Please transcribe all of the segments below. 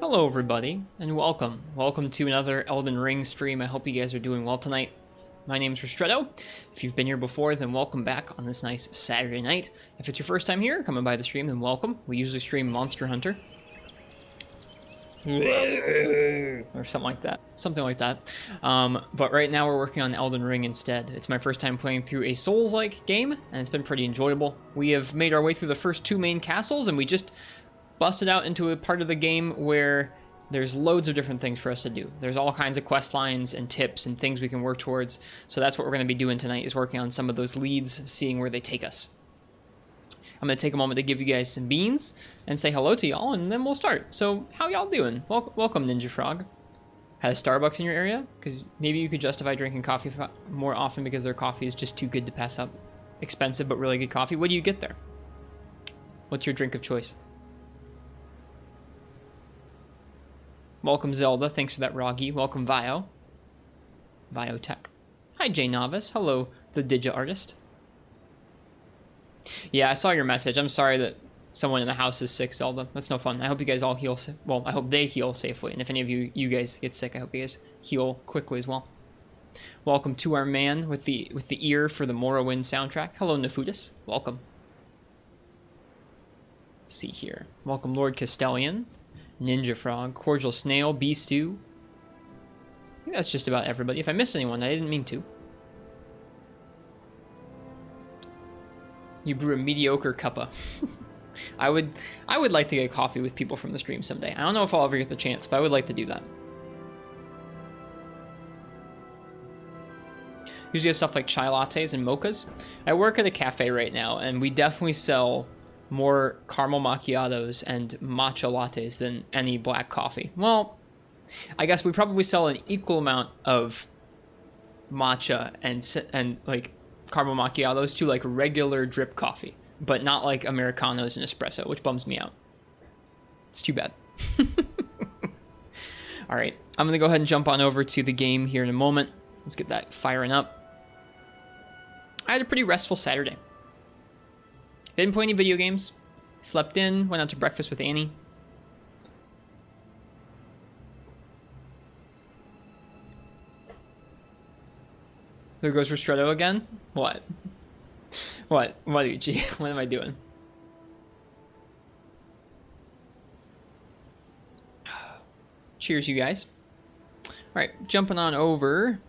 Hello everybody, and welcome. Welcome to another Elden Ring stream. I hope you guys are doing well tonight. My name's Ristretto. If you've been here before, then welcome back on this nice Saturday night. If it's your first time here, coming by the stream, then welcome. We usually stream Monster Hunter. Or something like that. Something like that. But right now we're working on Elden Ring instead. It's my first time playing through a Souls-like game, and it's been pretty enjoyable. We have made our way through the first two main castles, and we just busted out into a part of the game where there's loads of different things for us to do. There's all kinds of quest lines and tips and things we can work towards. So that's what we're going to be doing tonight, is working on some of those leads, seeing where they take us. I'm going to take a moment to give you guys some beans and say hello to y'all, and then we'll start. So how y'all doing? Welcome, Ninja Frog. Has Starbucks in your area? Because maybe you could justify drinking coffee more often because their coffee is just too good to pass up. Expensive but really good coffee. What do you get there? What's your drink of choice? Welcome, Zelda. Thanks for that, Roggy. Welcome, Vio. Viotech. Hi, Jay Novice. Hello, the Digi Artist. Yeah, I saw your message. I'm sorry that someone in the house is sick, Zelda. That's no fun. I hope you guys all heal. Well, I hope they heal safely. And if any of you guys get sick, I hope you guys heal quickly as well. Welcome to our man with the ear for the Morrowind soundtrack. Hello, Nefudis. Welcome. Let's see here. Welcome, Lord Castellian. Ninja Frog, Cordial Snail, Bee Stew. I think that's just about everybody. If I missed anyone, I didn't mean to. You brew a mediocre cuppa. I would like to get coffee with people from the stream someday. I don't know if I'll ever get the chance, but I would like to do that. Usually have stuff like chai lattes and mochas. I work at a cafe right now, and we definitely sell more caramel macchiatos and matcha lattes than any black coffee. Well, I guess we probably sell an equal amount of matcha and like caramel macchiatos to like regular drip coffee, but not like Americanos and espresso, which bums me out. It's too bad. All right, I'm gonna go ahead and jump on over to the game here in a moment. Let's get that firing up. I had a pretty restful Saturday. Didn't play any video games. Slept in, went out to breakfast with Annie. There goes Ristretto again? What? What, Uchi? What am I doing? Cheers, you guys. Alright, jumping on over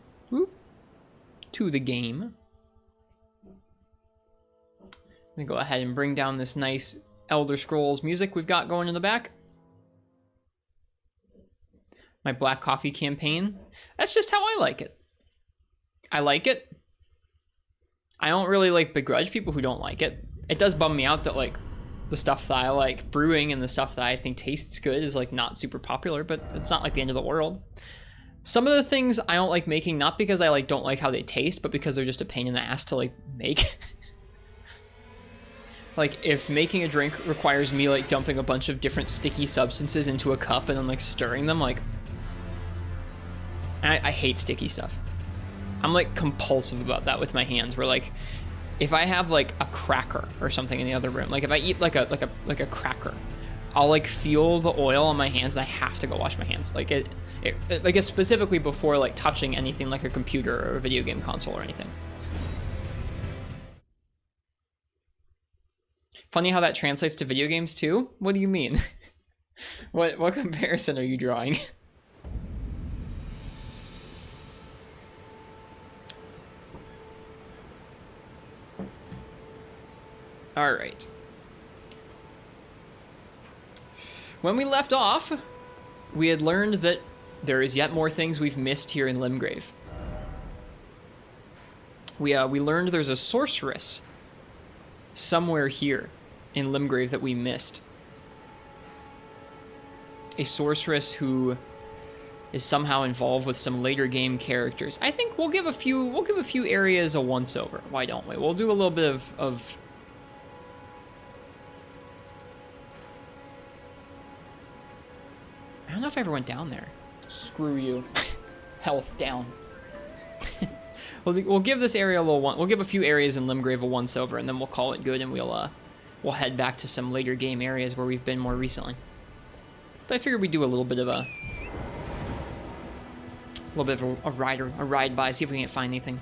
to the game. I'm gonna go ahead and bring down this nice Elder Scrolls music we've got going in the back. My black coffee campaign. That's just how I like it. I like it. I don't really like begrudge people who don't like it. It does bum me out that like the stuff that I like brewing and the stuff that I think tastes good is like not super popular, but it's not like the end of the world. Some of the things I don't like making, not because I like don't like how they taste, but because they're just a pain in the ass to like make. Like, if making a drink requires me, like, dumping a bunch of different sticky substances into a cup and then, like, stirring them, like... I hate sticky stuff. I'm, like, compulsive about that with my hands, where, like, if I have, like, a cracker or something in the other room, like, if I eat, like a cracker, I'll, like, feel the oil on my hands and I have to go wash my hands. Like, like, it's specifically before, like, touching anything like a computer or a video game console or anything. Funny how that translates to video games too? What do you mean? What comparison are you drawing? All right. When we left off, we had learned that there is yet more things we've missed here in Limgrave. We learned there's a sorceress somewhere here in Limgrave that we missed. A sorceress who is somehow involved with some later game characters. I think we'll give a few areas a once over. Why don't we? We'll do a little bit of I don't know if I ever went down there. Screw you. Health down. We'll give this area a little one. We'll give a few areas in Limgrave a once over, and then we'll call it good, and we'll head back to some later game areas where we've been more recently. But I figured we'd do a little bit of a ride by, see if we can't find anything.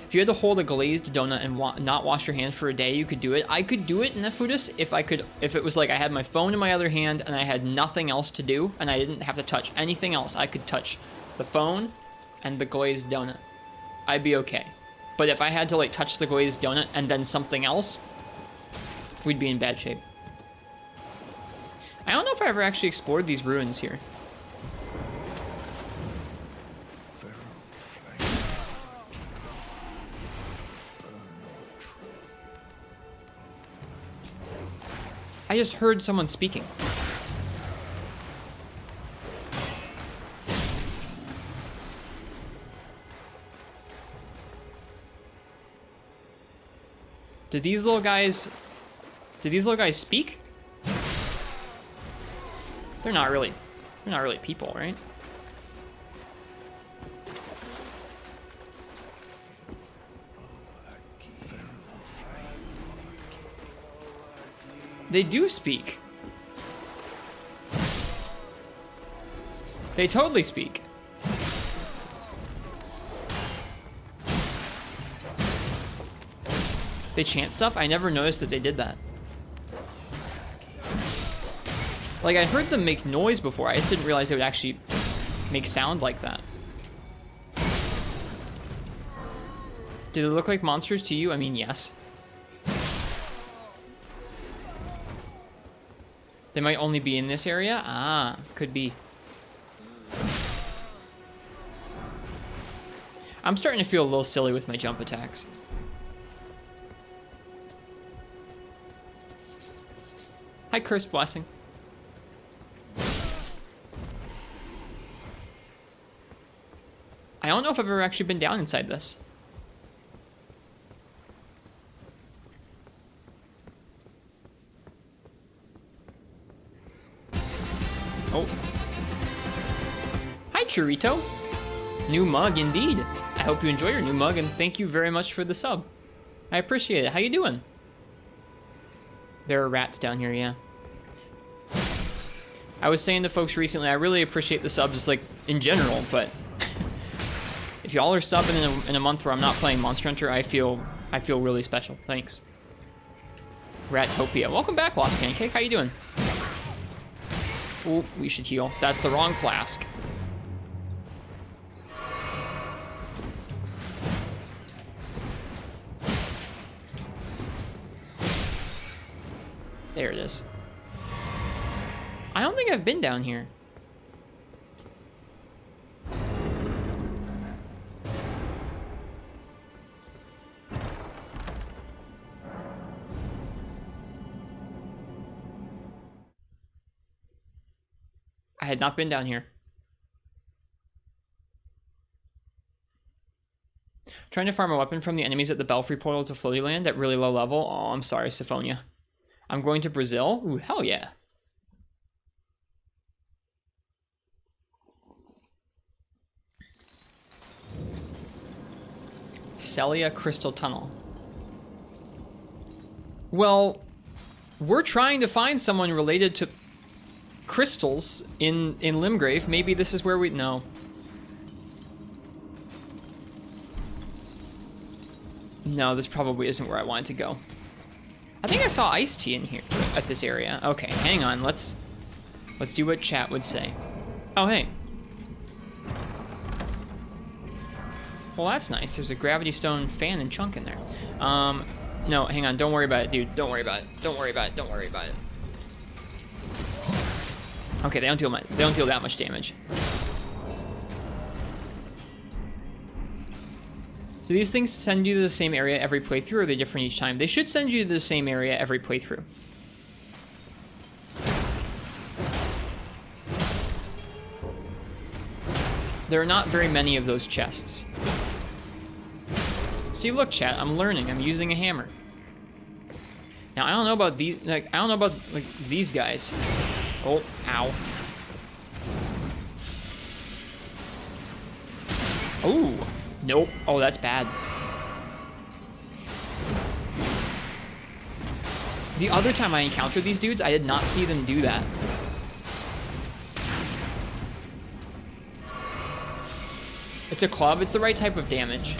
If you had to hold a glazed donut and not wash your hands for a day, you could do it. I could do it in Foodus if it was like I had my phone in my other hand and I had nothing else to do and I didn't have to touch anything else. I could touch the phone and the glazed donut. I'd be okay. But if I had to like touch the glazed donut and then something else, we'd be in bad shape. I don't know if I ever actually explored these ruins here. I just heard someone speaking. Did these little guys speak? They're not really people, right? They do speak. They totally speak. They chant stuff? I never noticed that they did that. Like, I heard them make noise before. I just didn't realize they would actually make sound like that. Do they look like monsters to you? I mean, yes. They might only be in this area? Ah, could be. I'm starting to feel a little silly with my jump attacks. Hi, Cursed Blessing. I don't know if I've ever actually been down inside this. Oh. Hi, Churrito. New mug, indeed. I hope you enjoy your new mug, and thank you very much for the sub. I appreciate it. How you doing? There are rats down here, yeah. I was saying to folks recently, I really appreciate the subs, like, in general, but if y'all are subbing in a month where I'm not playing Monster Hunter, I feel really special. Thanks. Rattopia. Welcome back, Lost Pancake. How you doing? Ooh, we should heal. That's the wrong flask. There it is. I don't think I've been down here. I had not been down here. Trying to farm a weapon from the enemies at the Belfry portal to Floaty Land at really low level. Oh, I'm sorry, Syphonia. I'm going to Brazil? Ooh, hell yeah. Sellia Crystal Tunnel. Well, we're trying to find someone related to crystals in Limgrave. Maybe this is where we... No. No, this probably isn't where I wanted to go. I think I saw iced tea in here at this area. Okay, hang on. Let's do what chat would say. Oh, hey. Well, that's nice. There's a gravity stone fan and chunk in there. No, hang on. Don't worry about it, dude. Don't worry about it. Don't worry about it. Don't worry about it. Okay, they don't deal that much damage. Do these things send you to the same area every playthrough, or are they different each time? They should send you to the same area every playthrough. There are not very many of those chests. See, look, chat, I'm learning. I'm using a hammer. Now, I don't know about these, like, I don't know about, like, these guys. Oh, ow. Oh, nope. Oh, that's bad. The other time I encountered these dudes, I did not see them do that. It's a club. It's the right type of damage.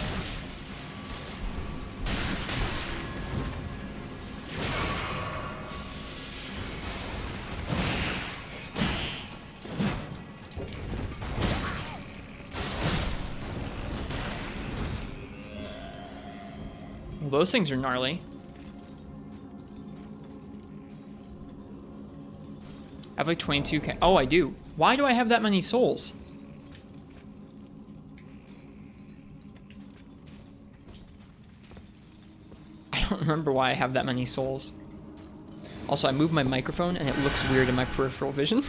Well, those things are gnarly. I have like 22k. Oh, I do. Why do I have that many souls? I don't remember why I have that many souls. Also, I moved my microphone and it looks weird in my peripheral vision.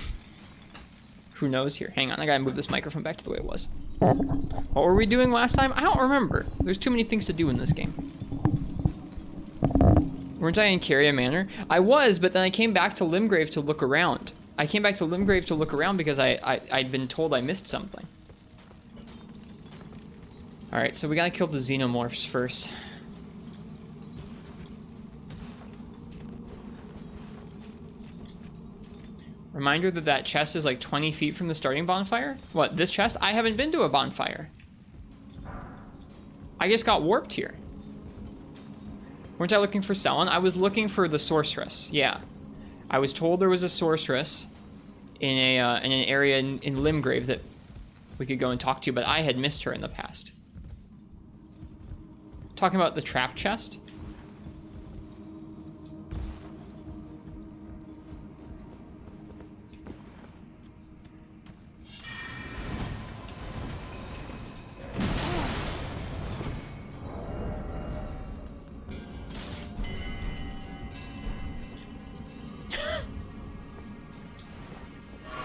Who knows? Here, hang on. I gotta move this microphone back to the way it was. What were we doing last time? I don't remember. There's too many things to do in this game. Weren't I in Caria Manor? I was, but then I came back to Limgrave to look around. I came back to Limgrave to look around because I'd been told I missed something. Alright, so we gotta kill the xenomorphs first. Reminder that that chest is like 20 feet from the starting bonfire? What, this chest? I haven't been to a bonfire. I just got warped here. Weren't I looking for Sellen? I was looking for the sorceress, yeah. I was told there was a sorceress in an area in Limgrave that we could go and talk to, but I had missed her in the past. Talking about the trap chest?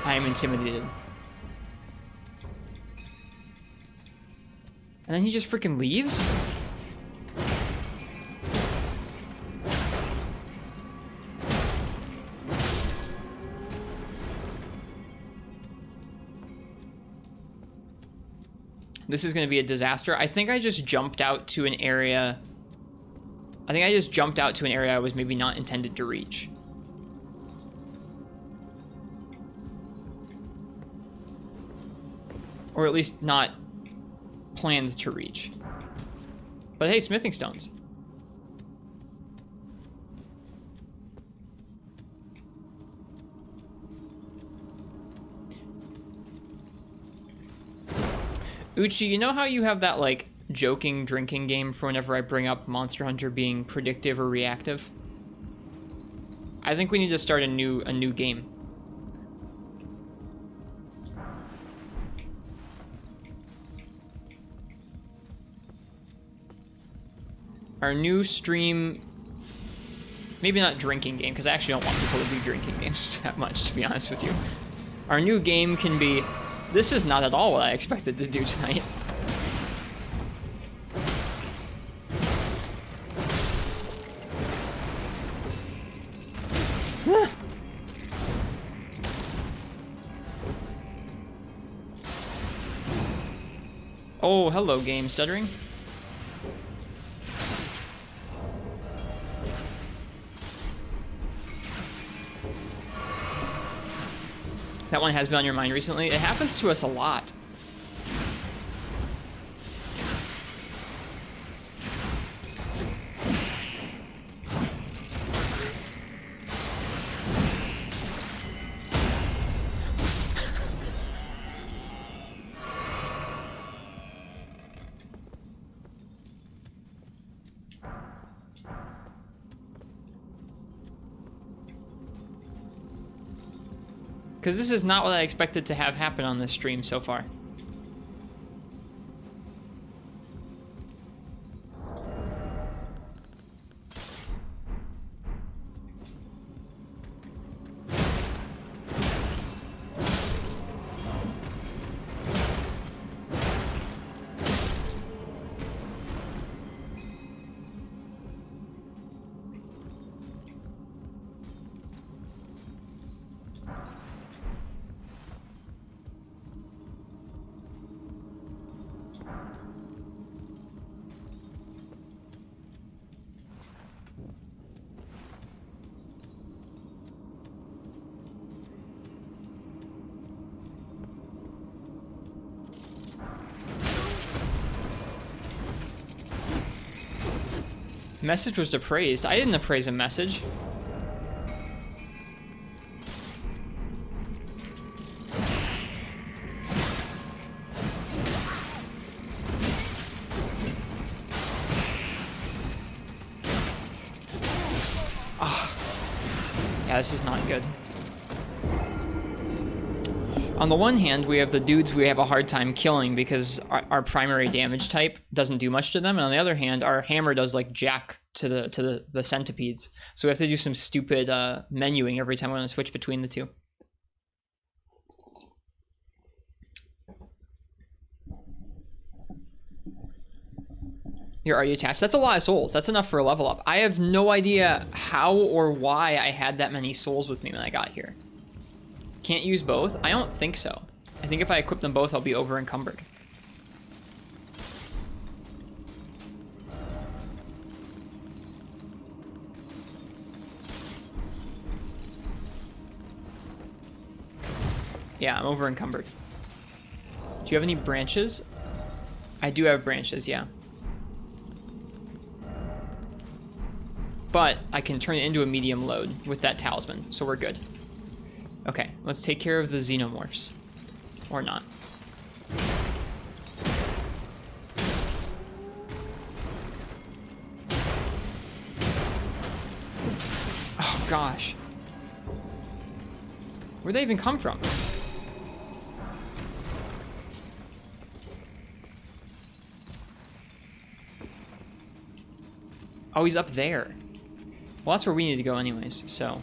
I am intimidated. And then he just freaking leaves? This is going to be a disaster. I think I just jumped out to an area. I think I just jumped out to an area I was maybe not intended to reach. Or at least not planned to reach. But hey, smithing stones. Uchi, you know how you have that, like, joking drinking game for whenever I bring up Monster Hunter being predictive or reactive? I think we need to start a new game. Our new stream, maybe not drinking game, because I actually don't want people to do drinking games that much, to be honest with you. Our new game can be, this is not at all what I expected to do tonight. Oh, hello, game stuttering. That one has been on your mind recently. It happens to us a lot. Because this is not what I expected to have happen on this stream so far. Message was appraised. I didn't appraise a message. Yeah, this is not good. On the one hand, we have the dudes we have a hard time killing because our primary damage type doesn't do much to them, and on the other hand, our hammer does like jack to the centipedes. So we have to do some stupid menuing every time we want to switch between the two. Here, are you attached? That's a lot of souls. That's enough for a level up. I have no idea how or why I had that many souls with me when I got here. Can't use both? I don't think so. I think if I equip them both, I'll be over encumbered. Yeah, I'm over encumbered. Do you have any branches? I do have branches, yeah. But I can turn it into a medium load with that talisman, so we're good. Okay, let's take care of the xenomorphs. Or not. Oh gosh. Where'd they even come from? Oh, he's up there. Well, that's where we need to go anyways, so.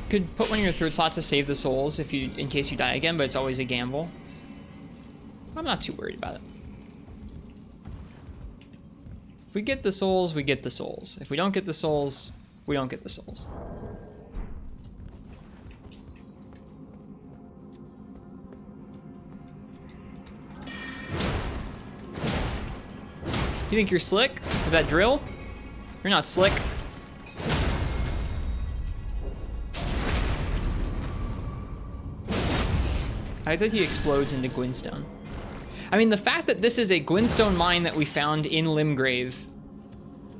Could put one in your third slot to save the souls in case you die again, but it's always a gamble. I'm not too worried about it. If we get the souls, we get the souls. If we don't get the souls, we don't get the souls. You think you're slick with that drill? You're not slick. I like that he explodes into Gwynstone. I mean, the fact that this is a Gwynstone mine that we found in Limgrave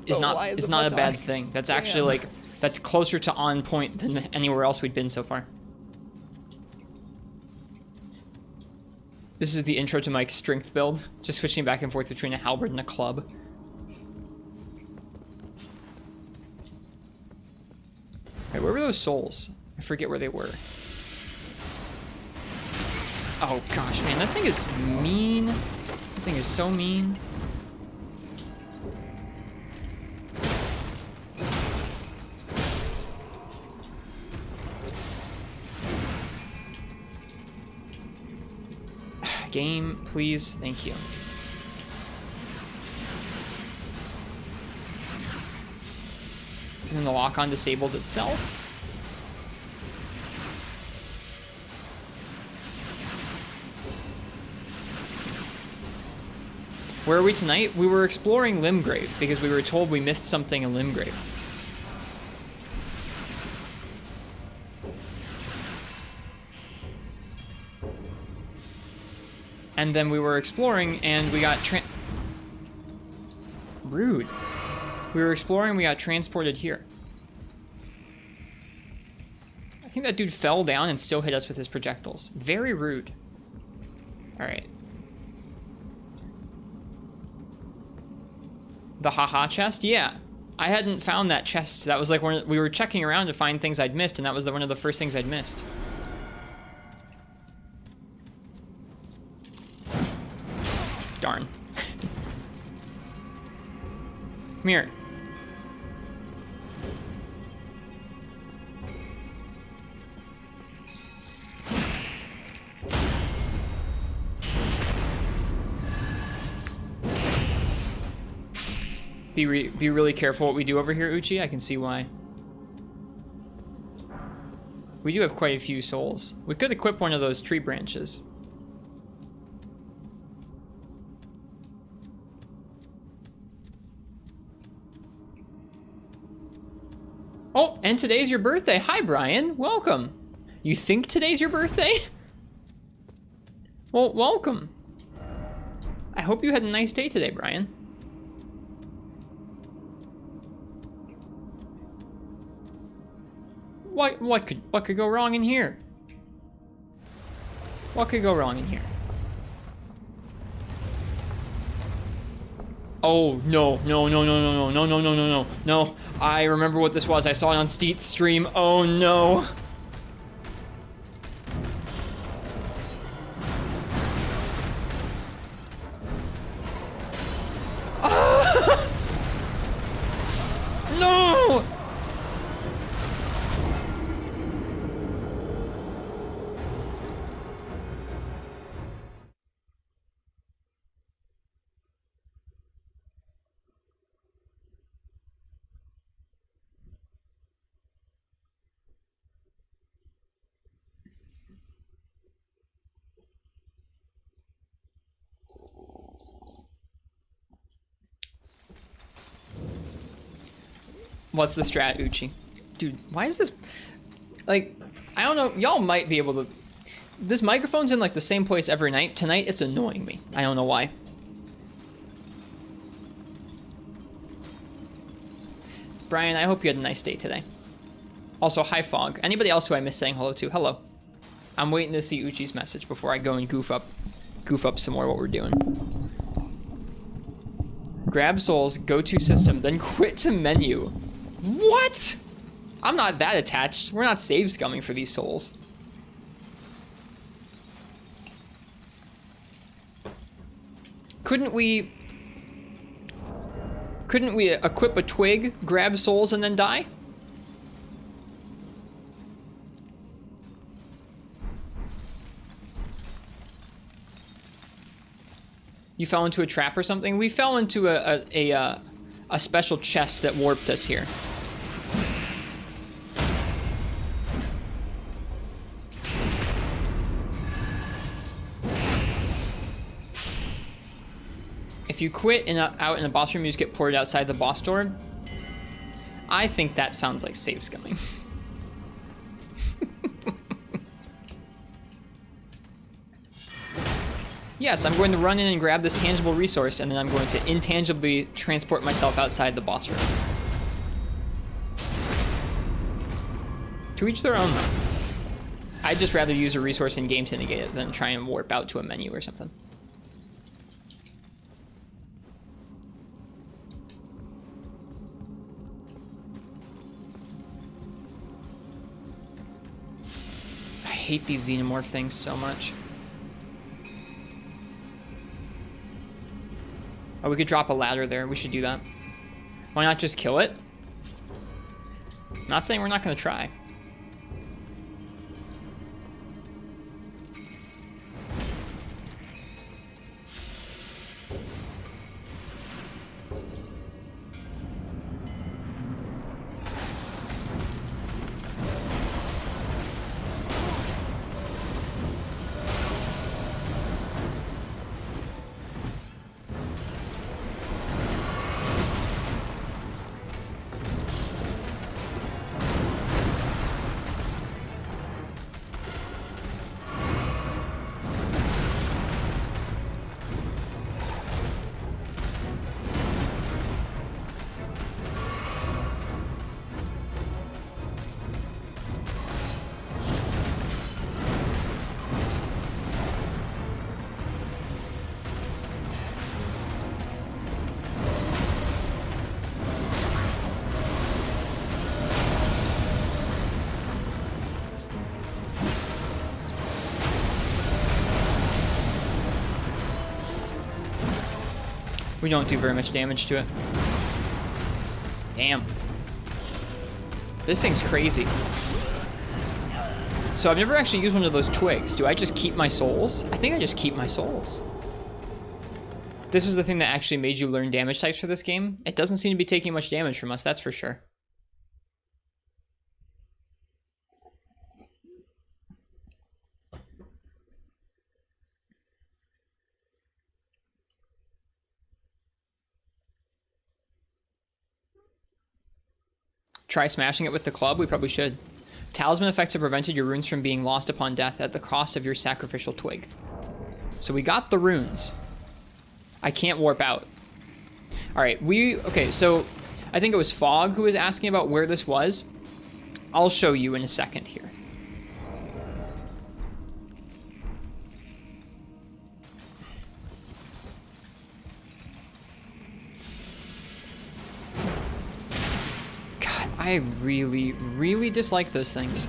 is not a bad thing. That's actually like, that's closer to on point than anywhere else we'd been so far. This is the intro to Mike's strength build, just switching back and forth between a halberd and a club. Right, where were those souls? I forget where they were. Oh gosh, man, that thing is mean. That thing is so mean. Game, please, thank you. And then the lock-on disables itself. Where are we tonight? We were exploring Limgrave because we were told we missed something in Limgrave. And then we were exploring and we got rude. We were exploring, we got transported here. I think that dude fell down and still hit us with his projectiles. Very rude. All right. The haha chest? Yeah. I hadn't found that chest. That was like we were checking around to find things I'd missed, and that was one of the first things I'd missed. Darn. Come here. Be really careful what we do over here, Uchi. I can see why. We do have quite a few souls. We could equip one of those tree branches. Oh, and today's your birthday. Hi, Brian. Welcome. You think today's your birthday? Well, welcome. I hope you had a nice day today, Brian. What could go wrong in here? What could go wrong in here? Oh, no. No. I remember what this was. I saw it on Steet's stream. Oh, no. No! What's the strat, Uchi? Dude, why is this... Like, I don't know. Y'all might be able to... This microphone's in, like, the same place every night. Tonight, it's annoying me. I don't know why. Brian, I hope you had a nice day today. Also, hi, Fog. Anybody else who I missed saying hello to, hello. I'm waiting to see Uchi's message before I go and goof up some more what we're doing. Grab souls, go to system, then quit to menu. What? I'm not that attached. We're not save scumming for these souls. Couldn't we equip a twig, grab souls, and then die? You fell into a trap or something? We fell into a special chest that warped us here. If you quit out in a boss room, you just get ported outside the boss door. I think that sounds like save scumming. Yes, I'm going to run in and grab this tangible resource, and then I'm going to intangibly transport myself outside the boss room. To each their own, though. I'd just rather use a resource in-game to negate it than try and warp out to a menu or something. I hate these xenomorph things so much. Oh, we could drop a ladder there. We should do that. Why not just kill it? I'm not saying we're not going to try. We don't do very much damage to it. Damn. This thing's crazy. So I've never actually used one of those twigs. Do I just keep my souls? I think I just keep my souls. This was the thing that actually made you learn damage types for this game. It doesn't seem to be taking much damage from us, that's for sure. Try smashing it with the club? We probably should. Talisman effects have prevented your runes from being lost upon death at the cost of your sacrificial twig. So we got the runes. I can't warp out. All right, okay, so I think it was Fog who was asking about where this was. I'll show you in a second here. God, I really, really dislike those things.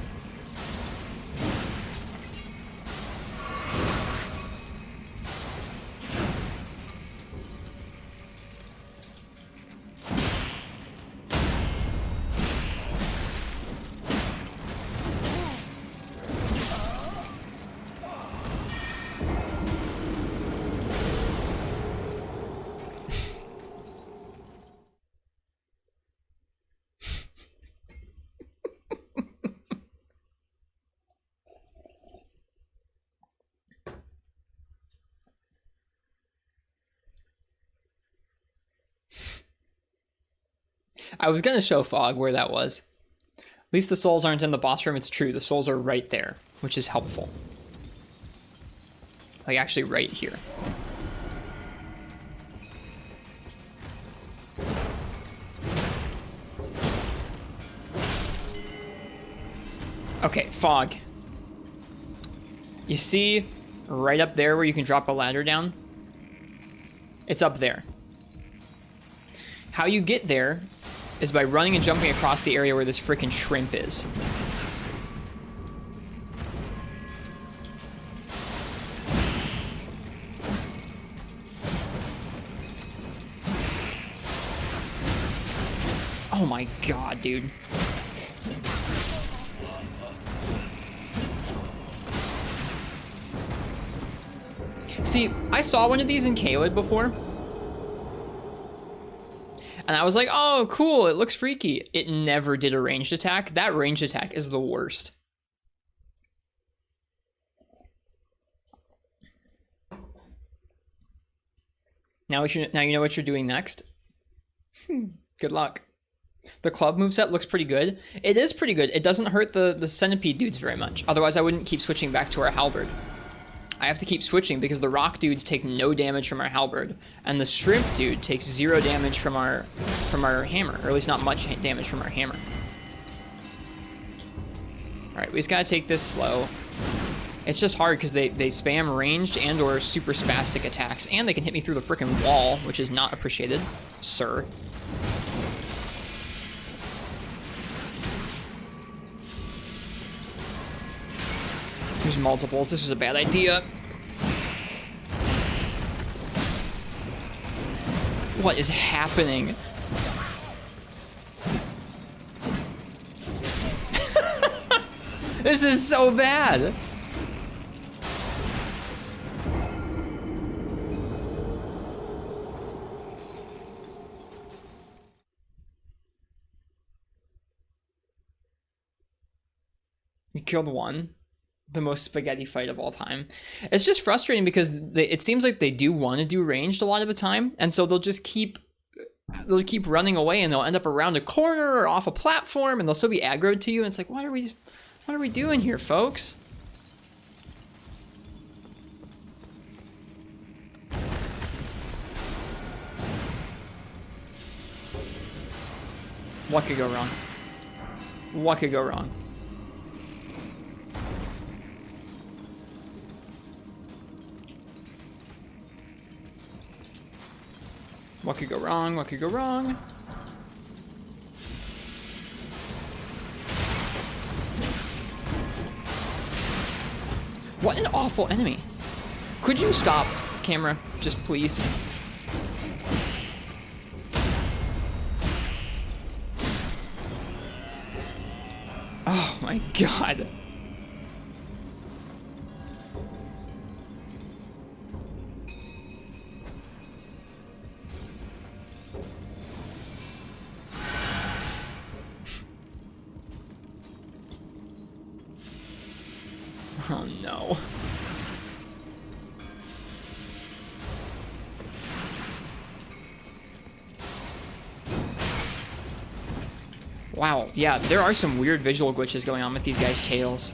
I was gonna show Fog where that was. At least the souls aren't in the boss room. It's true, the souls are right there, which is helpful. Like actually right here. Okay, Fog. You see right up there where you can drop a ladder down? It's up there. How you get there is by running and jumping across the area where this frickin' shrimp is. Oh my god, dude. See, I saw one of these in Caelid before. And I was like, oh, cool, it looks freaky. It never did a ranged attack. That ranged attack is the worst. Now you know what you're doing next. Good luck. The club moveset looks pretty good. It is pretty good. It doesn't hurt the centipede dudes very much. Otherwise, I wouldn't keep switching back to our halberd. I have to keep switching because the rock dudes take no damage from our halberd, and the shrimp dude takes 0 damage from our hammer, or at least not much damage from our hammer. All right, we just gotta take this slow. It's just hard because they spam ranged and or super spastic attacks, and they can hit me through the frickin' wall, which is not appreciated, sir. There's multiples. This was a bad idea. What is happening? This is so bad. You killed one. The most spaghetti fight of all time. It's just frustrating because it seems like they do want to do ranged a lot of the time, and so they'll keep running away, and they'll end up around a corner or off a platform, and they'll still be aggroed to you. And it's like, what are we doing here, folks? What could go wrong? What could go wrong? What could go wrong? What could go wrong? What an awful enemy. Could you stop, camera? Just please. Oh my god. Oh no. Wow, yeah, there are some weird visual glitches going on with these guys' tails.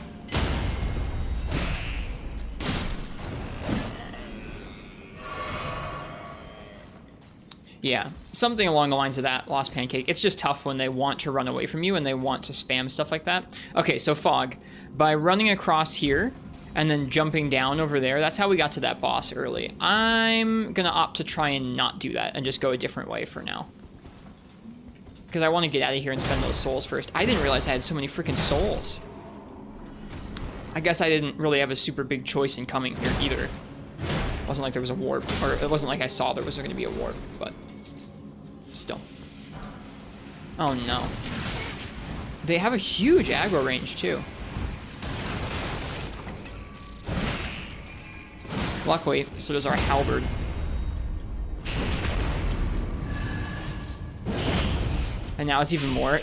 Yeah, something along the lines of that, Lost Pancake. It's just tough when they want to run away from you and they want to spam stuff like that. Okay, so Fog, by running across here and then jumping down over there, that's how we got to that boss early. I'm gonna opt to try and not do that and just go a different way for now. Because I want to get out of here and spend those souls first. I didn't realize I had so many freaking souls. I guess I didn't really have a super big choice in coming here either. It wasn't like there was a warp, or it wasn't like I saw there was going to be a warp, but still. Oh no. They have a huge aggro range too. Luckily, so does our halberd. And now it's even more.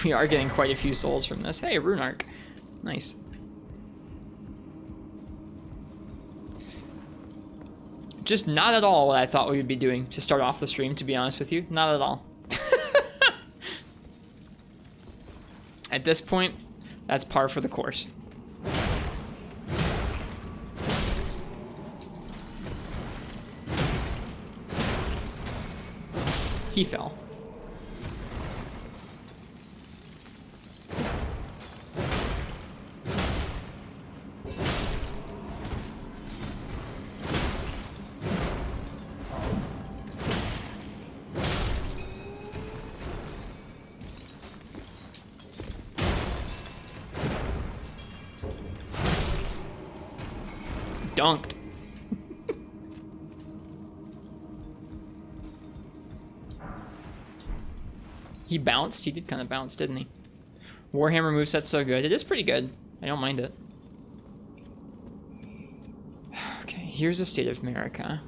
We are getting quite a few souls from this. Hey, Rune Arc. Nice. Just not at all what I thought we would be doing to start off the stream, to be honest with you. Not at all. At this point, that's par for the course. He fell. Dunked. He bounced? He did kind of bounce, didn't he? Warhammer moveset's so good. It is pretty good. I don't mind it. Okay, here's the state of America.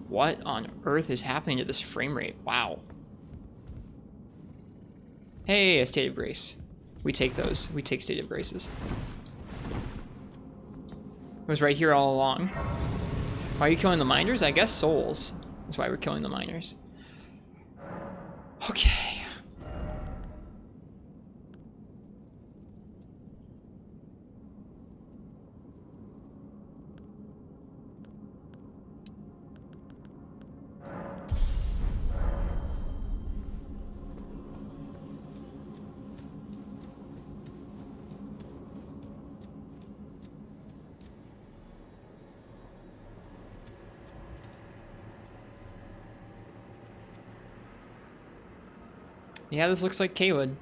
What on earth is happening to this frame rate? Wow. Hey, a state of grace. We take those. We take state of graces. It was right here all along. Why are you killing the miners? I guess souls. That's why we're killing the miners. Okay. Yeah, this looks like Caelid.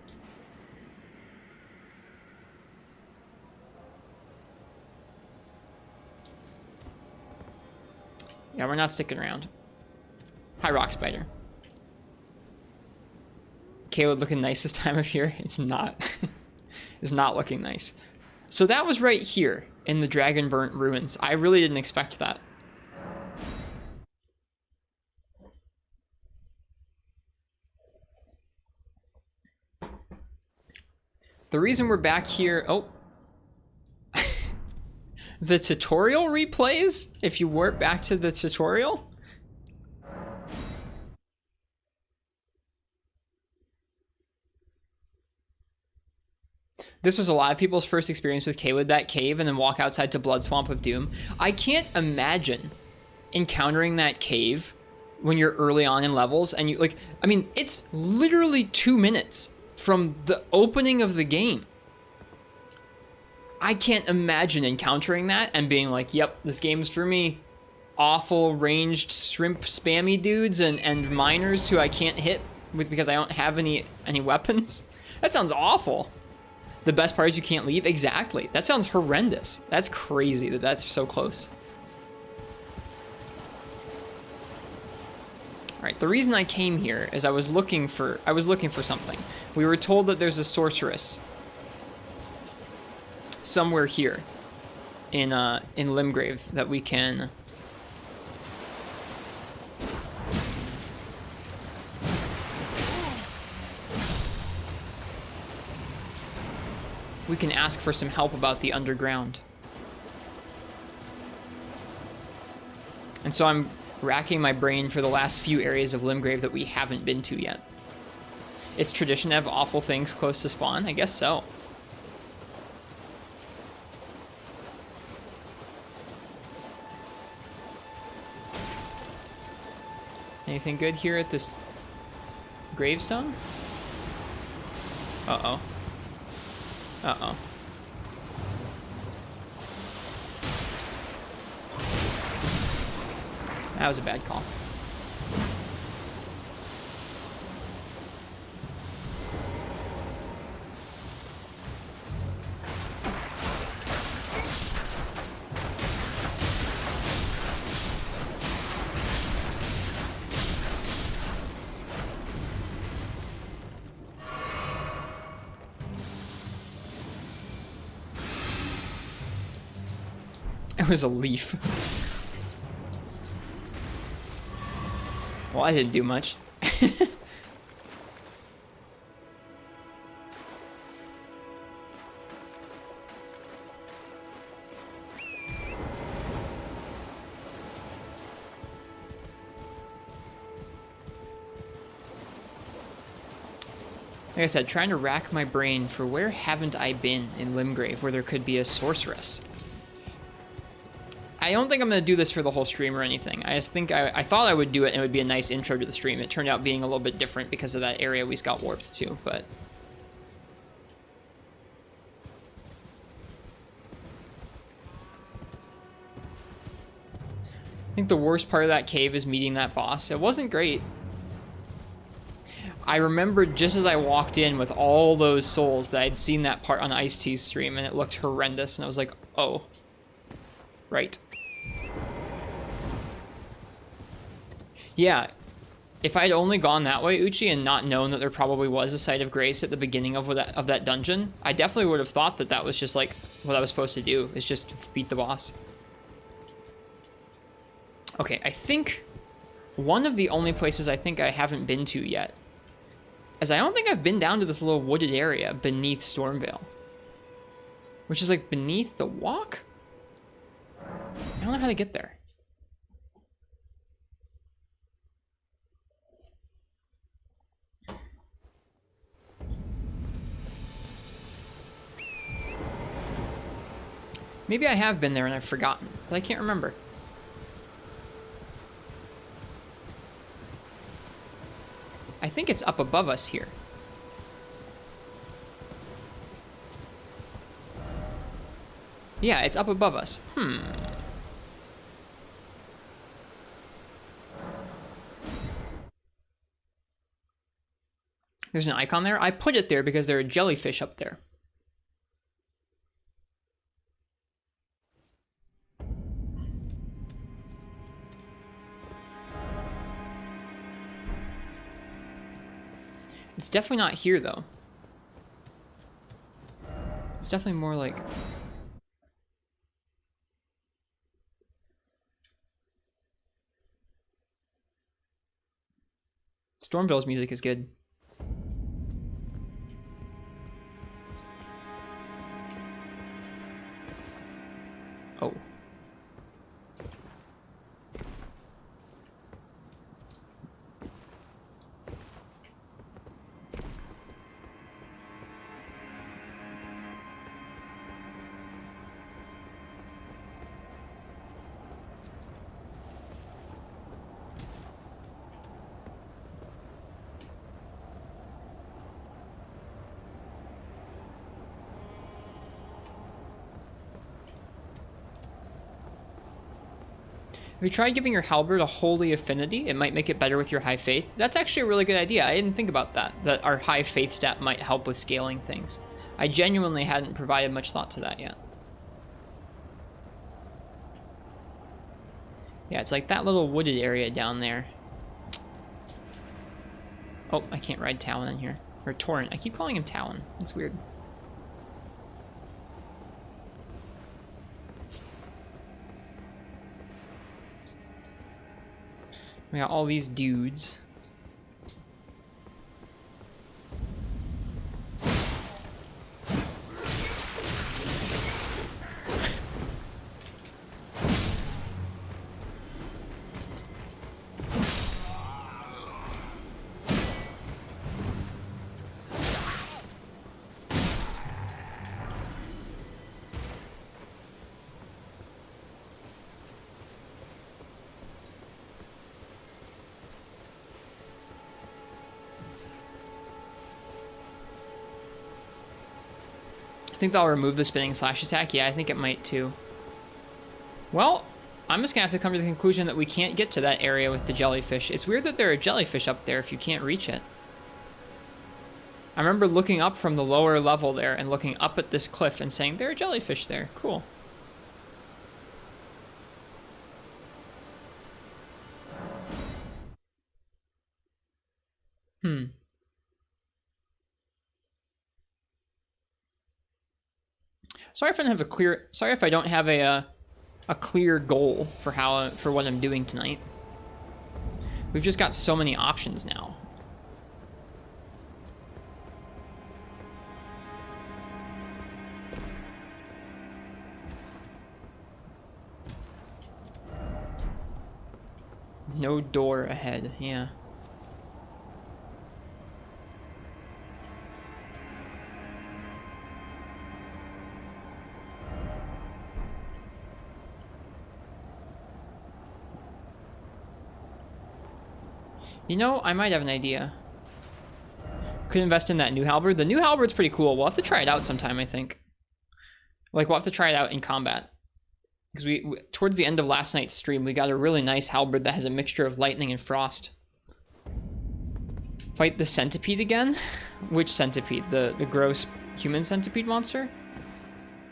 Yeah, we're not sticking around. Hi, Rock Spider. Caelid looking nice this time of year? It's not. It's not looking nice. So that was right here in the Dragon Burnt Ruins. I really didn't expect that. The reason we're back here... Oh. The tutorial replays? If you warp back to the tutorial? This was a lot of people's first experience with Caelid, that cave, and then walk outside to Blood Swamp of Doom. I can't imagine encountering that cave when you're early on in levels, and you, like, I mean, it's literally 2 minutes from the opening of the game. I can't imagine encountering that and being like, yep, this game's for me. Awful ranged shrimp spammy dudes and miners who I can't hit with because I don't have any weapons. That sounds awful. The best part is you can't leave? Exactly. That sounds horrendous. That's crazy that that's so close. All right, the reason I came here is I was looking for something. We were told that there's a sorceress somewhere here in Limgrave that we can ask for some help about the underground. And so I'm racking my brain for the last few areas of Limgrave that we haven't been to yet. It's tradition to have awful things close to spawn? I guess so. Anything good here at this gravestone? Uh-oh. Uh-oh. That was a bad call. It was a leaf. Well, I didn't do much. Like I said, trying to rack my brain for where haven't I been in Limgrave where there could be a sorceress. I don't think I'm going to do this for the whole stream or anything. I just think I thought I would do it and it would be a nice intro to the stream. It turned out being a little bit different because of that area we got warped to, but... I think the worst part of that cave is meeting that boss. It wasn't great. I remembered just as I walked in with all those souls that I'd seen that part on Ice-T's stream and it looked horrendous and I was like, oh, right. Yeah, if I'd only gone that way, Uchi, and not known that there probably was a site of grace at the beginning of that dungeon, I definitely would have thought that that was just like what I was supposed to do, is just beat the boss. Okay, I think one of the only places I think I haven't been to yet is I don't think I've been down to this little wooded area beneath Stormveil, which is like beneath the walk? I don't know how to get there. Maybe I have been there and I've forgotten, but I can't remember. I think it's up above us here. Yeah, it's up above us. There's an icon there. I put it there because there are jellyfish up there. It's definitely not here, though. It's definitely more like... Stormveil's music is good. Oh. Have you tried giving your halberd a holy affinity? It might make it better with your high faith. That's actually a really good idea. I didn't think about that, that our high faith stat might help with scaling things. I genuinely hadn't provided much thought to that yet. Yeah, it's like that little wooded area down there. Oh, I can't ride Talon in here. Or Torrent. I keep calling him Talon. That's weird. We got all these dudes. think that'll remove the spinning slash attack. Yeah, I think it might too. Well, I'm just gonna have to come to the conclusion that we can't get to that area with the jellyfish. It's weird that there are jellyfish up there if you can't reach it. I remember looking up from the lower level there and looking up at this cliff and saying, there are jellyfish there. Cool. Sorry if I don't have a clear. Sorry if I don't have a clear goal for for what I'm doing tonight. We've just got so many options now. No door ahead. Yeah. You know, I might have an idea. Could invest in that new halberd. The new halberd's pretty cool. We'll have to try it out sometime, I think. Like, we'll have to try it out in combat. Because we towards the end of last night's stream, we got a really nice halberd that has a mixture of lightning and frost. Fight the centipede again? Which centipede? The gross human centipede monster?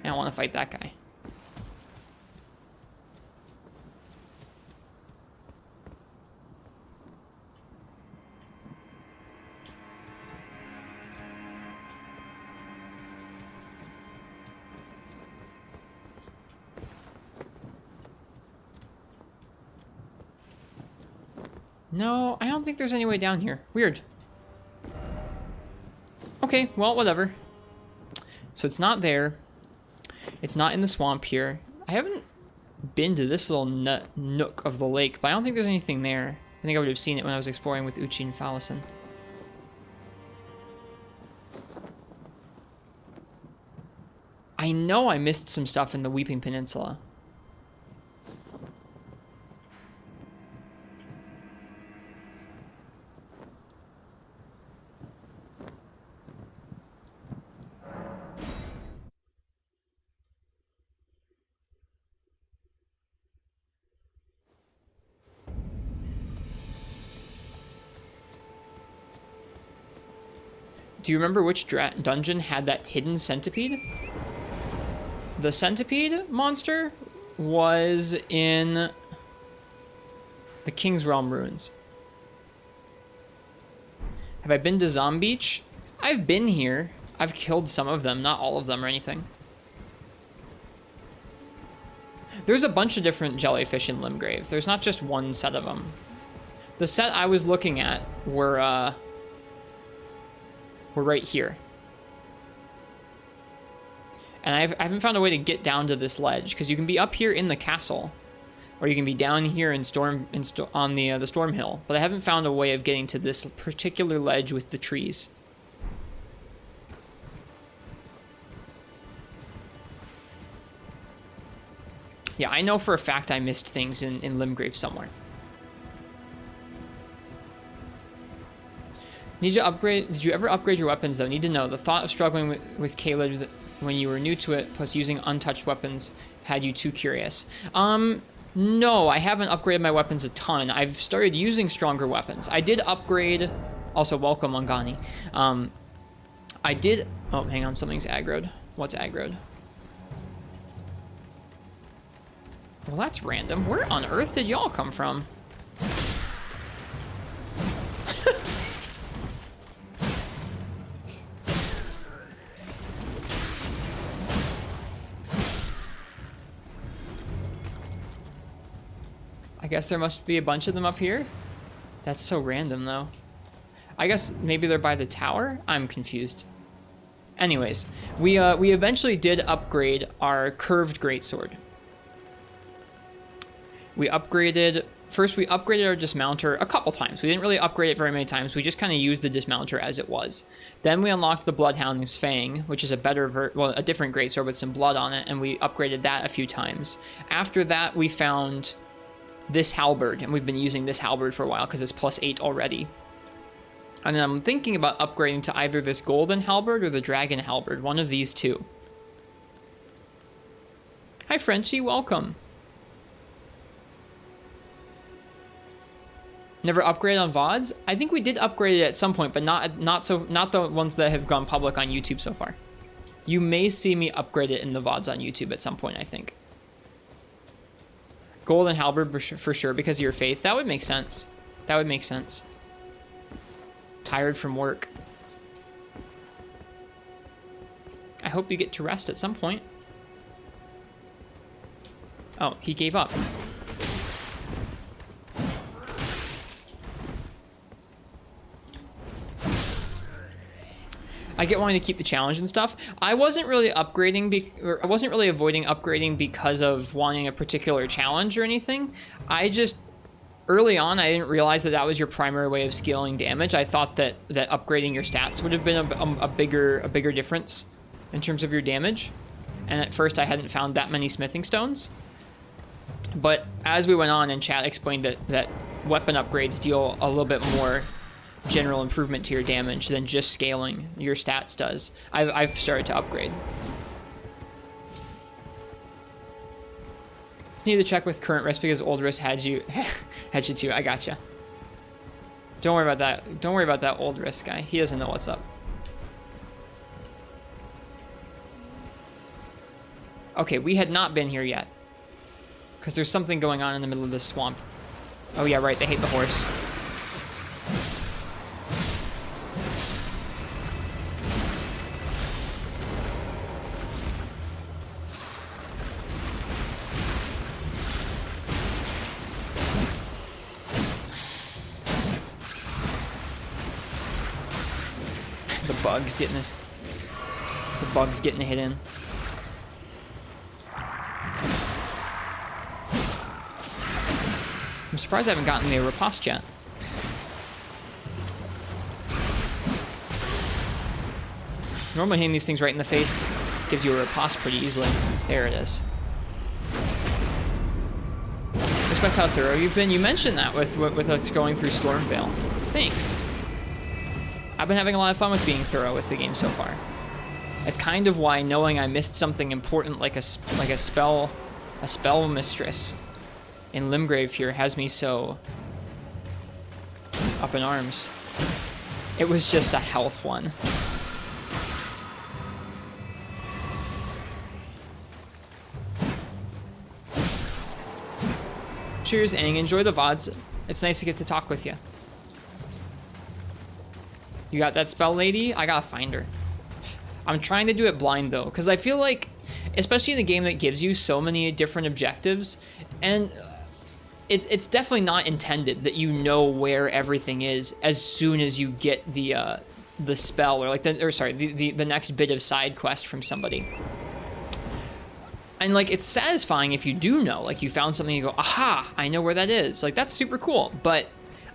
I don't want to fight that guy. No, I don't think there's any way down here. Weird. Okay, well, whatever. So it's not there. It's not in the swamp here. I haven't been to this little nook of the lake, but I don't think there's anything there. I think I would have seen it when I was exploring with Uchi and Fallison. I know I missed some stuff in the Weeping Peninsula. Do you remember which dungeon had that hidden centipede? The centipede monster was in the King's Realm ruins. Have I been to Zombeach? I've been here. I've killed some of them, not all of them or anything. There's a bunch of different jellyfish in Limgrave. There's not just one set of them. The set I was looking at were right here. And I haven't found a way to get down to this ledge, because you can be up here in the castle, or you can be down here in on the Storm Hill, but I haven't found a way of getting to this particular ledge with the trees. Yeah, I know for a fact I missed things in Limgrave somewhere. Need to upgrade. Did you ever upgrade your weapons though? Need to know. The thought of struggling with Caleb when you were new to it, plus using untouched weapons, had you too curious. No, I haven't upgraded my weapons a ton. I've started using stronger weapons. I did upgrade. Also, welcome Mangani. I did. Oh, hang on. Something's aggroed. What's aggroed? Well, that's random. Where on earth did y'all come from? I guess there must be a bunch of them up here. That's so random, though. I guess maybe they're by the tower? I'm confused. Anyways, we eventually did upgrade our curved greatsword. We upgraded... First, we upgraded our dismounter a couple times. We didn't really upgrade it very many times. We just kind of used the dismounter as it was. Then we unlocked the Bloodhound's Fang, which is a a different greatsword with some blood on it, and we upgraded that a few times. After that, we found this halberd, and we've been using this halberd for a while because it's +8 already. And then I'm thinking about upgrading to either this golden halberd or the dragon halberd, one of these two. Hi, Frenchie. Welcome. Never upgraded on VODs? I think we did upgrade it at some point, but not the ones that have gone public on YouTube so far. You may see me upgrade it in the VODs on YouTube at some point, I think. Gold and halberd for sure because of your faith. That would make sense. That would make sense. Tired from work. I hope you get to rest at some point. Oh, he gave up. I get wanting to keep the challenge and stuff. I wasn't really upgrading, I wasn't really avoiding upgrading because of wanting a particular challenge or anything. I just, early on, I didn't realize that that was your primary way of scaling damage. I thought that upgrading your stats would have been a bigger difference in terms of your damage. And at first I hadn't found that many smithing stones. But as we went on and chat explained that weapon upgrades deal a little bit more general improvement to your damage than just scaling your stats does, I've started to upgrade. Need to check with current risk because old risk had you too. I gotcha. Don't worry about that. Don't worry about that old risk guy. He doesn't know what's up. Okay, we had not been here yet because there's something going on in the middle of this swamp. Oh yeah, right. They hate the horse. The bug's getting a hit in. I'm surprised I haven't gotten the riposte yet. Normally hitting these things right in the face gives you a riposte pretty easily. There it is. Respect how thorough you've been. You mentioned that with us going through Stormveil. Thanks. I've been having a lot of fun with being thorough with the game so far. It's kind of why knowing I missed something important like a spell mistress in Limgrave here has me so up in arms. It was just a health one. Cheers, Aang. Enjoy the VODs. It's nice to get to talk with you. You got that spell lady? I gotta find her. I'm trying to do it blind though, because I feel like, especially in a game that gives you so many different objectives, and it's definitely not intended that you know where everything is as soon as you get the spell or like the next bit of side quest from somebody. And like it's satisfying if you do know, like you found something, you go, aha, I know where that is. Like that's super cool, but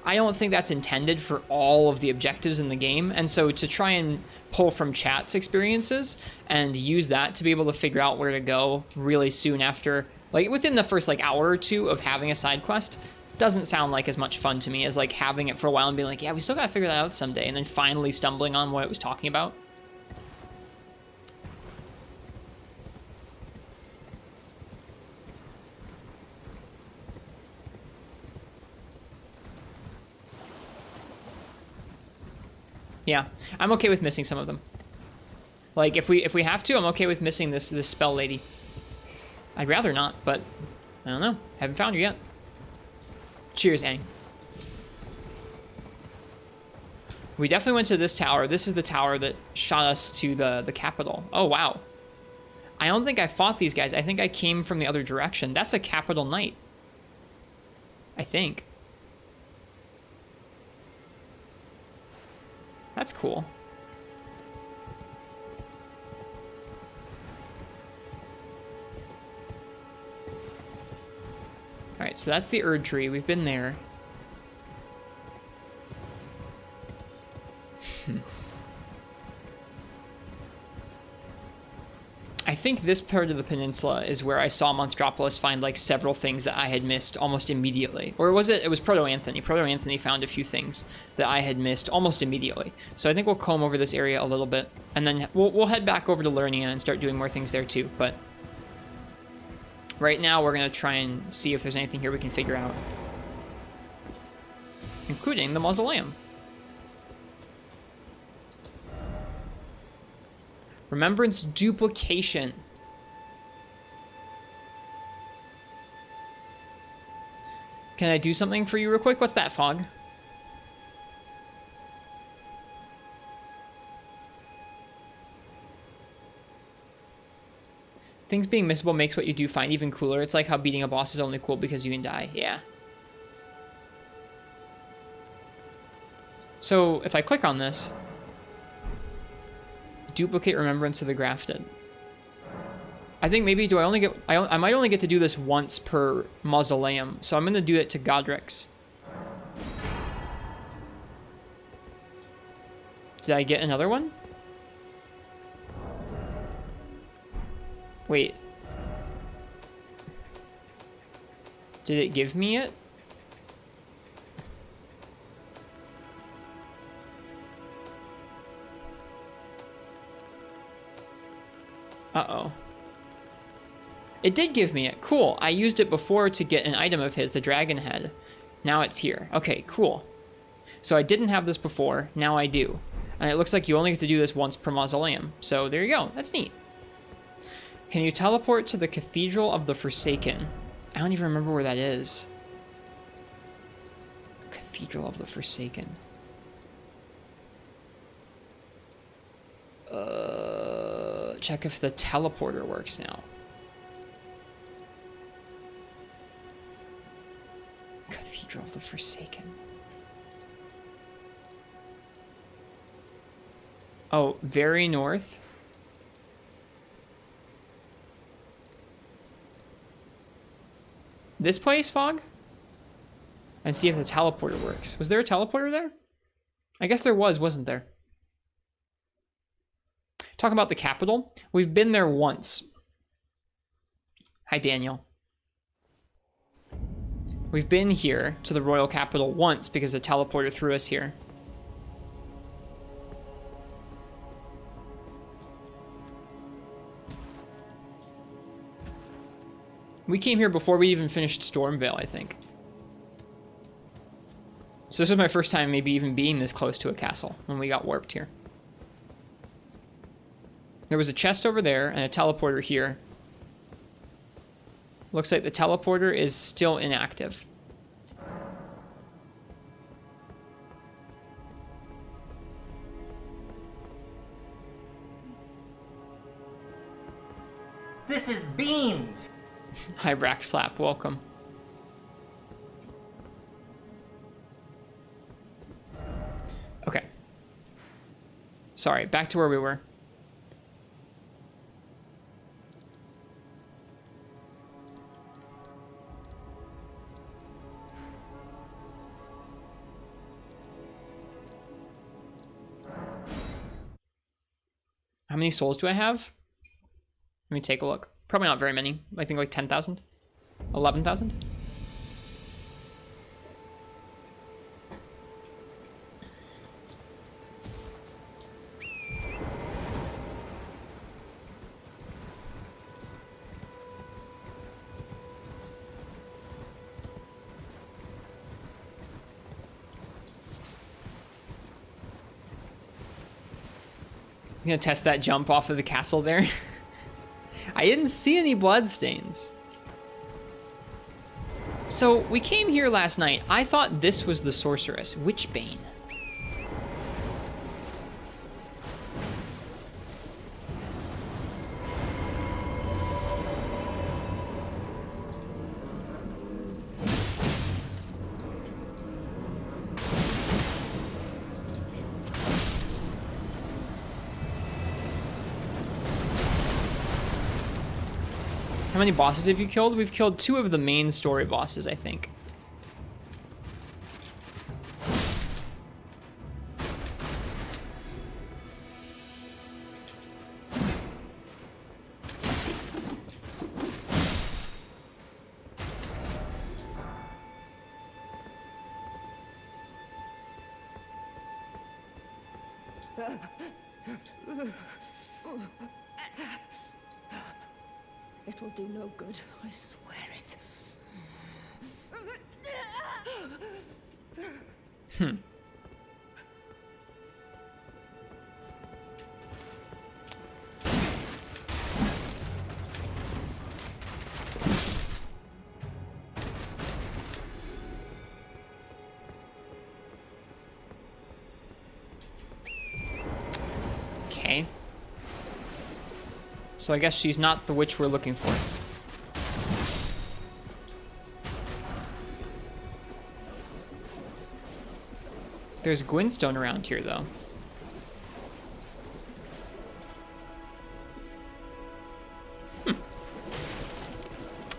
I don't think that's intended for all of the objectives in the game. And so to try and pull from chat's experiences and use that to be able to figure out where to go really soon after, like within the first like hour or two of having a side quest, doesn't sound like as much fun to me as like having it for a while and being like, yeah, we still gotta figure that out someday. And then finally stumbling on what it was talking about. Yeah, I'm okay with missing some of them. Like if we have to, I'm okay with missing this spell lady. I'd rather not, but I don't know. Haven't found her yet. Cheers, Aang. We definitely went to this tower. This is the tower that shot us to the capital. Oh wow. I don't think I fought these guys. I think I came from the other direction. That's a capital knight. I think. That's cool. Alright, so that's the Erd tree. We've been there. I think this part of the peninsula is where I saw Monstropolis find like several things that I had missed almost immediately. Or was it? It was Proto-Anthony. Proto-Anthony found a few things that I had missed almost immediately. So I think we'll comb over this area a little bit. And then we'll head back over to Liurnia and start doing more things there too. But right now we're going to try and see if there's anything here we can figure out. Including the mausoleum. Remembrance duplication. Can I do something for you real quick? What's that, Fog? Things being missable makes what you do find even cooler. It's like how beating a boss is only cool because you can die. Yeah. So if I click on this, duplicate remembrance of the grafted. I think maybe do I only get I might only get to do this once per mausoleum, so I'm gonna do it to Godric's. Did I get another one? Wait. Did it give me it? Uh-oh. It did give me it. Cool. I used it before to get an item of his, the dragon head. Now it's here. Okay, cool. So I didn't have this before. Now I do. And it looks like you only get to do this once per mausoleum. So there you go. That's neat. Can you teleport to the Cathedral of the Forsaken? I don't even remember where that is. Cathedral of the Forsaken. Check if the teleporter works now. Cathedral of the Forsaken. Oh, very north. This place, Fog? And see if the teleporter works. Was there a teleporter there? I guess there was, wasn't there? Talking about the capital. We've been there once. Hi, Daniel. We've been here to the royal capital once because the teleporter threw us here. We came here before we even finished Stormveil, I think. So this is my first time maybe even being this close to a castle when we got warped here. There was a chest over there and a teleporter here. Looks like the teleporter is still inactive. This is beans! Hi, Rackslap, welcome. Okay. Sorry, back to where we were. How many souls do I have? Let me take a look. Probably not very many. I think like 10,000? 11,000? I'm gonna test that jump off of the castle there. I didn't see any bloodstains. So we came here last night. I thought this was the sorceress, Witchbane. How many bosses have you killed? We've killed 2 of the main story bosses, I think. It will do no good, I swear it. Okay. So I guess she's not the witch we're looking for. There's Gwynstone around here, though.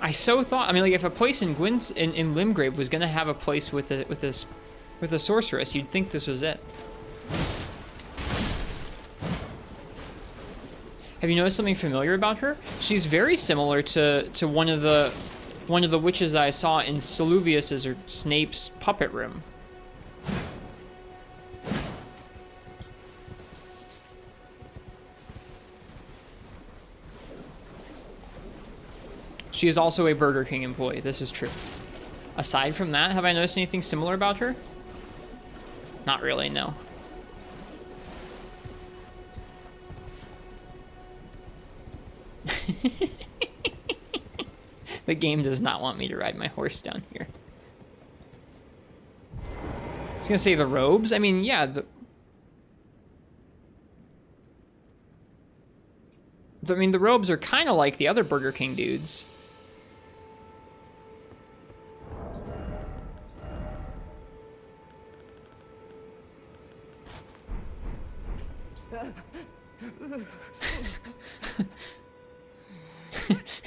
I so thought. I mean, like, if a place in in Limgrave was gonna have a place with a sorceress, you'd think this was it. Have you noticed something familiar about her? She's very similar to one of the witches that I saw in Saluvius's or Snape's puppet room. She is also a Burger King employee. This is true. Aside from that, have I noticed anything similar about her? Not really, no. The game does not want me to ride my horse down here. I was gonna say the robes. I mean, yeah. The robes are kind of like the other Burger King dudes.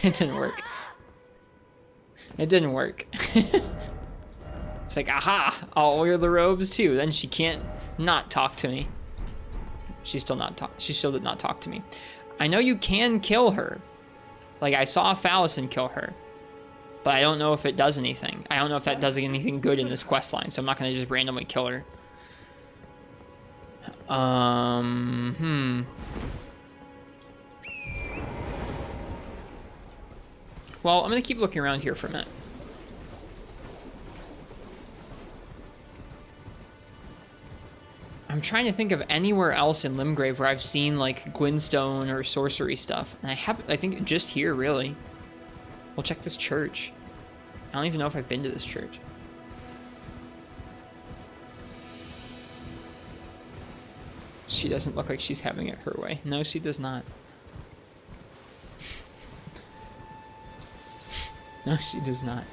It didn't work. It didn't work. It's like, aha, I'll wear the robes too. Then she can't not talk to me. She still did not talk to me. I know you can kill her. Like, I saw Phallison kill her. But I don't know if it does anything. I don't know if that does anything good in this quest line, so I'm not gonna just randomly kill her. Well, I'm gonna keep looking around here for a minute. I'm trying to think of anywhere else in Limgrave where I've seen like Gwynstone or sorcery stuff. And I think just here, really. We'll check this church. I don't even know if I've been to this church. She doesn't look like she's having it her way. No, she does not. No, she does not.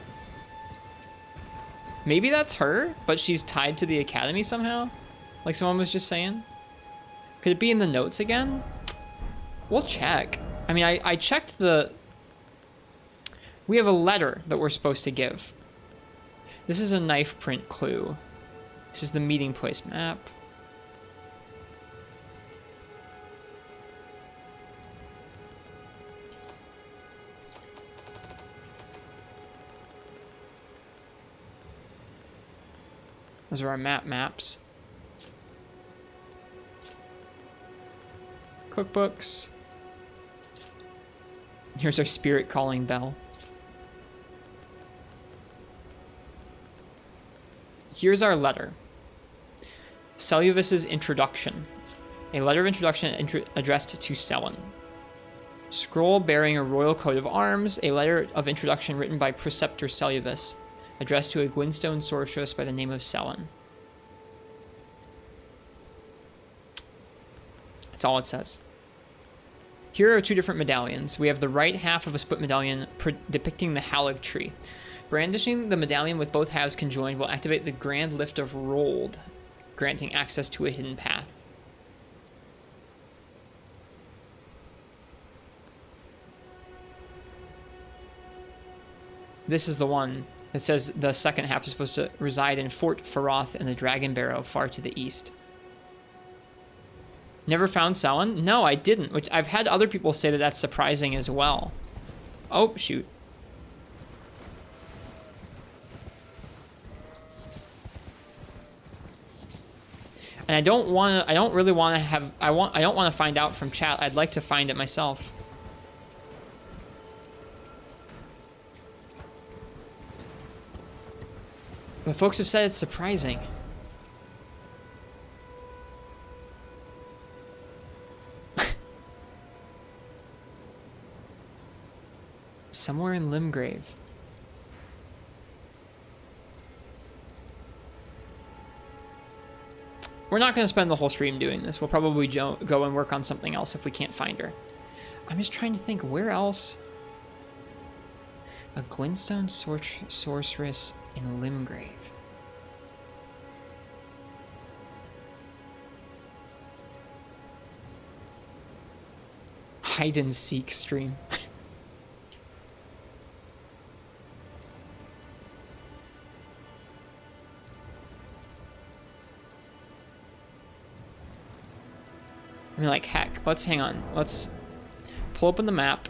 Maybe that's her, but she's tied to the academy somehow? Like someone was just saying? Could it be in the notes again? We'll check. I mean, I checked the... We have a letter that we're supposed to give. This is a knife print clue. This is the meeting place map. Those are our maps. Cookbooks. Here's our spirit calling bell. Here's our letter. Selluvis's introduction. A letter of introduction addressed to Sellen. Scroll bearing a royal coat of arms. A letter of introduction written by Preceptor Selluvis, addressed to a Gwynstone sorceress by the name of Sellen. That's all it says. Here are two different medallions. We have the right half of a split medallion depicting the Halig tree. Brandishing the medallion with both halves conjoined will activate the Grand Lift of Rold, granting access to a hidden path. This is the one that says the second half is supposed to reside in Fort Faroth in the Dragon Barrow far to the east. Never found Sellen? No, I didn't. Which I've had other people say that that's surprising as well. Oh, shoot. And I don't really want to find out from chat. I'd like to find it myself. But folks have said it's surprising. Somewhere in Limgrave. We're not going to spend the whole stream doing this. We'll probably go and work on something else if we can't find her. I'm just trying to think, where else? A Glintstone sorceress in Limgrave. Hide and seek stream. I mean, like, heck, let's hang on. Let's pull open the map.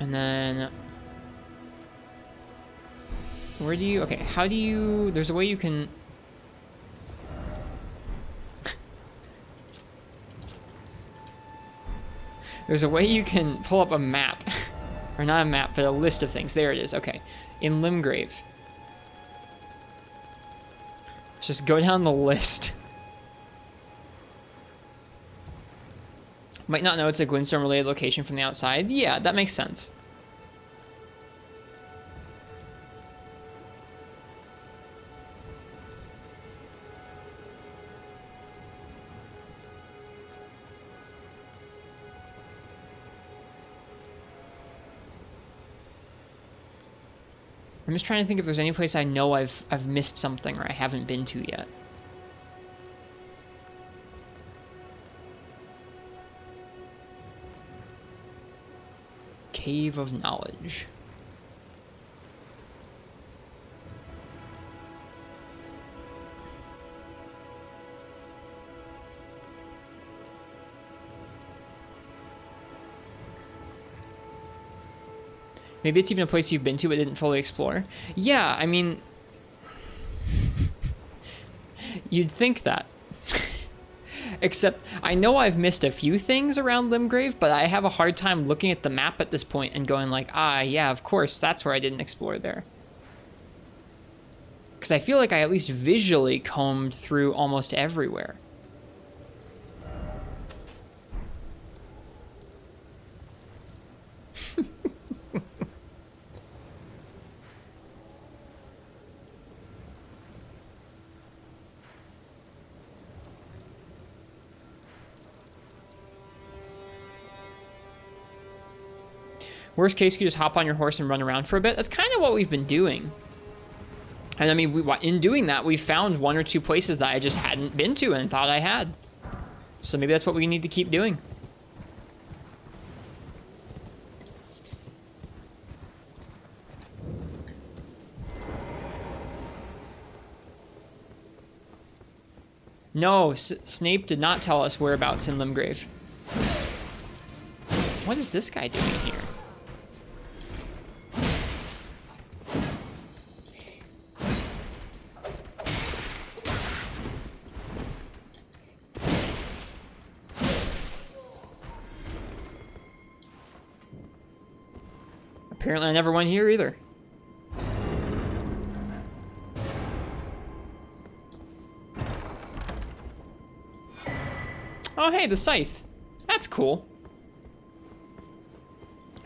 And then... Where do you... Okay, how do you... There's a way you can... There's a way you can pull up a map. Or not a map, but a list of things. There it is. Okay. In Limgrave. Let's just go down the list. Might not know it's a Glintstone related location from the outside. Yeah, that makes sense. I'm just trying to think if there's any place I know I've missed something or I haven't been to yet. Cave of Knowledge. Maybe it's even a place you've been to but didn't fully explore. Yeah, I mean... You'd think that. Except, I know I've missed a few things around Limgrave, but I have a hard time looking at the map at this point and going like, ah, yeah, of course, that's where I didn't explore there. Because I feel like I at least visually combed through almost everywhere. Worst case, you just hop on your horse and run around for a bit. That's kind of what we've been doing. And I mean, in doing that, we found one or two places that I just hadn't been to and thought I had. So maybe that's what we need to keep doing. No, Snape did not tell us whereabouts in Limgrave. What is this guy doing here? Apparently I never went here either. Oh hey, the scythe. That's cool.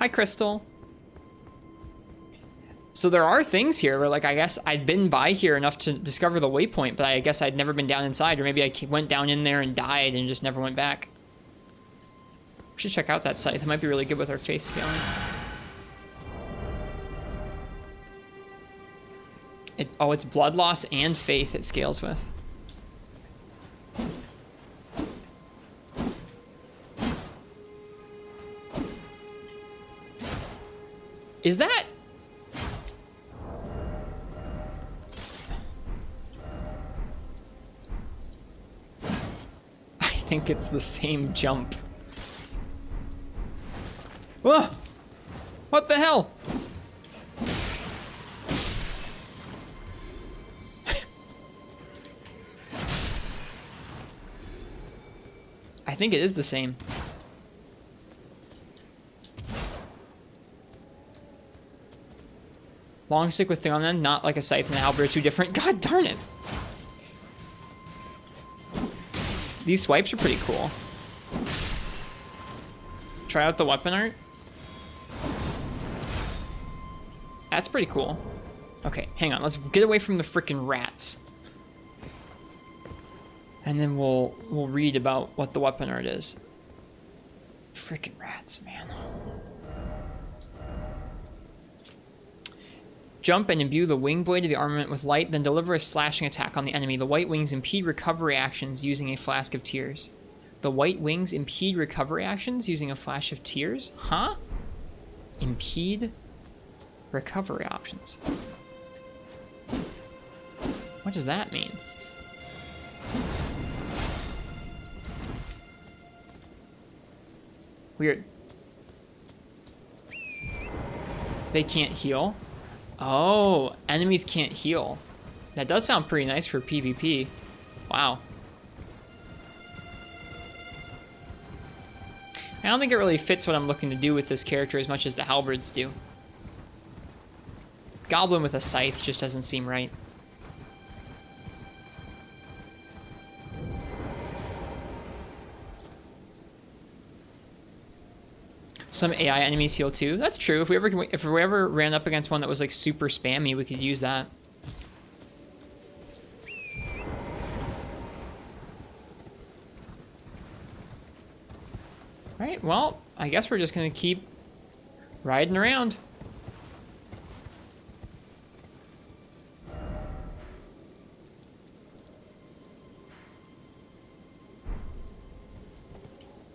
Hi, Crystal. So there are things here where, like, I guess I'd been by here enough to discover the waypoint, but I guess I'd never been down inside, or maybe I went down in there and died and just never went back. We should check out that scythe. It might be really good with our faith scaling. Oh, it's blood loss and faith it scales with. Is that... I think it's the same jump. Whoa! What the hell? I think it is the same. Long stick with thing on them, not like a scythe and a halberd are too different. God darn it. These swipes are pretty cool. Try out the weapon art. That's pretty cool. Okay, hang on. Let's get away from the frickin' rats. And then we'll read about what the weapon art is. Frickin' rats, man. Jump and imbue the wing blade of the armament with light, then deliver a slashing attack on the enemy. The white wings impede recovery actions using a flask of tears. The white wings impede recovery actions using a flash of tears? Huh? Impede recovery options. What does that mean? Weird. They can't heal? Oh, enemies can't heal. That does sound pretty nice for PvP. Wow. I don't think it really fits what I'm looking to do with this character as much as the halberds do. Goblin with a scythe just doesn't seem right. Some AI enemies heal too. That's true. If we ever ran up against one that was like super spammy, we could use that. Alright, well, I guess we're just gonna keep riding around.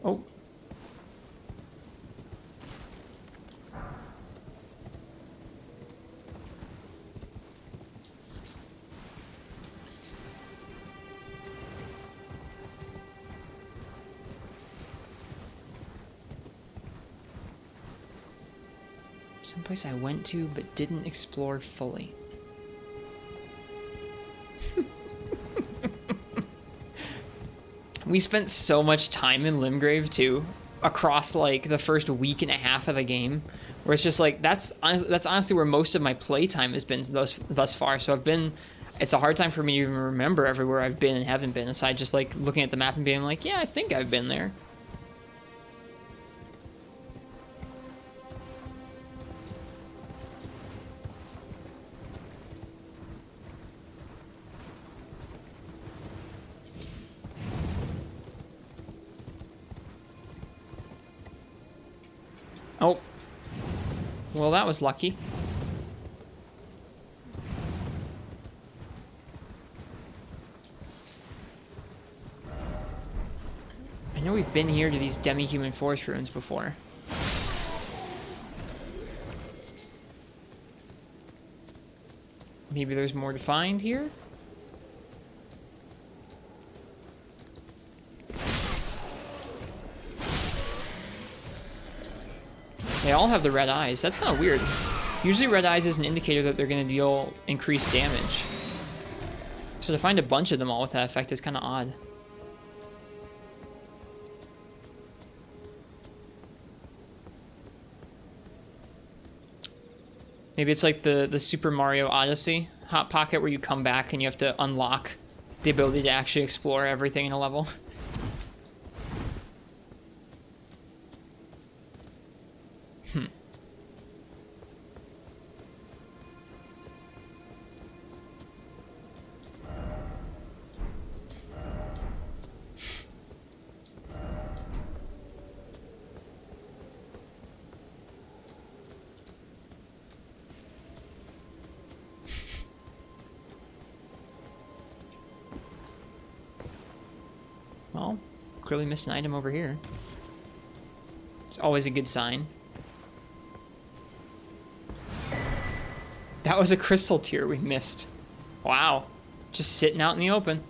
Oh. Someplace I went to but didn't explore fully. We spent so much time in Limgrave too, across like the first week and a half of the game, where it's just like that's honestly where most of my playtime has been thus far. So it's a hard time for me to even remember everywhere I've been and haven't been, aside just like looking at the map and being like, yeah, I think I've been there. Oh. Well, that was lucky. I know we've been here to these demi-human forest ruins before. Maybe there's more to find here? They all have the red eyes. That's kind of weird. Usually red eyes is an indicator that they're going to deal increased damage. So to find a bunch of them all with that effect is kind of odd. Maybe it's like the Super Mario Odyssey Hot Pocket where you come back and you have to unlock the ability to actually explore everything in a level. Well, clearly missed an item over here. It's always a good sign. That was a crystal tier we missed. Wow. Just sitting out in the open.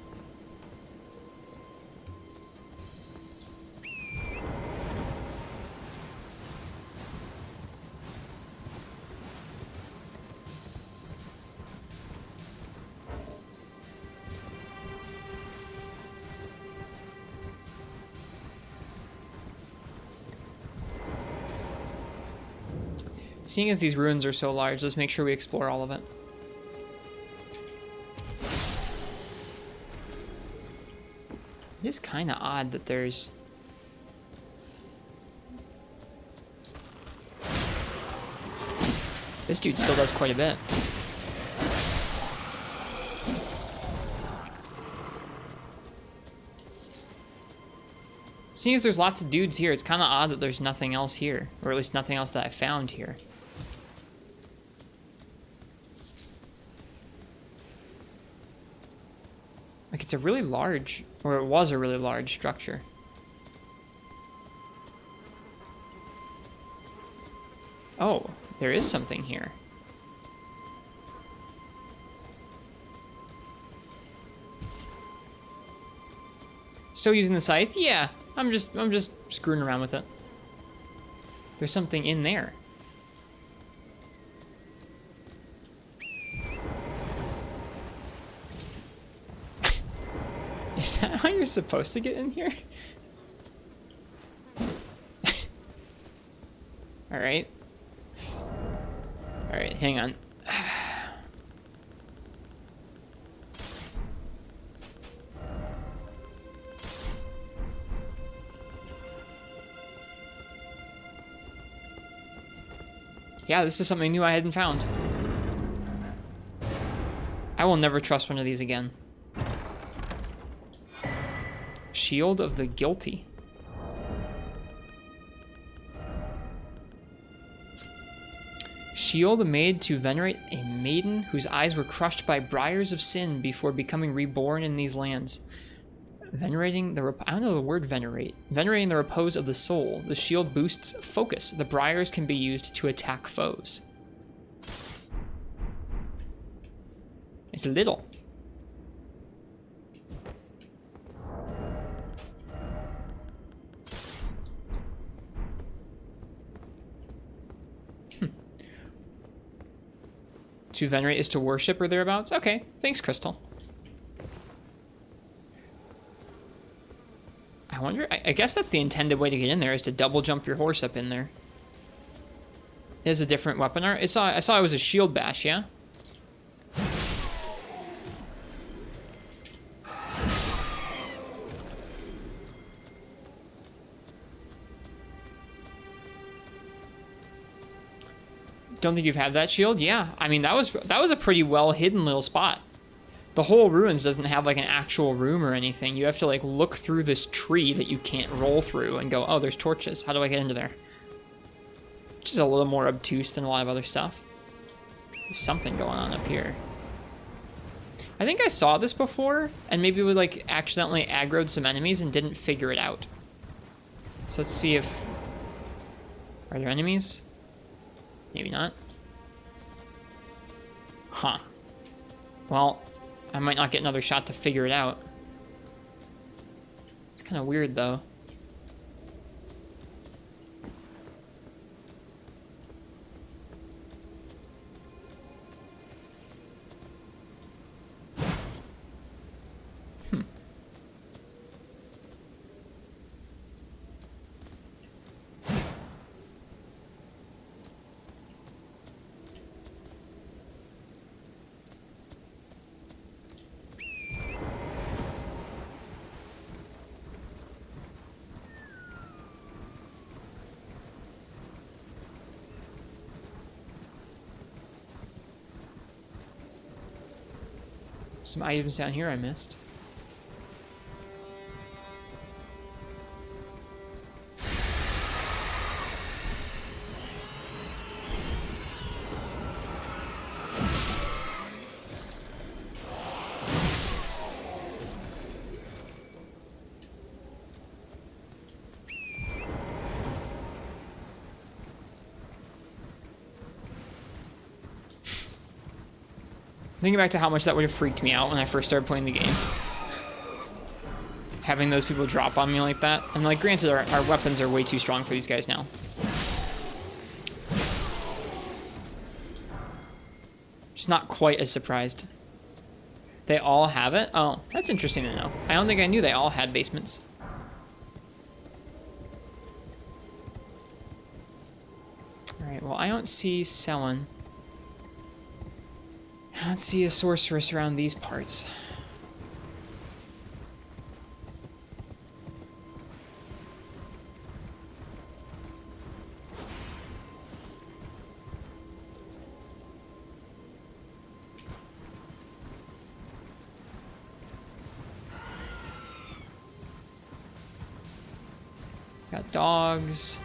Seeing as these ruins are so large, let's make sure we explore all of it. It is kind of odd that there's... This dude still does quite a bit. Seeing as there's lots of dudes here, it's kind of odd that there's nothing else here. Or at least nothing else that I found here. Like, it's a really large, or it was a really large structure. Oh, there is something here. Still using the scythe? Yeah, I'm just screwing around with it. There's something in there. Is that how you're supposed to get in here? Alright. Alright, hang on. Yeah, this is something new I hadn't found. I will never trust one of these again. Shield of the Guilty. Shield made to venerate a maiden whose eyes were crushed by briars of sin before becoming reborn in these lands. Venerating the... I don't know the word venerate. Venerating the repose of the soul. The shield boosts focus. The briars can be used to attack foes. It's little. To venerate is to worship or thereabouts? Okay, thanks, Crystal. I wonder, I guess that's the intended way to get in there, is to double jump your horse up in there. There's a different weapon art. I saw it was a shield bash, yeah? Don't think you've had that shield? Yeah. I mean, that was a pretty well hidden little spot. The whole ruins doesn't have like an actual room or anything. You have to like look through this tree that you can't roll through and go, oh, there's torches. How do I get into there? Which is a little more obtuse than a lot of other stuff. There's something going on up here. I think I saw this before, and maybe we like accidentally aggroed some enemies and didn't figure it out. So let's see if... Are there enemies? Maybe not. Huh. Well, I might not get another shot to figure it out. It's kind of weird, though. Some items down here I missed. Thinking back to how much that would have freaked me out when I first started playing the game. Having those people drop on me like that. And like, granted, our weapons are way too strong for these guys now. Just not quite as surprised. They all have it? Oh, that's interesting to know. I don't think I knew they all had basements. Alright, well, I don't see Sellen. I don't see a sorceress around these parts. Got dogs.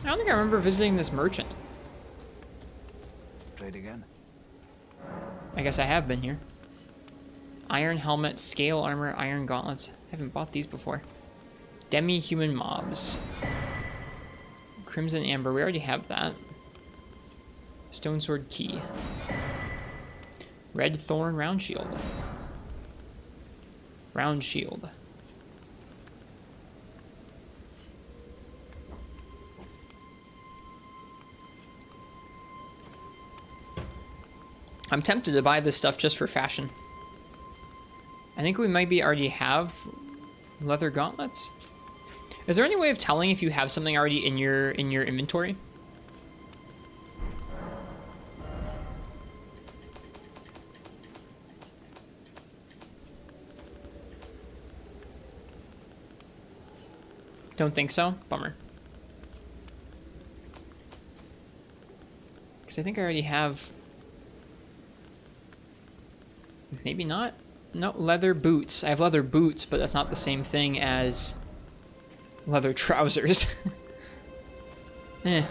I don't think I remember visiting this merchant. Trade again. I guess I have been here. Iron helmet, scale armor, iron gauntlets. I haven't bought these before. Demi-human mobs. Crimson amber, we already have that. Stone sword key. Red thorn round shield. Round shield. I'm tempted to buy this stuff just for fashion. I think we maybe already have leather gauntlets. Is there any way of telling if you have something already in your inventory? Don't think so? Bummer. Because I think I already have... Maybe not? No, leather boots. I have leather boots, but that's not the same thing as leather trousers. Eh.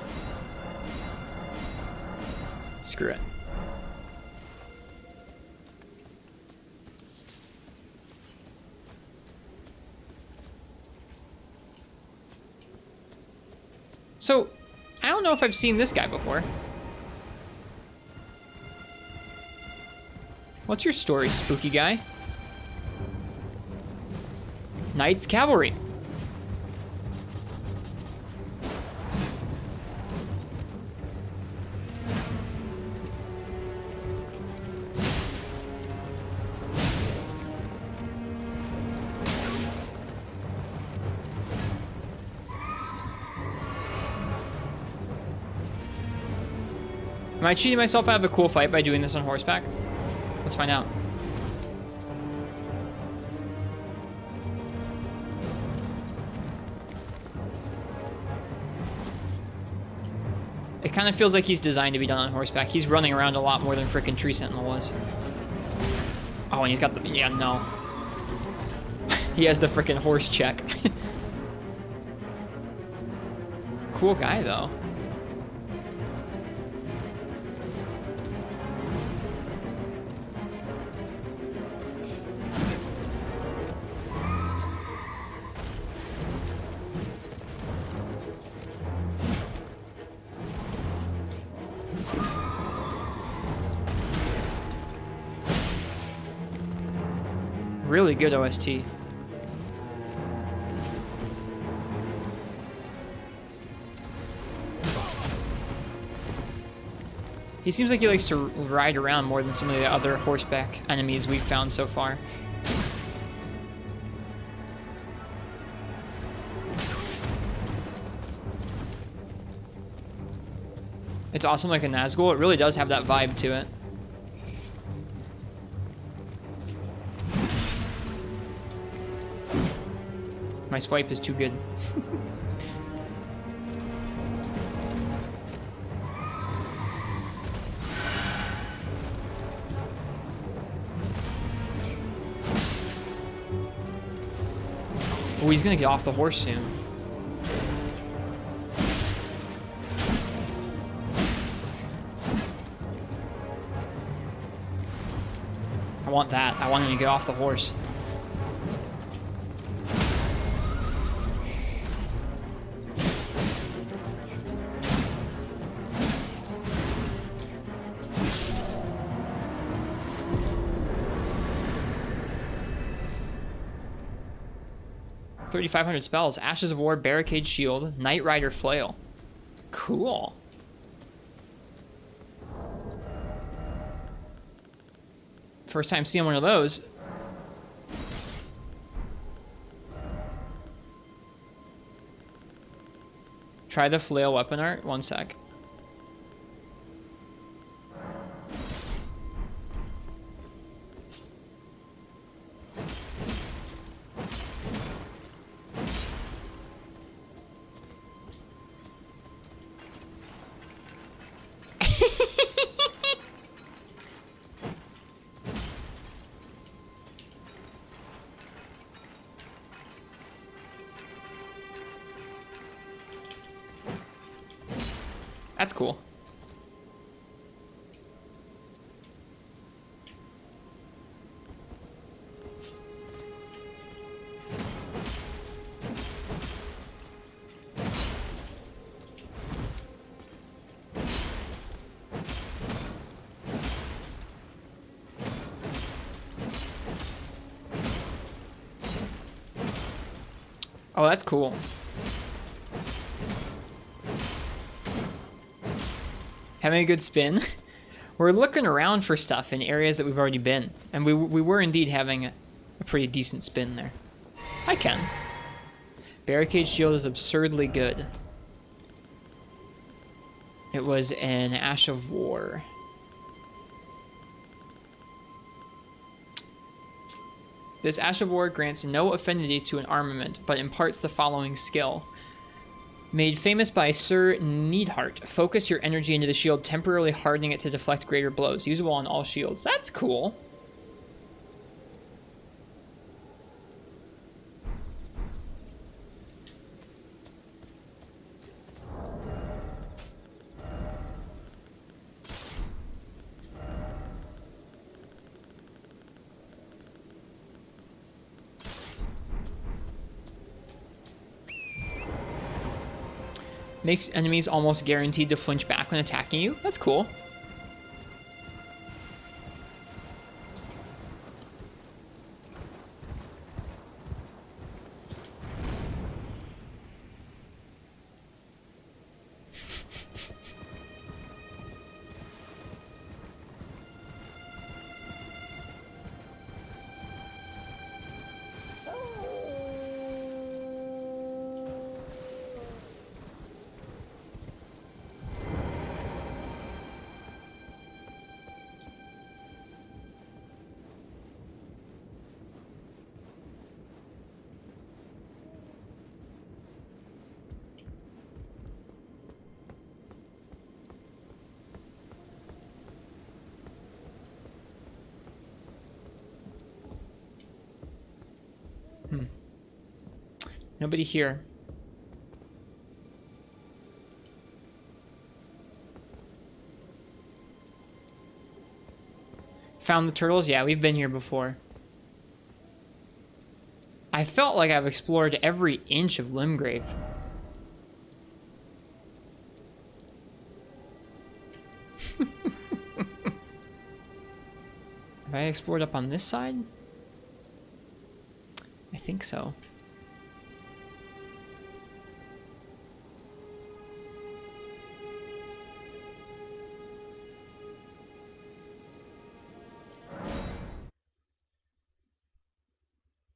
Screw it. So, I don't know if I've seen this guy before. What's your story, spooky guy? Knights Cavalry. Am I cheating myself out of a cool fight by doing this on horseback? Let's find out. It kind of feels like he's designed to be done on horseback. He's running around a lot more than frickin' Tree Sentinel was. Oh, and he's got the... Yeah, no. He has the frickin' horse check. Cool guy, though. Really good OST. He seems like he likes to ride around more than some of the other horseback enemies we've found so far. It's awesome like a Nazgul. It really does have that vibe to it. My swipe is too good. Oh, he's gonna get off the horse soon. I want that. I want him to get off the horse. 3,500 spells. Ashes of War, Barricade Shield, Knight Rider Flail. Cool. First time seeing one of those. Try the flail weapon art. One sec. That's cool. Oh, that's cool. Having a good spin. We're looking around for stuff in areas that we've already been. And we were indeed having a pretty decent spin there. I can. Barricade Shield is absurdly good. It was an Ash of War. This Ash of War grants no affinity to an armament, but imparts the following skill. Made famous by Sir Needhart. Focus your energy into the shield, temporarily hardening it to deflect greater blows. Usable on all shields. That's cool. Makes enemies almost guaranteed to flinch back when attacking you. That's cool. Nobody here. Found the turtles? Yeah, we've been here before. I felt like I've explored every inch of Limgrave. Have I explored up on this side? I think so.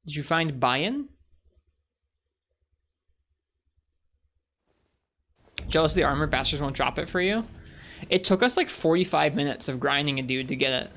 Did you find buy-in? Jealous of the armor, bastards won't drop it for you. It took us like 45 minutes of grinding a dude to get it.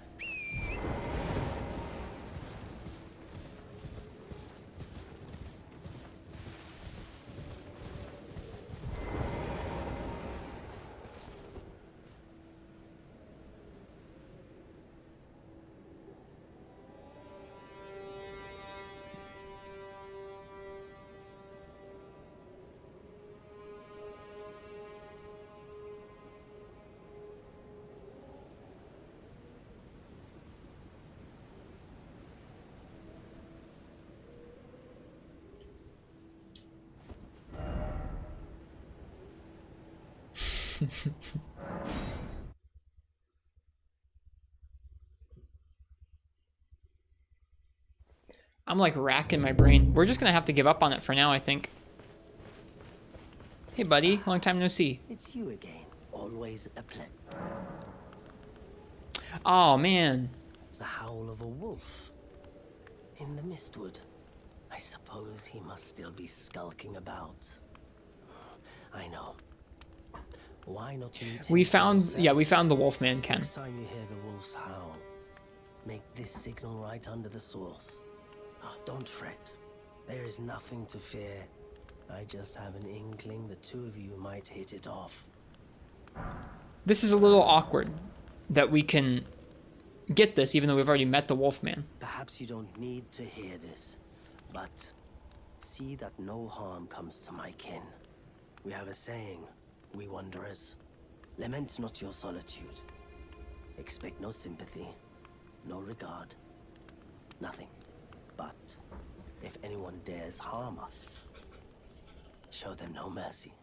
I'm I'm like racking my brain. We're just gonna have to give up on it for now, I think. Hey, buddy. Long time no see. It's you again. Always a pleasure. Oh, man. The howl of a wolf. In the mistwood. I suppose he must still be skulking about. I know. Why not meet him? We found the Wolfman, Ken. Next time you hear the wolf's howl, make this signal right under the source. Oh, don't fret. There is nothing to fear. I just have an inkling the two of you might hit it off. This is a little awkward that we can get this even though we've already met the Wolfman. Perhaps you don't need to hear this, but see that no harm comes to my kin. We have a saying, we wanderers. Lament not your solitude. Expect no sympathy, no regard, nothing. But if anyone dares harm us, show them no mercy.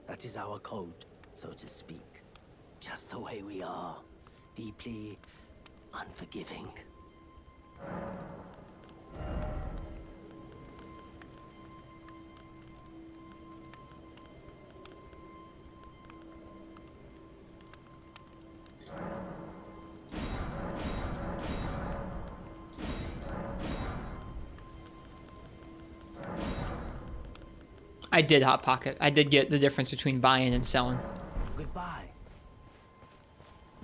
That is our code, so to speak. Just the way we are. Deeply unforgiving. I did Hot Pocket. I did get the difference between buying and selling. Goodbye.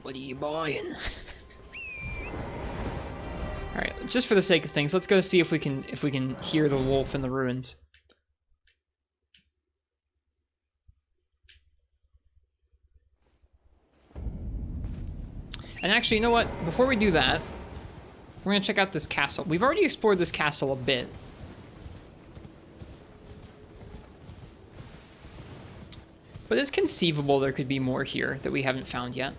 What are you buying? All right, just for the sake of things, let's go see if we can hear the wolf in the ruins. And actually, you know what? Before we do that, we're gonna check out this castle. We've already explored this castle a bit. But it's conceivable there could be more here that we haven't found yet.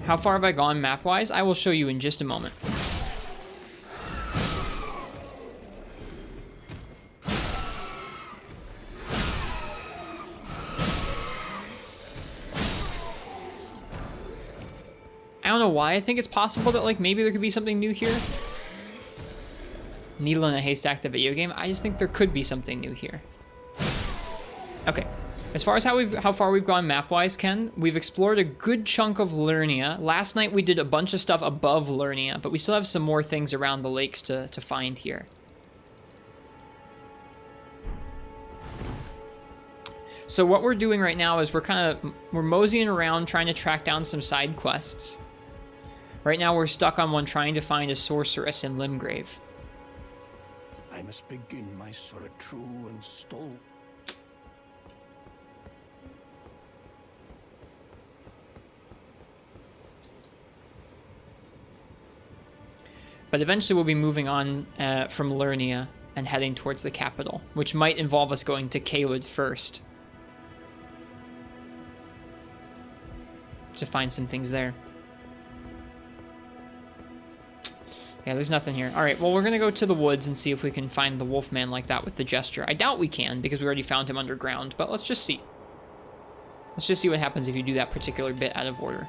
How far have I gone map-wise? I will show you in just a moment. I don't know why I think it's possible that, like, maybe there could be something new here. Needle in a haystack, the video game. I just think there could be something new here. Okay. As far as how far we've gone map-wise, Ken, we've explored a good chunk of Liurnia. Last night we did a bunch of stuff above Liurnia, but we still have some more things around the lakes to find here. So what we're doing right now is we're moseying around trying to track down some side quests. Right now we're stuck on one trying to find a sorceress in Limgrave. I must begin my sort of true and stalwart. But eventually we'll be moving on from Liurnia and heading towards the capital, which might involve us going to Caelid first to find some things there. Yeah, there's nothing here. All right, well, we're going to go to the woods and see if we can find the Wolfman like that with the gesture. I doubt we can because we already found him underground, but let's just see. Let's just see what happens if you do that particular bit out of order.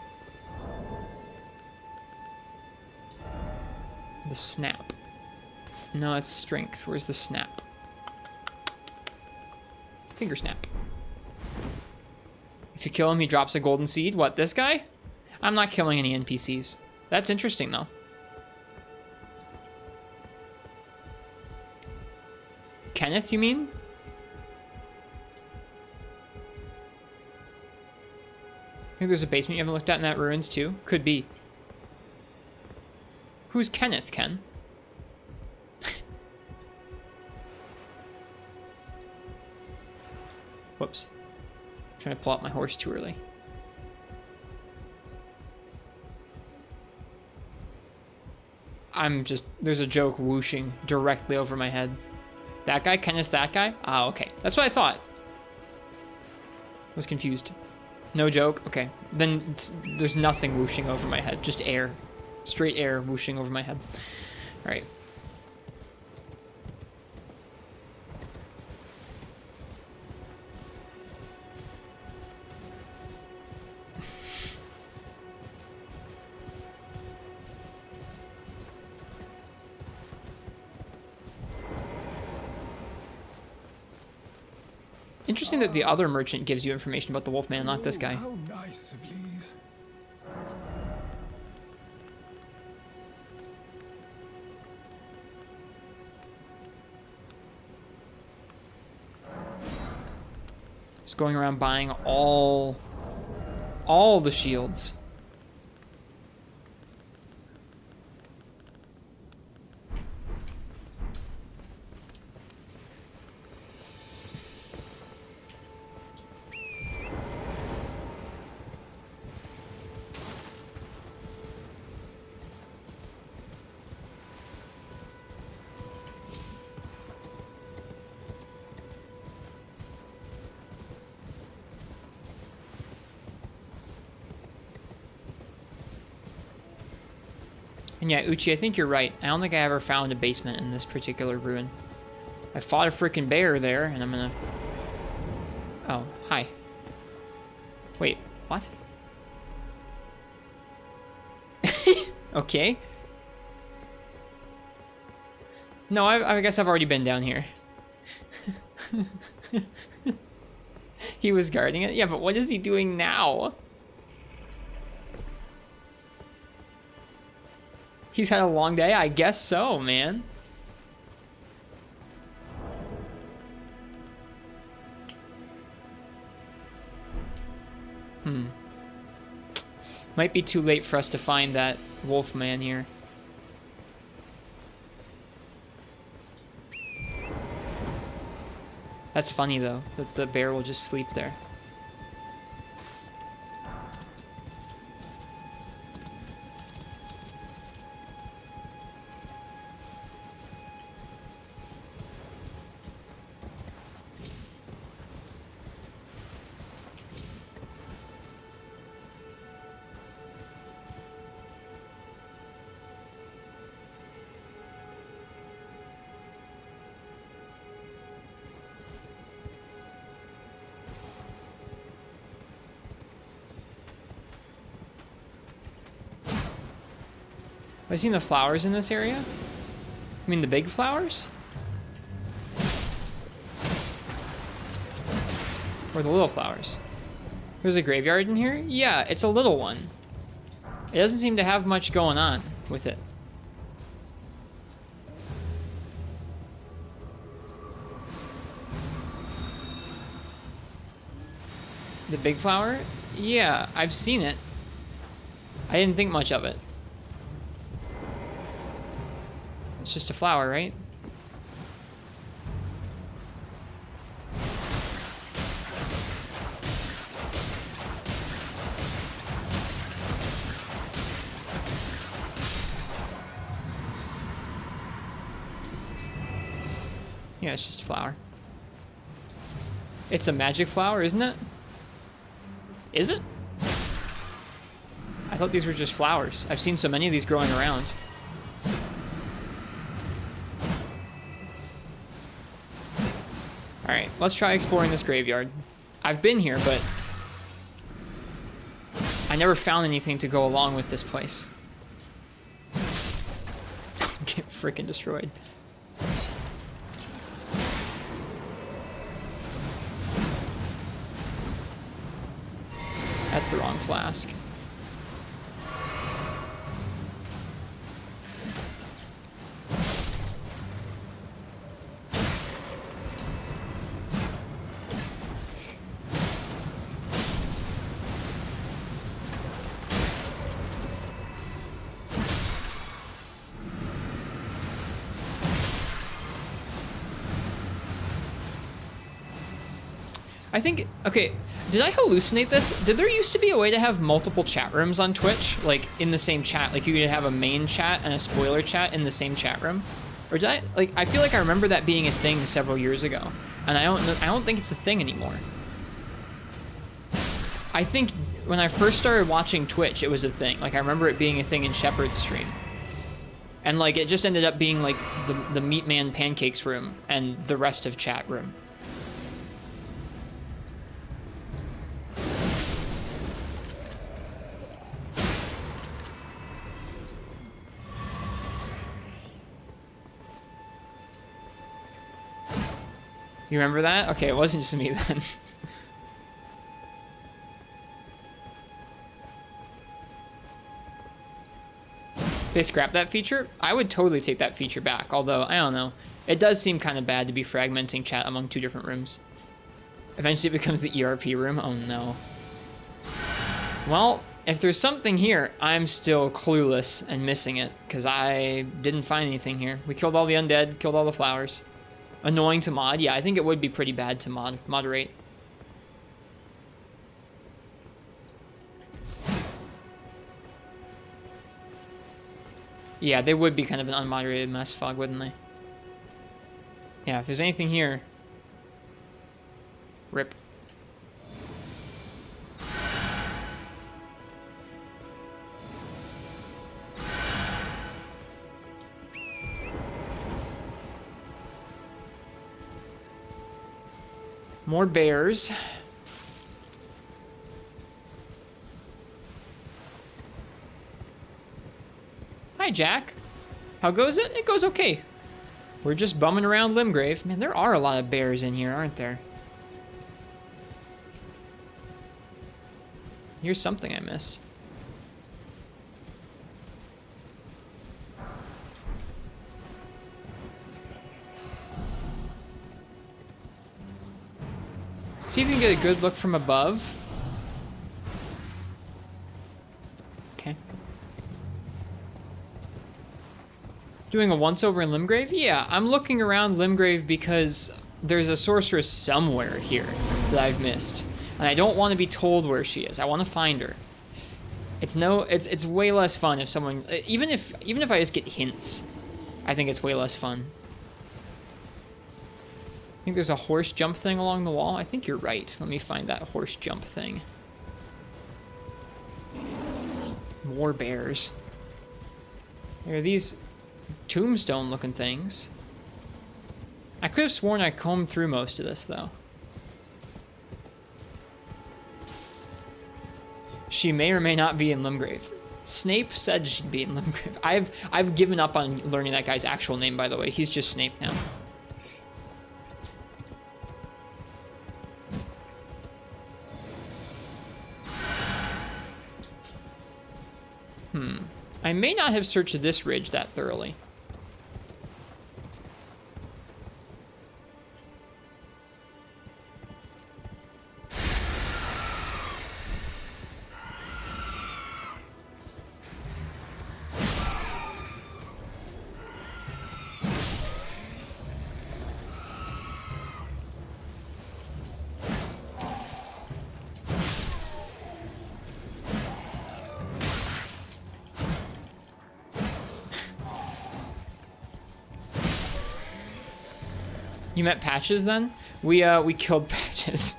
The snap. No, it's strength. Where's the snap? Finger snap. If you kill him, he drops a golden seed. What, this guy? I'm not killing any NPCs. That's interesting, though. Kenneth, you mean? I think there's a basement you haven't looked at in that ruins, too. Could be. Who's Kenneth, Ken? Whoops. I'm trying to pull out my horse too early. There's a joke whooshing directly over my head. That guy? Kenneth's that guy? Ah, okay. That's what I thought. I was confused. No joke? Okay. Then there's nothing whooshing over my head. Just air. Straight air whooshing over my head. All right. Interesting that the other merchant gives you information about the Wolfman, not this guy. How nice of these. Just going around buying all the shields. And yeah, Uchi, I think you're right. I don't think I ever found a basement in this particular ruin. I fought a freaking bear there, and I'm gonna... Oh, hi. Wait, what? Okay. No, I guess I've already been down here. He was guarding it? Yeah, but what is he doing now? He's had a long day? I guess so, man. Might be too late for us to find that wolf man here. That's funny, though, that the bear will just sleep there. Have I seen the flowers in this area? I mean the big flowers? Or the little flowers? There's a graveyard in here? Yeah, it's a little one. It doesn't seem to have much going on with it. The big flower? Yeah, I've seen it. I didn't think much of it. It's just a flower, right? Yeah, it's just a flower. It's a magic flower, isn't it? Is it? I thought these were just flowers. I've seen so many of these growing around. Alright, let's try exploring this graveyard. I've been here, but I never found anything to go along with this place. Get freaking destroyed. That's the wrong flask. I think, okay, did I hallucinate this? Did there used to be a way to have multiple chat rooms on Twitch? Like, in the same chat? Like, you could have a main chat and a spoiler chat in the same chat room? Or did I, like, I feel like I remember that being a thing several years ago. And I don't think it's a thing anymore. I think when I first started watching Twitch, it was a thing. Like, I remember it being a thing in Shepard's stream. And, like, it just ended up being, like, the Meat Man Pancakes room and the rest of chat room. You remember that? Okay, it wasn't just me then. They scrapped that feature? I would totally take that feature back, although, I don't know. It does seem kind of bad to be fragmenting chat among 2 different rooms. Eventually it becomes the ERP room. Oh no. Well, if there's something here, I'm still clueless and missing it, because I didn't find anything here. We killed all the undead, killed all the flowers. Annoying to mod? Yeah, I think it would be pretty bad to moderate. Yeah, they would be kind of an unmoderated mess fog, wouldn't they? Yeah, if there's anything here... Rip. More bears. Hi, Jack. How goes it? It goes okay. We're just bumming around Limgrave. Man, there are a lot of bears in here, aren't there? Here's something I missed. See if you can get a good look from above. Okay. Doing a once-over in Limgrave? Yeah, I'm looking around Limgrave because there's a sorceress somewhere here that I've missed. And I don't want to be told where she is. I want to find her. It's way less fun if someone... Even if I just get hints, I think it's way less fun. I think there's a horse jump thing along the wall. I think you're right. Let me find that horse jump thing. More bears. There are these tombstone looking things. I could have sworn I combed through most of this though. She may or may not be in Limgrave. Snape said she'd be in Limgrave. I've given up on learning that guy's actual name, by the way. He's just Snape now. I may not have searched this ridge that thoroughly. You met Patches then? We killed Patches.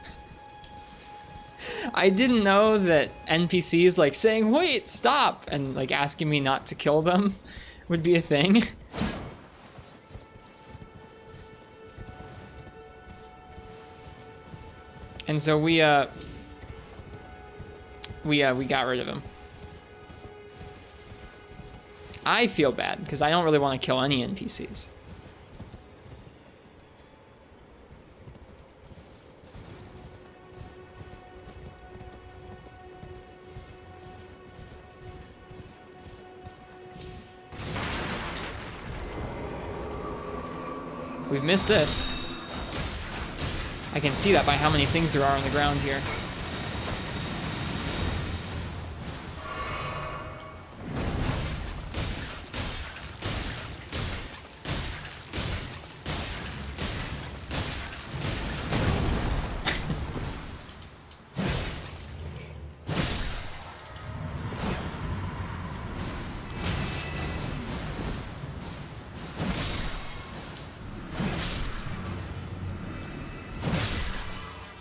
I didn't know that NPCs like saying, wait, stop, and like asking me not to kill them would be a thing. And so we got rid of him. I feel bad because I don't really want to kill any NPCs. We've missed this. I can see that by how many things there are on the ground here.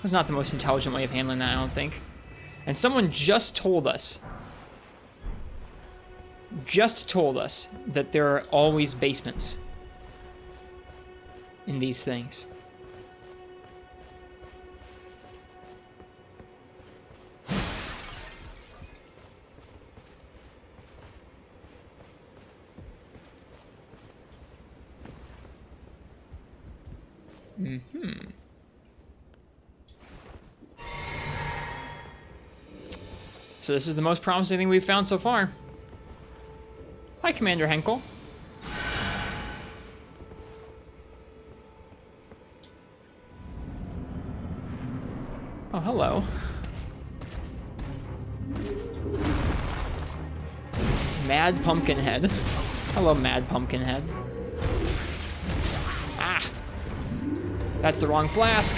That's not the most intelligent way of handling that, I don't think. And someone just told us that there are always basements in these things. So this is the most promising thing we've found so far. Hi, Commander Henkel. Oh, hello. Mad Pumpkinhead. Hello, Mad Pumpkinhead. Ah! That's the wrong flask.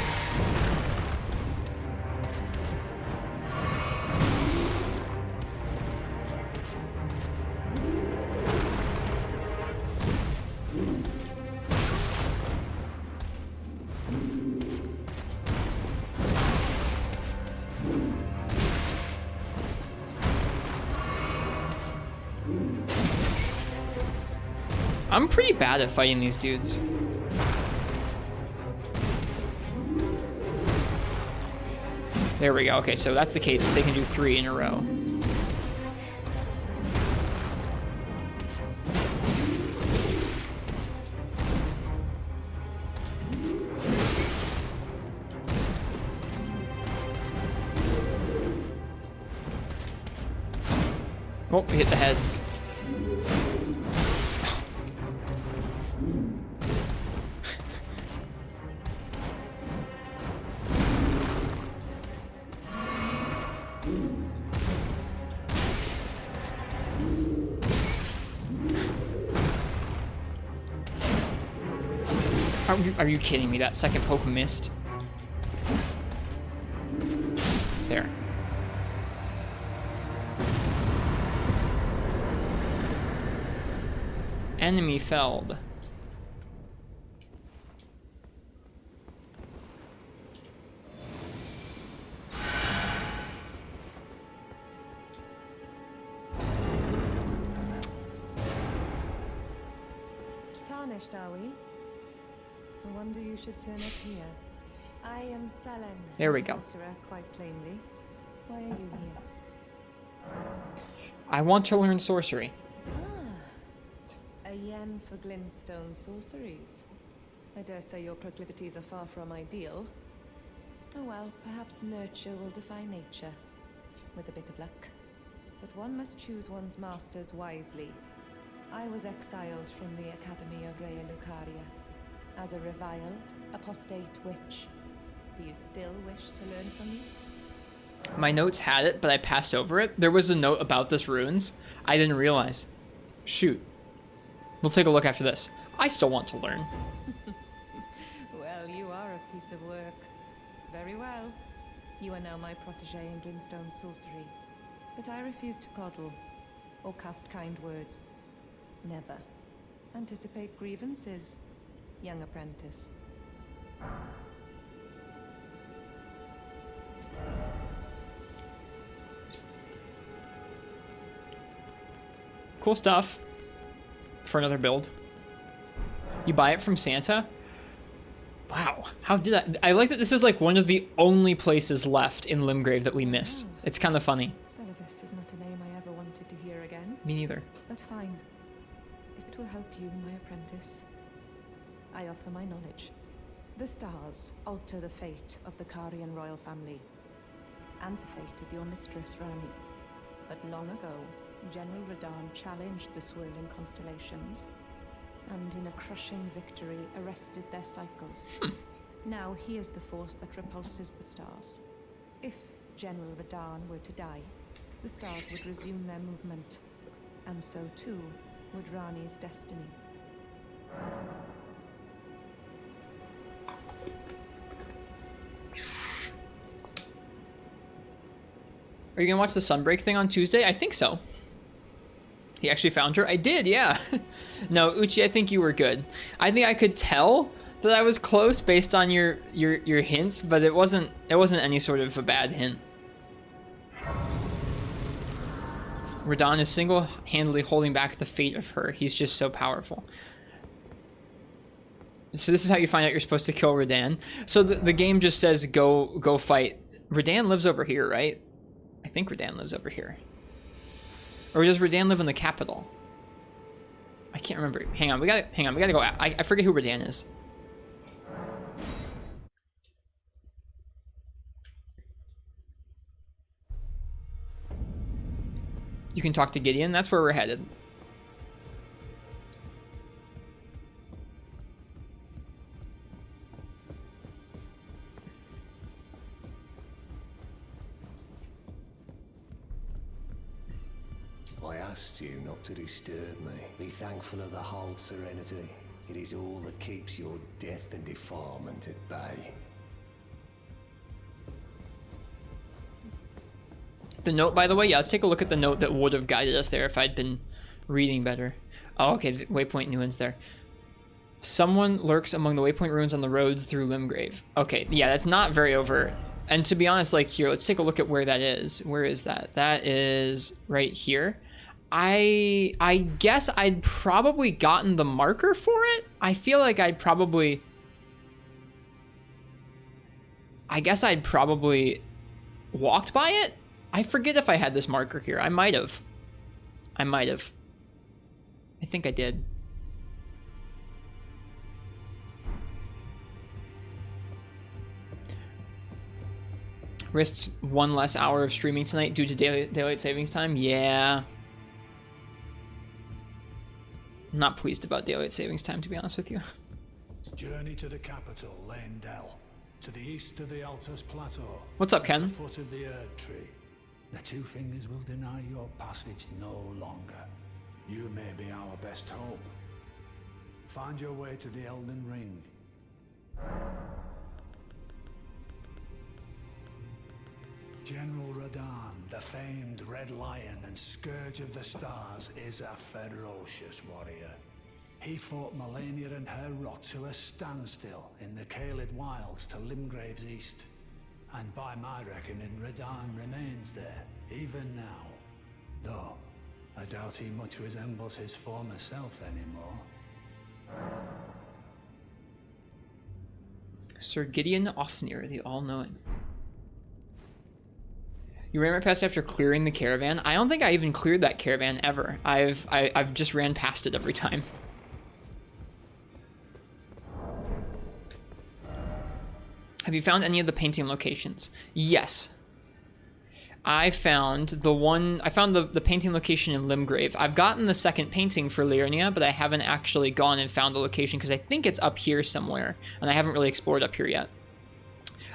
I'm pretty bad at fighting these dudes. There we go. Okay, so that's the cadence. They can do 3 in a row. Oh, we hit the head. Are you kidding me? That second poke missed. There. Enemy felled. Tarnished, are we? I wonder you should turn up here. I am Sellen. There we go. Sorcerer, quite plainly. Why are you here? I want to learn sorcery. Ah, a yen for glintstone sorceries. I dare say your proclivities are far from ideal. Oh well, perhaps nurture will defy nature, with a bit of luck. But one must choose one's masters wisely. I was exiled from the Academy of Raya Lucaria. As a reviled, apostate witch. Do you still wish to learn from me? My notes had it, but I passed over it. There was a note about this runes. I didn't realize. Shoot. We'll take a look after this. I still want to learn. Well, you are a piece of work. Very well. You are now my protege in glintstone sorcery. But I refuse to coddle or cast kind words. Never. Anticipate grievances, young apprentice. Cool stuff for another build. You buy it from Santa? Wow, how did I like that this is like one of the only places left in Limgrave that we missed. It's kind of funny. Celavis is not a name I ever wanted to hear again. Me neither. But fine. If it will help you, my apprentice, I offer my knowledge. The stars alter the fate of the Carian royal family, and the fate of your mistress, Rani. But long ago, General Radahn challenged the swirling constellations, and in a crushing victory arrested their cycles. Now he is the force that repulses the stars. If General Radahn were to die, the stars would resume their movement, and so too would Rani's destiny. Are you gonna watch the Sunbreak thing on Tuesday? I think so. He actually found her? I did, yeah. No, Uchi, I think you were good. I think I could tell that I was close based on your hints, but it wasn't any sort of a bad hint. Radahn is single-handedly holding back the fate of her. He's just so powerful. So this is how you find out you're supposed to kill Radahn. So the game just says go fight. Radahn lives over here, right? I think Radahn lives over here. Or does Radahn live in the capital? I can't remember. Hang on, we gotta go. I forget who Radahn is. You can talk to Gideon. That's where we're headed. I asked you not to disturb me. Be thankful of the whole serenity. It is all that keeps your death and defilement at bay. The note, by the way, yeah, let's take a look at the note that would have guided us there if I'd been reading better. Oh, okay, the Waypoint new one's there. Someone lurks among the Waypoint ruins on the roads through Limgrave. Okay, yeah, that's not very overt. And to be honest, like here, let's take a look at where that is. Where is that? That is right here. I guess I'd probably gotten the marker for it. I feel like I guess I'd probably walked by it. I forget if I had this marker here. I might have. I think I did. Risked 1 less hour of streaming tonight due to daylight savings time. Yeah. I'm not pleased about daylight savings time, to be honest with you. Journey to the capital, Leyndell. To the east of the Altus Plateau. What's up, Ken? At the foot of the Erd Tree. The two fingers will deny your passage no longer. You may be our best hope. Find your way to the Elden Ring. General Radahn, the famed Red Lion and Scourge of the Stars, is a ferocious warrior. He fought Malenia and her rot to a standstill in the Caelid Wilds to Limgrave's east. And by my reckoning, Radahn remains there, even now. Though, I doubt he much resembles his former self anymore. Sir Gideon Ofnir, the all-knowing. You ran right past after clearing the caravan? I don't think I even cleared that caravan ever. I've just ran past it every time. Have you found any of the painting locations? Yes. I found the painting location in Limgrave. I've gotten the second painting for Liurnia, but I haven't actually gone and found the location because I think it's up here somewhere, and I haven't really explored up here yet.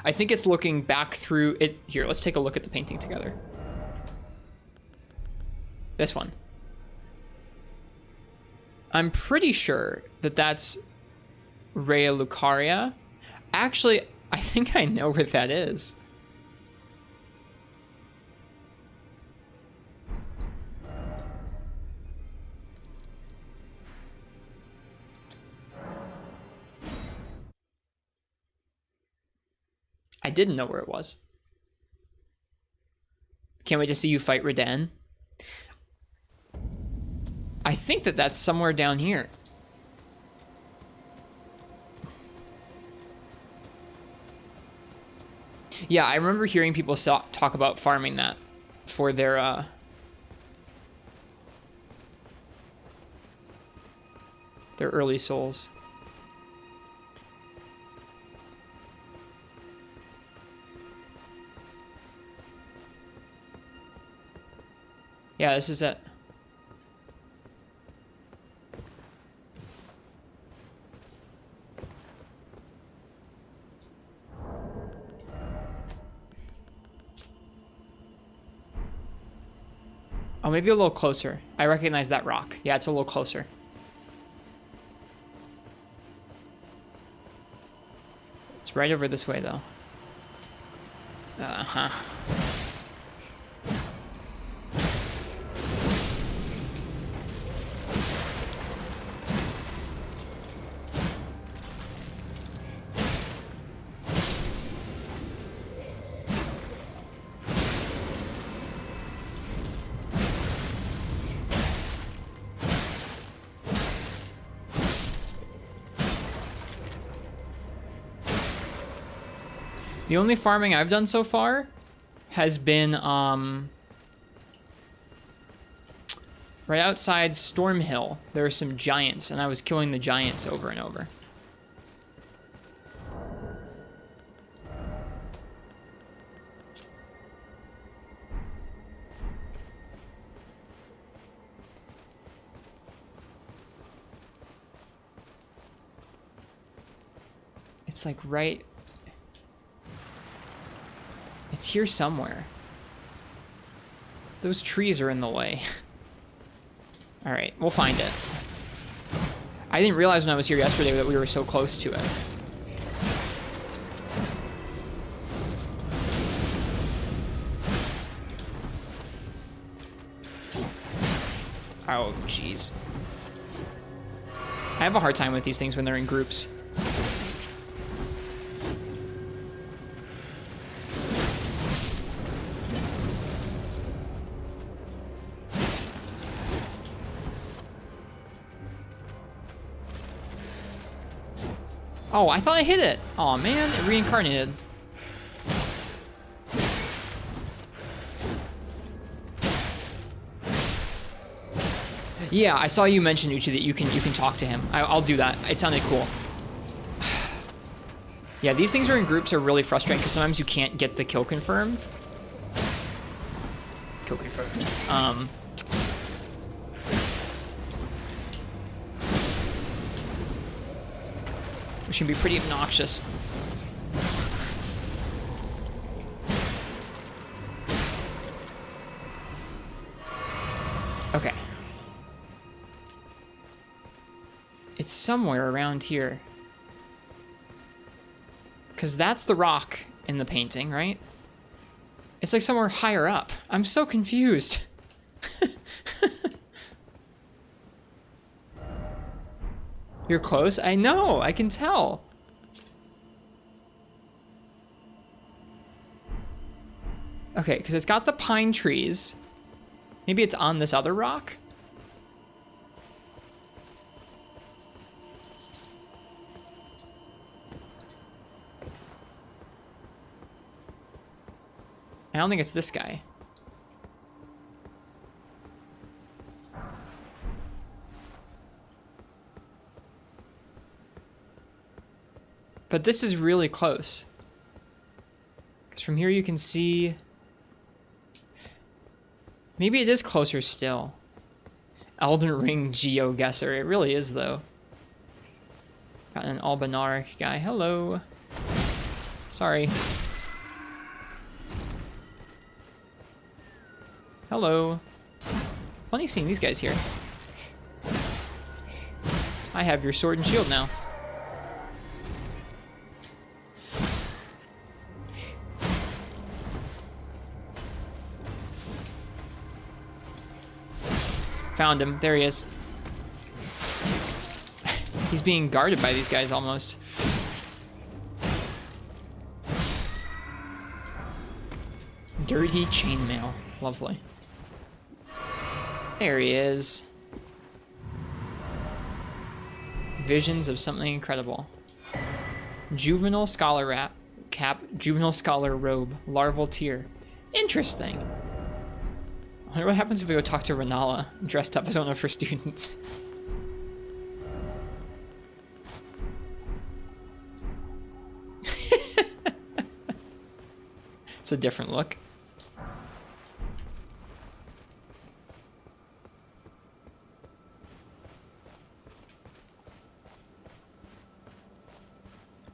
I think it's looking back through it. Here, let's take a look at the painting together. This one. I'm pretty sure that that's Raya Lucaria. Actually, I think I know where that is. I didn't know where it was. Can't wait to see you fight Radahn. I think that that's somewhere down here. Yeah, I remember hearing people talk about farming that for their early souls. Yeah, this is it. Oh, maybe a little closer. I recognize that rock. Yeah, it's a little closer. It's right over this way, though. Uh-huh. The only farming I've done so far has been right outside Stormhill. There are some giants, and I was killing the giants over and over. It's like right... It's here somewhere. Those trees are in the way. Alright, we'll find it. I didn't realize when I was here yesterday that we were so close to it. Oh, jeez. I have a hard time with these things when they're in groups. Oh, I thought I hit it. Oh man, it reincarnated. Yeah, I saw you mention, Uchi, that you can talk to him. I'll do that. It sounded cool. Yeah, these things are in groups are really frustrating because sometimes you can't get the kill confirmed. Kill confirmed. Which can be pretty obnoxious. Okay. It's somewhere around here. Because that's the rock in the painting, right? It's like somewhere higher up. I'm so confused. You're close? I know, I can tell. Okay, because it's got the pine trees. Maybe it's on this other rock? I don't think it's this guy. But this is really close. Because from here you can see... Maybe it is closer still. Elden Ring GeoGuessr. It really is, though. Got an Albinaric guy. Hello. Sorry. Hello. Funny seeing these guys here. I have your sword and shield now. Found him. There he is. He's being guarded by these guys almost. Dirty chainmail. Lovely. There he is. Visions of something incredible. Juvenile scholar juvenile scholar robe, larval tier. Interesting. I wonder what happens if we go talk to Renala, dressed up as one of her students. It's a different look.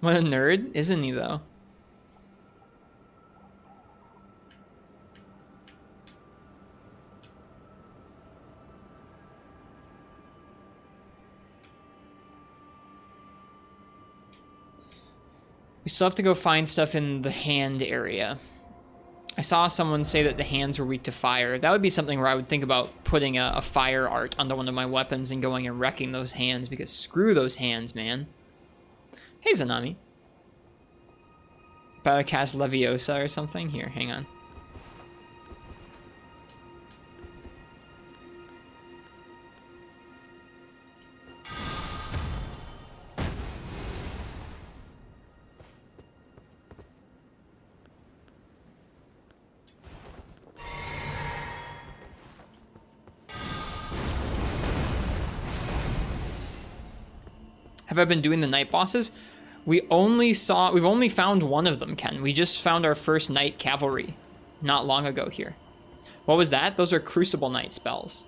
What a nerd, isn't he, though? We still have to go find stuff in the hand area. I saw someone say that the hands were weak to fire. That would be something where I would think about putting a fire art onto one of my weapons and going and wrecking those hands, because screw those hands, man. Hey, Zanami. About to cast Leviosa or something? Here, hang on. Have I been doing the night bosses? We've only found one of them, Ken. We just found our first night cavalry not long ago here. What was that? Those are Crucible Knight spells.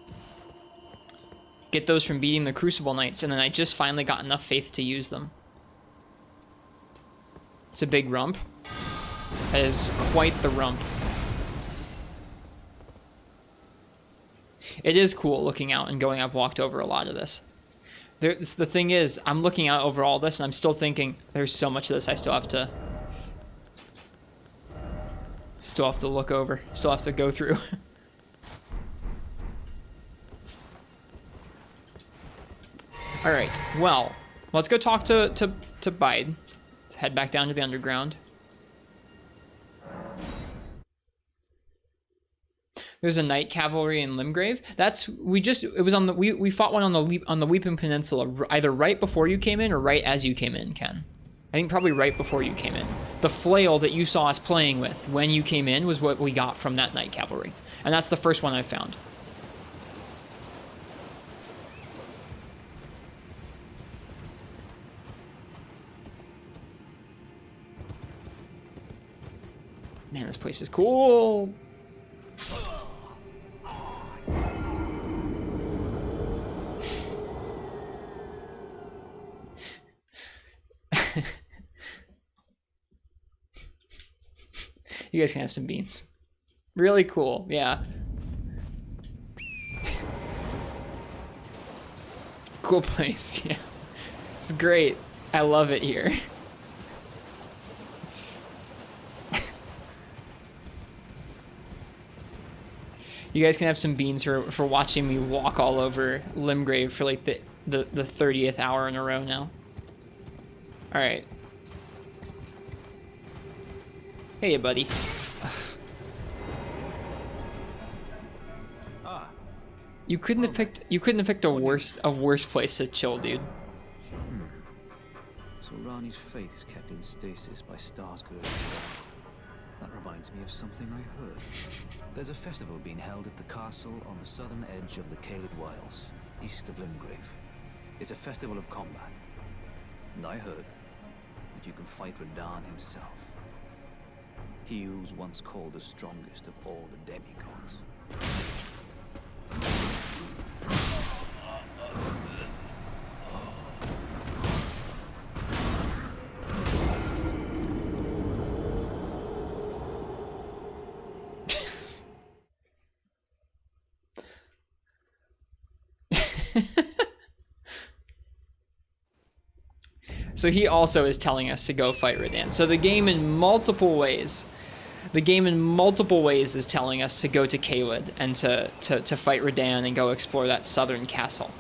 Get those from beating the Crucible Knights, and then I just finally got enough faith to use them. It's a big rump. That is quite the rump. It is cool looking out and going. I've walked over a lot of this. The thing is, I'm looking out over all this and I'm still thinking there's so much of this I still have to look over, still have to go through. All right, well, let's go talk to Bide. Let's head back down to the underground. There's a night cavalry in Limgrave. We fought one on the Weeping Peninsula, either right before you came in or right as you came in, Ken. I think probably right before you came in. The flail that you saw us playing with when you came in was what we got from that night cavalry. And that's the first one I found. Man, this place is cool. You guys can have some beans. Really cool, yeah. Cool place, yeah. It's great. I love it here. You guys can have some beans for watching me walk all over Limgrave for like the 30th hour in a row now. All right. Hey, buddy. You couldn't have picked a worse place to chill, dude. So Rani's fate is kept in stasis by Starscourge. That reminds me of something I heard. There's a festival being held at the castle on the southern edge of the Caelid Wilds, east of Limgrave. It's a festival of combat. And I heard that you can fight Radahn himself. He who's once called the strongest of all the demigods. So he also is telling us to go fight Radahn. So the game in multiple ways is telling us to go to Caelid and to fight Radahn and go explore that southern castle.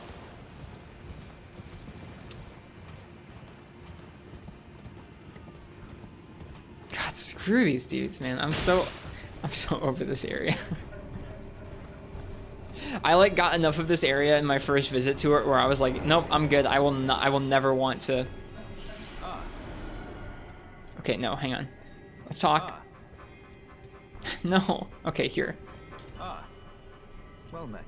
God, screw these dudes, man. I'm so over this area. I like got enough of this area in my first visit to it where I was like, nope, I'm good. I will never want to. Okay, no, hang on. Let's talk. No. Okay, here. Well met.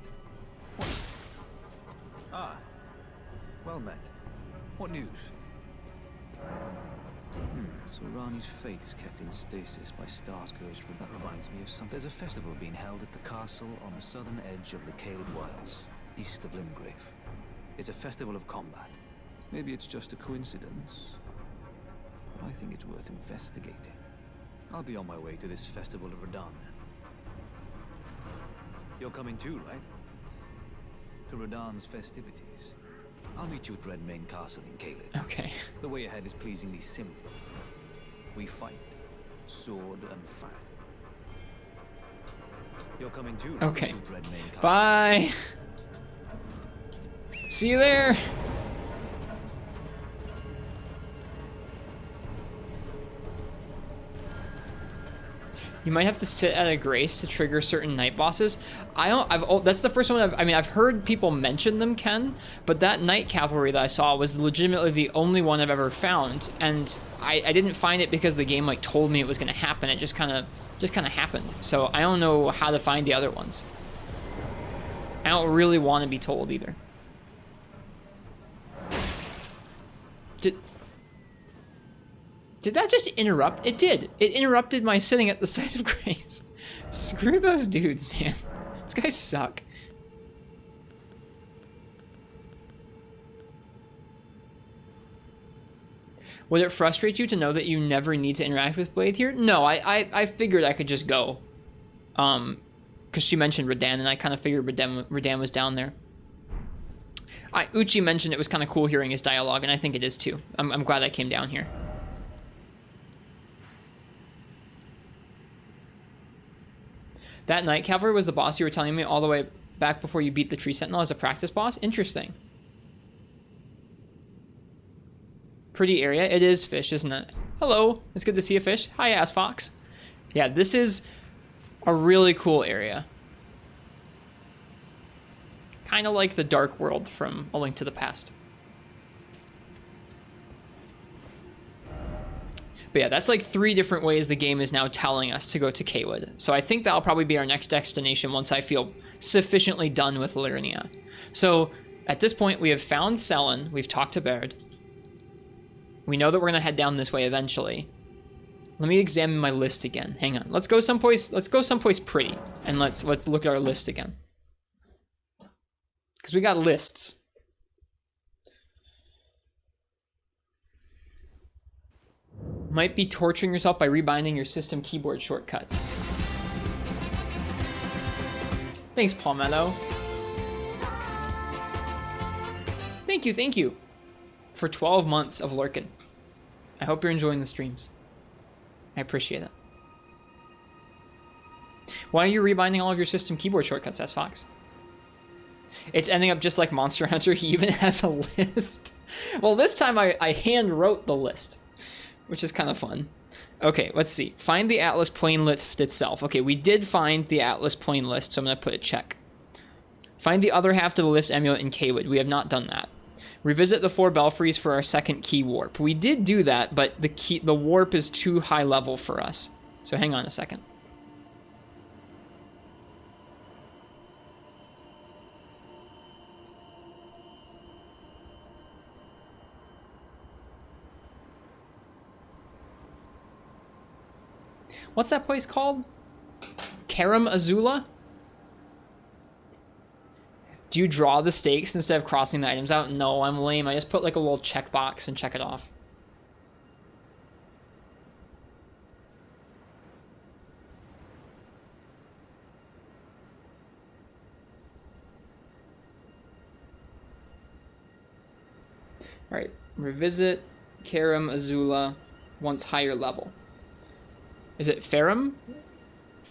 Well met. What news? So Rani's fate is kept in stasis by Starscourge. That reminds me of something. There's a festival being held at the castle on the southern edge of the Caelid Wilds, east of Limgrave. It's a festival of combat. Maybe it's just a coincidence, but I think it's worth investigating. I'll be on my way to this festival of Radahn. You're coming too, right? To Radahn's festivities. I'll meet you at Redmane Castle in Caelid. Okay. The way ahead is pleasingly simple. We fight, sword and fang. You're coming too, right? Okay. To Redmane Castle. Bye. See you there. You might have to sit at a grace to trigger certain night bosses. That's the first one I've heard people mention them, Ken, but that night cavalry that I saw was legitimately the only one I've ever found, and I didn't find it because the game like told me it was gonna happen. It just kind of happened. So I don't know how to find the other ones. I don't really want to be told either. Did that just interrupt? It did. It interrupted my sitting at the site of grace. Screw those dudes, man. These guys suck. Would it frustrate you to know that you never need to interact with Blade here? No, I figured I could just go. Because she mentioned Redan, and I kind of figured Redan was down there. Uchi mentioned it was kind of cool hearing his dialogue, and I think it is too. I'm glad I came down here. That night Cavalry was the boss you were telling me all the way back before you beat the Tree Sentinel as a practice boss? Interesting. Pretty area. It is fish, isn't it? Hello. It's good to see a fish. Hi, Ass Fox. Yeah, this is a really cool area. Kind of like the Dark World from A Link to the Past. But yeah, that's like 3 different ways the game is now telling us to go to Cawood. So I think that'll probably be our next destination once I feel sufficiently done with Liurnia. So at this point, we have found Sellen. We've talked to Baird. We know that we're going to head down this way eventually. Let me examine my list again. Hang on. Let's go someplace pretty. And let's look at our list again. Because we got lists. Might be torturing yourself by rebinding your system keyboard shortcuts. Thanks, Palmetto. Thank you. For 12 months of lurking. I hope you're enjoying the streams. I appreciate it. Why are you rebinding all of your system keyboard shortcuts, S Fox? It's ending up just like Monster Hunter. He even has a list. Well, this time I hand wrote the list, which is kind of fun. Okay, let's see. Find the Atlas Plain list itself. Okay, we did find the Atlas Plain list, so I'm going to put a check. Find the other half of the lift amulet in Cawood. We have not done that. Revisit the 4 belfries for our second key warp. We did do that, but the warp is too high level for us. So hang on a second. What's that place called? Karam Azula? Do you draw the stakes instead of crossing the items out? No, I'm lame. I just put like a little checkbox and check it off. All right, revisit Karam Azula once higher level. Is it Farum?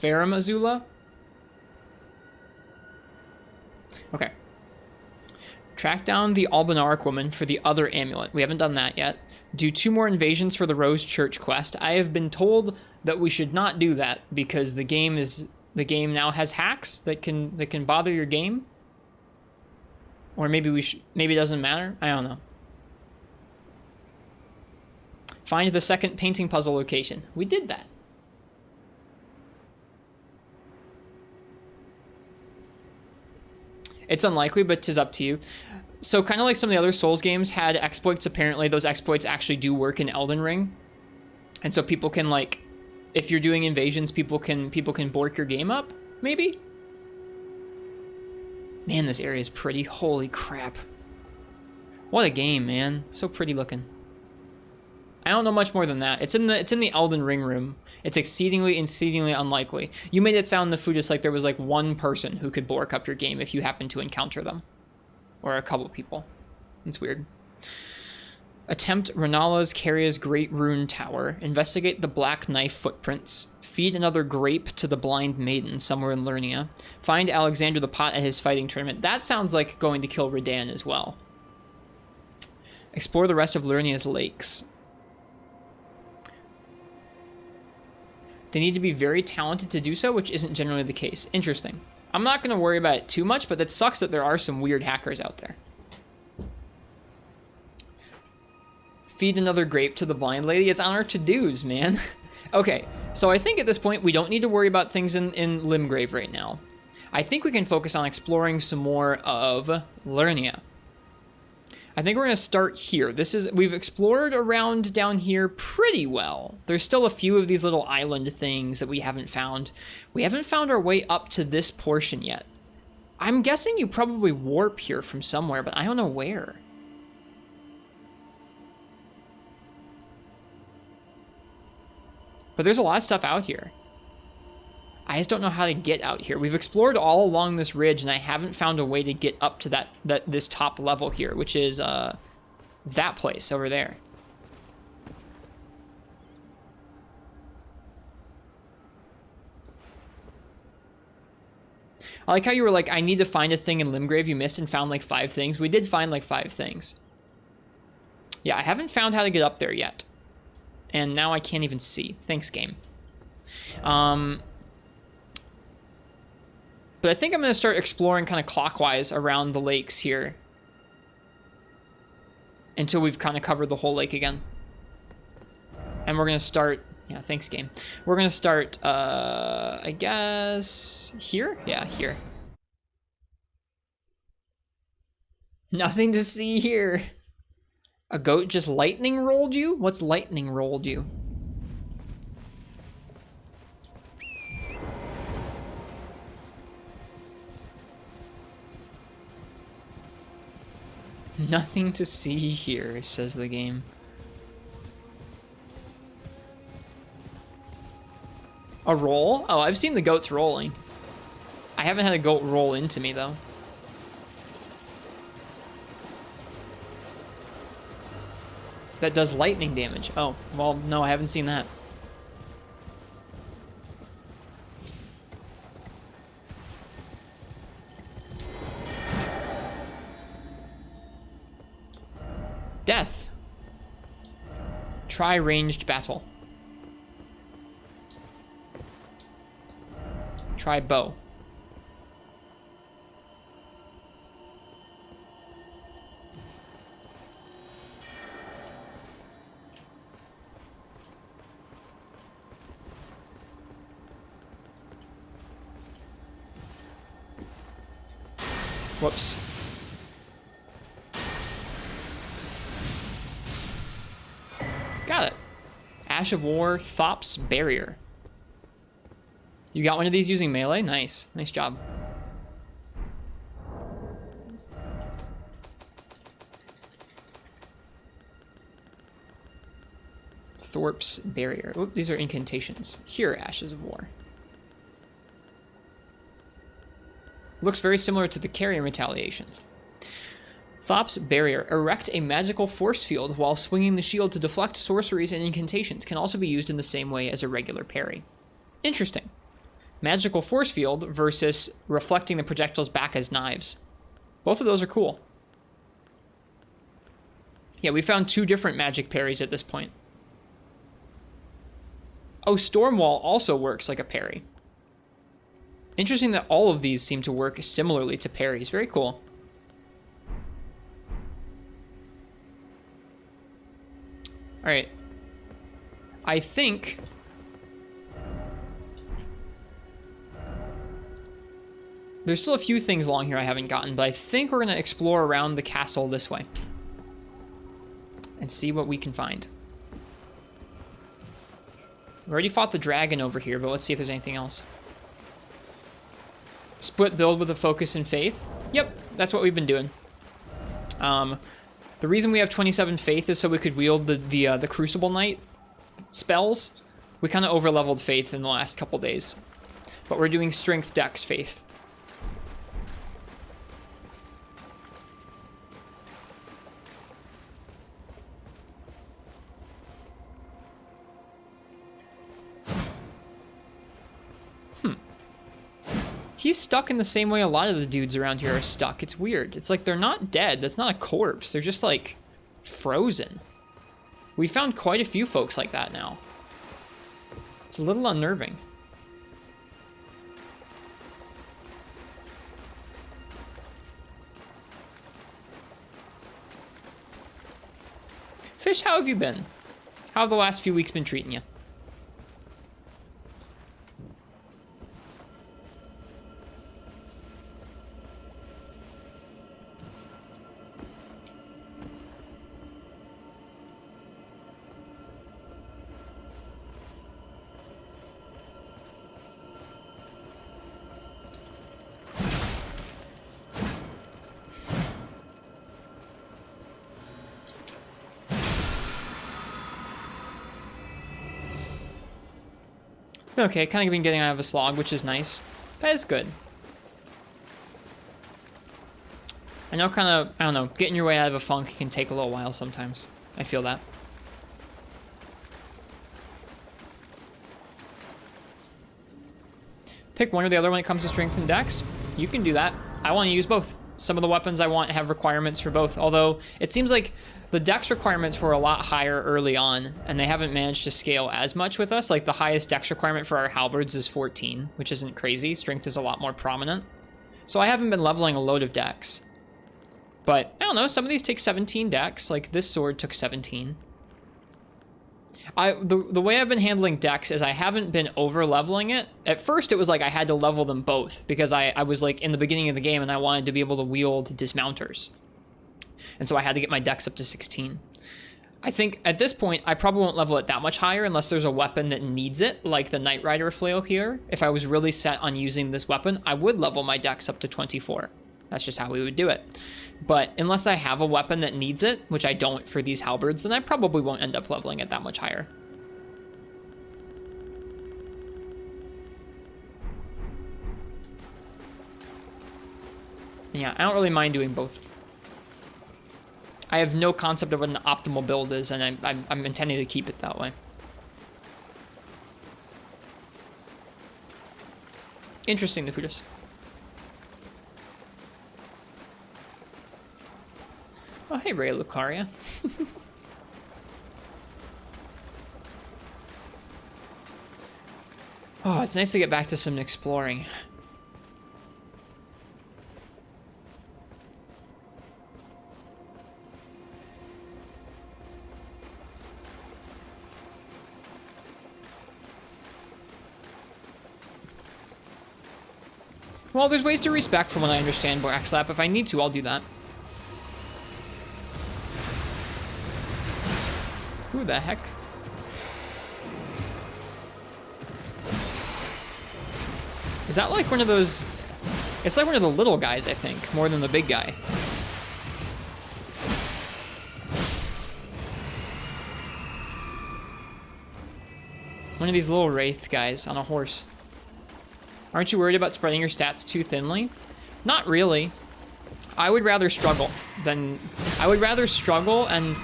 Farum Azula? Okay. Track down the Albinaric woman for the other amulet. We haven't done that yet. Do 2 more invasions for the Rose Church quest. I have been told that we should not do that because the game now has hacks that can bother your game. Or maybe maybe it doesn't matter. I don't know. Find the second painting puzzle location. We did that. It's unlikely, but 'tis up to you. So kind of like some of the other Souls games had exploits, apparently those exploits actually do work in Elden Ring. And so people can, like, if you're doing invasions, people can bork your game up, maybe? Man, this area is pretty. Holy crap. What a game, man. So pretty looking. I don't know much more than that. It's in the Elden Ring room. It's exceedingly unlikely. You made it sound, Nefudis, like there was like one person who could bork up your game if you happen to encounter them. Or a couple people. It's weird. Attempt Renala's Caria's Great Rune Tower. Investigate the Black Knife footprints. Feed another grape to the Blind Maiden somewhere in Liurnia. Find Alexander the Pot at his fighting tournament. That sounds like going to kill Redan as well. Explore the rest of Liurnia's lakes. They need to be very talented to do so, which isn't generally the case. Interesting. I'm not going to worry about it too much, but it sucks that there are some weird hackers out there. Feed another grape to the blind lady. It's on our to-dos, man. Okay, so I think at this point we don't need to worry about things in Limgrave right now. I think we can focus on exploring some more of Liurnia. I think we're going to start here. We've explored around down here pretty well. There's still a few of these little island things that we haven't found. We haven't found our way up to this portion yet. I'm guessing you probably warp here from somewhere, but I don't know where. But there's a lot of stuff out here. I just don't know how to get out here. We've explored all along this ridge, and I haven't found a way to get up to this top level here, which is that place over there. I like how you were like, I need to find a thing in Limgrave you missed and found like 5 things. We did find like 5 things. Yeah, I haven't found how to get up there yet. And now I can't even see. Thanks, game. But I think I'm going to start exploring kind of clockwise around the lakes here. Until we've kind of covered the whole lake again. And we're going to start... Yeah, thanks, game. We're going to start, I guess... Here? Yeah, here. Nothing to see here. A goat just lightning rolled you? What's lightning rolled you? Nothing to see here, says the game. A roll? Oh, I've seen the goats rolling. I haven't had a goat roll into me, though. That does lightning damage. Oh, well, no, I haven't seen that. Death. Try ranged battle. Try bow. Whoops. Got it. Ash of War, Thop's Barrier. You got one of these using melee? Nice. Nice job. Thorpe's Barrier. Oop, these are incantations. Here, Ashes of War. Looks very similar to the Carrion Retaliation. Thop's Barrier. Erect a magical force field while swinging the shield to deflect sorceries and incantations. Can also be used in the same way as a regular parry. Interesting. Magical force field versus reflecting the projectiles back as knives. Both of those are cool. Yeah, we found 2 different magic parries at this point. Oh, Stormwall also works like a parry. Interesting that all of these seem to work similarly to parries. Very cool. Alright. I think... There's still a few things along here I haven't gotten, but I think we're going to explore around the castle this way. And see what we can find. We already fought the dragon over here, but let's see if there's anything else. Split build with a focus and faith. Yep, that's what we've been doing. The reason we have 27 faith is so we could wield the Crucible Knight spells. We kind of over-leveled faith in the last couple days. But we're doing strength dex faith. He's stuck in the same way a lot of the dudes around here are stuck. It's weird. It's like they're not dead. That's not a corpse. They're just like frozen. We found quite a few folks like that now. It's a little unnerving. Fish, how have you been? How have the last few weeks been treating you? been okay. Kind of been getting out of a slog, which is nice. That is good. I know kind of, I don't know, getting your way out of a funk can take a little while sometimes. I feel that. Pick one or the other when it comes to strength and dex. You can do that. I want to use both. Some of the weapons I want have requirements for both, although it seems like the dex requirements were a lot higher early on, and they haven't managed to scale as much with us. Like the highest dex requirement for our halberds is 14, which isn't crazy. Strength is a lot more prominent. So I haven't been leveling a load of dex. But, I don't know, some of these take 17 dex, like this sword took 17. The way I've been handling dex is I haven't been over leveling it. At first it was like I had to level them both because I was like in the beginning of the game and I wanted to be able to wield dismounters. And so I had to get my dex up to 16. I think at this point I probably won't level it that much higher unless there's a weapon that needs it, like the Knight Rider flail here. If I was really set on using this weapon, I would level my dex up to 24. That's just how we would do it. But unless I have a weapon that needs it, which I don't for these halberds, then I probably won't end up leveling it that much higher. Yeah, I don't really mind doing both. I have no concept of what an optimal build is, and I'm intending to keep it that way. Interesting, Nefudis. Oh, hey, Raya, Lucaria. Oh, it's nice to get back to some exploring. Well, there's ways to respec from what I understand Black Slap. If I need to, I'll do that. Who the heck? Is that like one of those... It's like one of the little guys, I think, more than the big guy. One of these little wraith guys on a horse. Aren't you worried about spreading your stats too thinly? Not really. I would rather struggle and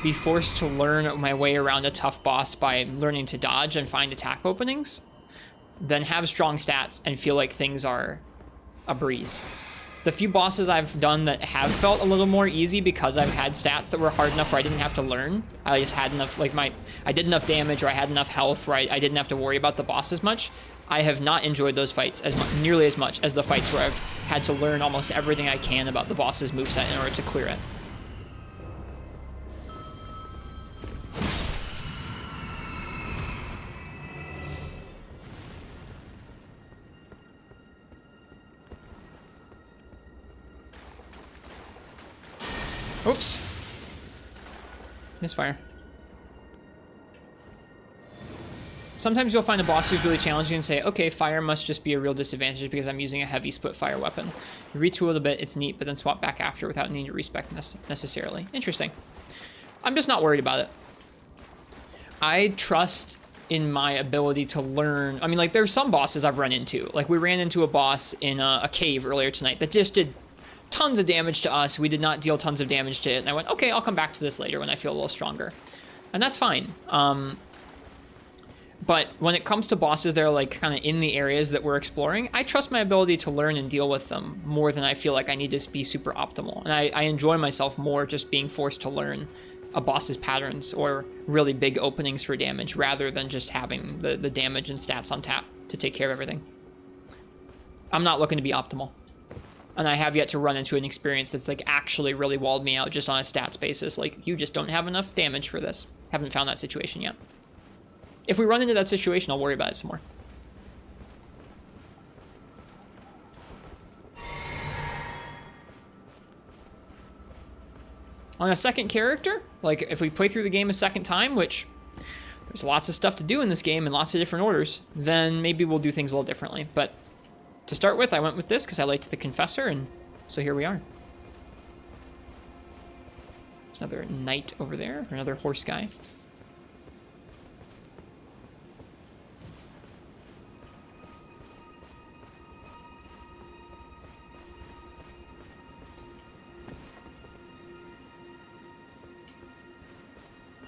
be forced to learn my way around a tough boss by learning to dodge and find attack openings than have strong stats and feel like things are a breeze. The few bosses I've done that have felt a little more easy because I've had stats that were hard enough where I didn't have to learn. I just had enough, like I did enough damage or I had enough health where I didn't have to worry about the boss as much. I have not enjoyed those fights nearly as much as the fights where I've had to learn almost everything I can about the boss's moveset in order to clear it. Oops. Misfire. Sometimes you'll find a boss who's really challenging and say, okay, fire must just be a real disadvantage because I'm using a heavy split fire weapon. You retool it a bit, it's neat, but then swap back after without needing to respec necessarily. Interesting. I'm just not worried about it. I trust in my ability to learn. I mean, like, there's some bosses I've run into. Like, we ran into a boss in a cave earlier tonight that just did tons of damage to us. We did not deal tons of damage to it. And I went, okay, I'll come back to this later when I feel a little stronger. And that's fine. But when it comes to bosses that are like kind of in the areas that we're exploring, I trust my ability to learn and deal with them more than I feel like I need to be super optimal. And I enjoy myself more just being forced to learn a boss's patterns or really big openings for damage rather than just having the damage and stats on tap to take care of everything. I'm not looking to be optimal. And I have yet to run into an experience that's like actually really walled me out just on a stats basis. Like, you just don't have enough damage for this. Haven't found that situation yet. If we run into that situation, I'll worry about it some more. On a second character, like if we play through the game a second time, which there's lots of stuff to do in this game in lots of different orders, then maybe we'll do things a little differently. But to start with, I went with this because I liked the Confessor, and so here we are. There's another knight over there, another horse guy.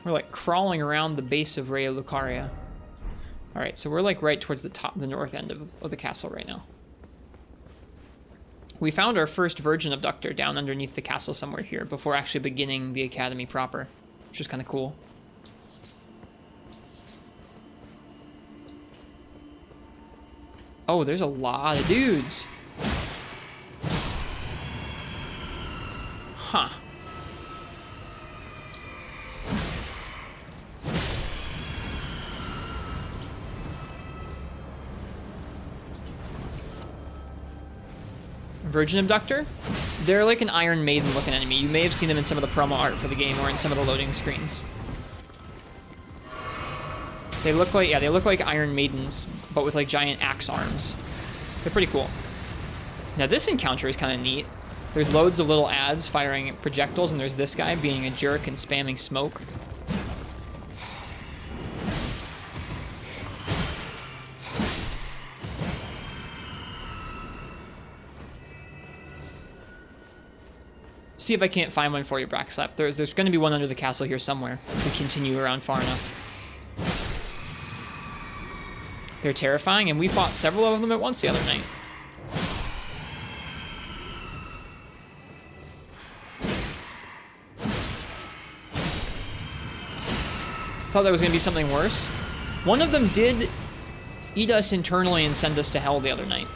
We're like crawling around the base of Raya Lucaria. Alright, so we're like right towards the top, the north end of the castle right now. We found our first Virgin Abductor down underneath the castle somewhere here before actually beginning the academy proper, which is kind of cool. Oh, there's a lot of dudes. Huh. Virgin Abductor? They're like an Iron Maiden looking enemy. You may have seen them in some of the promo art for the game or in some of the loading screens. They look like, yeah, they look like Iron Maidens, but with like giant axe arms. They're pretty cool. Now this encounter is kind of neat. There's loads of little ads firing projectiles, and there's this guy being a jerk and spamming smoke. See if I can't find one for you, Braxlap. There's going to be one under the castle here somewhere. If we continue around far enough. They're terrifying, and we fought several of them at once the other night. Thought that was going to be something worse. One of them did eat us internally and send us to hell the other night.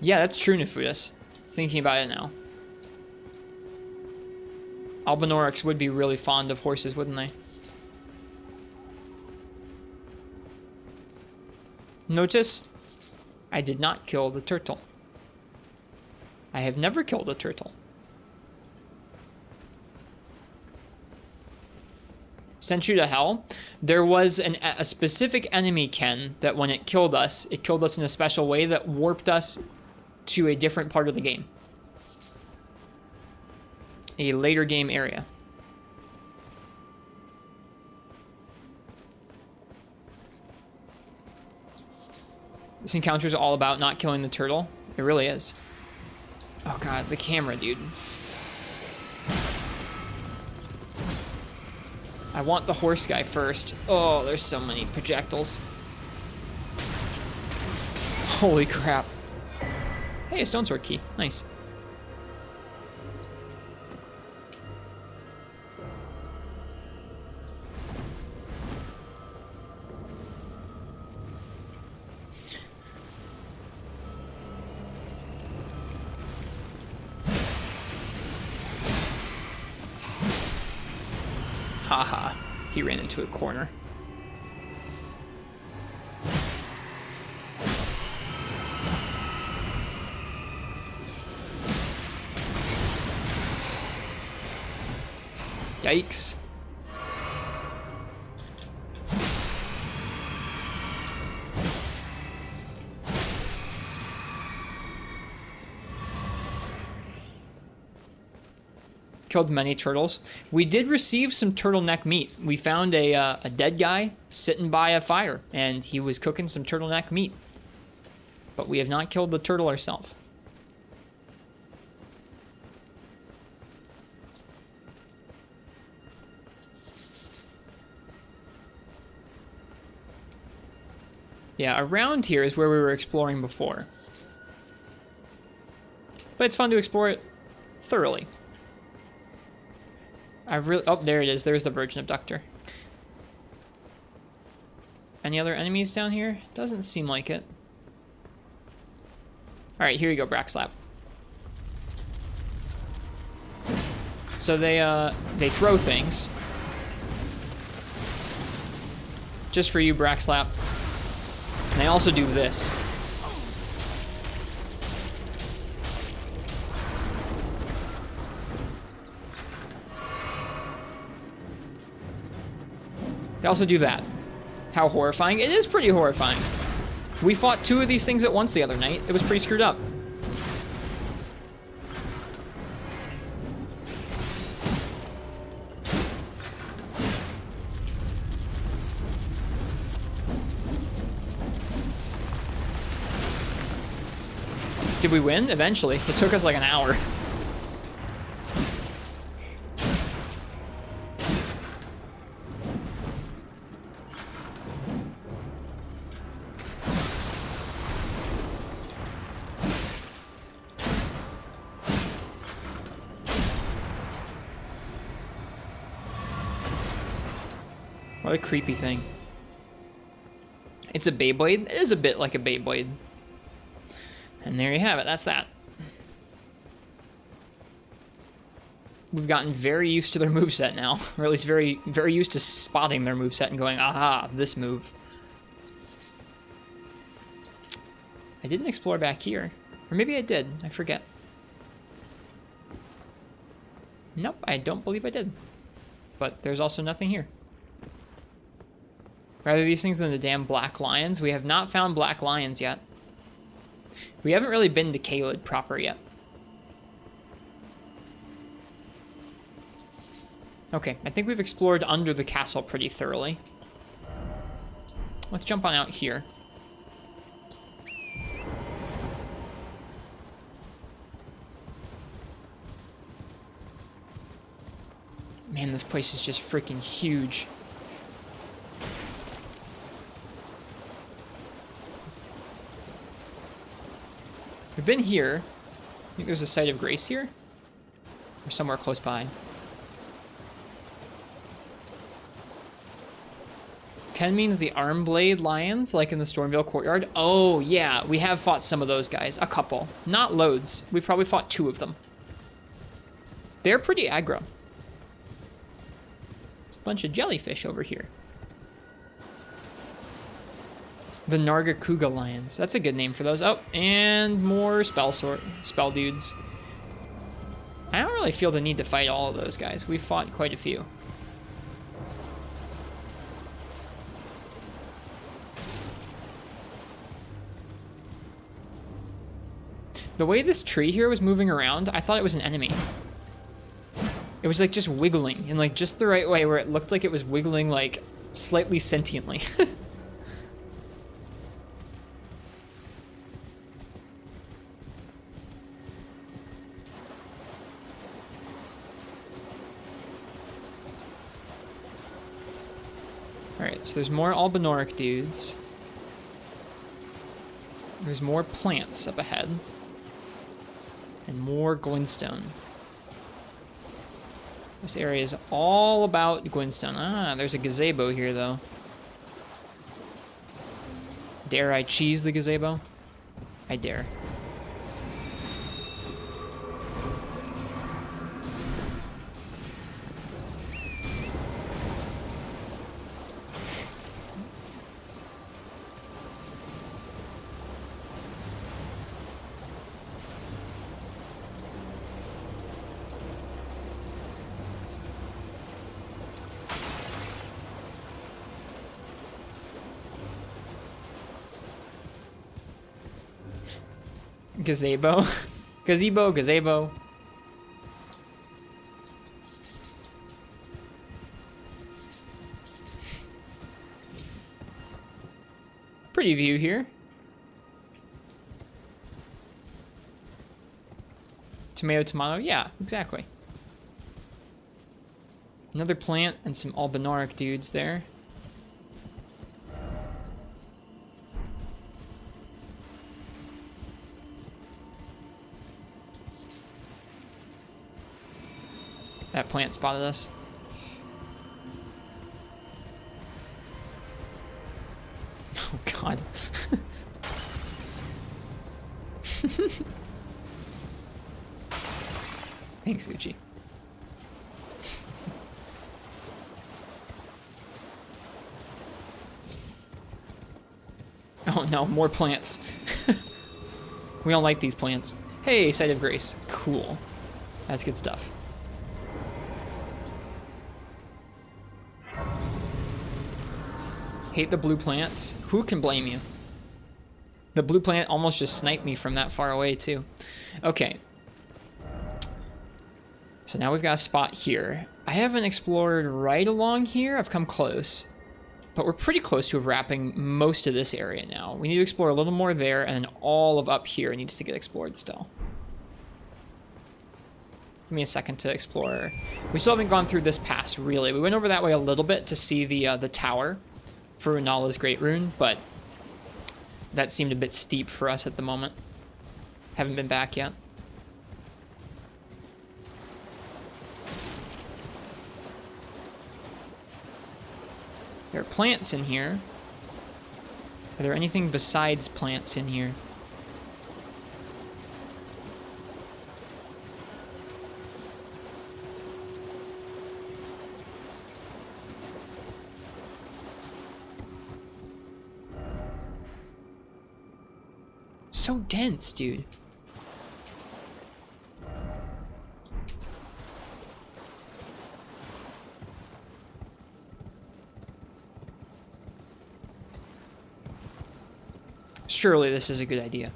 Yeah, that's true, Nefudis. Thinking about it now. Albanorax would be really fond of horses, wouldn't they? Notice, I did not kill the turtle. I have never killed a turtle. Sent you to hell? There was a specific enemy, Ken, that when it killed us in a special way that warped us to a different part of the game. A later game area. This encounter is all about not killing the turtle. It really is. Oh god, the camera, dude. I want the horse guy first. Oh, there's so many projectiles. Holy crap. Hey, a stone sword key. Nice. Haha, he ran into a corner. Yikes. Killed many turtles. We did receive some turtleneck meat. We found a dead guy sitting by a fire, and he was cooking some turtleneck meat. But we have not killed the turtle ourselves. Yeah, around here is where we were exploring before. But it's fun to explore it thoroughly. Oh, there it is. There's the Virgin Abductor. Any other enemies down here? Doesn't seem like it. Alright, here you go, Braxlap. So they throw things. Just for you, Braxlap. And they also do this. They also do that. How horrifying. It is pretty horrifying. We fought two of these things at once the other night. It was pretty screwed up. Did we win? Eventually. It took us like an hour. What a creepy thing. It's a Beyblade. It is a bit like a Beyblade. And there you have it. That's that. We've gotten very used to their moveset now. Or at least very used to spotting their moveset and going, aha, this move. I didn't explore back here. Or maybe I did. I forget. Nope, I don't believe I did. But there's also nothing here. Rather these things than the damn black lions. We have not found black lions yet. We haven't really been to Caelid proper yet. Okay, I think we've explored under the castle pretty thoroughly. Let's jump on out here. Man, this place is just freaking huge. We've been here. I think there's a site of grace here. Or somewhere close by. Ken means the arm blade lions, like in the Stormvale courtyard. Oh, yeah. We have fought some of those guys. A couple. Not loads. We've probably fought 2 of them. They're pretty aggro. There's a bunch of jellyfish over here. The Nargacuga lions. That's a good name for those. Oh, and more spell dudes. I don't really feel the need to fight all of those guys. We've fought quite a few. The way this tree here was moving around, I thought it was an enemy. It was like just wiggling in like just the right way where it looked like it was wiggling like slightly sentiently. Alright, so there's more Albinoric dudes. There's more plants up ahead. And more Glintstone. This area is all about Glintstone. Ah, there's a gazebo here, though. Dare I cheese the gazebo? I dare. Gazebo. Gazebo. Pretty view here. Tomato. Yeah, exactly. Another plant and some Albinoric dudes there. That plant spotted us. Oh, God. Thanks, Uchi. Oh, no, more plants. We don't like these plants. Hey, Site of Grace. Cool. That's good stuff. Hate the blue plants. Who can blame you? The blue plant almost just sniped me from that far away, too. Okay. So now we've got a spot here. I haven't explored right along here. I've come close. But we're pretty close to wrapping most of this area now. We need to explore a little more there, and then all of up here needs to get explored still. Give me a second to explore. We still haven't gone through this pass, really. We went over that way a little bit to see the tower for Runala's Great Rune, but that seemed a bit steep for us at the moment. Haven't been back yet. There are plants in here. Are there anything besides plants in here? So dense, dude. Surely this is a good idea.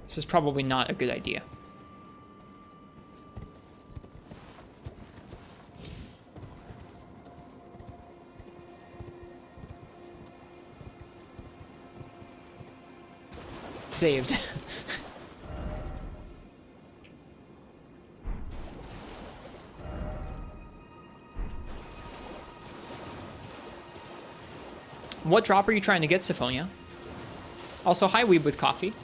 This is probably not a good idea. Saved. What drop are you trying to get, Syphonia? Also, hi, Weeb with coffee.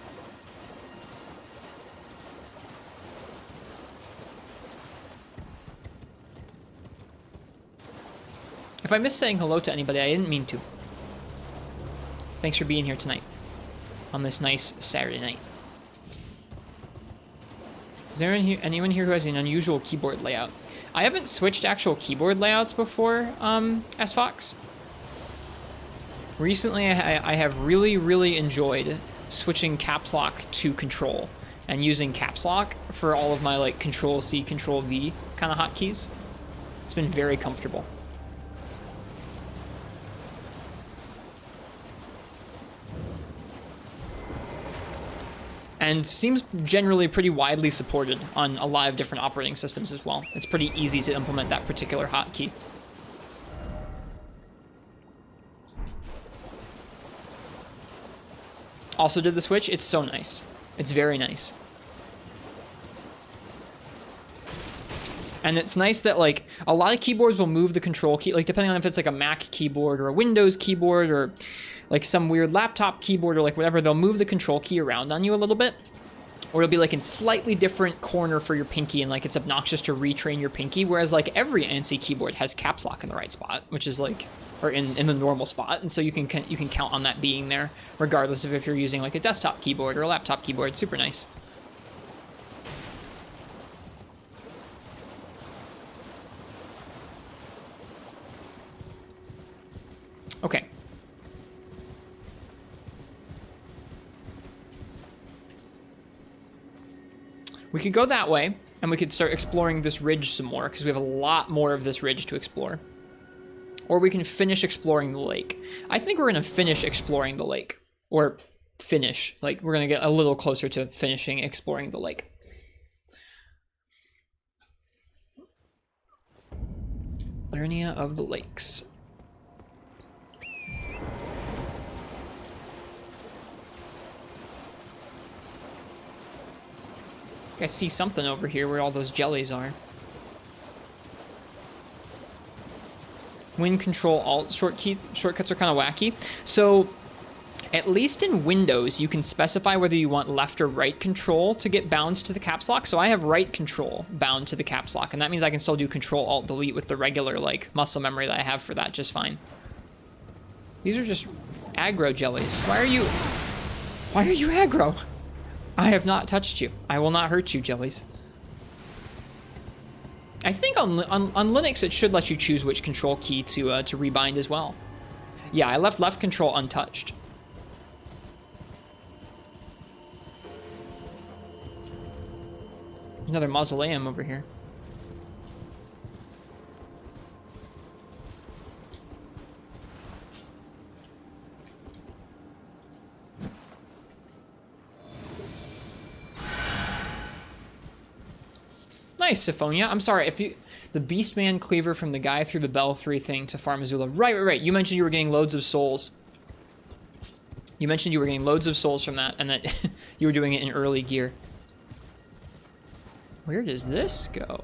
If I missed saying hello to anybody, I didn't mean to. Thanks for being here tonight on this nice Saturday night. Is there anyone here who has an unusual keyboard layout? I haven't switched actual keyboard layouts before, S-Fox. Recently, I have really enjoyed switching caps lock to control and using caps lock for all of my like control C, control V kind of hotkeys. It's been very comfortable. And seems generally pretty widely supported on a lot of different operating systems as well. It's pretty easy to implement that particular hotkey. Also did the switch. It's so nice. It's very nice. And it's nice that like a lot of keyboards will move the control key, like depending on if it's like a Mac keyboard or a Windows keyboard or like some weird laptop keyboard or like whatever, they'll move the control key around on you a little bit. Or it'll be like in slightly different corner for your pinky and like it's obnoxious to retrain your pinky. Whereas like every ANSI keyboard has caps lock in the right spot, which is like, or in the normal spot. And so you can count on that being there regardless of if you're using like a desktop keyboard or a laptop keyboard. Super nice. Okay. We could go that way, and we could start exploring this ridge some more, because we have a lot more of this ridge to explore. Or we can finish exploring the lake. I think we're going to finish exploring the lake. Or finish. Like, we're going to get a little closer to finishing exploring the lake. Liurnia of the Lakes. I see something over here where all those jellies are. Win, Control, Alt shortcuts are kind of wacky. So, at least in Windows, you can specify whether you want left or right control to get bound to the caps lock. So I have right control bound to the caps lock, and that means I can still do Control, Alt, Delete with the regular like muscle memory that I have for that just fine. These are just aggro jellies. Why are you aggro? I have not touched you. I will not hurt you, jellies. I think on Linux it should let you choose which control key to rebind as well. Yeah, I left left control untouched. Another mausoleum over here. Nice, Syphonia. I'm sorry, if you... The Beastman Cleaver from the guy through the Belfry thing to farm Azula. Right. You mentioned you were getting loads of souls. You mentioned you were getting loads of souls from that, and that you were doing it in early gear. Where does this go?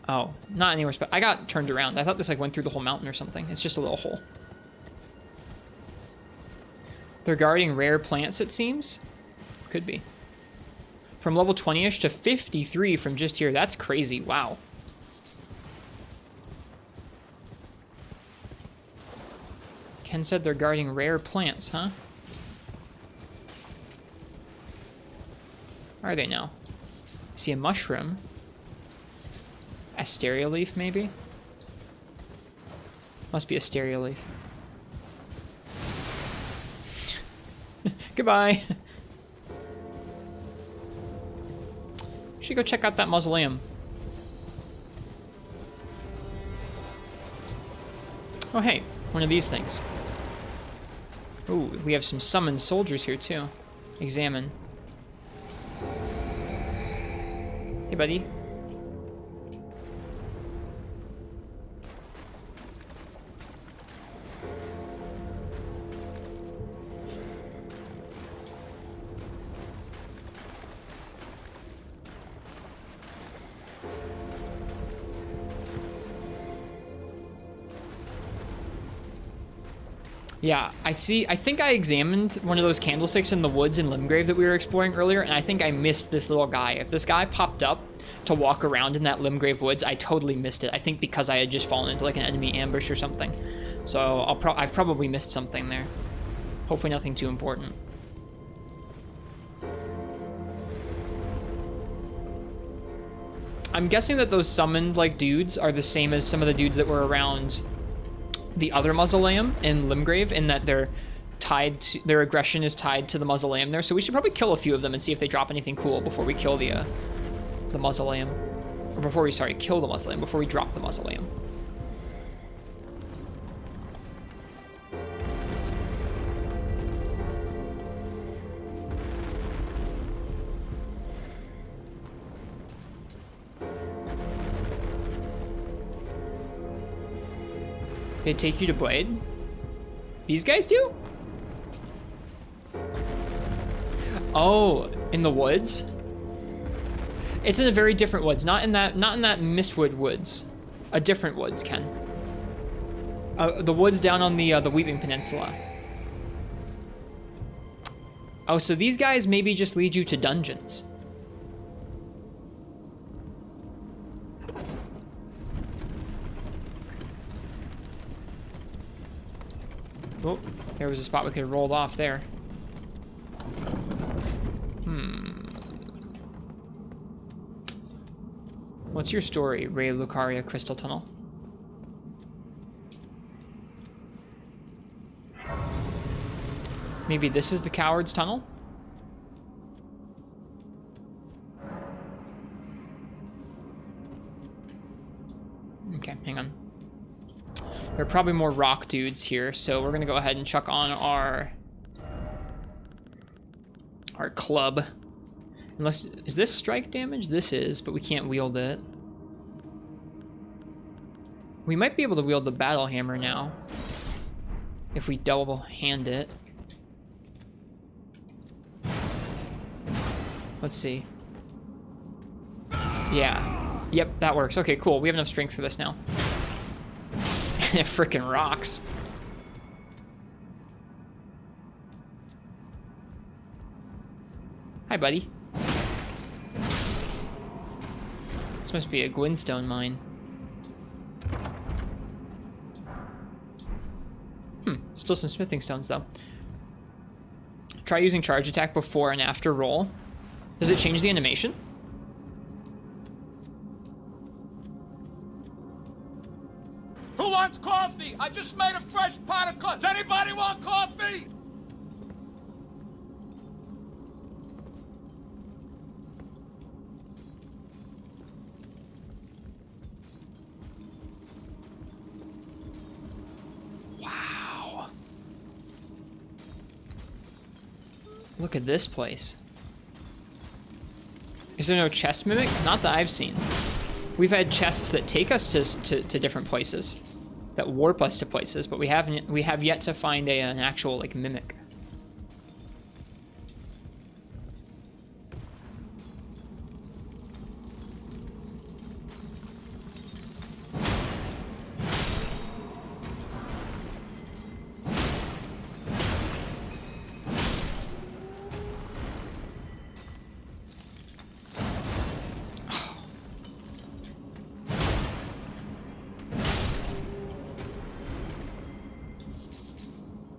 Oh, not anywhere special. I got turned around. I thought this like went through the whole mountain or something. It's just a little hole. They're guarding rare plants, it seems. Could be. From level 20-ish to 53 from just here. That's crazy. Wow. Ken said they're guarding rare plants, huh? Are they now? See a mushroom. Asteria leaf, maybe? Must be Asteria leaf. Goodbye. We should go check out that mausoleum. Oh, hey, one of these things. Ooh, we have some summoned soldiers here, too. Examine. Hey, buddy. Yeah, I think I examined one of those candlesticks in the woods in Limgrave that we were exploring earlier, and I think I missed this little guy. If this guy popped up to walk around in that Limgrave woods, I totally missed it. I think because I had just fallen into like an enemy ambush or something. So I've probably missed something there. Hopefully nothing too important. I'm guessing that those summoned like dudes are the same as some of the dudes that were around the other mausoleum in Limgrave, in that they're tied to, their aggression is tied to the mausoleum there. So we should probably kill a few of them and see if they drop anything cool before we kill the mausoleum, or before we kill the mausoleum, before we drop the mausoleum. They take you to Blade? These guys do? Oh, in the woods? It's in a very different woods. Not in that Mistwood woods. A different woods, Ken. The woods down on the Weeping Peninsula. Oh, so these guys maybe just lead you to dungeons. Oh, there was a spot we could have rolled off there. What's your story, Ray Lucaria Crystal Tunnel? Maybe this is the Coward's Tunnel? Okay, hang on. There are probably more rock dudes here, so we're gonna go ahead and chuck on our club. Unless, is this strike damage? This is, but we can't wield it. We might be able to wield the battle hammer now, if we double hand it. Let's see. Yeah. Yep, that works. Okay, cool. We have enough strength for this now. They're freaking rocks. Hi, buddy. This must be a Gwynstone mine. Still some smithing stones, though. Try using charge attack before and after roll. Does it change the animation? Who wants coffee? I just made a fresh pot of coffee. Does anybody want coffee? Look at this place. Is there no chest mimic? Not that I've seen. We've had chests that take us to different places, that warp us to places, but we have yet to find an actual like mimic.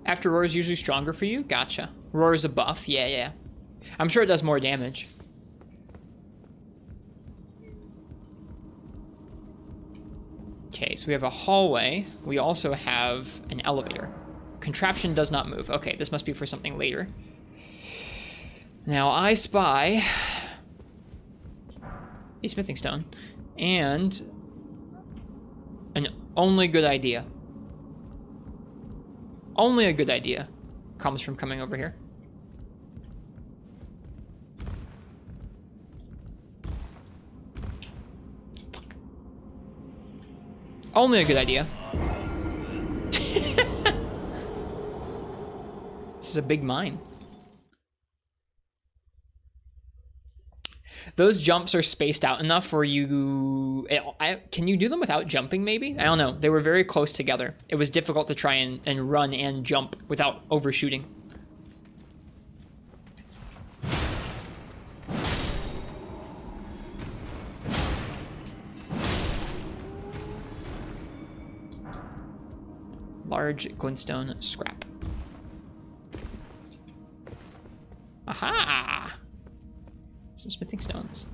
After Roar is usually stronger for you? Gotcha. Roar is a buff. Yeah, yeah. I'm sure it does more damage. Okay, so we have a hallway. We also have an elevator. Contraption does not move. Okay, this must be for something later. Now I spy a smithing stone and an only good idea. Only a good idea comes from coming over here. Fuck. Only a good idea. This is a big mine. Those jumps are spaced out enough where you... can you do them without jumping, maybe? I don't know. They were very close together. It was difficult to try and run and jump without overshooting. Large glintstone scrap. Aha! Some smithing stones.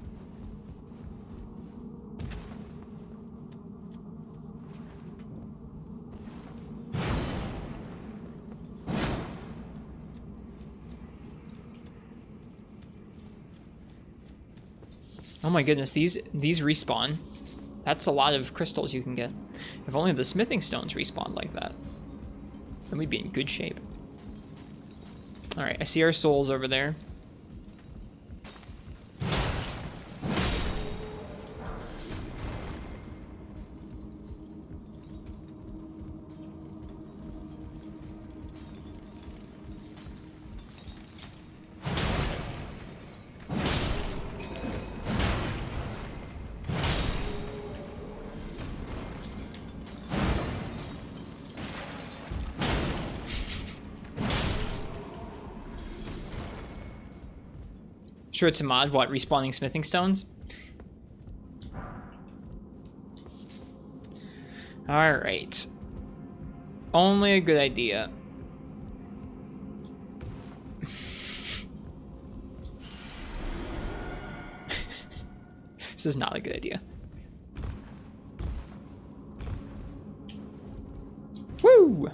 Oh my goodness, these respawn. That's a lot of crystals you can get. If only the smithing stones respawned like that, then we'd be in good shape. All right, I see our souls over there. Sure, it's a mod. What, respawning smithing stones? Alright. Only a good idea. This is not a good idea. Woo!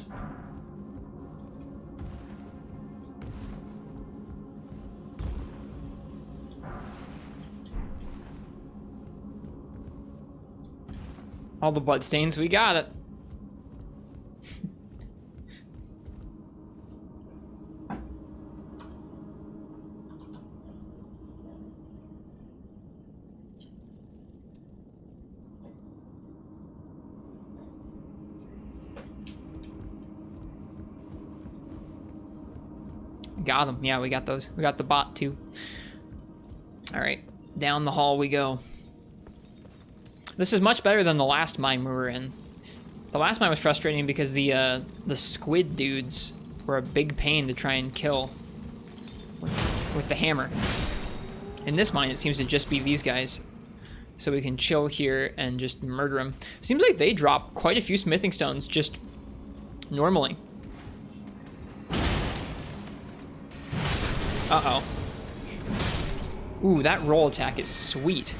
All the bloodstains, we got it. Got them. Yeah, we got those. We got the bot too. All right, down the hall we go. This is much better than the last mine we were in. The last mine was frustrating because the squid dudes were a big pain to try and kill with the hammer. In this mine, it seems to just be these guys. So we can chill here and just murder them. Seems like they drop quite a few smithing stones just normally. Uh-oh. Ooh, that roll attack is sweet.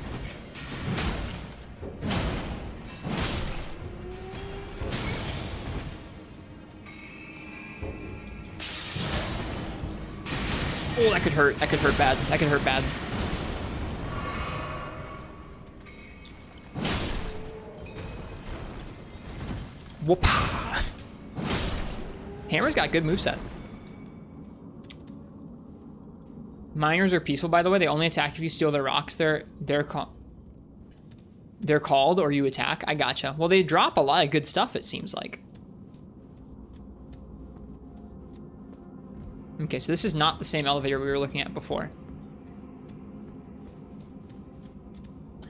Oh, that could hurt. That could hurt bad. That could hurt bad. Whoop. Hammer's got good moveset. Miners are peaceful, by the way. They only attack if you steal their rocks. They're called, or you attack. I gotcha. Well, they drop a lot of good stuff, it seems like. Okay, so this is not the same elevator we were looking at before.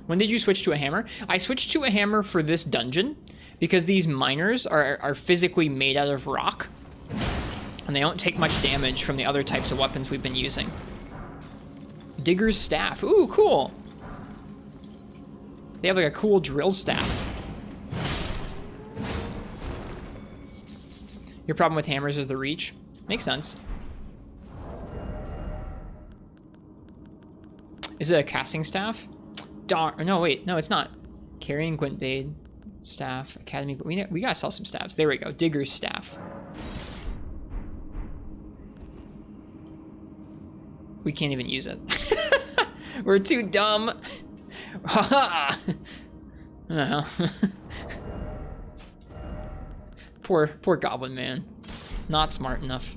When did you switch to a hammer? I switched to a hammer for this dungeon because these miners are physically made out of rock, and they don't take much damage from the other types of weapons we've been using. Digger's staff. Ooh, cool. They have like a cool drill staff. Your problem with hammers is the reach. Makes sense. Is it a casting staff? Darn. No, wait. No, it's not. Carrying Gwentbade staff. Academy. We gotta sell some staffs. There we go. Digger's staff. We can't even use it. We're too dumb. Haha. Poor goblin man. Not smart enough.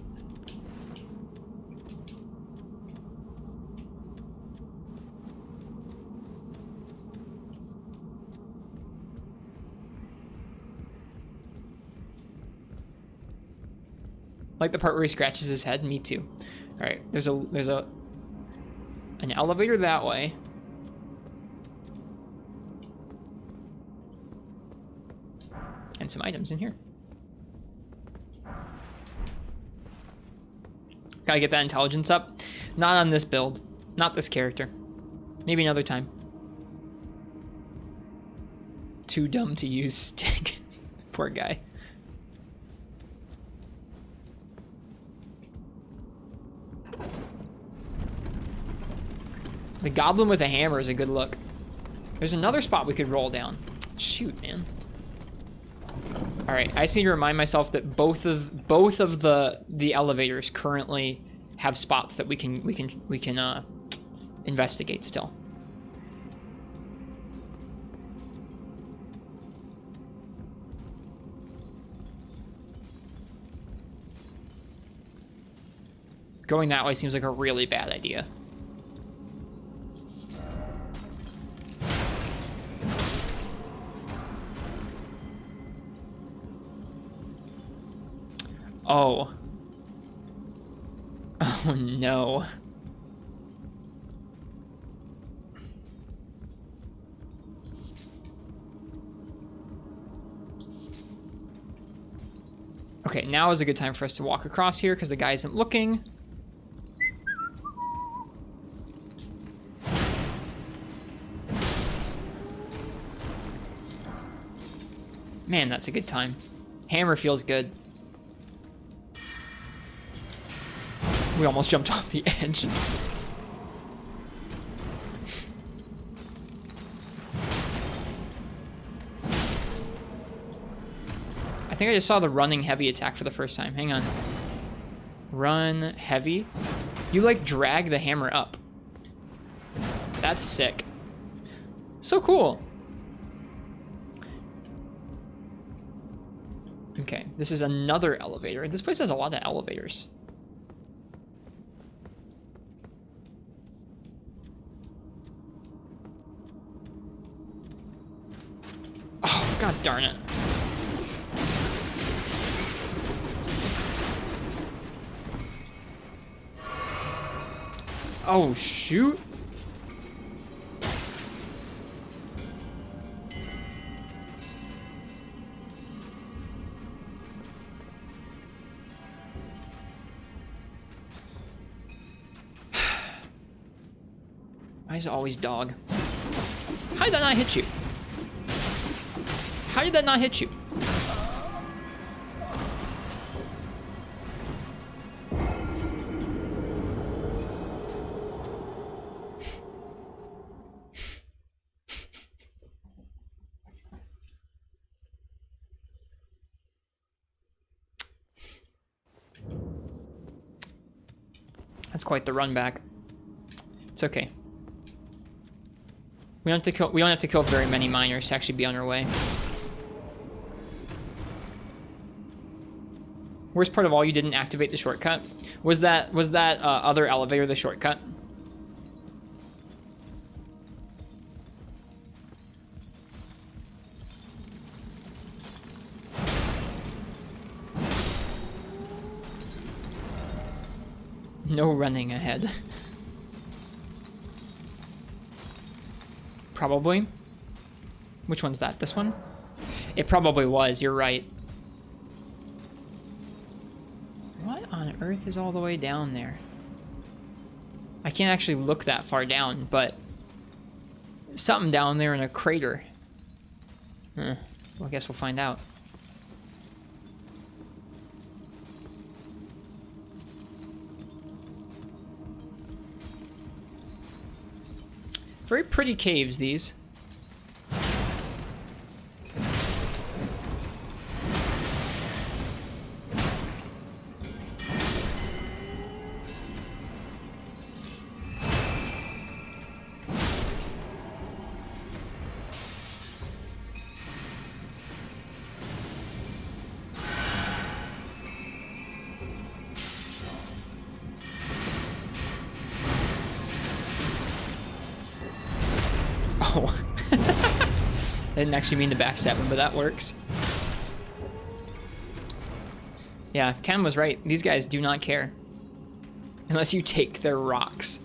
Like the part where he scratches his head. Me too. All right, there's an elevator that way. And some items in here. Gotta get that intelligence up. Not on this build. Not this character. Maybe another time. Too dumb to use stick. Poor guy. The goblin with a hammer is a good look. There's another spot we could roll down. Shoot, man. All right, I just need to remind myself that both of the elevators currently have spots that we can investigate still. Going that way seems like a really bad idea. Oh. Oh no. Okay, now is a good time for us to walk across here because the guy isn't looking. Man, that's a good time. Hammer feels good. We almost jumped off the edge. I think I just saw the running heavy attack for the first time. Hang on. Run heavy. You like drag the hammer up. That's sick. So cool. Okay, this is another elevator. This place has a lot of elevators. Oh, god darn it. Oh, shoot. Why is it always dog? How did that not hit you? How did that not hit you? That's quite the run back. It's okay. We don't have to kill very many miners to actually be on our way. Worst part of all, you didn't activate the shortcut. Was that other elevator the shortcut? No running ahead. Probably. Which one's that? This one? It probably was, you're right. What on earth is all the way down there? I can't actually look that far down, but something down there in a crater. Well, I guess we'll find out. Very pretty caves, these. I didn't actually mean to backstab him, but that works. Yeah, Cam was right. These guys do not care. Unless you take their rocks.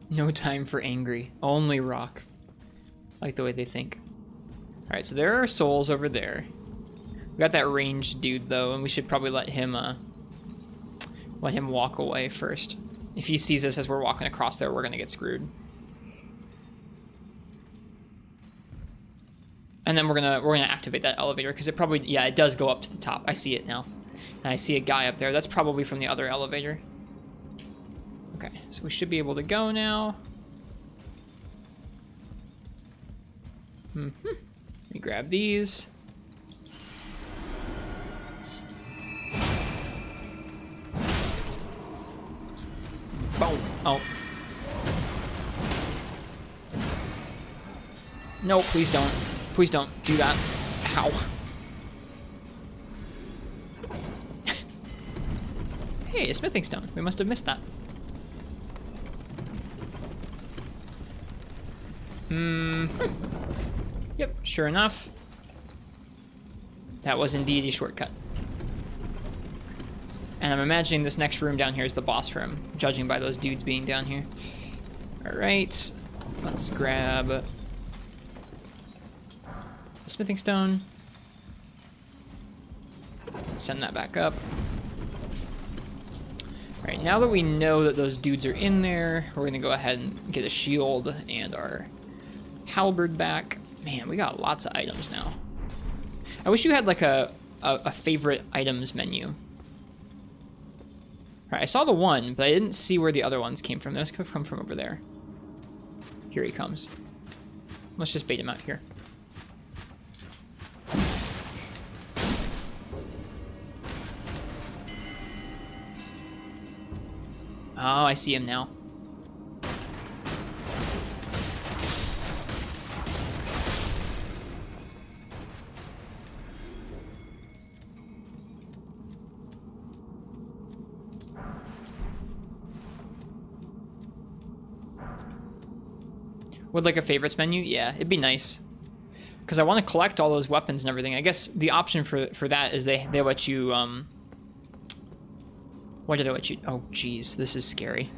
No time for angry. Only rock. I like the way they think. Alright, so there are souls over there. We got that ranged dude, though, and we should probably let him walk away first. If he sees us as we're walking across there, we're gonna get screwed. And then we're gonna activate that elevator, because it probably, yeah, it does go up to the top. I see it now. And I see a guy up there. That's probably from the other elevator. Okay, so we should be able to go now. Let me grab these. Boom. Oh. No, please don't. Please don't do that. Ow. Hey, a smithing stone. We must have missed that. Yep, sure enough. That was indeed a shortcut. And I'm imagining this next room down here is the boss room, judging by those dudes being down here. Alright, let's grab the smithing stone. Send that back up. Alright, now that we know that those dudes are in there, we're gonna go ahead and get a shield and our halberd back. Man, we got lots of items now. I wish you had like a favorite items menu. Alright, I saw the one, but I didn't see where the other ones came from. Those could have come from over there. Here he comes. Let's just bait him out here. Oh, I see him now. Would like a favorites menu? Yeah, it'd be nice. Because I want to collect all those weapons and everything. I guess the option for that is they let you, Why do they let you... Oh, jeez, this is scary.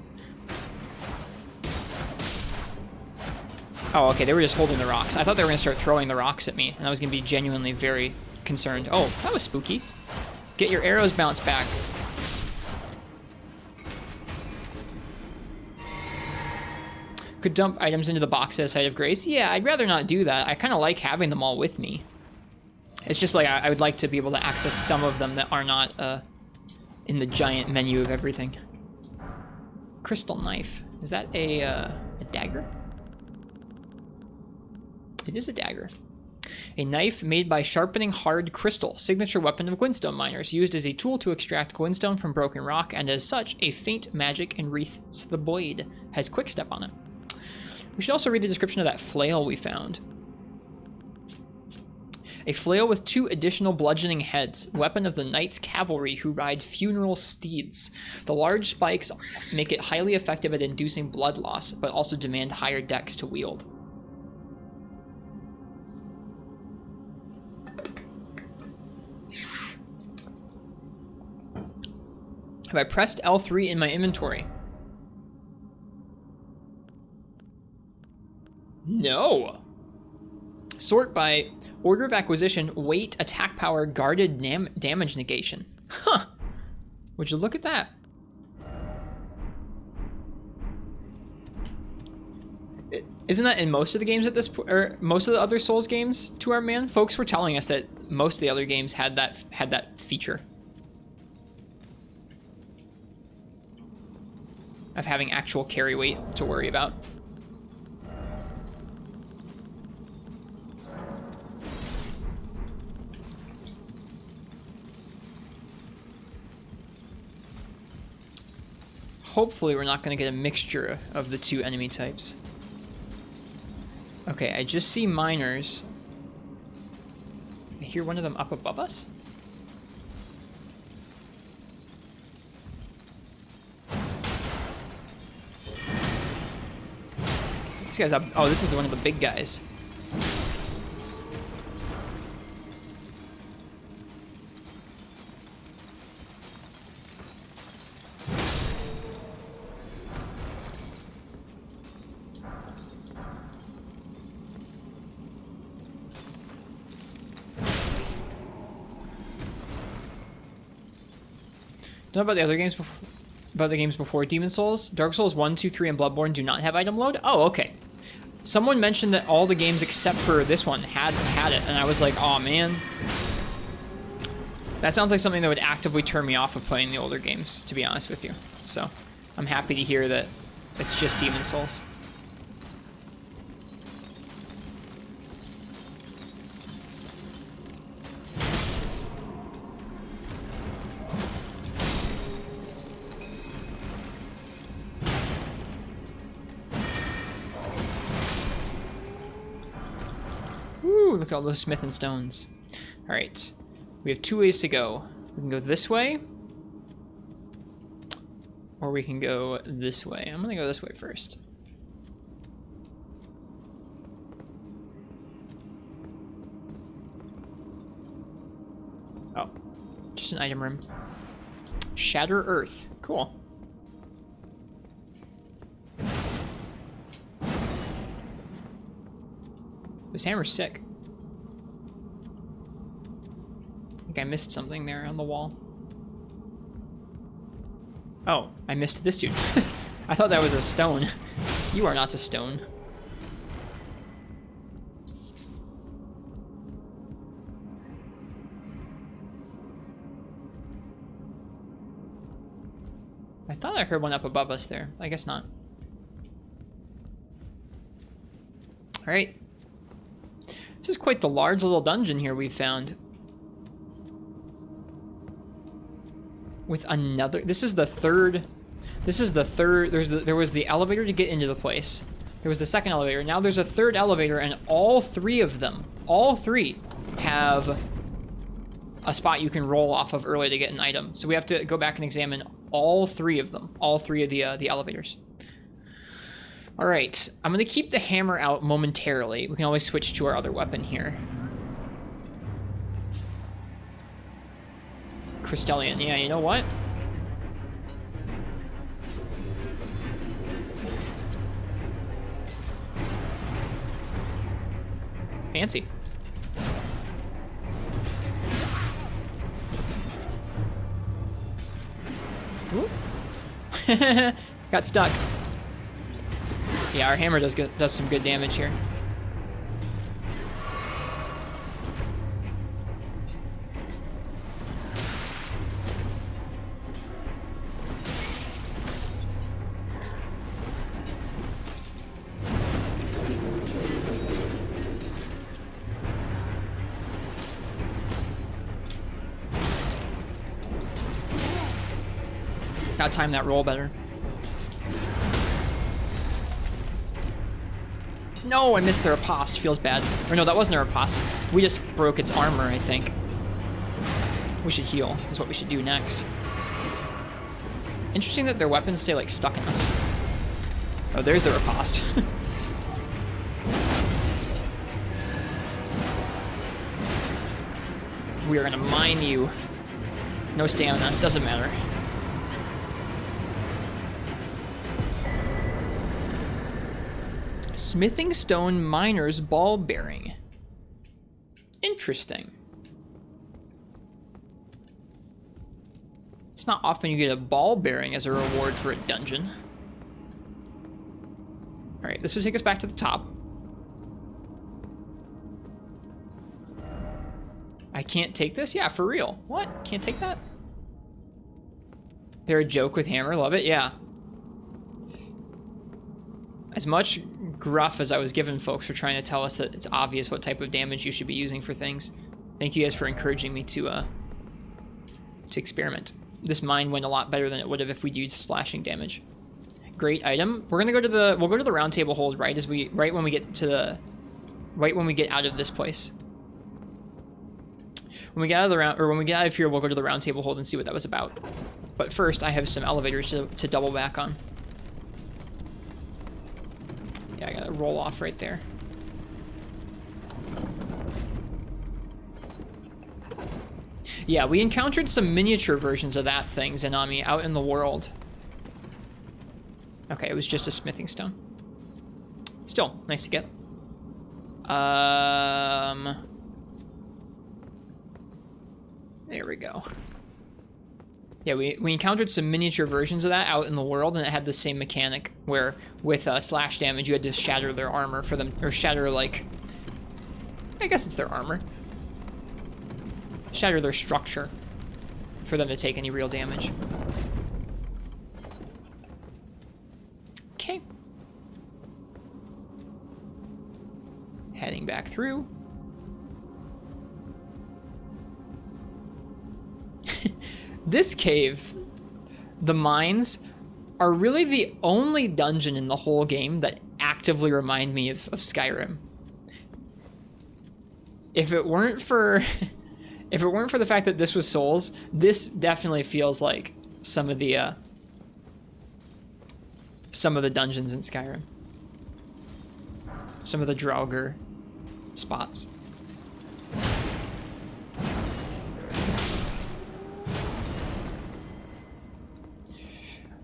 Oh, okay, they were just holding the rocks. I thought they were going to start throwing the rocks at me, and I was going to be genuinely very concerned. Oh, that was spooky. Get your arrows bounced back. Could dump items into the box at a site of grace. Yeah, I'd rather not do that. I kind of like having them all with me. It's just like I would like to be able to access some of them that are not in the giant menu of everything. Crystal knife. Is that a dagger? It is a dagger. A knife made by sharpening hard crystal, signature weapon of glintstone miners, used as a tool to extract glintstone from broken rock, and as such, a faint magic enwreaths the blade. Has quick step on it. We should also read the description of that flail we found. A flail with 2 additional bludgeoning heads, weapon of the Knights Cavalry who ride funeral steeds. The large spikes make it highly effective at inducing blood loss, but also demand higher dex to wield. Have I pressed L3 in my inventory? No. Sort by order of acquisition, weight, attack power, guarded damage negation. Huh. Would you look at that? Isn't that in most of the games at this point, or most of the other Souls games? To our man, folks were telling us that most of the other games had that feature of having actual carry weight to worry about. Hopefully we're not going to get a mixture of the 2 enemy types. Okay, I just see miners. I hear one of them up above us? This guy's up. Oh, this is one of the big guys. Know about the other games before Demon Souls? Dark Souls 1, 2, 3, and Bloodborne do not have item load? Oh, okay. Someone mentioned that all the games except for this one had it, and I was like, oh man. That sounds like something that would actively turn me off of playing the older games, to be honest with you. So, I'm happy to hear that it's just Demon Souls. Look at all those smith and stones. All right, we have 2 ways to go. We can go this way, or we can go this way. I'm gonna go this way first. Oh, just an item room. Shatter Earth, cool. This hammer's sick. I think I missed something there on the wall. Oh, I missed this dude. I thought that was a stone. You are not a stone. I thought I heard one up above us there. I guess not. All right. This is quite the large little dungeon here we've found. With another, this is the third, there was the elevator to get into the place. There was the second elevator. Now there's a third elevator, and all 3 of them, all 3 have a spot you can roll off of early to get an item. So we have to go back and examine all 3 of them, all 3 of the elevators. All right, I'm gonna keep the hammer out momentarily. We can always switch to our other weapon here. Crystallian, yeah, you know what? Fancy. Ooh. Got stuck. Yeah, our hammer does some good damage here. Gotta time that roll better. No, I missed the riposte. Feels bad. Or no, that wasn't a riposte. We just broke its armor, I think. We should heal, is what we should do next. Interesting that their weapons stay, like, stuck in us. Oh, there's the riposte. We are gonna mine you. No stamina, doesn't matter. Smithing Stone Miner's Ball Bearing. Interesting. It's not often you get a ball bearing as a reward for a dungeon. Alright, this will take us back to the top. I can't take this? Yeah, for real. What? Can't take that? They're a joke with hammer. Love it. Yeah. As much gruff as I was giving folks for trying to tell us that it's obvious what type of damage you should be using for things. Thank you guys for encouraging me to experiment. This mine went a lot better than it would have if we'd used slashing damage. Great item. We're gonna go to the we'll go to the round table hold right when we get out of this place. When we get out of here, we'll go to the round table hold and see what that was about. But first, I have some elevators to double back on. Yeah, I gotta roll off right there. Yeah, we encountered some miniature versions of that thing, Zanami, out in the world. Okay, it was just a smithing stone. Still, nice to get. There we go. Yeah, we encountered some miniature versions of that out in the world, and it had the same mechanic where with slash damage you had to shatter their armor for them, or shatter, like, I guess it's their armor. Shatter their structure for them to take any real damage. Okay. Heading back through. This cave, the mines, are really the only dungeon in the whole game that actively remind me of Skyrim. If it weren't for the fact that this was Souls, this definitely feels like some of the dungeons in Skyrim. Some of the Draugr spots.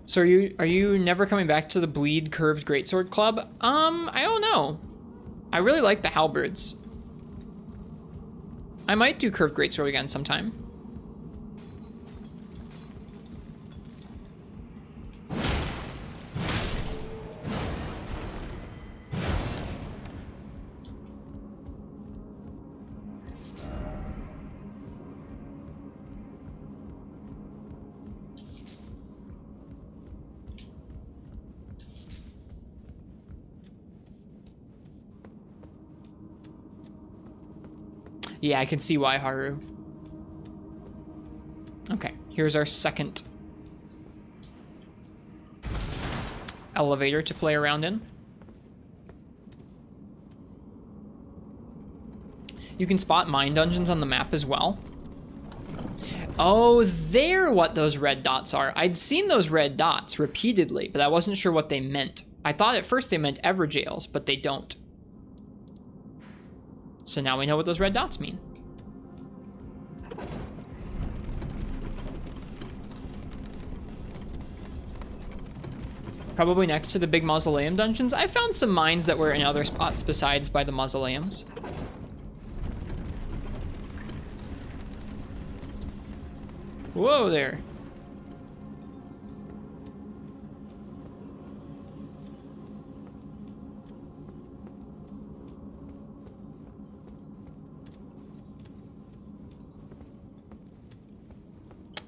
So are you never coming back to the Bleed Curved Greatsword Club? I don't know. I really like the halberds. I might do Curved Greatsword again sometime. Yeah, I can see why, Haru. Okay, here's our second elevator to play around in. You can spot mine dungeons on the map as well. Oh, they're what those red dots are. I'd seen those red dots repeatedly, but I wasn't sure what they meant. I thought at first they meant Everjails, but they don't. So now we know what those red dots mean. Probably next to the big mausoleum dungeons. I found some mines that were in other spots besides by the mausoleums. Whoa there.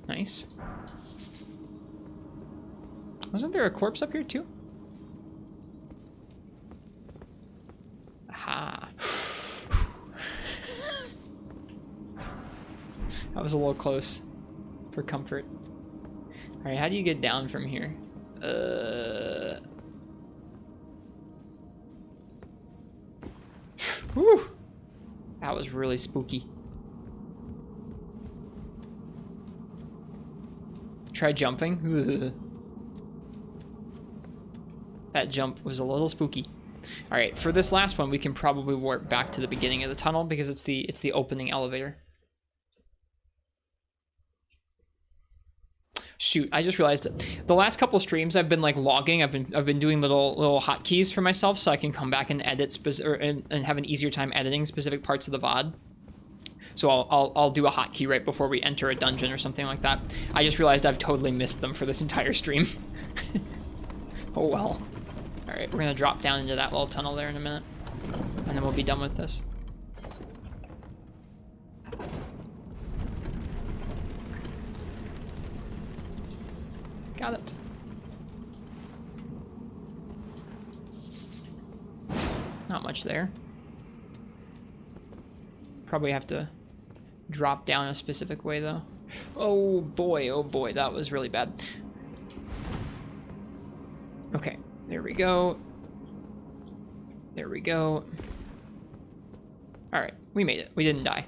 Nice. Wasn't there a corpse up here too? Aha. That was a little close for comfort. All Alright, how do you get down from here? Whew. That was really spooky. Try jumping. Ugh. That jump was a little spooky. All right, for this last one, we can probably warp back to the beginning of the tunnel because it's the opening elevator. Shoot, I just realized it. The last couple streams I've been like logging. I've been doing little hotkeys for myself so I can come back and edit and have an easier time editing specific parts of the VOD. So I'll do a hotkey right before we enter a dungeon or something like that. I just realized I've totally missed them for this entire stream. Oh well. All right, we're gonna drop down into that little tunnel there in a minute, and then we'll be done with this. Got it. Not much there. Probably have to drop down a specific way though. Oh boy, that was really bad. Okay, there we go. There we go. All right, we made it. We didn't die.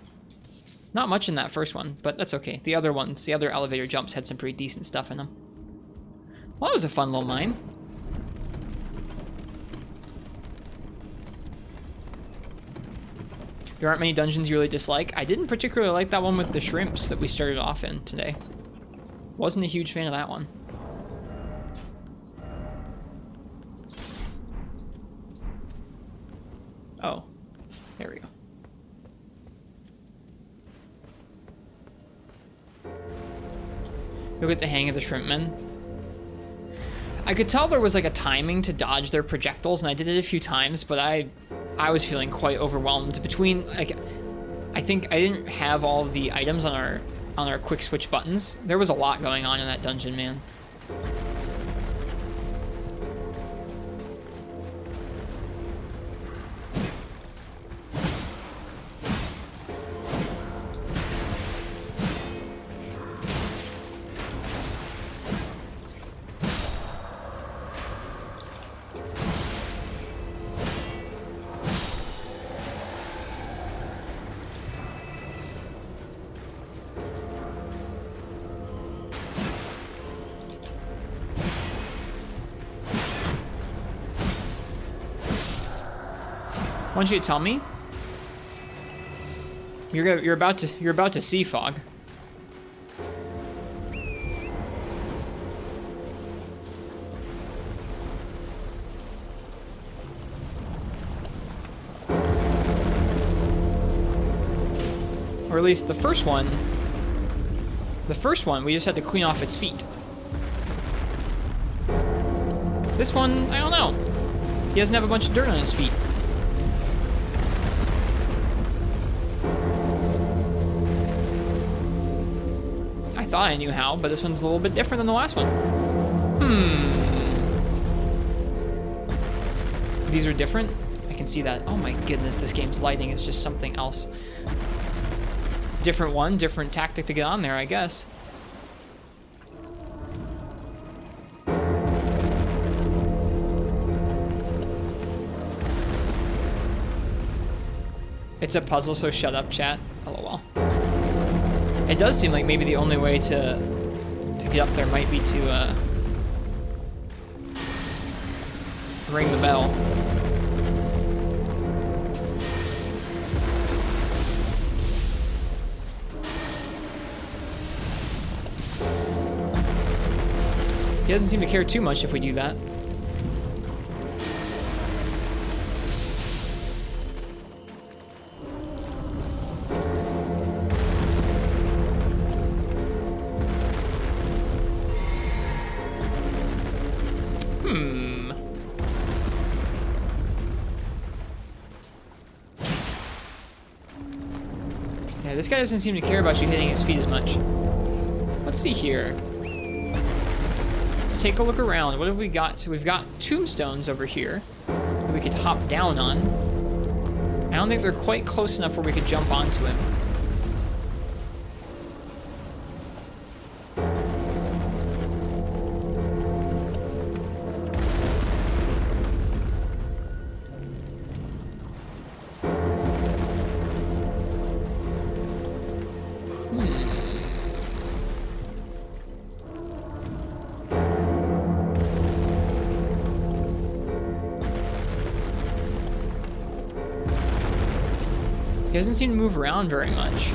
Not much in that first one, but that's okay. The other ones, the other elevator jumps had some pretty decent stuff in them. Well, that was a fun little mine. There aren't many dungeons you really dislike. I didn't particularly like that one with the shrimps that we started off in today. Wasn't a huge fan of that one. Oh, there we go. You'll get the hang of the shrimp men. I could tell there was like a timing to dodge their projectiles, and I did it a few times, but I was feeling quite overwhelmed between, like, I think I didn't have all the items on our quick switch buttons. There was a lot going on in that dungeon, man. Why don't you tell me? You're about to see fog. Or at least the first one. The first one, we just had to clean off its feet. This one, I don't know. He doesn't have a bunch of dirt on his feet. I thought I knew how, but this one's a little bit different than the last one. These are different? I can see that. Oh my goodness, this game's lighting is just something else. Different one, different tactic to get on there, I guess. It's a puzzle, so shut up, chat. LOL. It does seem like maybe the only way to get up there might be to ring the bell. He doesn't seem to care too much if we do that. Yeah, this guy doesn't seem to care about you hitting his feet as much. Let's see here. Let's take a look around. What have we got? So we've got tombstones over here that we could hop down on. I don't think they're quite close enough where we could jump onto him. He doesn't seem to move around very much.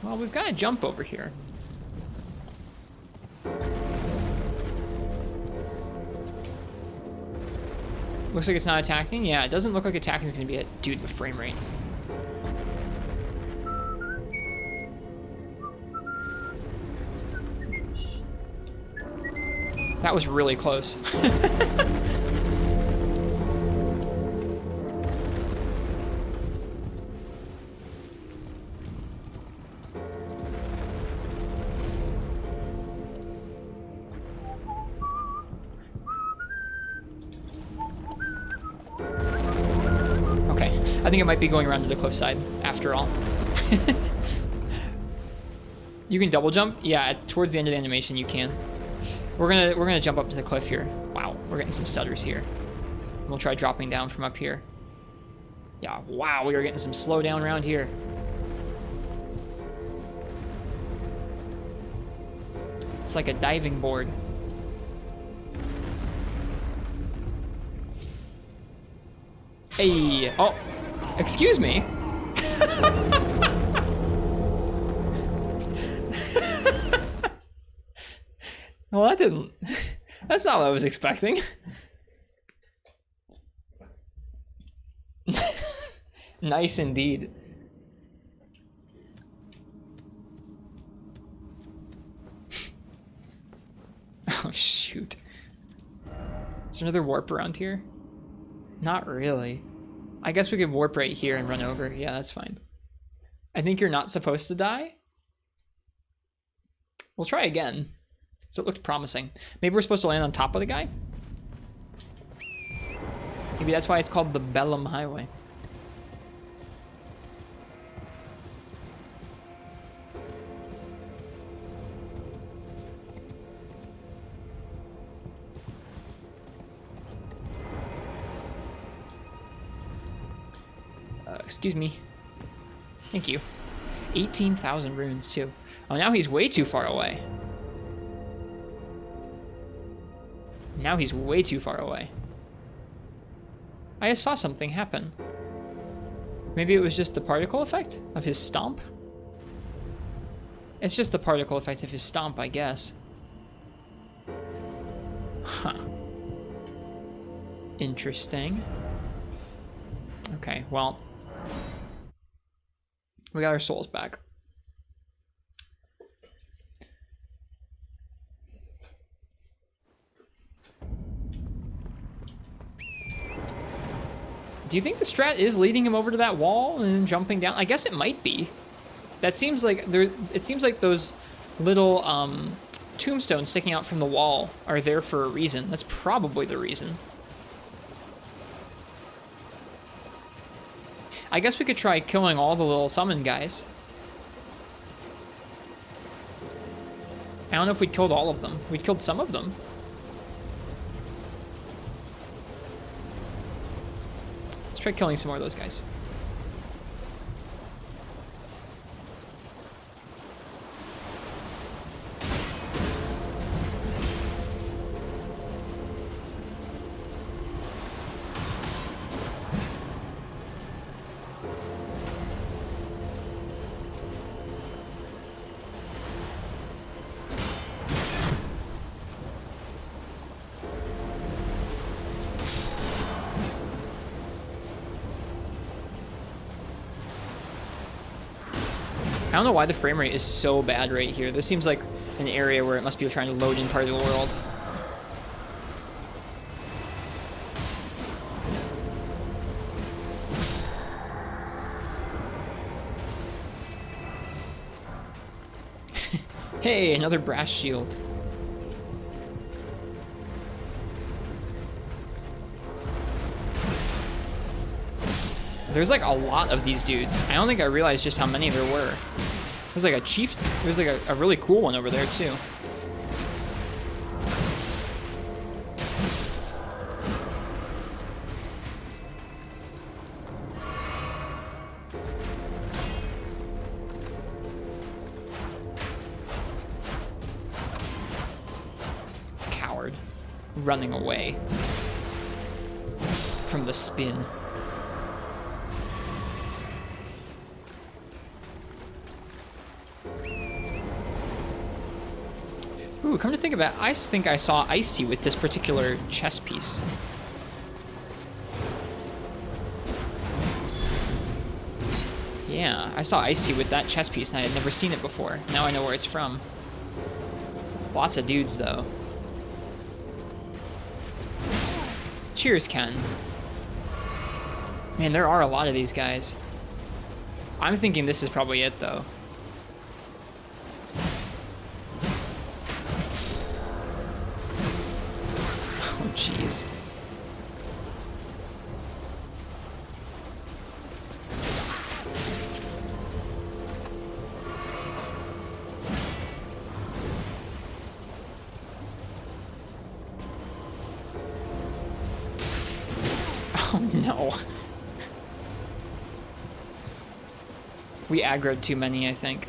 Well, we've got to jump over here. Looks like it's not attacking. Yeah, it doesn't look like attacking is going to be it. Dude, the frame rate. That was really close. I think it might be going around to the cliffside after all. You can double jump? Yeah, towards the end of the animation you can. We're gonna jump up to the cliff here. Wow, we're getting some stutters here. We'll try dropping down from up here. Yeah, wow, we are getting some slowdown around here. It's like a diving board. Hey, oh. Excuse me. Well, that didn't... That's not what I was expecting. Nice indeed. Oh, shoot. Is there another warp around here? Not really. I guess we could warp right here and run over. Yeah, that's fine. I think you're not supposed to die. We'll try again. So it looked promising. Maybe we're supposed to land on top of the guy? Maybe that's why it's called the Bellum Highway. Excuse me. Thank you. 18,000 runes, too. Oh, now he's way too far away. Now he's way too far away. I just saw something happen. Maybe it was just the particle effect of his stomp? It's just the particle effect of his stomp, I guess. Huh. Interesting. Okay, well... we got our souls back. Do you think the strat is leading him over to that wall and jumping down? I guess it might be. That seems like it seems like those little tombstones sticking out from the wall are there for a reason. That's probably the reason. I guess we could try killing all the little summon guys. I don't know if we'd killed all of them. We'd killed some of them. Let's try killing some more of those guys. I don't know why the frame rate is so bad right here. This seems like an area where it must be trying to load in part of the world. Hey, another brass shield. There's like a lot of these dudes. I don't think I realized just how many there were. There's like a chief, there's like a really cool one over there too. Coward. Running away from the spin. Ooh, come to think of it, I think I saw Ice-T with this particular chess piece. Yeah, I saw Ice-T with that chess piece and I had never seen it before. Now I know where it's from. Lots of dudes, though. Cheers, Ken. Man, there are a lot of these guys. I'm thinking this is probably it, though. Oh, jeez. Oh, no. We aggroed too many, I think.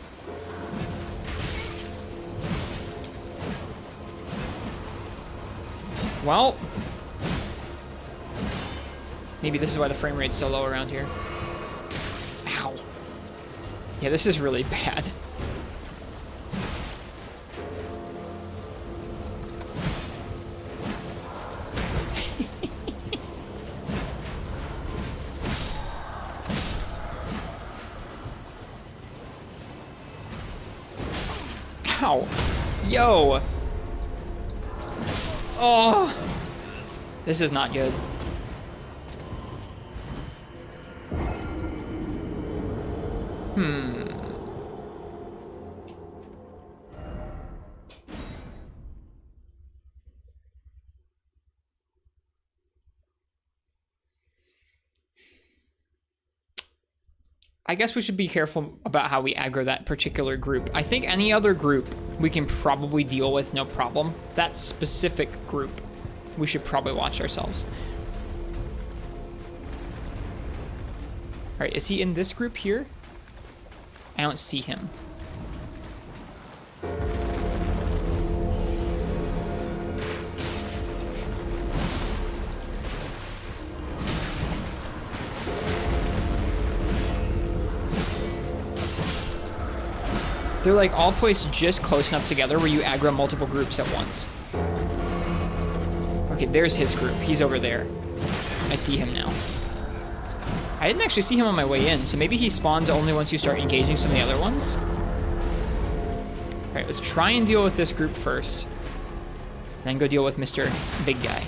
Well, maybe this is why the frame rate's so low around here. Ow. Yeah, this is really bad. Ow. Yo. Oh. This is not good. I guess we should be careful about how we aggro that particular group. I think any other group we can probably deal with no problem. That specific group, we should probably watch ourselves. All right, is he in this group here? I don't see him. They're like all placed just close enough together where you aggro multiple groups at once. Okay, there's his group. He's over there. I see him now. I didn't actually see him on my way in, so maybe he spawns only once you start engaging some of the other ones. All right, let's try and deal with this group first. Then go deal with Mr. Big Guy.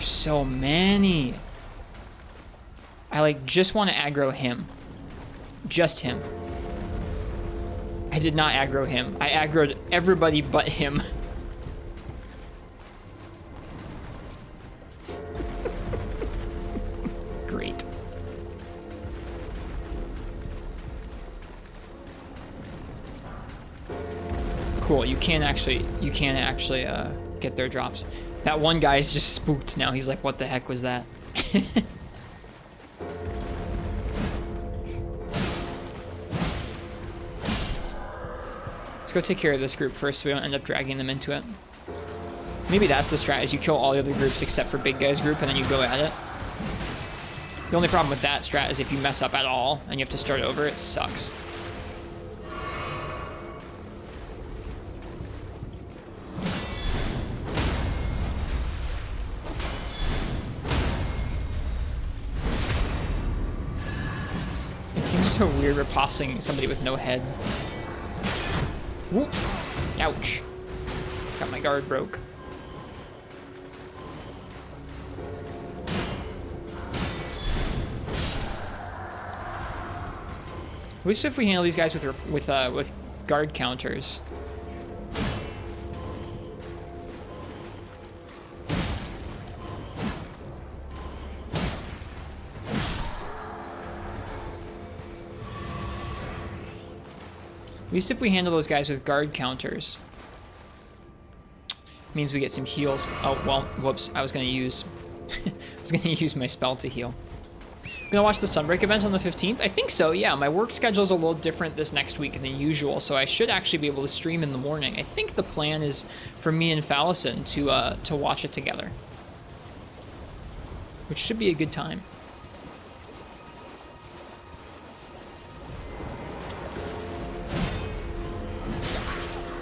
So many. I like just want to aggro him. Just him. I did not aggro him. I aggroed everybody but him. Great. Cool. You can't actually get their drops. That one guy's just spooked now. He's like, what the heck was that? Let's go take care of this group first so we don't end up dragging them into it. Maybe that's the strategy. You kill all the other groups except for Big Guy's group and then you go at it. The only problem with that strat is if you mess up at all and you have to start over, it sucks. Seems so weird riposting somebody with no head. Whoop. Ouch. Got my guard broke. At least if we handle these guys with guard counters. At least if we handle those guys with guard counters. Means we get some heals. Oh, well, whoops. I was gonna use my spell to heal. I'm gonna watch the Sunbreak event on the 15th. I think so, yeah. My work schedule is a little different this next week than usual, so I should actually be able to stream in the morning. I think the plan is for me and Fallison to watch it together, which should be a good time.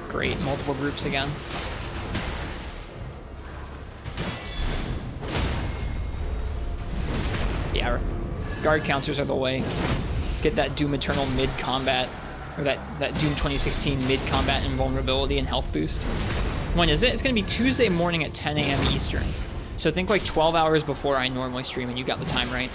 Great, multiple groups again. Yeah, guard counters are the way. Get that Doom Eternal mid-combat, or that Doom 2016 mid-combat invulnerability and health boost. When is it? It's going to be Tuesday morning at 10 a.m. Eastern. So think like 12 hours before I normally stream, and you got the time right.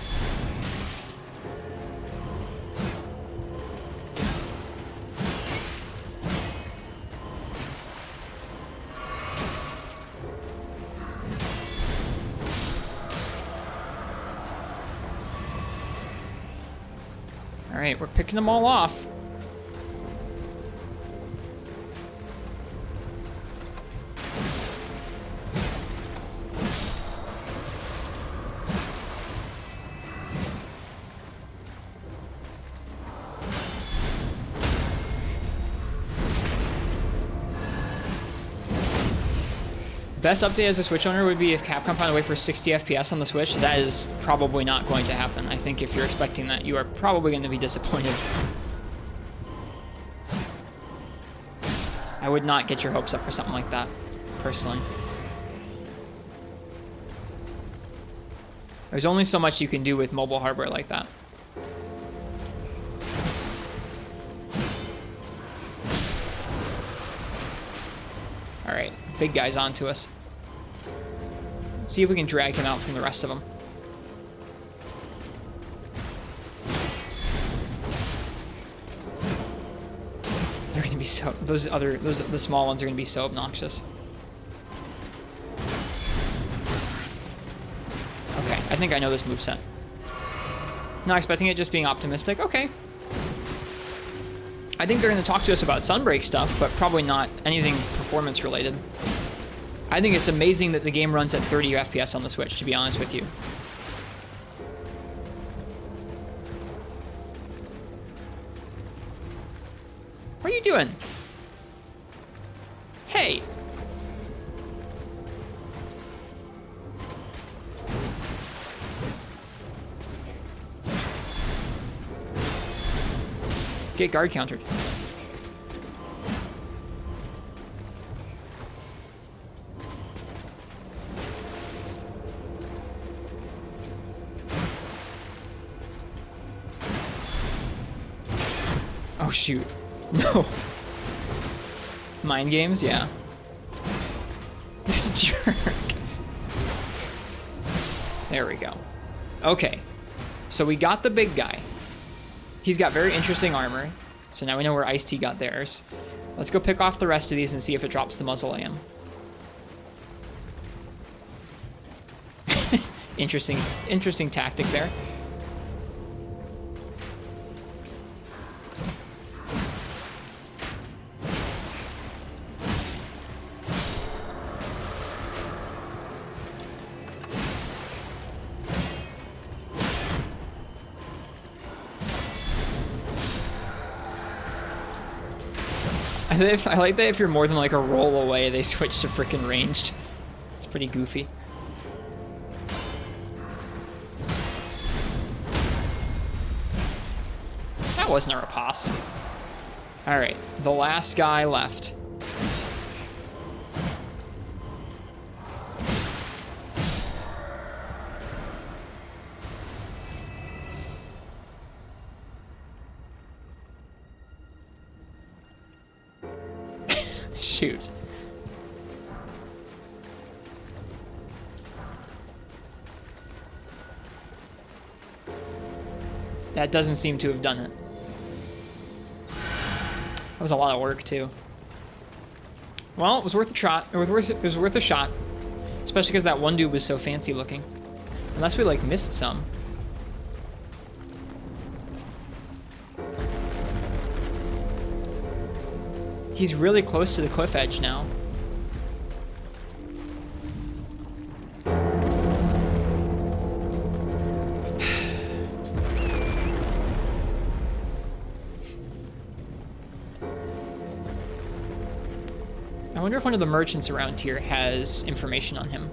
All right, we're picking them all off. Best update as a Switch owner would be if Capcom found a way for 60 FPS on the Switch. That is probably not going to happen. I think if you're expecting that, you are probably going to be disappointed. I would not get your hopes up for something like that, personally. There's only so much you can do with mobile hardware like that. All right, big guy's onto us. Let's see if we can drag him out from the rest of them. They're gonna be so, the small ones are gonna be so obnoxious. Okay, I think I know this moveset. Not expecting it, just being optimistic. Okay. I think they're going to talk to us about Sunbreak stuff, but probably not anything performance related. I think it's amazing that the game runs at 30 FPS on the Switch, to be honest with you. What are you doing? Hey! Get guard countered. Oh shoot. No. Mind games? Yeah. This jerk. There we go. Okay. So we got the big guy. He's got very interesting armor, so now we know where Ice-T got theirs. Let's go pick off the rest of these and see if it drops the mausoleum. Interesting tactic there. I like that if you're more than like a roll away, they switch to frickin' ranged. It's pretty goofy. That wasn't a riposte. Alright, the last guy left. Shoot. That doesn't seem to have done it. That was a lot of work too. Well, it was worth a shot. It was worth a shot, especially because that one dude was so fancy looking. Unless we like missed some. He's really close to the cliff edge now. I wonder if one of the merchants around here has information on him.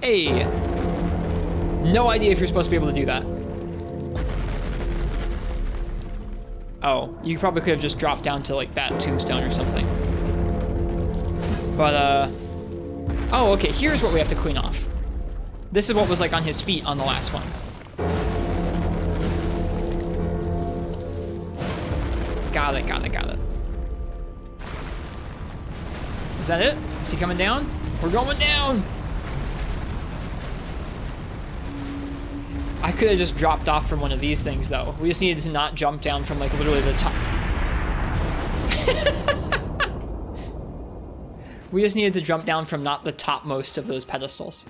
Hey! No idea if you're supposed to be able to do that. Oh, you probably could have just dropped down to like that tombstone or something. But, oh, okay, here's what we have to clean off. This is what was like on his feet on the last one. Got it, got it, got it. Is that it? Is he coming down? We're going down! I could have just dropped off from one of these things, though. We just needed to not jump down from, like, literally the top. We just needed to jump down from not the topmost of those pedestals.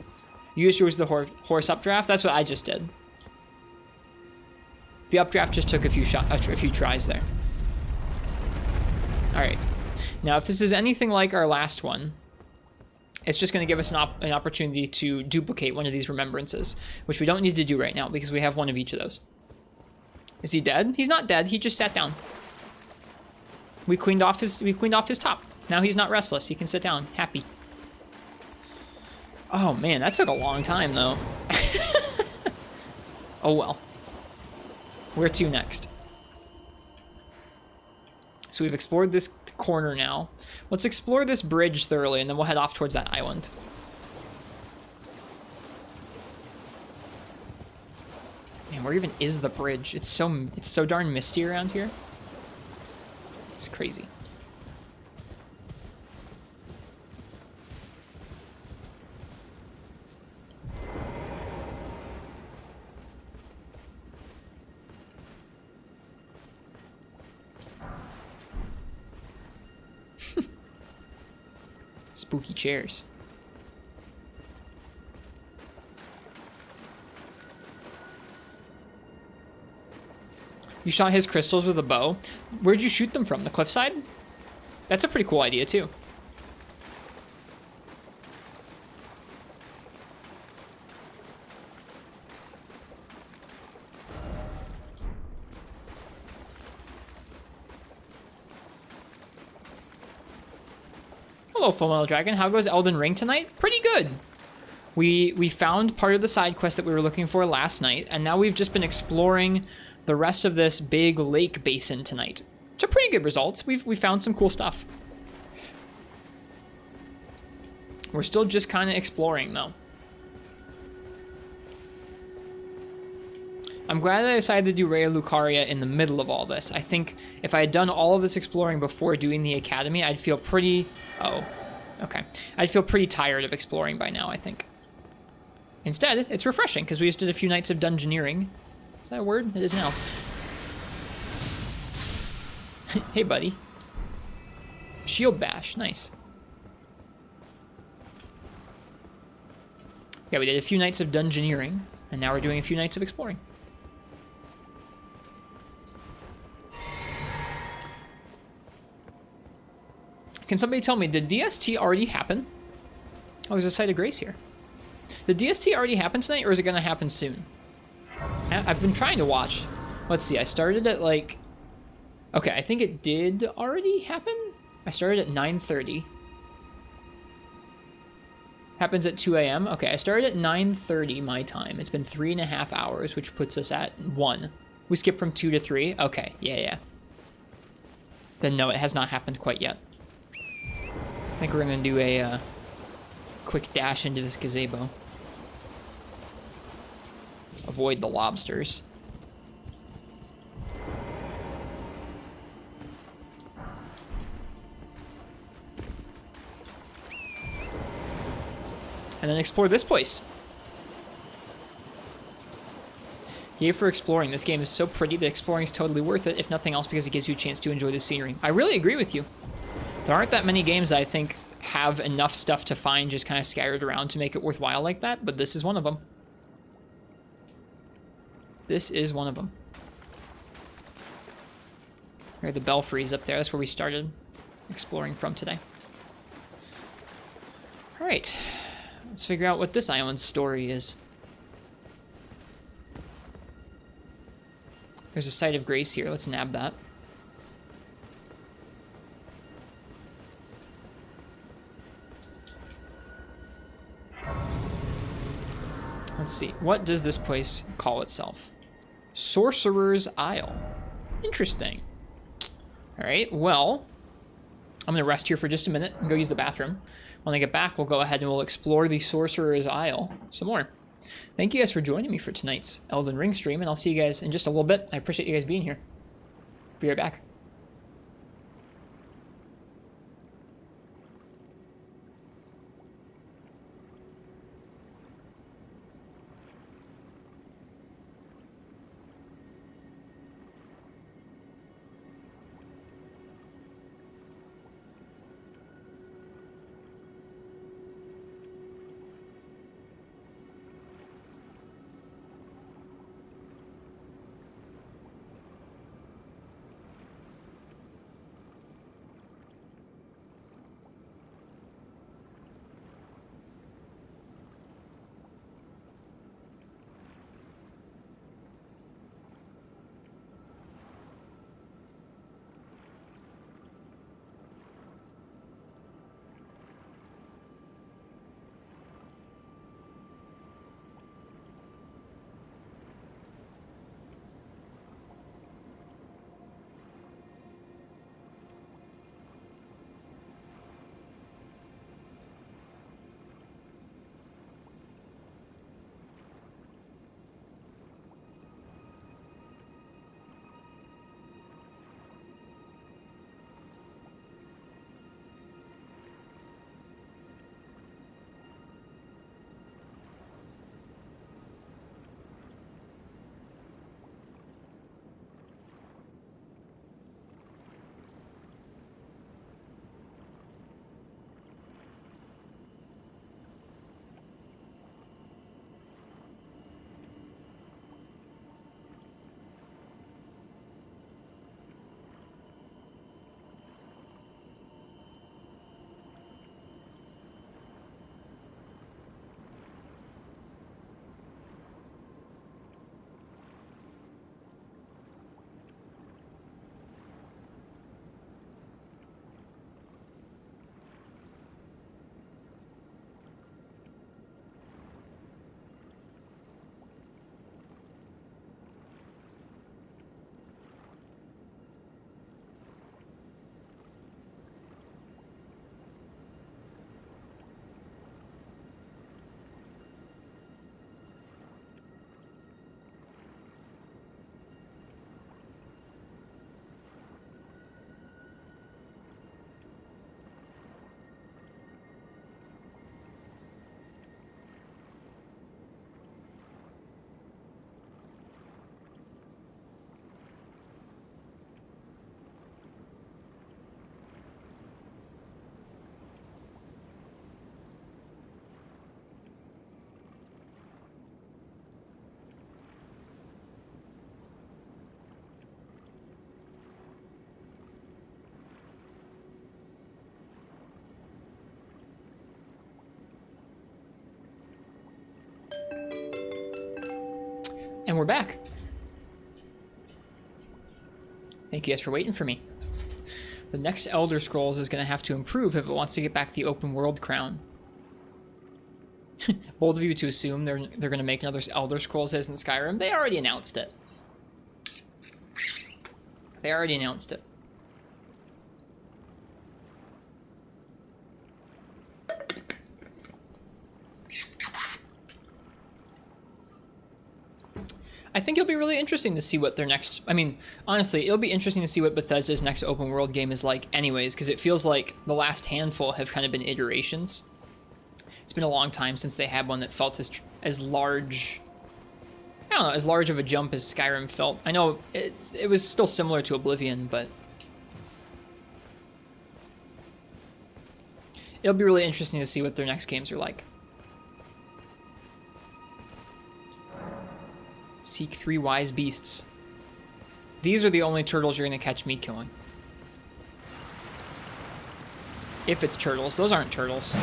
You just used the horse updraft? That's what I just did. The updraft just took a few tries there. All right. Now, if this is anything like our last one, it's just going to give us an opportunity to duplicate one of these remembrances, which we don't need to do right now because we have one of each of those. Is he dead? He's not dead. He just sat down. We cleaned off his top. Now he's not restless. He can sit down, happy. Oh man, that took a long time though. Oh well. Where to next? So we've explored this corner now. Let's explore this bridge thoroughly, and then we'll head off towards that island. Man, where even is the bridge? It's so darn misty around here. It's crazy. Spooky chairs. You shot his crystals with a bow. Where'd you shoot them from? The cliffside? That's a pretty cool idea, too. Hello, Full Metal Dragon. How goes Elden Ring tonight? Pretty good. We found part of the side quest that we were looking for last night, and now we've just been exploring the rest of this big lake basin tonight. So pretty good results. We found some cool stuff. We're still just kind of exploring, though. I'm glad that I decided to do Raya Lucaria in the middle of all this. I think if I had done all of this exploring before doing the academy, I'd feel pretty... Oh, okay. I'd feel pretty tired of exploring by now, I think. Instead, it's refreshing, because we just did a few nights of dungeoneering. Is that a word? It is now. Hey, buddy. Shield bash. Nice. Yeah, we did a few nights of dungeoneering, and now we're doing a few nights of exploring. Can somebody tell me, did DST already happen? Oh, there's a Site of Grace here. Did DST already happen tonight, or is it going to happen soon? I've been trying to watch. Let's see, I started at like... Okay, I think it did already happen. I started at 9:30. Happens at 2 a.m. Okay, I started at 9:30 my time. It's been 3.5 hours, which puts us at 1. We skipped from 2 to 3. Okay, yeah. Then no, it has not happened quite yet. I think we're going to do a quick dash into this gazebo. Avoid the lobsters. And then explore this place. Yay for exploring. This game is so pretty that exploring is totally worth it, if nothing else because it gives you a chance to enjoy the scenery. I really agree with you. There aren't that many games that I think have enough stuff to find just kind of scattered around to make it worthwhile like that, but this is one of them. This is one of them. Here, the belfries up there. That's where we started exploring from today. All right. Let's figure out what this island's story is. There's a site of grace here. Let's nab that. Let's see. What does this place call itself? Sorcerer's Isle. Interesting. All right, well, I'm going to rest here for just a minute and go use the bathroom. When I get back, we'll go ahead and we'll explore the Sorcerer's Isle some more. Thank you guys for joining me for tonight's Elden Ring stream, and I'll see you guys in just a little bit. I appreciate you guys being here. Be right back. And we're back. Thank you guys for waiting for me. The next Elder Scrolls is going to have to improve if it wants to get back the open world crown. Bold of you to assume they're going to make another Elder Scrolls as in Skyrim. They already announced it. They already announced it. I think it'll be really interesting to see what their next... I mean, honestly, it'll be interesting to see what Bethesda's next open world game is like anyways, because it feels like the last handful have kind of been iterations. It's been a long time since they had one that felt as large... I don't know, as large of a jump as Skyrim felt. I know it was still similar to Oblivion, but... It'll be really interesting to see what their next games are like. Seek 3 wise beasts. These are the only turtles you're going to catch me killing. If it's turtles. Those aren't turtles.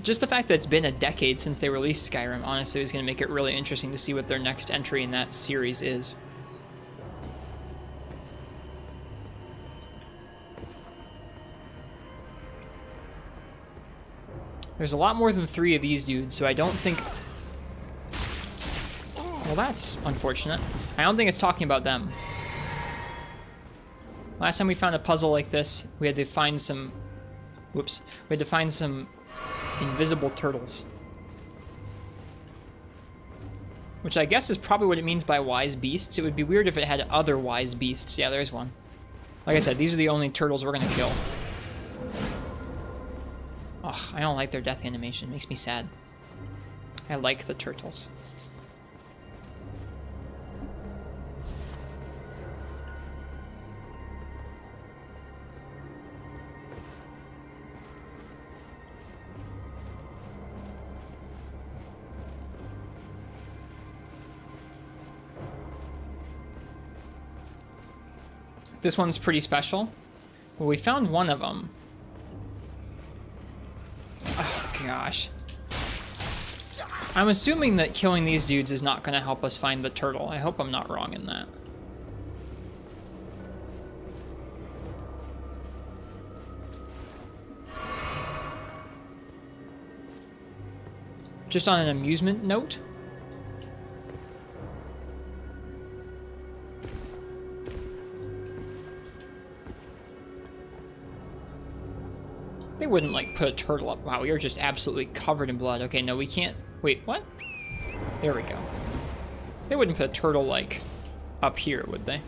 just the fact that it's been a decade since they released Skyrim, honestly, is going to make it really interesting to see what their next entry in that series is. There's a lot more than 3 of these dudes, so I don't think... Well, that's unfortunate. I don't think it's talking about them. Last time we found a puzzle like this, we had to find some... Whoops. We had to find some invisible turtles. Which I guess is probably what it means by wise beasts. It would be weird if it had other wise beasts. Yeah, there's one. Like I said, these are the only turtles we're gonna kill. Ugh, I don't like their death animation. It makes me sad. I like the turtles. This one's pretty special. Well, we found one of them. Oh, gosh. I'm assuming that killing these dudes is not going to help us find the turtle. I hope I'm not wrong in that. Just on an amusement note, they wouldn't, like, put a turtle up. Wow, you're just absolutely covered in blood. Okay, no, we can't... Wait, what? There we go. They wouldn't put a turtle, like, up here, would they?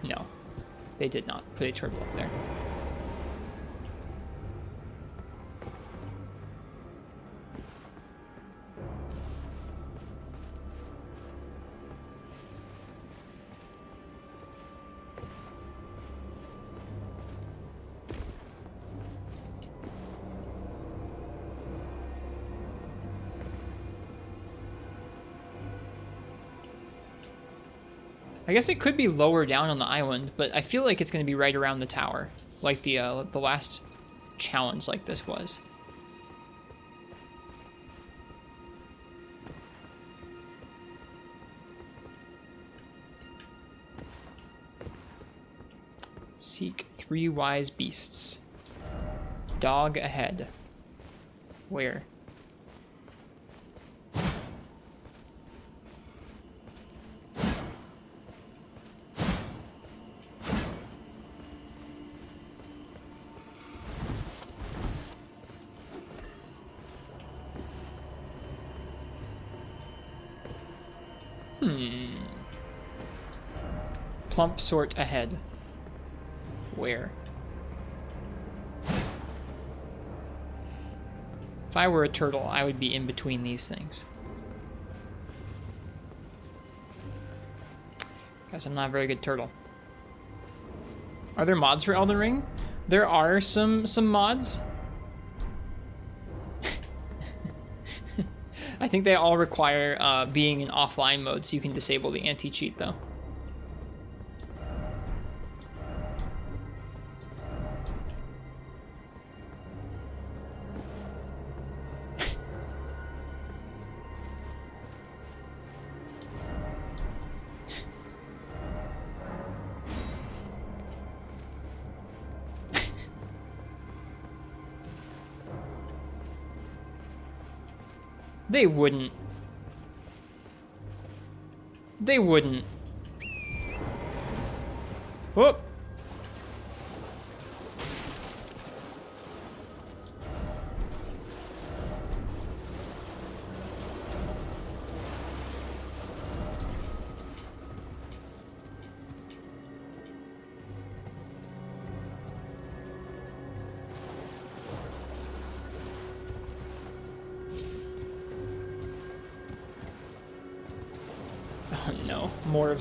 No. They did not put a turtle up there. I guess it could be lower down on the island, but I feel like it's going to be right around the tower, like the last challenge like this was. Seek 3 wise beasts. Dog ahead. Where? Plump sort ahead. Where? If I were a turtle, I would be in between these things. Guess I'm not a very good turtle. Are there mods for Elden Ring? There are some mods. I think they all require being in offline mode, so you can disable the anti-cheat though. They wouldn't. They wouldn't. Whoop. Oh no, more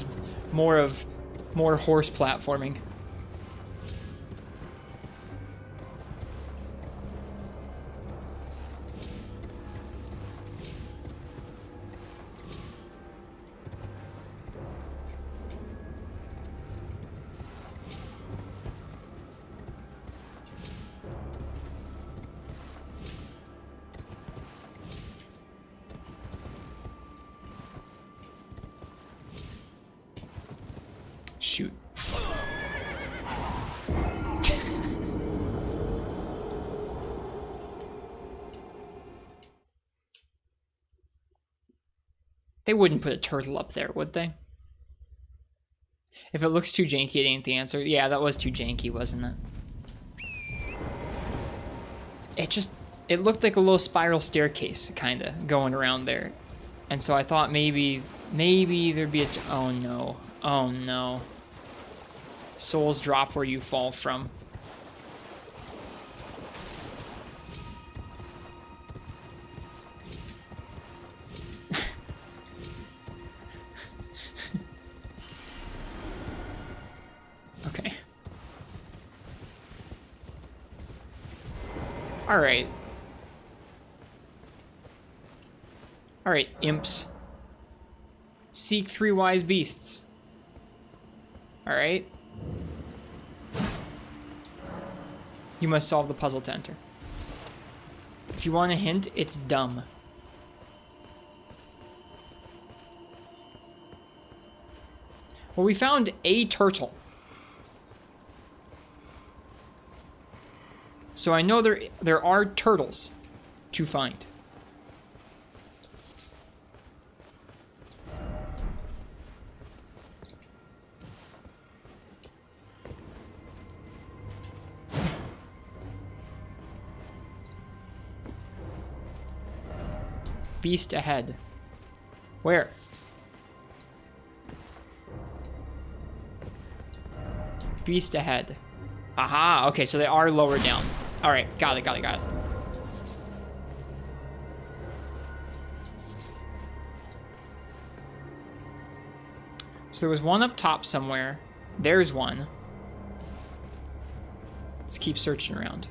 horse platforming. Shoot. They wouldn't put a turtle up there, would they? If it looks too janky, it ain't the answer. Yeah, that was too janky, wasn't it? It looked like a little spiral staircase, kind of, going around there. And so I thought maybe there'd be a... Oh, no. Oh, no. Souls drop where you fall from. Okay. Alright. Alright, imps. Seek 3 wise beasts. Alright. You must solve the puzzle to enter. If you want a hint, it's dumb. Well, we found a turtle. So I know there are turtles to find. Beast ahead. Where? Beast ahead. Aha, okay, so they are lower down. Alright, got it. So there was one up top somewhere. There's one. Let's keep searching around.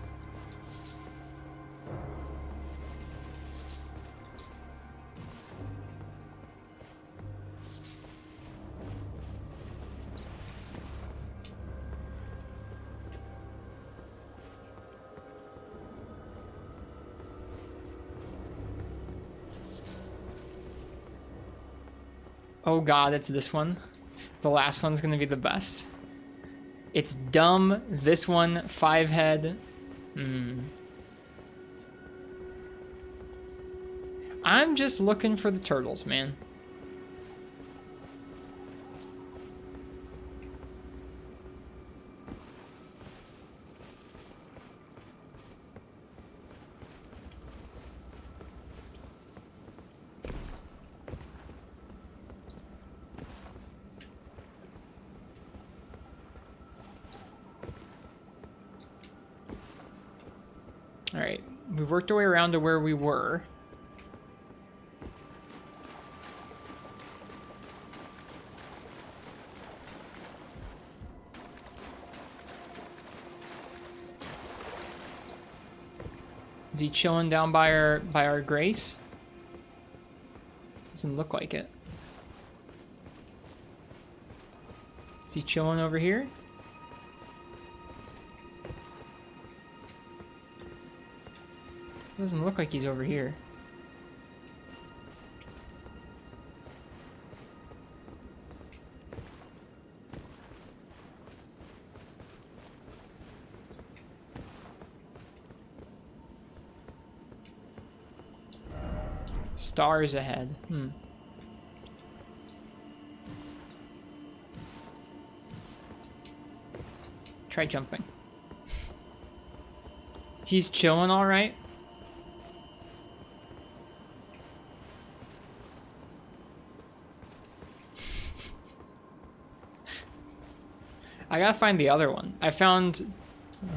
Oh god, it's this one. The last one's gonna be the best. It's dumb. This one, 5 head. I'm just looking for the turtles, man. Alright, we've worked our way around to where we were. Is he chilling down by our grace? Doesn't look like it. Is he chilling over here? Doesn't look like he's over here. Stars ahead. Try jumping. He's chilling all right. I gotta find the other one. I found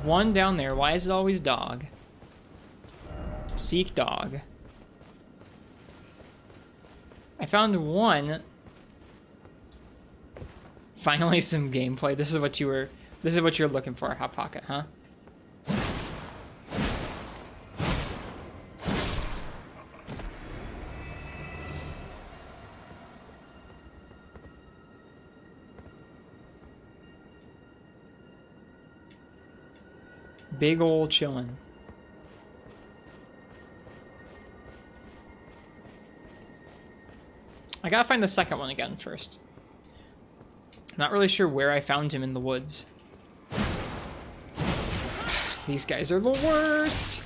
one down there. Why is it always dog? Seek dog. I found one. Finally some gameplay. This is what you're looking for, Hot Pocket, huh? Big ol' chillin'. I gotta find the second one again first. Not really sure where I found him in the woods. These guys are the worst.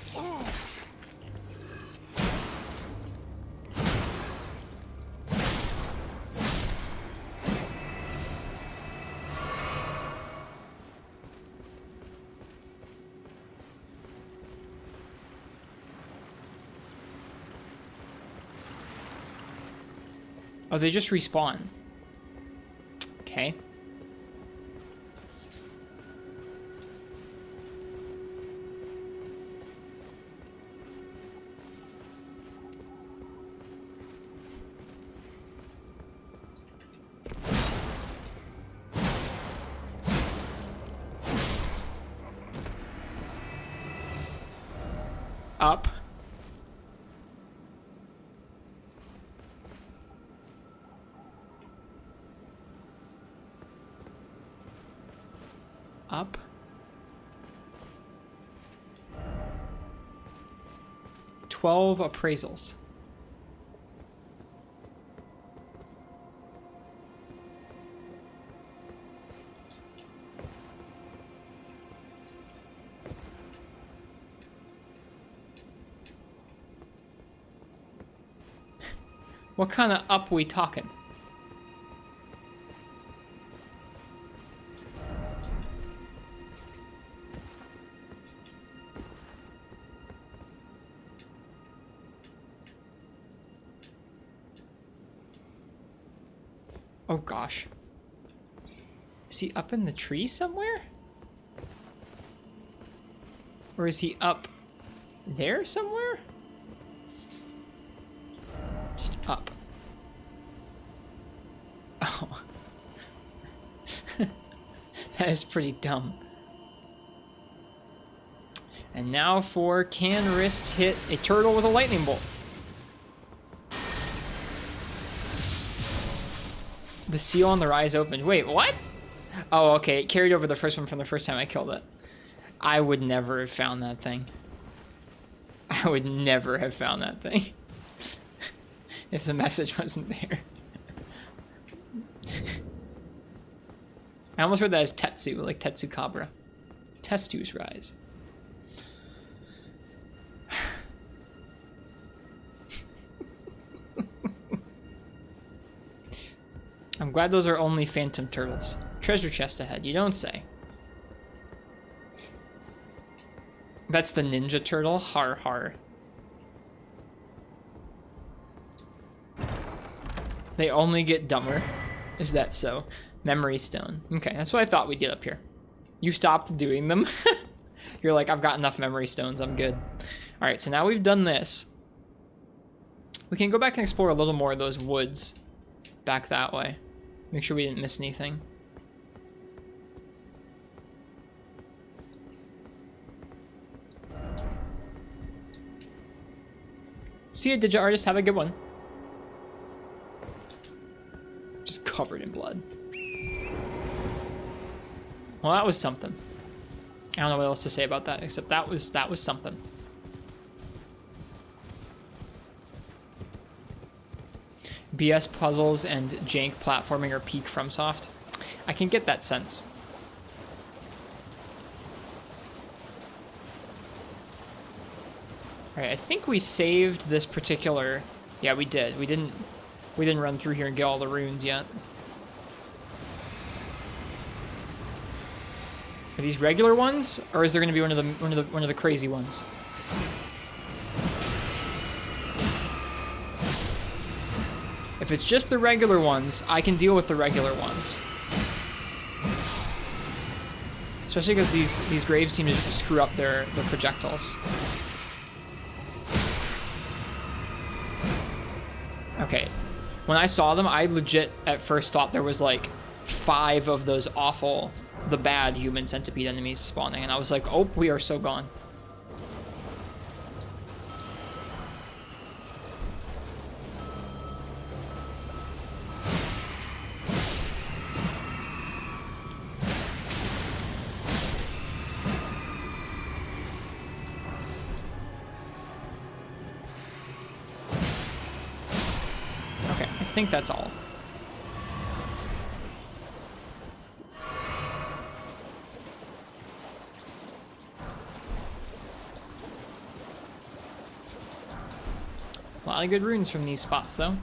Oh, they just respawn. Okay. Up. Up. Twelve appraisals. What kind of up we talking? Oh gosh. Is he up in the tree somewhere? Or is he up there somewhere? Just up. Oh. That is pretty dumb. And now for can Rist hit a turtle with a lightning bolt? The seal on the rise opened. Wait, what? Oh, okay. It carried over the first one from the first time I killed it. I would never have found that thing. I would never have found that thing. If the message wasn't there. I almost read that as Tetsu, like Tetsu Cabra. Testu's rise. I'm glad those are only phantom turtles. Treasure chest ahead, you don't say. That's the ninja turtle? Har har. They only get dumber. Is that so? Memory stone. Okay, that's what I thought we'd get up here. You stopped doing them. You're like, I've got enough memory stones, I'm good. Alright, so now we've done this. We can go back and explore a little more of those woods back that way. Make sure we didn't miss anything. See ya, Digit Artist. Have a good one. Just covered in blood. Well, that was something. I don't know what else to say about that, except that was something. BS puzzles and jank platforming are peak FromSoft. I can get that sense. Alright, I think we saved this particular... Yeah, we did. We didn't run through here and get all the runes yet. Are these regular ones, or is there going to be one of the crazy ones? If it's just the regular ones, I can deal with the regular ones. Especially because these graves seem to screw up their projectiles. Okay. When I saw them, I legit at first thought there was like 5 of those awful, the bad human centipede enemies spawning, and I was like, oh, we are so gone. I think that's all. A lot of good runes from these spots, though.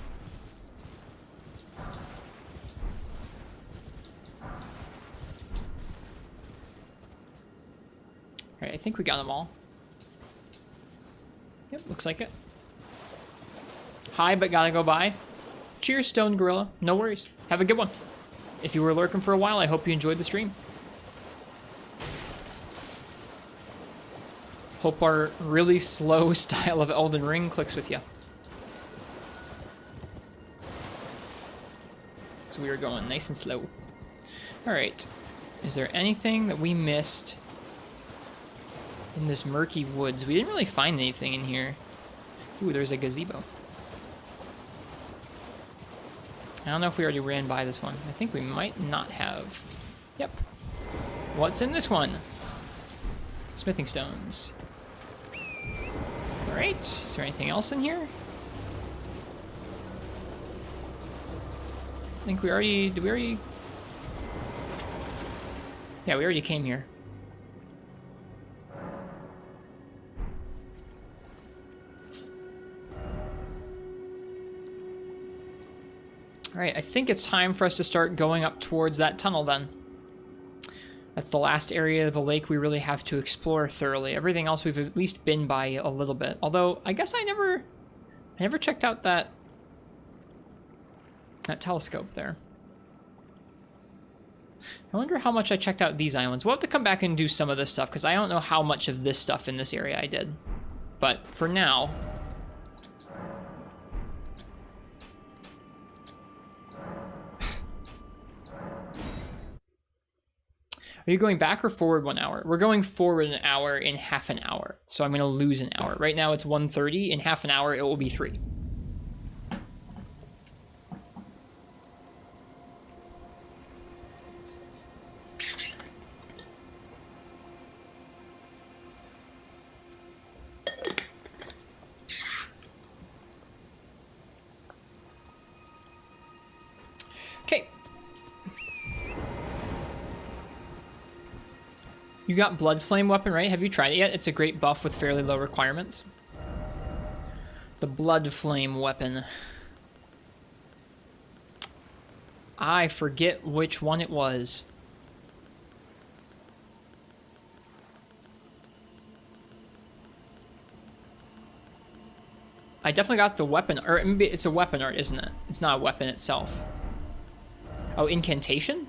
Alright, I think we got them all. Yep, looks like it. Hi, but gotta go by. Cheers, Stone Gorilla. No worries. Have a good one. If you were lurking for a while, I hope you enjoyed the stream. Hope our really slow style of Elden Ring clicks with you. So we are going nice and slow. Alright. Is there anything that we missed in this murky woods? We didn't really find anything in here. Ooh, there's a gazebo. I don't know if we already ran by this one. I think we might not have. Yep. What's in this one? Smithing stones. Alright. Is there anything else in here? I think we already... Did we already... Yeah, we already came here. Alright, I think it's time for us to start going up towards that tunnel then. That's the last area of the lake we really have to explore thoroughly. Everything else we've at least been by a little bit. Although, I guess I never checked out that telescope there. I wonder how much I checked out these islands. We'll have to come back and do some of this stuff, because I don't know how much of this stuff in this area I did. But for now... Are you going back or forward 1 hour? We're going forward an hour in half an hour. So I'm going to lose an hour. Right now it's 1:30. In half an hour it will be 3. Okay. You got Blood Flame weapon, right? Have you tried it yet? It's a great buff with fairly low requirements. The Blood Flame weapon. I forget which one it was. I definitely got the weapon, or maybe it's a weapon art, isn't it? It's not a weapon itself. Oh, incantation?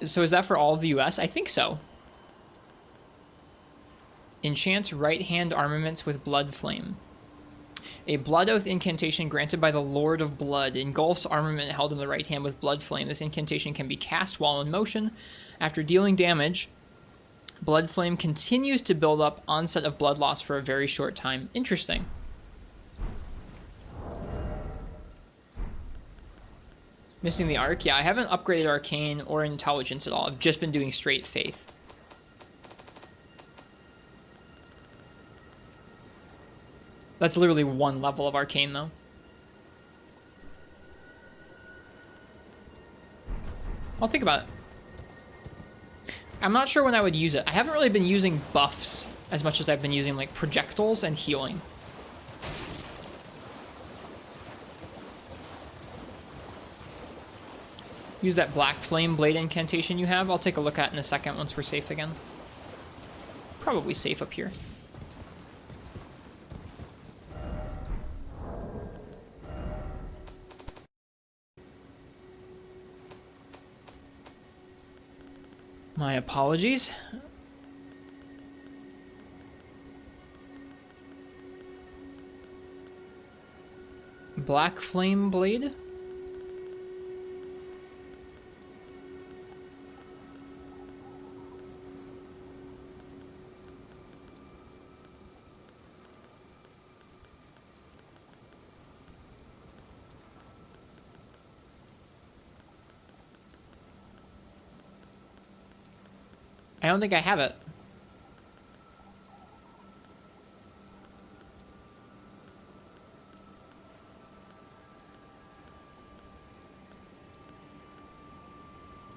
So is that for all of the US? I think so. Enchants right-hand armaments with Blood Flame. A Blood Oath incantation granted by the Lord of Blood engulfs armament held in the right hand with Blood Flame. This incantation can be cast while in motion. After dealing damage, Blood Flame continues to build up onset of blood loss for a very short time. Interesting. Missing the arc? Yeah, I haven't upgraded Arcane or Intelligence at all. I've just been doing straight Faith. That's literally one level of Arcane, though. I'll think about it. I'm not sure when I would use it. I haven't really been using buffs as much as I've been using, like, projectiles and healing. Use that Black Flame Blade incantation you have. I'll take a look at it in a second once we're safe again. Probably safe up here. My apologies. Black Flame Blade? I don't think I have it.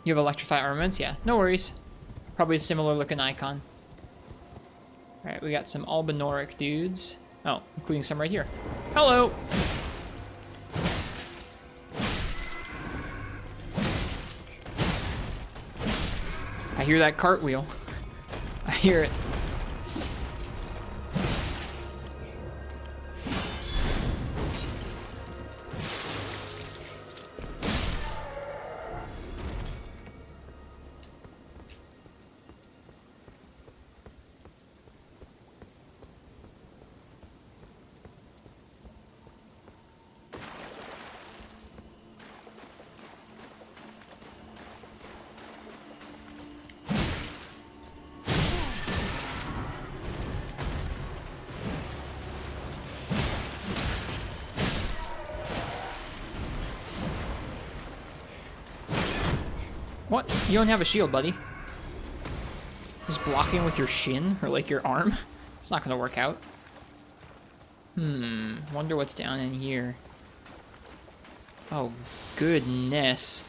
You have Electrify armaments? Yeah, no worries. Probably a similar looking icon. Alright, we got some Albinoric dudes. Oh, including some right here. Hello! I hear that cartwheel. I hear it. What? You don't have a shield, buddy. Just blocking with your shin or like your arm? It's not gonna work out. Wonder what's down in here. Oh, goodness.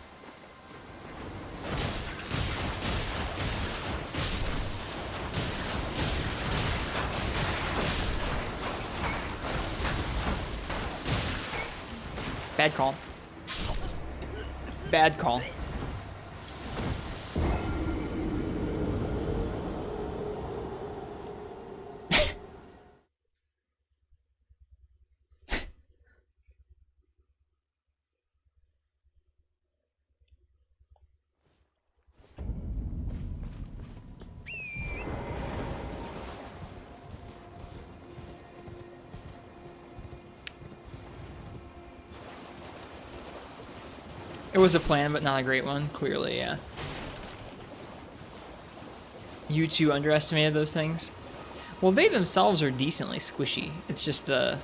Bad call. Bad call. It was a plan, but not a great one, clearly, yeah. You two underestimated those things? Well, they themselves are decently squishy. It's just the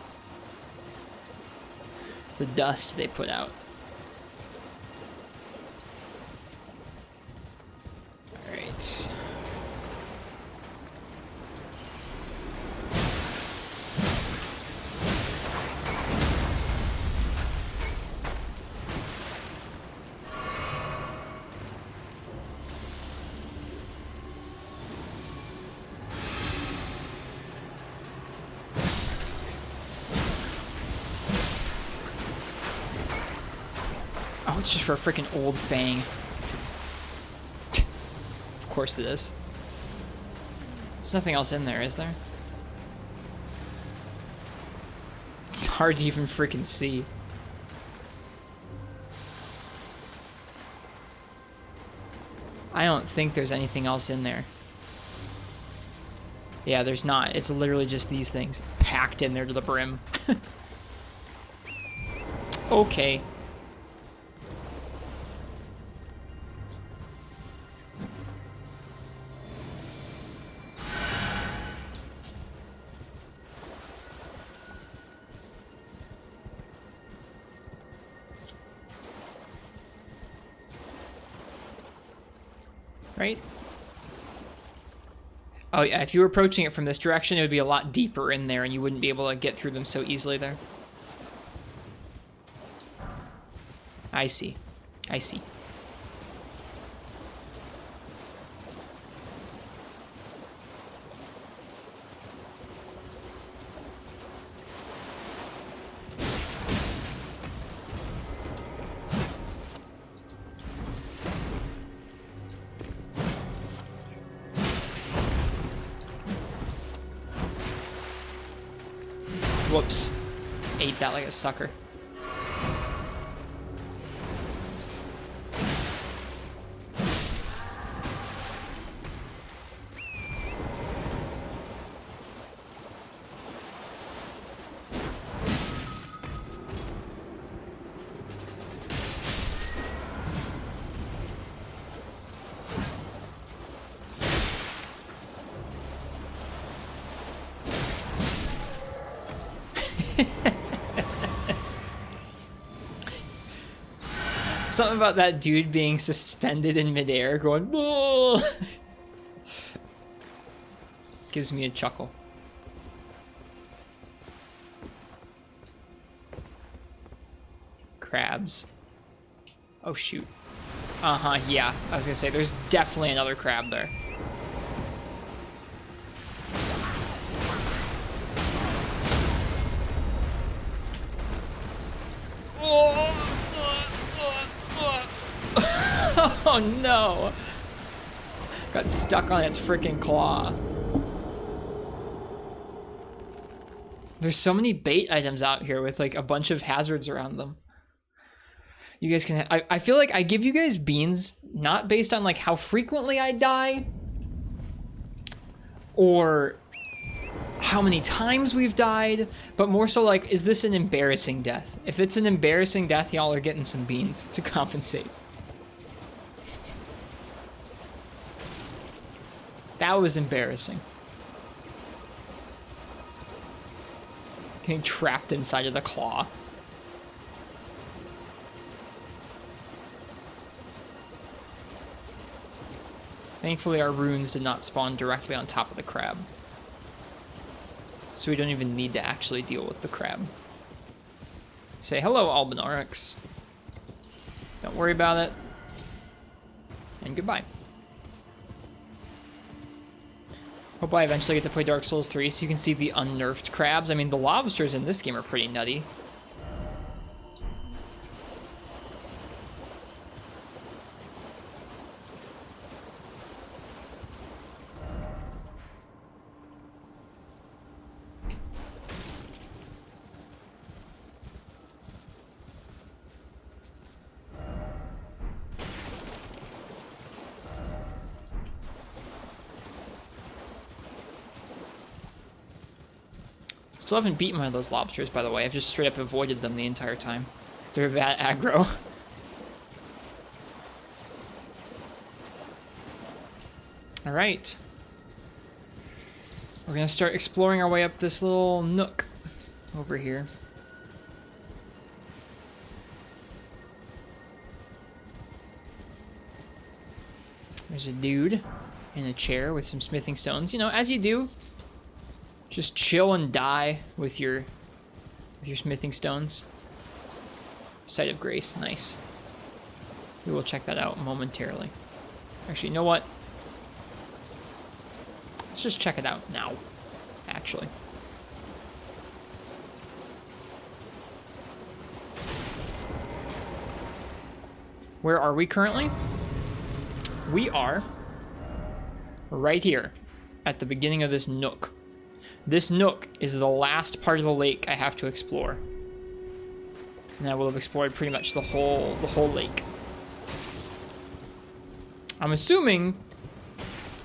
dust they put out. Alright. Oh, it's just for a freaking old fang. Of course it is. There's nothing else in there, is there? It's hard to even freaking see. I don't think there's anything else in there. Yeah, there's not. It's literally just these things packed in there to the brim. Okay. Right? Oh yeah, if you were approaching it from this direction, it would be a lot deeper in there and you wouldn't be able to get through them so easily there. I see. I see. Whoops. Ate that like a sucker. Something about that dude being suspended in midair going, whoa! Gives me a chuckle. Crabs. Oh shoot. Uh-huh, yeah. I was gonna say, there's definitely another crab there. Oh no! Got stuck on its freaking claw. There's so many bait items out here with like a bunch of hazards around them. You guys can, I feel like I give you guys beans, not based on like how frequently I die or how many times we've died, but more so like, is this an embarrassing death? If it's an embarrassing death, y'all are getting some beans to compensate. That was embarrassing. Getting trapped inside of the claw. Thankfully, our runes did not spawn directly on top of the crab. So we don't even need to actually deal with the crab. Say hello, Albinaurix. Don't worry about it. And goodbye. Hope I eventually get to play Dark Souls 3 so you can see the unnerfed crabs. I mean, the lobsters in this game are pretty nutty. Still haven't beaten one of those lobsters, by the way. I've just straight up avoided them the entire time. They're that aggro. Alright. We're gonna start exploring our way up this little nook over here. There's a dude in a chair with some smithing stones. You know, as you do. Just chill and die with your smithing stones. Site of Grace, nice. We will check that out momentarily. Actually, you know what? Let's just check it out now, actually. Where are we currently? We are right here at the beginning of this nook. This nook is the last part of the lake I have to explore. And I will have explored pretty much the whole lake. I'm assuming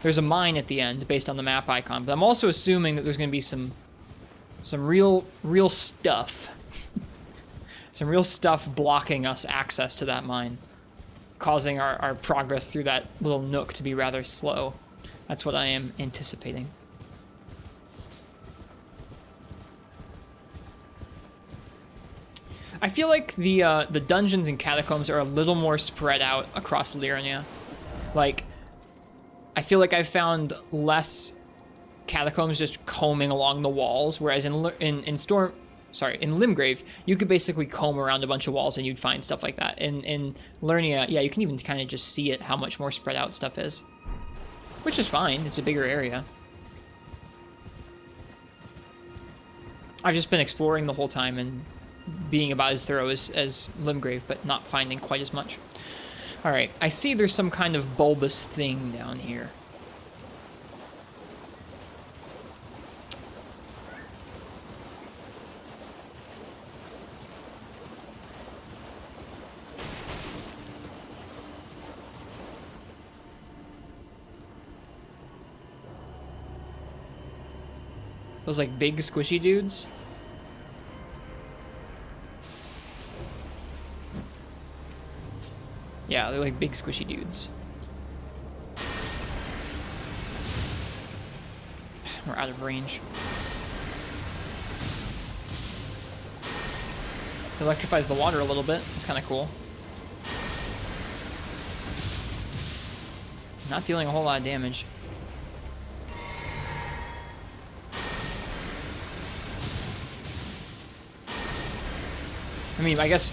there's a mine at the end based on the map icon, but I'm also assuming that there's going to be some real stuff. Some real stuff blocking us access to that mine, causing our progress through that little nook to be rather slow. That's what I am anticipating. I feel like the dungeons and catacombs are a little more spread out across Liurnia. Like, I feel like I've found less catacombs just combing along the walls, whereas in Limgrave, you could basically comb around a bunch of walls and you'd find stuff like that. In Liurnia, yeah, you can even kind of just see it, how much more spread out stuff is. Which is fine, it's a bigger area. I've just been exploring the whole time and being about as thorough as Limgrave, but not finding quite as much. Alright, I see there's some kind of bulbous thing down here. Those like big squishy dudes. Yeah, they're like big squishy dudes. We're out of range. It electrifies the water a little bit. It's kind of cool. Not dealing a whole lot of damage. I mean, I guess,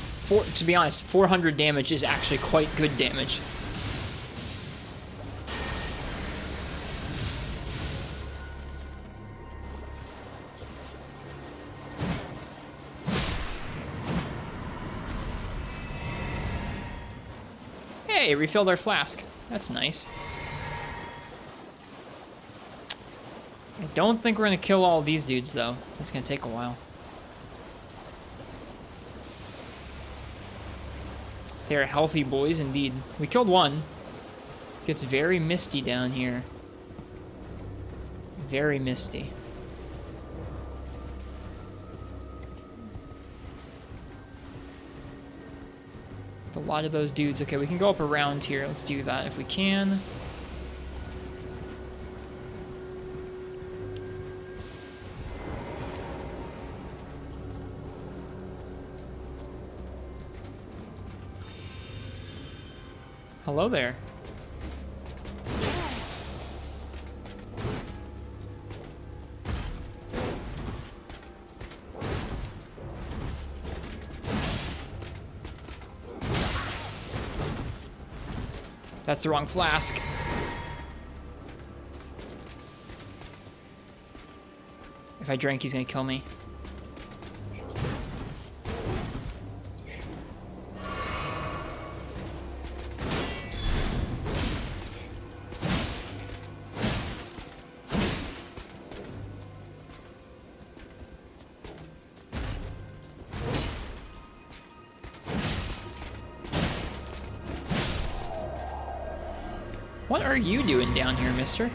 to be honest, 400 damage is actually quite good damage. Hey, refilled our flask. That's nice. I don't think we're gonna kill all these dudes though. It's gonna take a while. They're healthy boys indeed. We killed one. Gets very misty down here. Very misty. A lot of those dudes. Okay, we can go up around here. Let's do that if we can. Hello there. That's the wrong flask. If I drink, he's gonna kill me. What are you doing down here, mister?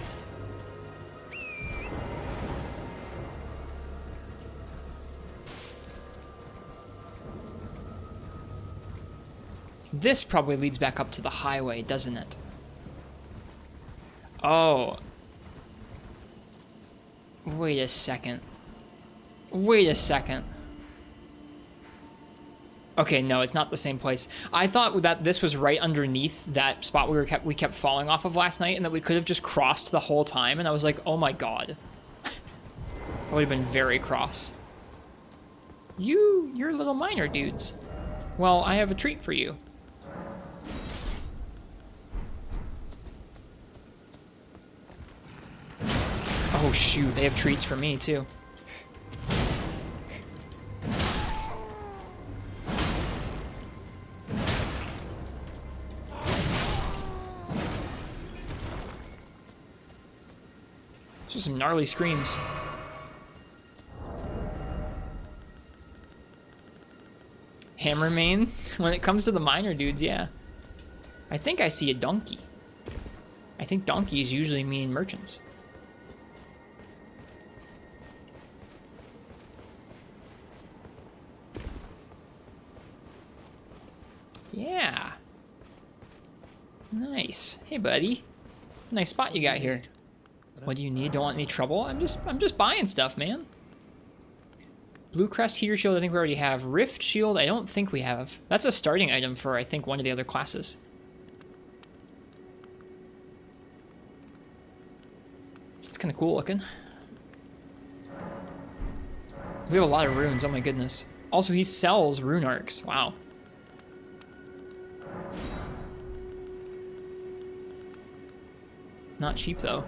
This probably leads back up to the highway, doesn't it? Oh. Wait a second. Wait a second. Okay, no, it's not the same place. I thought that this was right underneath that spot we kept falling off of last night, and that we could have just crossed the whole time, and I was like, oh my god. I would have been very cross. You're little miner dudes. Well, I have a treat for you. Oh shoot, they have treats for me too. Just some gnarly screams. Hammer main? When it comes to the miner dudes, yeah. I think I see a donkey. I think donkeys usually mean merchants. Yeah. Nice. Hey, buddy. Nice spot you got here. What do you need? Don't want any trouble? I'm just buying stuff, man. Blue Crest Heater Shield, I think we already have. Rift Shield, I don't think we have. That's a starting item for, I think, one of the other classes. It's kind of cool looking. We have a lot of runes, oh my goodness. Also, he sells rune arcs. Wow. Not cheap, though.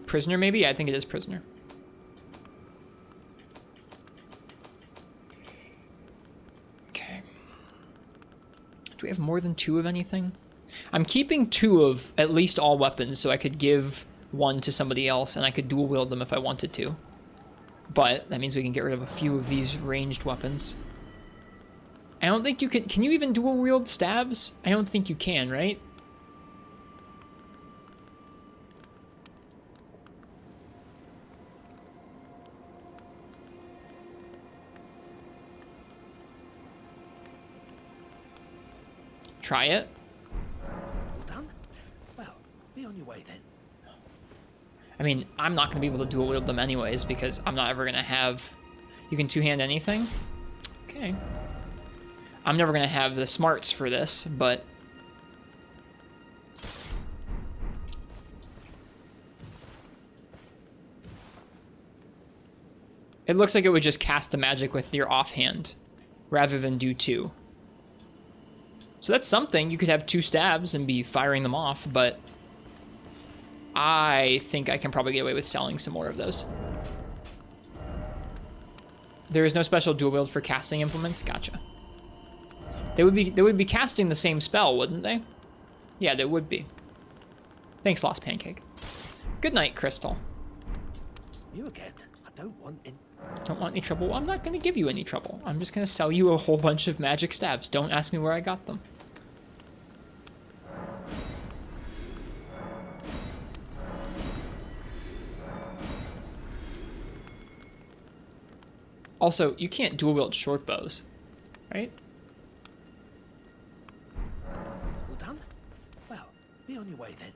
Prisoner, maybe? Yeah, I think it is prisoner. Okay. Do we have more than 2 of anything? I'm keeping 2 of at least all weapons, so I could give 1 to somebody else, and I could dual wield them if I wanted to. But that means we can get rid of a few of these ranged weapons. I don't think you can... Can you even dual wield stabs? I don't think you can, right? Try it. All done? Well, be on your way then. I mean, I'm not going to be able to dual wield them anyways because I'm not ever going to have... You can two-hand anything? Okay. I'm never going to have the smarts for this, but... It looks like it would just cast the magic with your offhand rather than do 2. So that's something. You could have 2 stabs and be firing them off, but I think I can probably get away with selling some more of those. There is no special dual wield for casting implements? Gotcha. They would be casting the same spell, wouldn't they? Yeah, they would be. Thanks, Lost Pancake. Good night, Crystal. You again. I don't want any... Don't want any trouble? Well, I'm not going to give you any trouble. I'm just going to sell you a whole bunch of magic stabs. Don't ask me where I got them. Also, you can't dual wield short bows, right? All done? Well, be on your way then.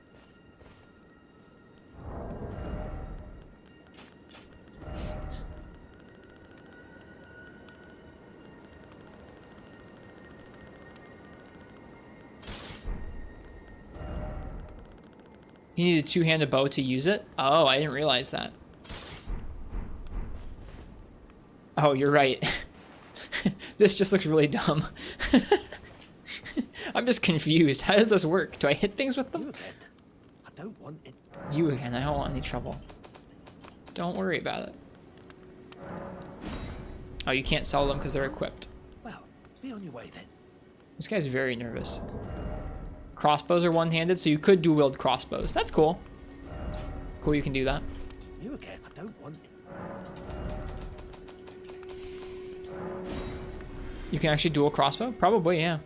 You need a two-handed bow to use it? Oh, I didn't realize that. Oh, you're right. This just looks really dumb. I'm just confused. How does this work? Do I hit things with them? You again. I don't want it. You again. I don't want any trouble. Don't worry about it. Oh, you can't sell them because they're equipped. Well, be on your way then. This guy's very nervous. Crossbows are one-handed, so you could dual-wield crossbows. That's cool. Cool, you can do that. You again. I don't want it. You can actually dual crossbow? Probably, yeah.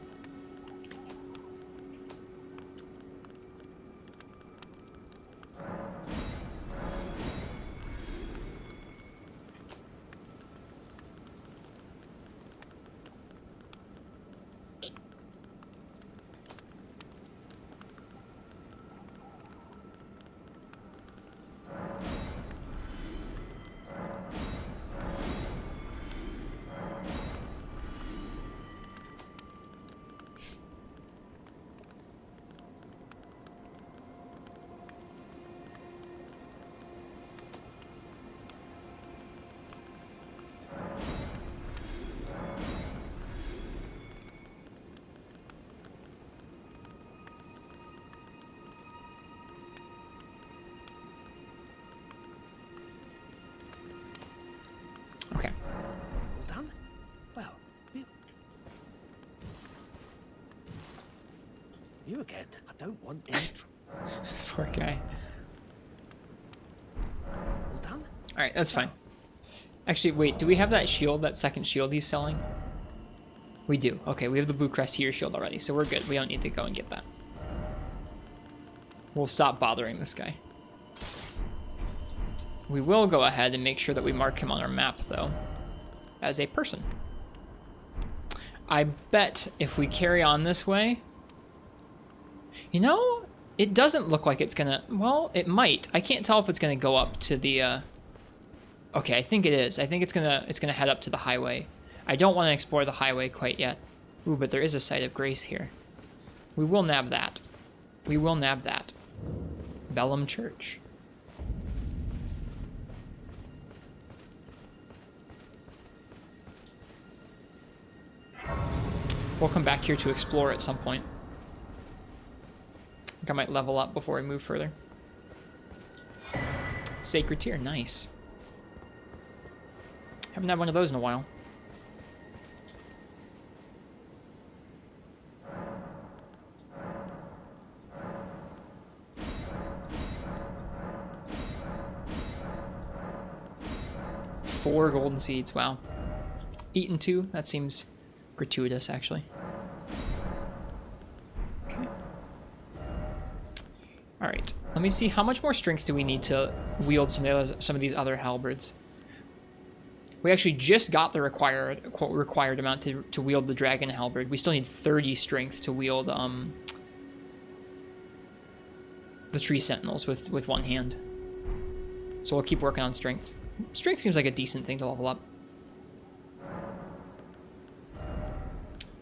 Okay. All done? Well, you again. I don't want any This poor guy. All done? Alright, that's fine. Actually, wait, do we have that shield, that second shield he's selling? We do. Okay, we have the Blue Crest Here shield already, so we're good. We don't need to go and get that. We'll stop bothering this guy. We will go ahead and make sure that we mark him on our map, though, as a person. I bet if we carry on this way... You know, it doesn't look like it's gonna... Well, it might. I can't tell if it's gonna go up to the... Okay, I think it is. I think it's gonna head up to the highway. I don't want to explore the highway quite yet. Ooh, but there is a site of grace here. We will nab that. We will nab that. Bellum Church. We'll come back here to explore at some point. I think I might level up before I move further. Sacred Tear, nice. Haven't had one of those in a while. Four golden seeds, wow. Eaten 2, that seems gratuitous, actually. Okay. Alright, let me see, how much more strength do we need to wield some of these other halberds? We actually just got the required amount to wield the dragon halberd. We still need 30 strength to wield the tree sentinels with one hand. So we'll keep working on strength. Strength seems like a decent thing to level up.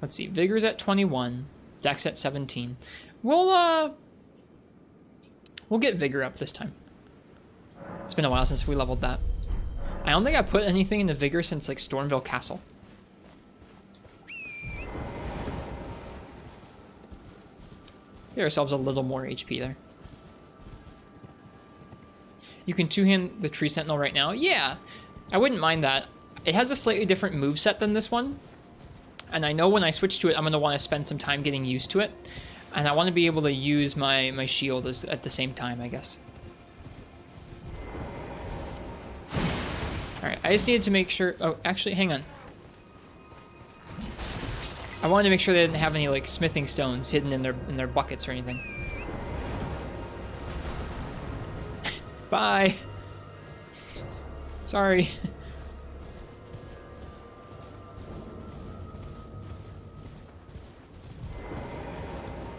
Let's see, Vigor's at 21, Dex at 17. We'll get Vigor up this time. It's been a while since we leveled that. I don't think I put anything into Vigor since like Stormville Castle. Get ourselves a little more HP there. You can two-hand the Tree Sentinel right now. Yeah, I wouldn't mind that. It has a slightly different moveset than this one. And I know when I switch to it, I'm going to want to spend some time getting used to it. And I want to be able to use my shield at the same time, I guess. Alright, I just needed to make sure... Oh, actually, hang on. I wanted to make sure they didn't have any, like, smithing stones hidden in their buckets or anything. Bye! Sorry.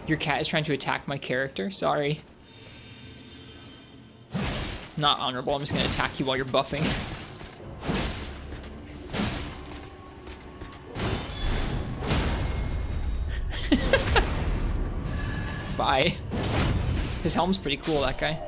Your cat is trying to attack my character? Sorry. Not honorable, I'm just gonna attack you while you're buffing. Bye. His helm's pretty cool, that guy.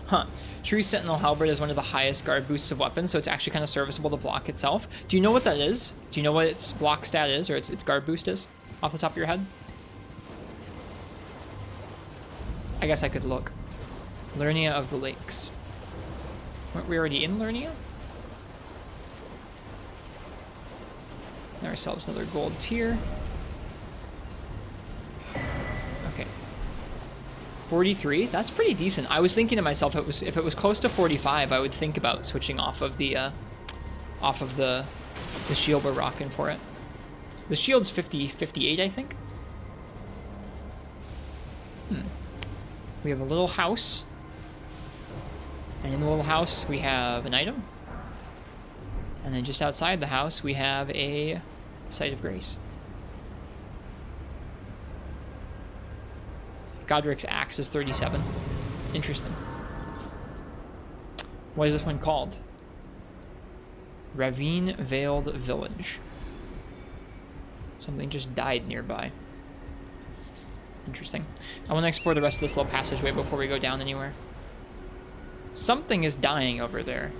Huh. True Sentinel Halberd is one of the highest guard boosts of weapons, so it's actually kind of serviceable to block itself. Do you know what that is? Do you know what its block stat is, or its guard boost is? Off the top of your head? I guess I could look. Liurnia of the Lakes. Weren't we already in Liurnia? Get ourselves another gold tier. Okay. 43? That's pretty decent. I was thinking to myself, if it was close to 45, I would think about switching off of the shield we're rocking for it. The shield's 58, I think. We have a little house. And in the little house, we have an item. And then just outside the house, we have a Site of Grace. Godric's axe is 37. Interesting. What is this one called? Ravine-Veiled Village. Something just died nearby. Interesting. I want to explore the rest of this little passageway before we go down anywhere. Something is dying over there.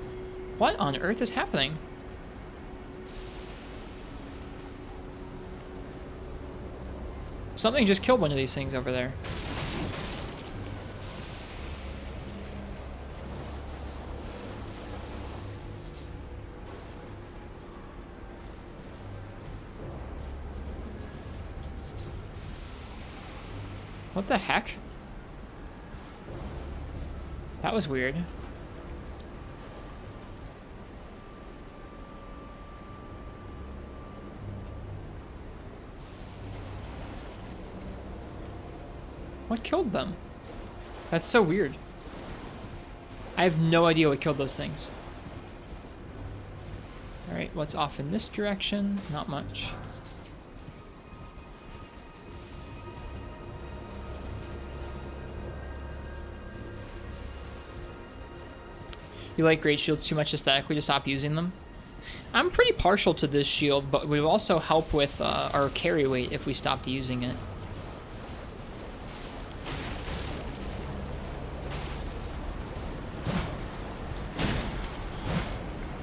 What on earth is happening? Something just killed one of these things over there. What the heck? That was weird. What killed them? That's so weird. I have no idea what killed those things. Alright, what's off in this direction? Not much. You like great shields too much aesthetically to stop using them? I'm pretty partial to this shield, but we will also help with our carry weight if we stopped using it.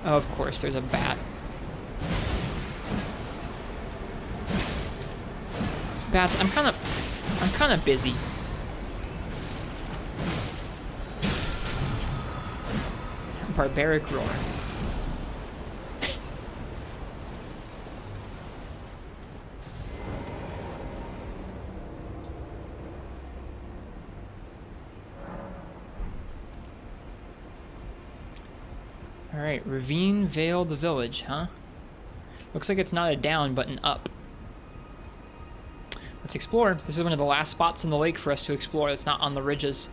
Oh, of course, there's a bat. Bats, I'm kind of busy. Barbaric roar. Alright, Ravine-Veiled Village, huh? Looks like it's not a down, but an up. Let's explore. This is one of the last spots in the lake for us to explore. It's not on the ridges.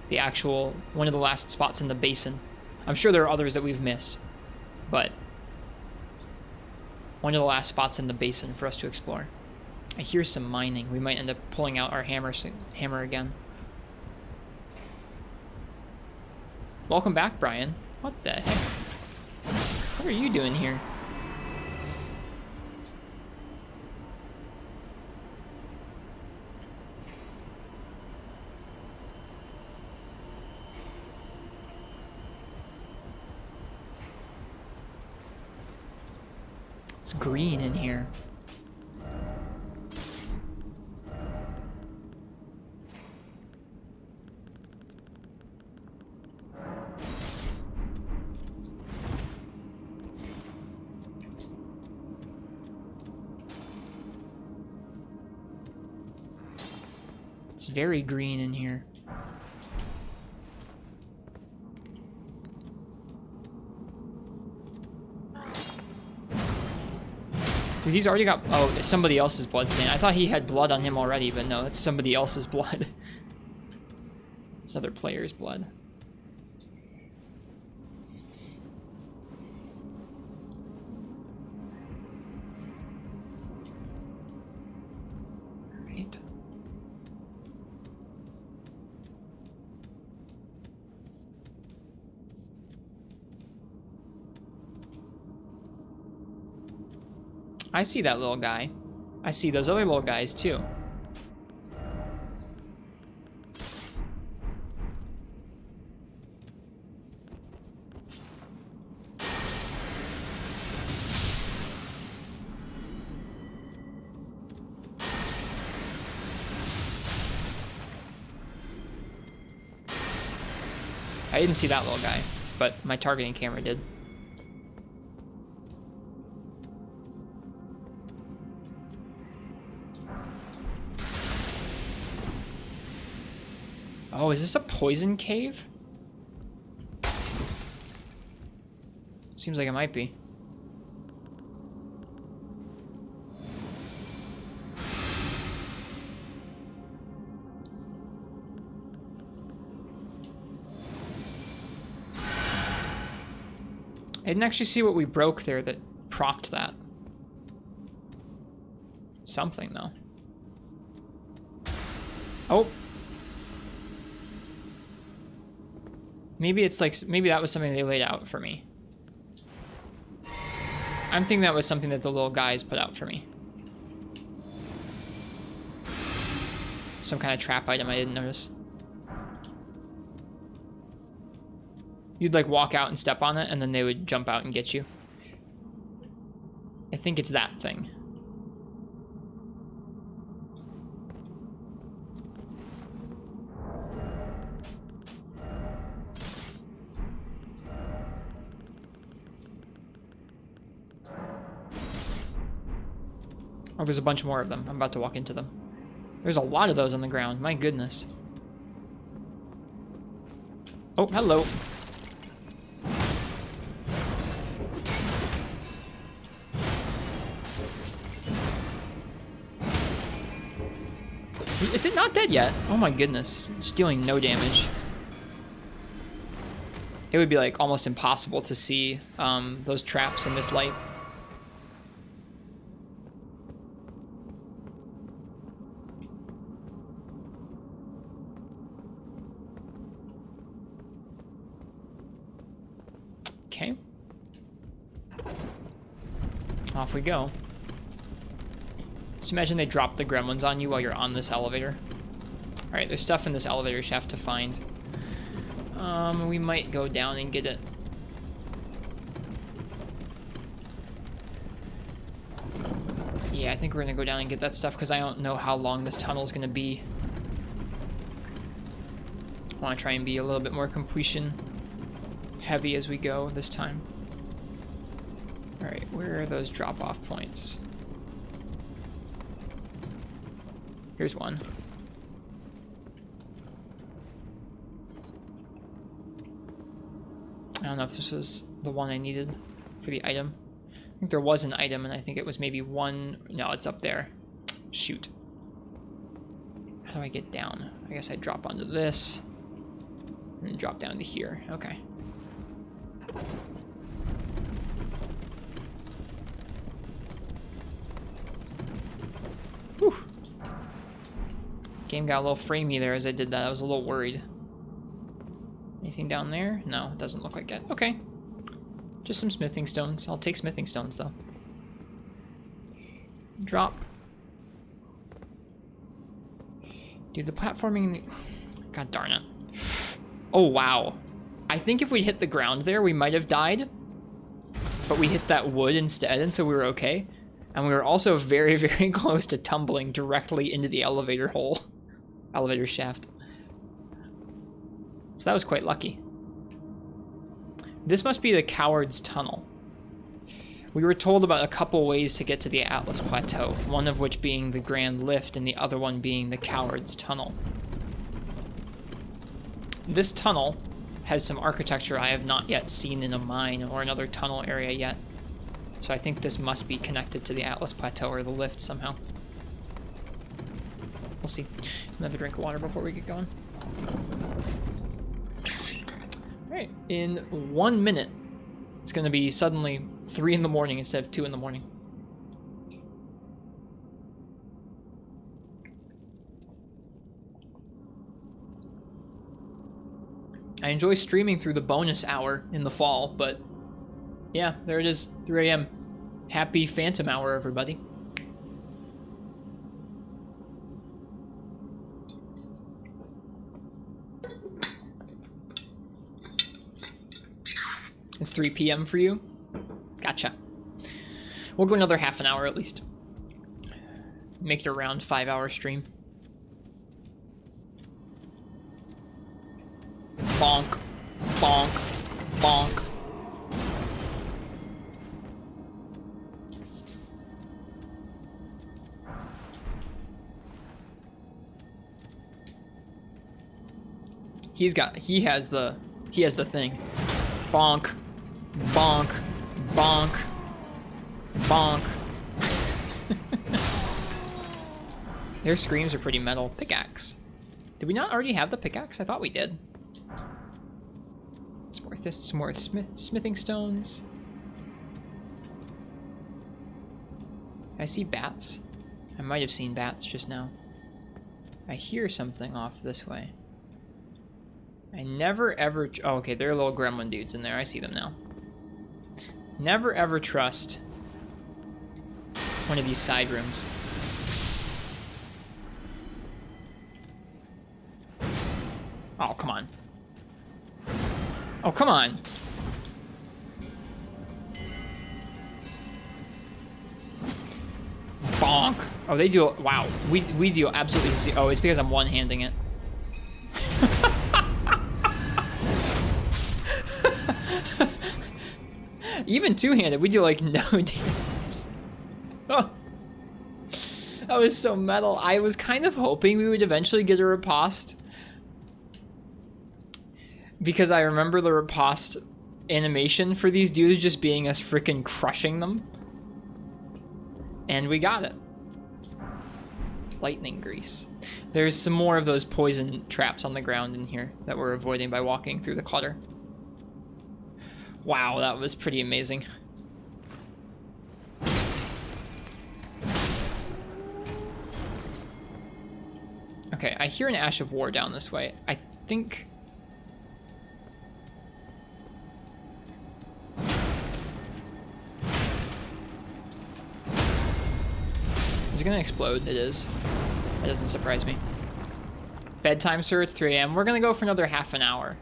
The actual, one of the last spots in the basin. I'm sure there are others that we've missed, but one of the last spots in the basin for us to explore. I hear some mining. We might end up pulling out our hammer again. Welcome back, Brian. What the heck? What are you doing here? It's green in here. It's very green in here. Dude, he's already got... Oh, it's somebody else's blood stain. I thought he had blood on him already, but no, it's somebody else's blood. It's other player's blood. Alright. I see that little guy. I see those other little guys too. I didn't see that little guy, but my targeting camera did. Oh, is this a poison cave? Seems like it might be. I didn't actually see what we broke there that procced that. Something, though. Oh! Maybe it's like, maybe that was something they laid out for me. I'm thinking that was something that the little guys put out for me. Some kind of trap item I didn't notice. You'd like walk out and step on it, and then they would jump out and get you. I think it's that thing. Oh, there's a bunch more of them. I'm about to walk into them. There's a lot of those on the ground. My goodness. Oh, hello. Is it not dead yet? Oh my goodness. It's dealing no damage. It would be like almost impossible to see those traps in this light. Okay. Off we go. Just imagine they drop the gremlins on you while you're on this elevator. Alright, there's stuff in this elevator shaft to find. We might go down and get it. Yeah, I think we're gonna go down and get that stuff because I don't know how long this tunnel is gonna be. I want to try and be a little bit more completion heavy as we go this time. Alright, where are those drop-off points? Here's one. I don't know if this was the one I needed for the item. I think there was an item, and I think it was maybe one... No, it's up there. Shoot. How do I get down? I guess I drop onto this, and then drop down to here. Okay. Whew. Game got a little framey there as I did that. I was a little worried. Anything down there? No, it doesn't look like it. Okay. Just some smithing stones. I'll take smithing stones, though. Drop. Dude, the platforming... God darn it. Oh, wow. I think if we hit the ground there, we might have died. But we hit that wood instead, and so we were okay. And we were also very, very close to tumbling directly into the elevator hole. Elevator shaft. So that was quite lucky. This must be the Coward's Tunnel. We were told about a couple ways to get to the Atlas Plateau, one of which being the Grand Lift and the other one being the Coward's Tunnel. This tunnel has some architecture I have not yet seen in a mine or another tunnel area yet. So I think this must be connected to the Atlas Plateau or the lift somehow. We'll see. Another drink of water before we get going. Alright, in 1 minute, it's going to be suddenly 3 in the morning instead of 2 in the morning. I enjoy streaming through the bonus hour in the fall, but yeah, there it is, 3 a.m. Happy Phantom Hour, everybody. It's 3 p.m. for you? Gotcha. We'll go another half an hour at least. Make it around 5-hour stream. Bonk. Bonk. Bonk. He has the thing. Bonk. Bonk. Bonk. Bonk. Their screams are pretty metal. Pickaxe. Did we not already have the pickaxe? I thought we did. Some more smithing stones. I see bats. I might have seen bats just now. I hear something off this way. I never ever... Oh, okay, there are little gremlin dudes in there. I see them now. Never ever trust one of these side rooms. Oh, come on. Oh, come on. Bonk. Oh, they do... Wow. We do absolutely... Oh, it's because I'm one-handing it. Even two-handed, we do like no damage. Oh. That was so metal. I was kind of hoping we would eventually get a riposte. Because I remember the riposte animation for these dudes just being us freaking crushing them. And we got it. Lightning grease. There's some more of those poison traps on the ground in here that we're avoiding by walking through the clutter. Wow, that was pretty amazing. Okay, I hear an Ash of War down this way. I think... Is it gonna explode? It is. That doesn't surprise me. Bedtime, sir. It's 3 a.m. We're gonna go for another half an hour.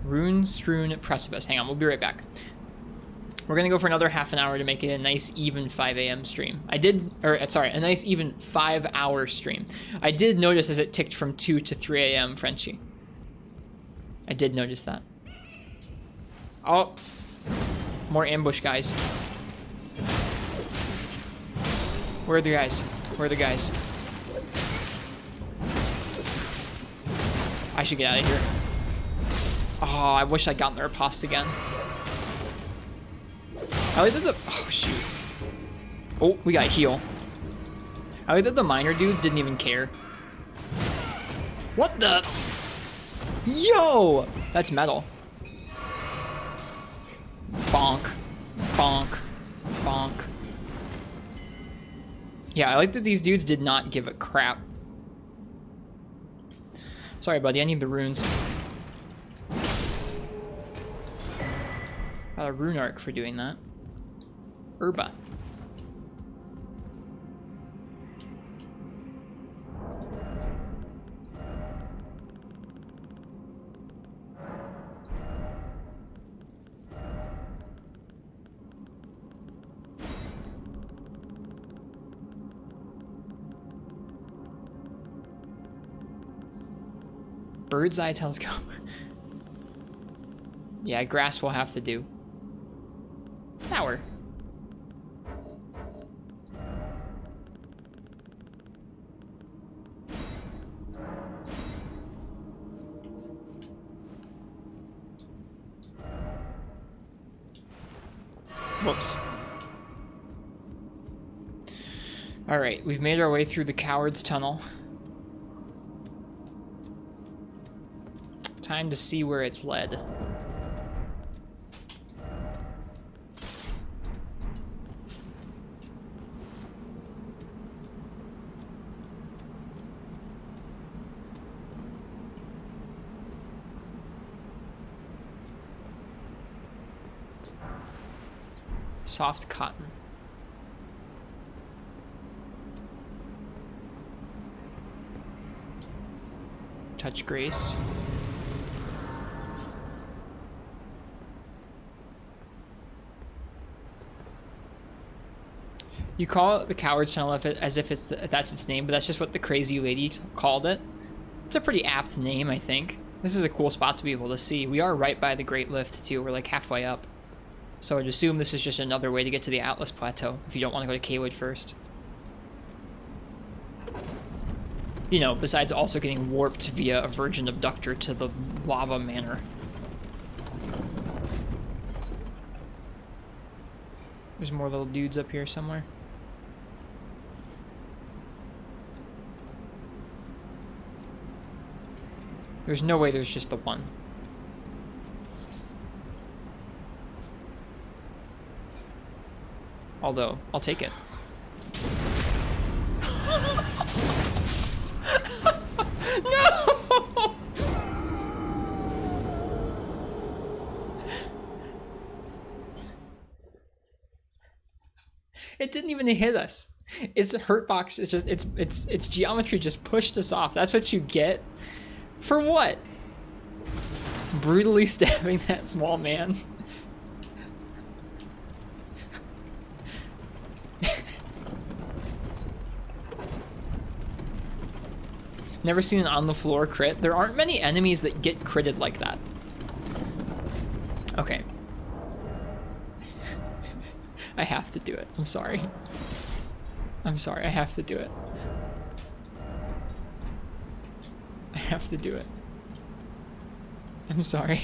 Rune-strewn precipice. Hang on, we'll be right back. We're gonna go for another half an hour to make it a nice even 5 a.m. stream. A nice even 5-hour stream. I did notice as it ticked from 2 to 3 a.m. Frenchie. I did notice that. Oh, more ambush guys. Where are the guys? Where are the guys? I should get out of here. Oh, I wish I'd gotten the riposte again. I like that the... Oh, shoot. Oh, we got a heal. I like that the miner dudes didn't even care. What the... Yo! That's metal. Bonk. Bonk. Bonk. Yeah, I like that these dudes did not give a crap. Sorry, buddy, I need the runes. Got a rune arc for doing that. Herba. Bird's eye telescope. Yeah, grass will have to do. Tower. Whoops. Alright, we've made our way through the Coward's Tunnel. Time to see where it's led. Soft cotton. Touch grace. You call it the Coward's Tunnel as if that's its name, but that's just what the crazy lady called it. It's a pretty apt name, I think. This is a cool spot to be able to see. We are right by the Great Lift, too. We're like halfway up. So I'd assume this is just another way to get to the Atlas Plateau, if you don't want to go to Caelid first. You know, besides also getting warped via a Virgin Abductor to the Lava Manor. There's more little dudes up here somewhere. There's no way there's just the one. Although, I'll take it. No! It didn't even hit us. Its hurt box is just its geometry just pushed us off. That's what you get for what? Brutally stabbing that small man. Never seen an on the floor crit. There aren't many enemies that get critted like that. Okay. I have to do it. I'm sorry. I'm sorry. I have to do it. I have to do it. I'm sorry.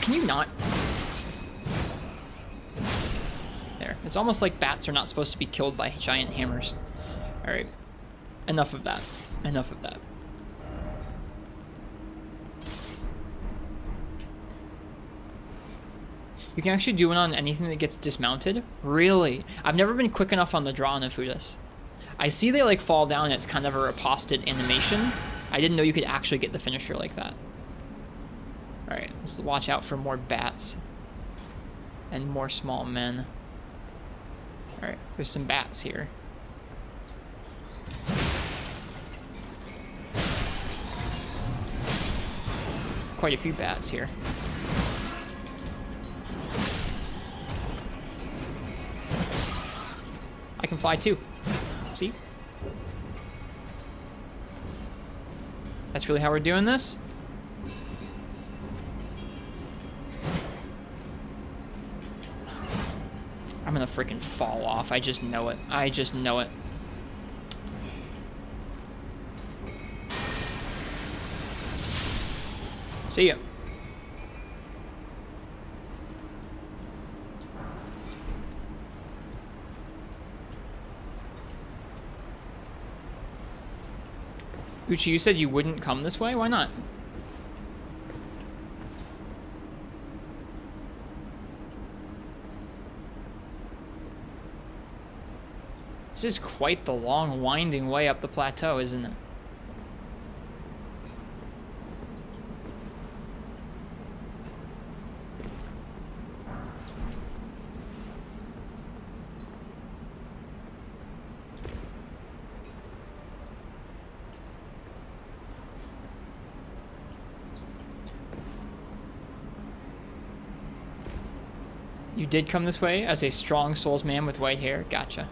Can you not? There. It's almost like bats are not supposed to be killed by giant hammers. Alright. Enough of that. Enough of that. You can actually do it on anything that gets dismounted? Really? I've never been quick enough on the draw on Afudis. I see they like fall down and it's kind of a riposted animation. I didn't know you could actually get the finisher like that. Alright, let's watch out for more bats. And more small men. Alright, there's some bats here. Quite a few bats here. I can fly too. See? That's really how we're doing this? I'm gonna freaking fall off. I just know it. I just know it. See ya. Uchi, you said you wouldn't come this way? Why not? This is quite the long, winding way up the plateau, isn't it? You did come this way as a strong souls man with white hair. Gotcha.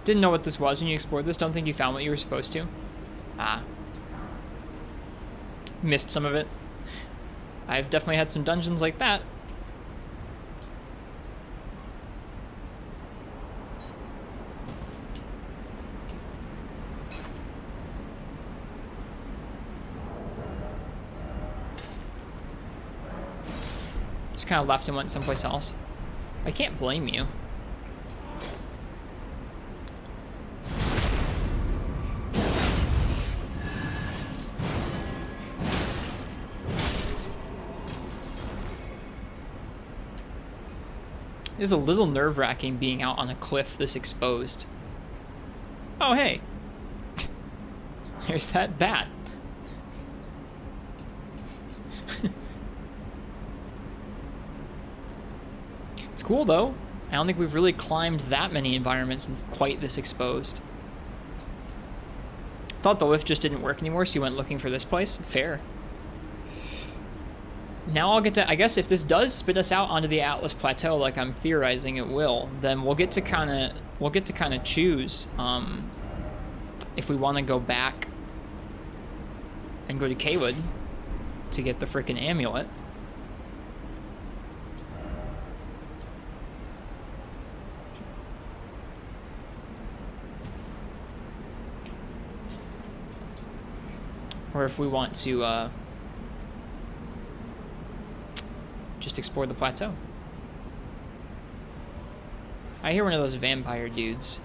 Didn't know what this was when you explored this. Don't think you found what you were supposed to. Ah. Missed some of it. I've definitely had some dungeons like that. Just kind of left and went someplace else. I can't blame you. It is a little nerve-wracking being out on a cliff this exposed. Oh, hey. There's that bat. It's cool, though. I don't think we've really climbed that many environments quite this exposed. Thought the lift just didn't work anymore, so you went looking for this place. Fair. Now I'll get to, I guess if this does spit us out onto the Atlas Plateau like I'm theorizing it will, then we'll get to kind of choose if we want to go back and go to Caelid to get the frickin' amulet. Or if we want to just explore the plateau. I hear one of those vampire dudes.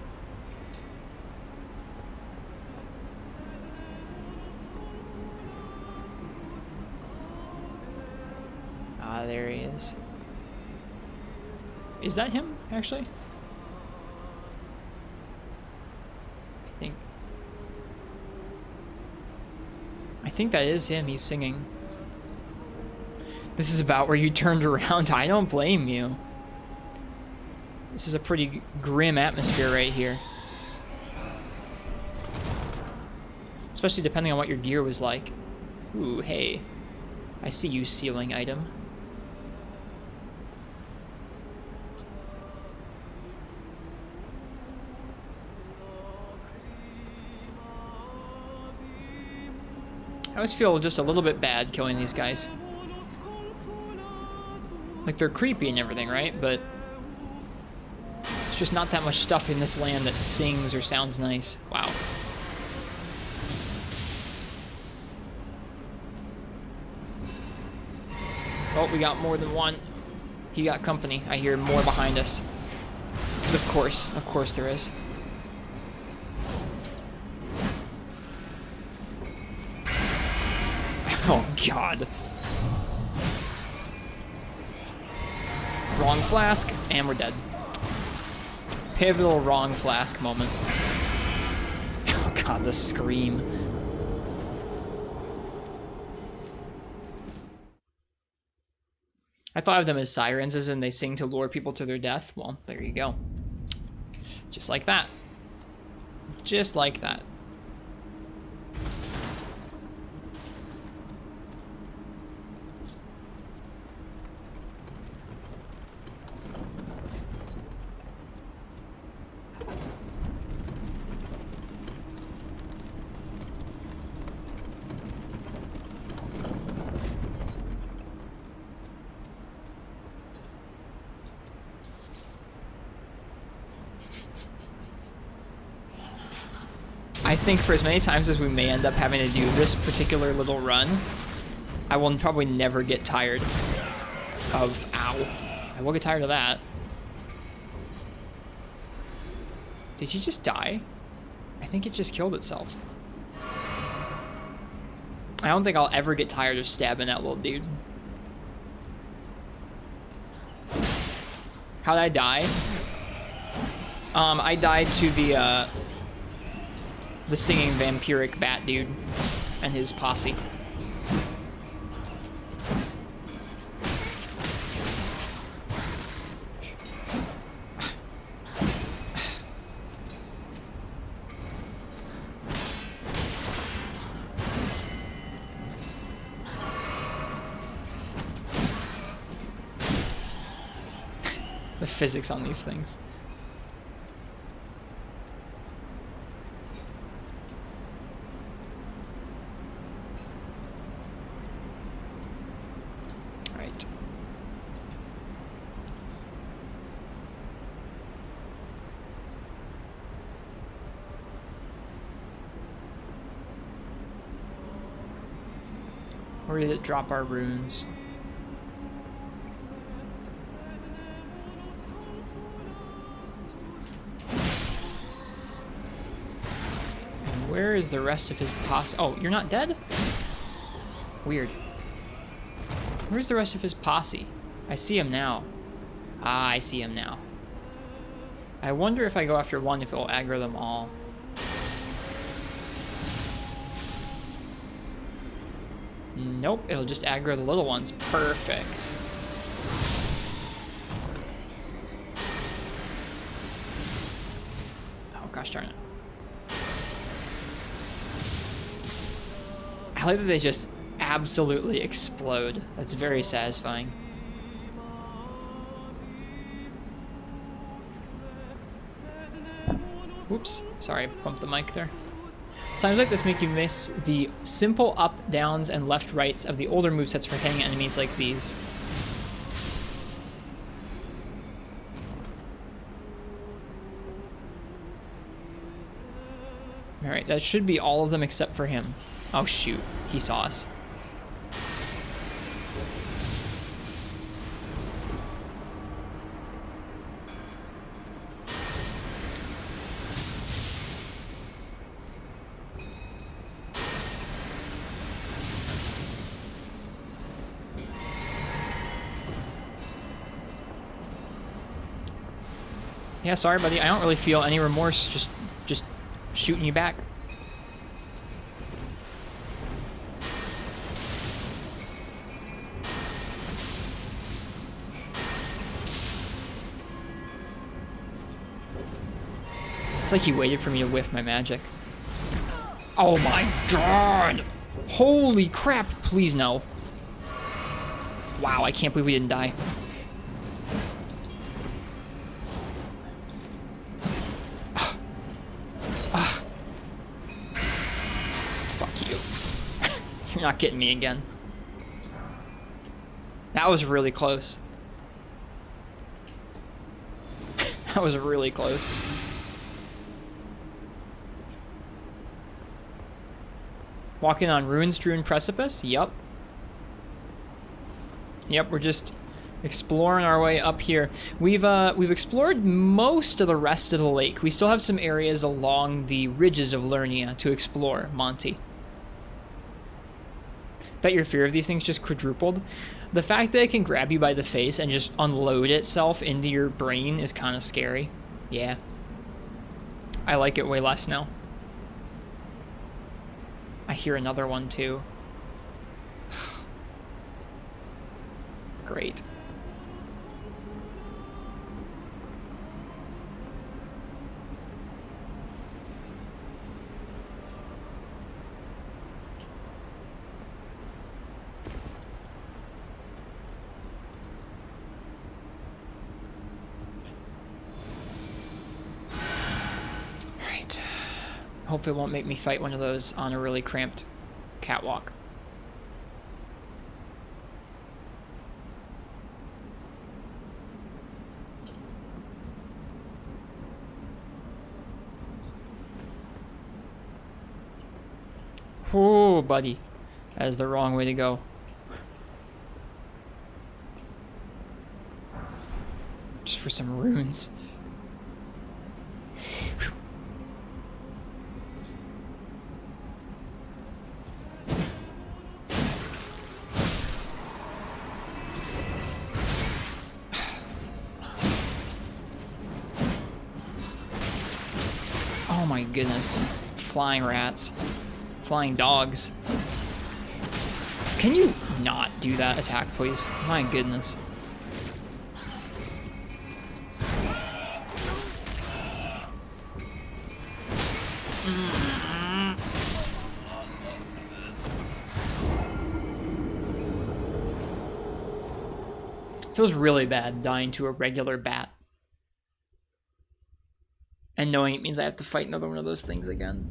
Ah, there he is. Is that him, actually? I think that is him. He's singing. This is about where you turned around. I don't blame you. This is a pretty grim atmosphere right here. Especially depending on what your gear was like. Ooh, hey. I see you, ceiling item. I always feel just a little bit bad killing these guys. Like, they're creepy and everything, right? But there's just not that much stuff in this land that sings or sounds nice. Wow. Oh, we got more than one. He got company. I hear more behind us. Because of course there is. Oh, God. Wrong flask, and we're dead. Pivotal wrong flask moment. Oh, God, the scream. I thought of them as sirens, as in they sing to lure people to their death. Well, there you go. Just like that. Just like that. I think for as many times as we may end up having to do this particular little run, I will probably never get tired of... Ow. I will get tired of that. Did you just die? I think it just killed itself. I don't think I'll ever get tired of stabbing that little dude. How'd I die? I died to the singing vampiric bat dude and his posse. The physics on these things. Alright. Where did it drop our runes? Where is the rest of his posse? Oh, you're not dead? Weird. Where's the rest of his posse? I see him now. Ah, I see him now. I wonder if I go after one, if it will aggro them all. Nope, it'll just aggro the little ones. Perfect. Oh, gosh darn it. I like that they just absolutely explode. That's very satisfying. Oops, sorry, I bumped the mic there. Times like this make you miss the simple up, downs, and left, rights of the older movesets for hitting enemies like these. Alright, that should be all of them except for him. Oh shoot, he saw us. Yeah, sorry, buddy. I don't really feel any remorse just shooting you back. It's like he waited for me to whiff my magic. Oh my god! Holy crap! Please no. Wow, I can't believe we didn't die. You're not getting me again. That was really close. That was really close. Walking on ruin-strewn precipice? Yup. Yep, we're just exploring our way up here. We've explored most of the rest of the lake. We still have some areas along the ridges of Liurnia to explore, Monty. Bet your fear of these things just quadrupled. The fact that it can grab you by the face and just unload itself into your brain is kind of scary. Yeah. I like it way less now. I hear another one too. Great. Hopefully it won't make me fight one of those on a really cramped catwalk. Oh, buddy. That is the wrong way to go. Just for some runes. Oh my goodness. Flying rats. Flying dogs. Can you not do that attack, please? My goodness. Feels really bad dying to a regular bat. And knowing it means I have to fight another one of those things again.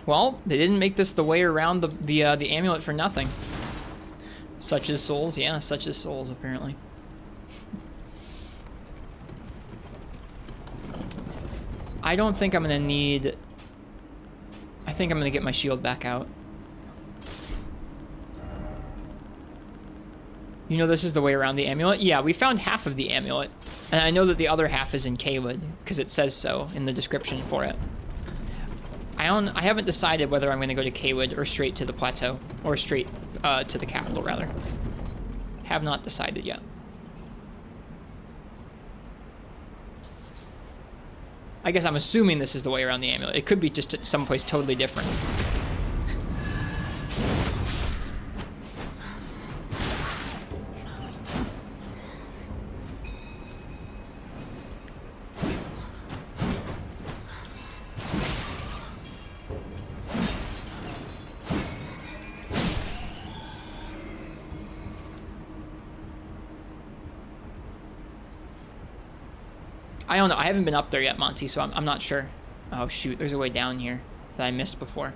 Well, they didn't make this the way around the amulet for nothing. Such as souls, yeah, such as souls, apparently. I don't think I'm gonna need... I think I'm gonna get my shield back out. You know this is the way around the amulet? Yeah, we found half of the amulet. And I know that the other half is in Caelid, because it says so in the description for it. I haven't decided whether I'm going to go to Caelid or straight to the plateau, or straight to the capital, rather. Have not decided yet. I guess I'm assuming this is the way around the amulet. It could be just someplace totally different. I don't know. I haven't been up there yet, Monty, so I'm not sure. Oh, shoot. There's a way down here that I missed before.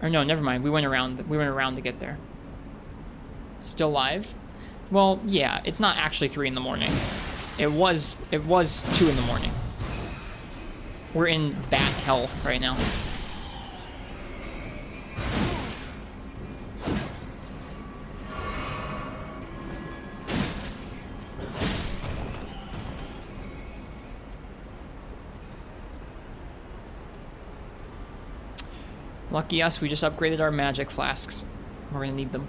Or no, never mind. We went around to get there. Still live? Well, yeah. It's not actually 3 in the morning. It was 2 in the morning. We're in bat hell right now. Lucky us, we just upgraded our magic flasks. We're gonna need them.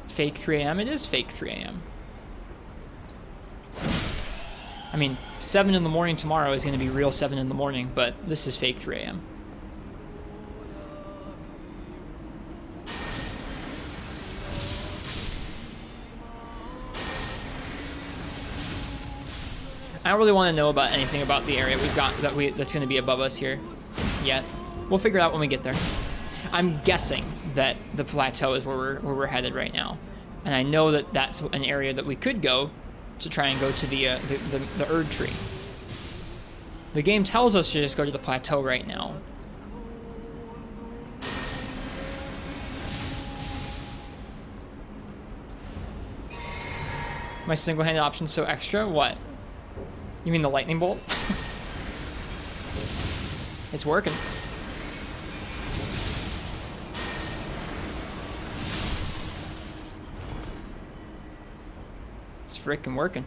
Fake 3 a.m. It is fake 3 a.m. I mean, 7 in the morning tomorrow is going to be real 7 in the morning, but this is fake 3 a.m. I don't really want to know about anything about the area we've got that's going to be above us here yet. We'll figure it out when we get there. I'm guessing that the plateau is where we're headed right now, and I know that that's an area that we could go to try and go to the Erd tree. The game tells us to just go to the plateau right now. My single-handed option's so extra? What? You mean the lightning bolt? It's working. It's frickin' working.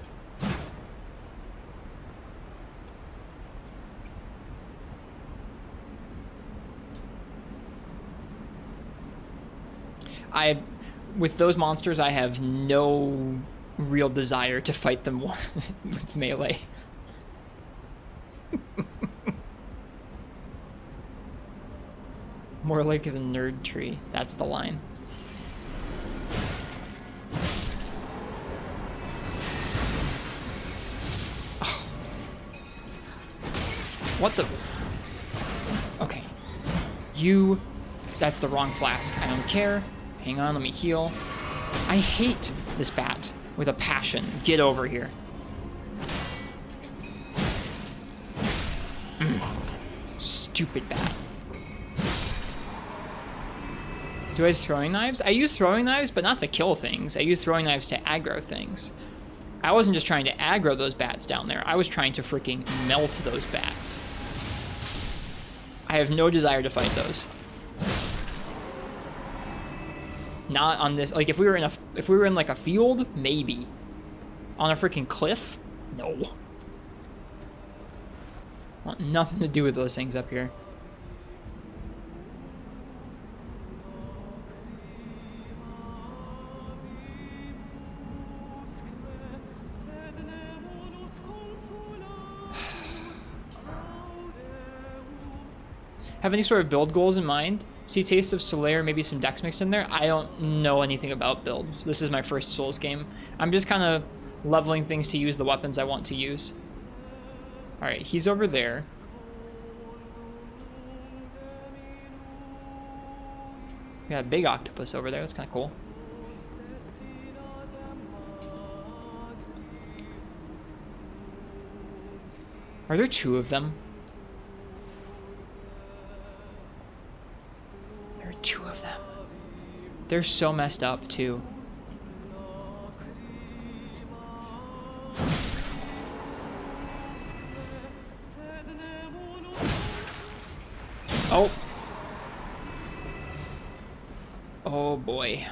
With those monsters, I have no real desire to fight them with melee. More like the nerd tree. That's the line. Oh. What the? Okay. That's the wrong flask. I don't care. Hang on, let me heal. I hate this bat with a passion. Get over here. Stupid bat. Do I use throwing knives? I use throwing knives, but not to kill things. I use throwing knives to aggro things. I wasn't just trying to aggro those bats down there. I was trying to freaking melt those bats. I have no desire to fight those. Not on this. Like if we were in like a field, maybe. On a freaking cliff, no. Want nothing to do with those things up here. Have any sort of build goals in mind? See tastes of Sellia, maybe some Dex mixed in there. I don't know anything about builds. This is my first Souls game. I'm just kind of leveling things to use the weapons I want to use. Alright, he's over there. We got a big octopus over there. That's kind of cool. Are there two of them? There are two of them. They're so messed up, too. Oh. Oh boy.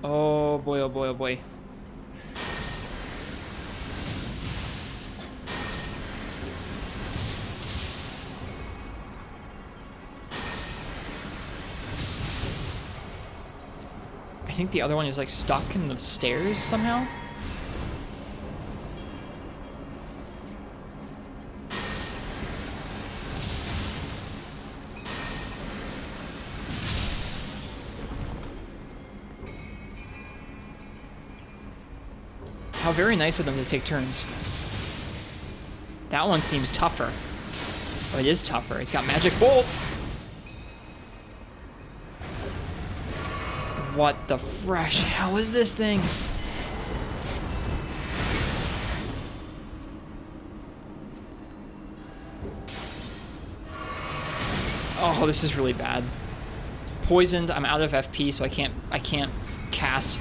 Oh boy, oh boy, oh boy. I think the other one is like stuck in the stairs somehow. How very nice of them to take turns. That one seems tougher. Oh, it is tougher. It's got magic bolts. What the fresh hell is this thing? Oh, this is really bad. Poisoned. I'm out of FP, so I can't cast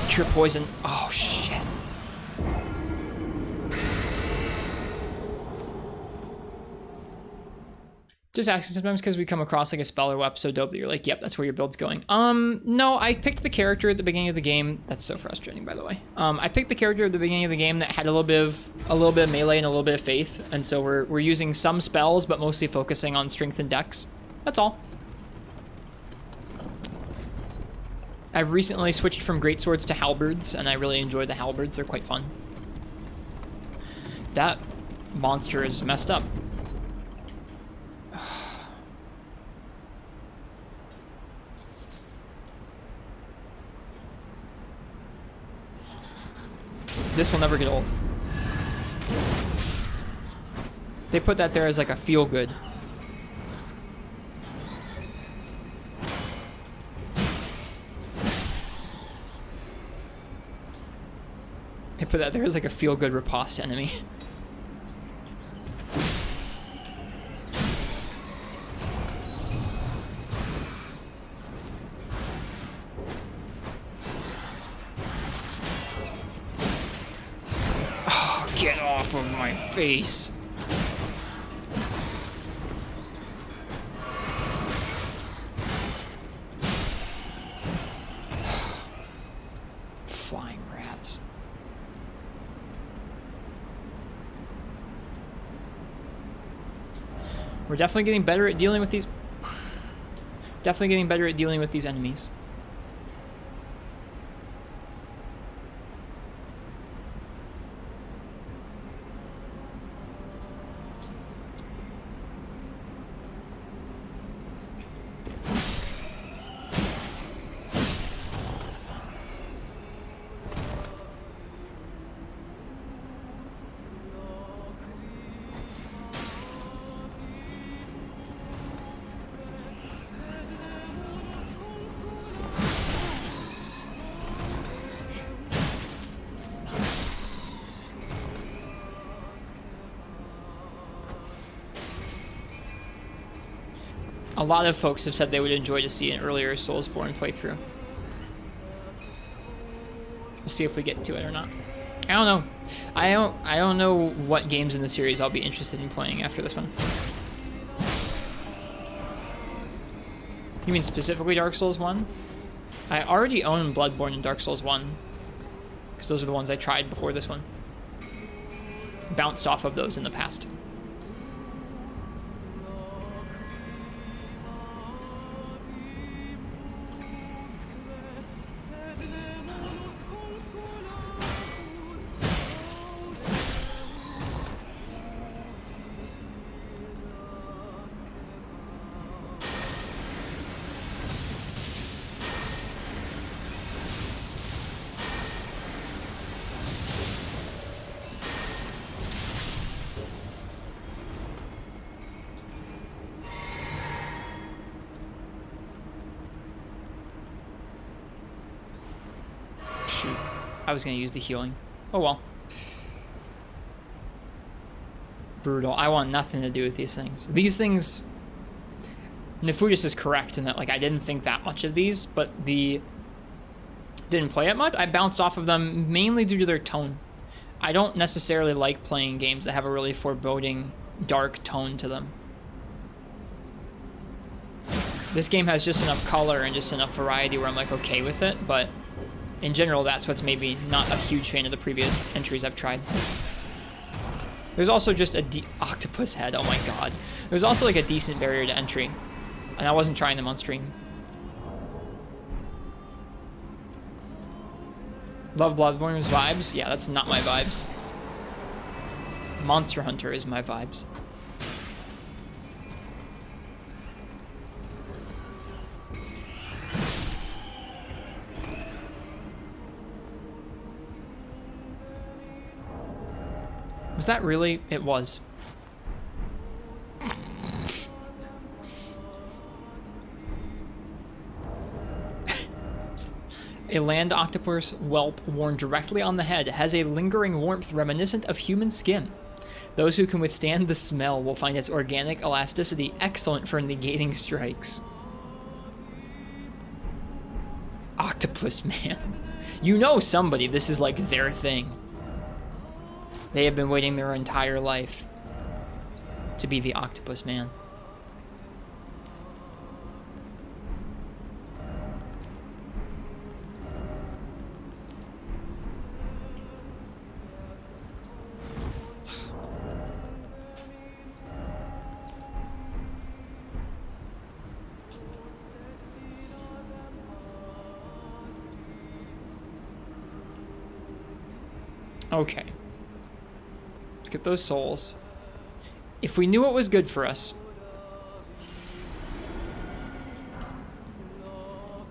Cure Poison. Oh shit. Just asking sometimes because we come across like a spell or weapon so dope that you're like, yep, that's where your build's going. No, I picked the character at the beginning of the game. That's so frustrating, by the way. I picked the character at the beginning of the game that had a little bit of melee and a little bit of faith, and so we're using some spells, but mostly focusing on strength and dex. That's all. I've recently switched from greatswords to halberds, and I really enjoy the halberds. They're quite fun. That monster is messed up. This will never get old. They put that there as like a feel-good. They put that there as like a feel-good riposte enemy. Get off of my face. Flying rats. We're definitely getting better at dealing with these. Definitely getting better at dealing with these enemies. A lot of folks have said they would enjoy to see an earlier Soulsborne playthrough. We'll see if we get to it or not. I don't know. I don't know what games in the series I'll be interested in playing after this one. You mean specifically Dark Souls 1? I already own Bloodborne and Dark Souls 1. Because those are the ones I tried before this one. Bounced off of those in the past. shoot. I was going to use the healing. Oh well. Brutal. I want nothing to do with these things. These things... Nefudis is correct in that, like, I didn't think that much of these, but didn't play it much. I bounced off of them mainly due to their tone. I don't necessarily like playing games that have a really foreboding, dark tone to them. This game has just enough color and just enough variety where I'm like okay with it, but in general that's what's made me not a huge fan of the previous entries I've tried. There's also just a octopus head, oh my god. There's also like a decent barrier to entry, and I wasn't trying them on stream. Love Bloodborne's vibes? Yeah, that's not my vibes. Monster Hunter is my vibes. Was that really? It was. A land octopus whelp worn directly on the head has a lingering warmth reminiscent of human skin. Those who can withstand the smell will find its organic elasticity excellent for negating strikes. Octopus man. You know somebody, this is like their thing. They have been waiting their entire life to be the octopus man. Okay. Let's get those souls. If we knew what was good for us,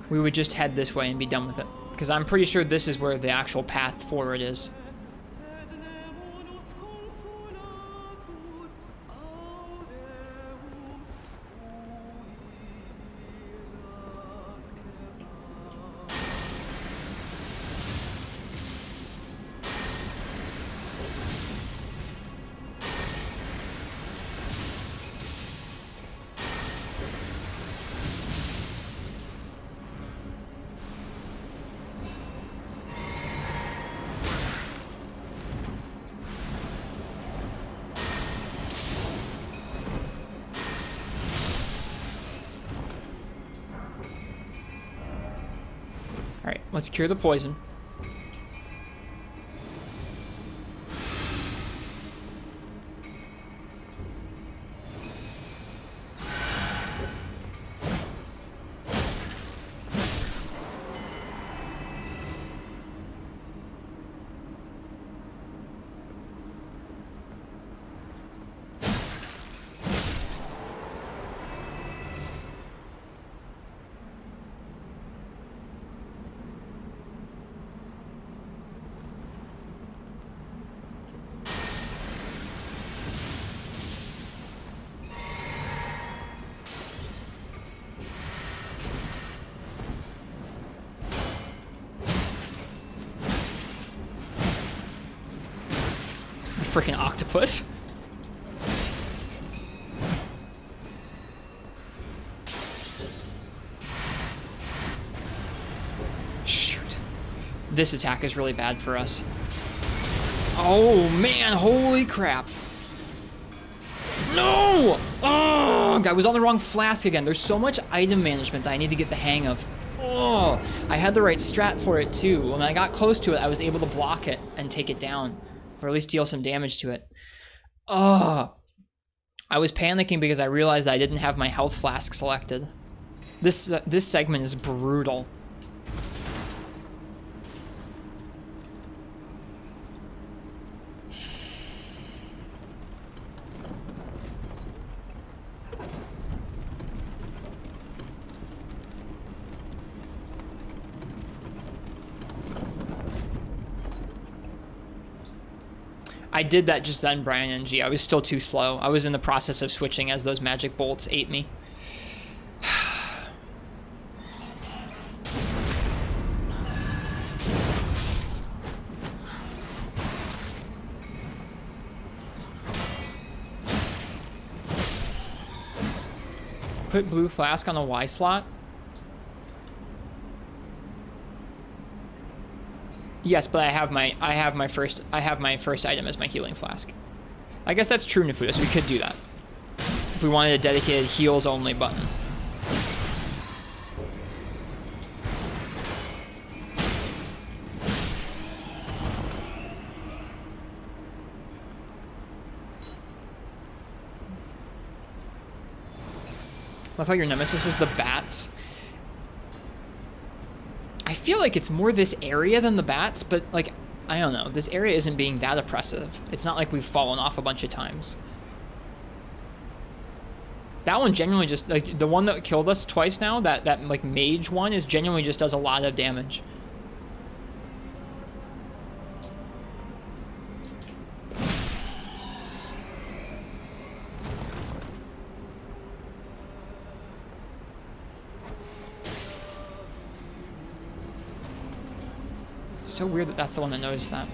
we would just head this way and be done with it. Because I'm pretty sure this is where the actual path forward is. Alright, let's cure the poison. Freaking octopus. Shoot. This attack is really bad for us. Oh man, holy crap. No! Oh, I was on the wrong flask again. There's so much item management that I need to get the hang of. Oh, I had the right strat for it too. When I got close to it, I was able to block it and take it down. Or at least deal some damage to it. Oh, I was panicking because I realized that I didn't have my health flask selected. This segment is brutal. I did that just then, Brian NG. I was still too slow. I was in the process of switching as those magic bolts ate me. put blue flask on a Y slot? Yes, but I have my first item as my healing flask. I guess that's true, Nefudus. We could do that if we wanted a dedicated heals only button. I love how your nemesis is the bats. I feel like it's more this area than the bats, but like, I don't know. This area isn't being that oppressive. It's not like we've fallen off a bunch of times. That one genuinely just, like, the one that killed us twice now, that like mage one is genuinely just does a lot of damage. So weird that that's the one that noticed that.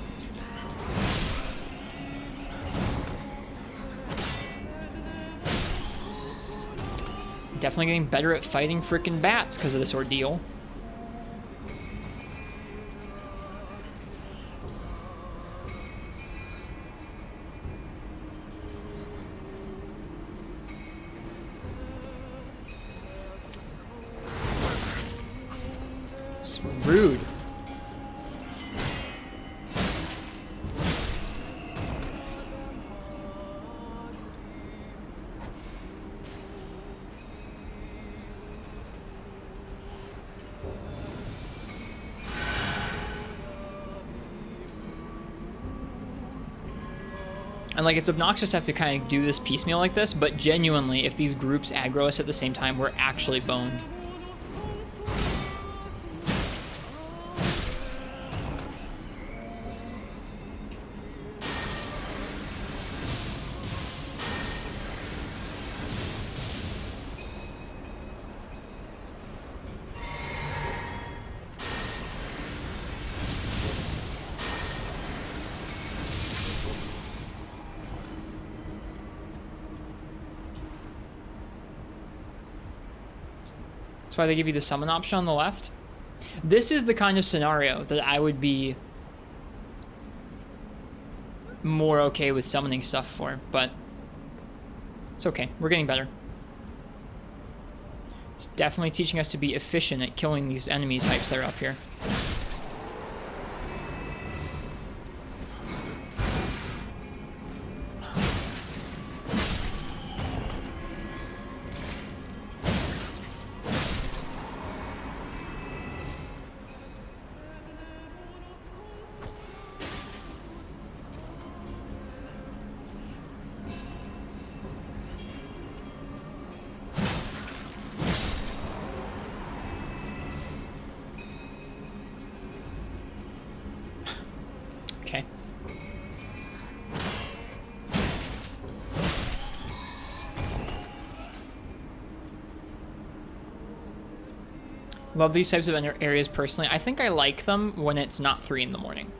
Definitely getting better at fighting frickin' bats because of this ordeal. It's rude. And like, it's obnoxious to have to kind of do this piecemeal like this, but genuinely, if these groups aggro us at the same time, we're actually boned. That's why they give you the summon option on the left. This is the kind of scenario that I would be more okay with summoning stuff for, but it's okay. We're getting better. It's definitely teaching us to be efficient at killing these enemy types that are up here. Okay. Love these types of areas personally. I think I like them when it's not 3 in the morning.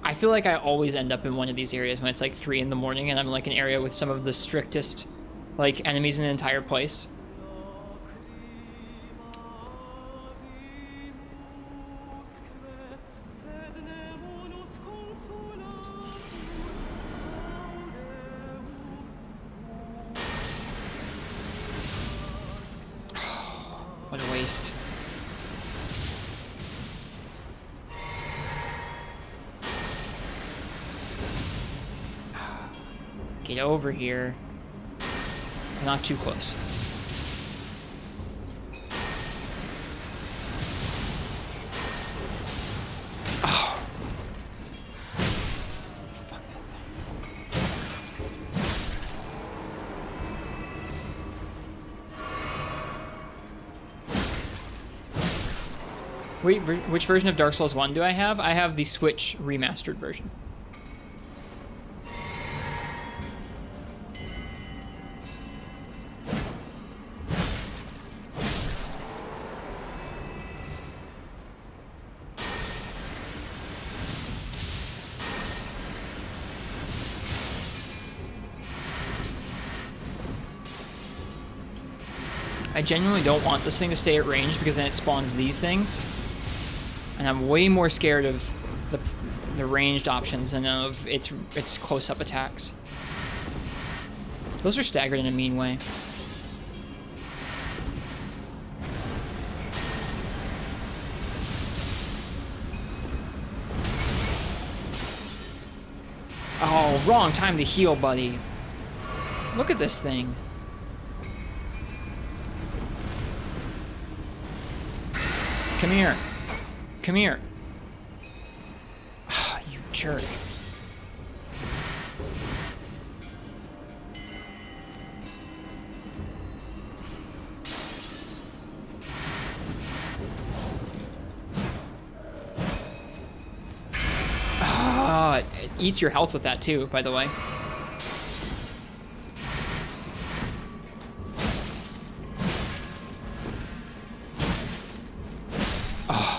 I feel like I always end up in one of these areas when it's like 3 in the morning and I'm like an area with some of the strictest like enemies in the entire place. What a waste. Get over here. Not too close. Oh. Fuck. Wait, which version of Dark Souls 1 do I have? I have the Switch remastered version. I genuinely don't want this thing to stay at range because then it spawns these things. And I'm way more scared of the ranged options than of its close-up attacks. Those are staggered in a mean way. Oh, wrong time to heal, buddy. Look at this thing. Come here. Come here. Oh, you jerk. Oh, it eats your health with that too, by the way.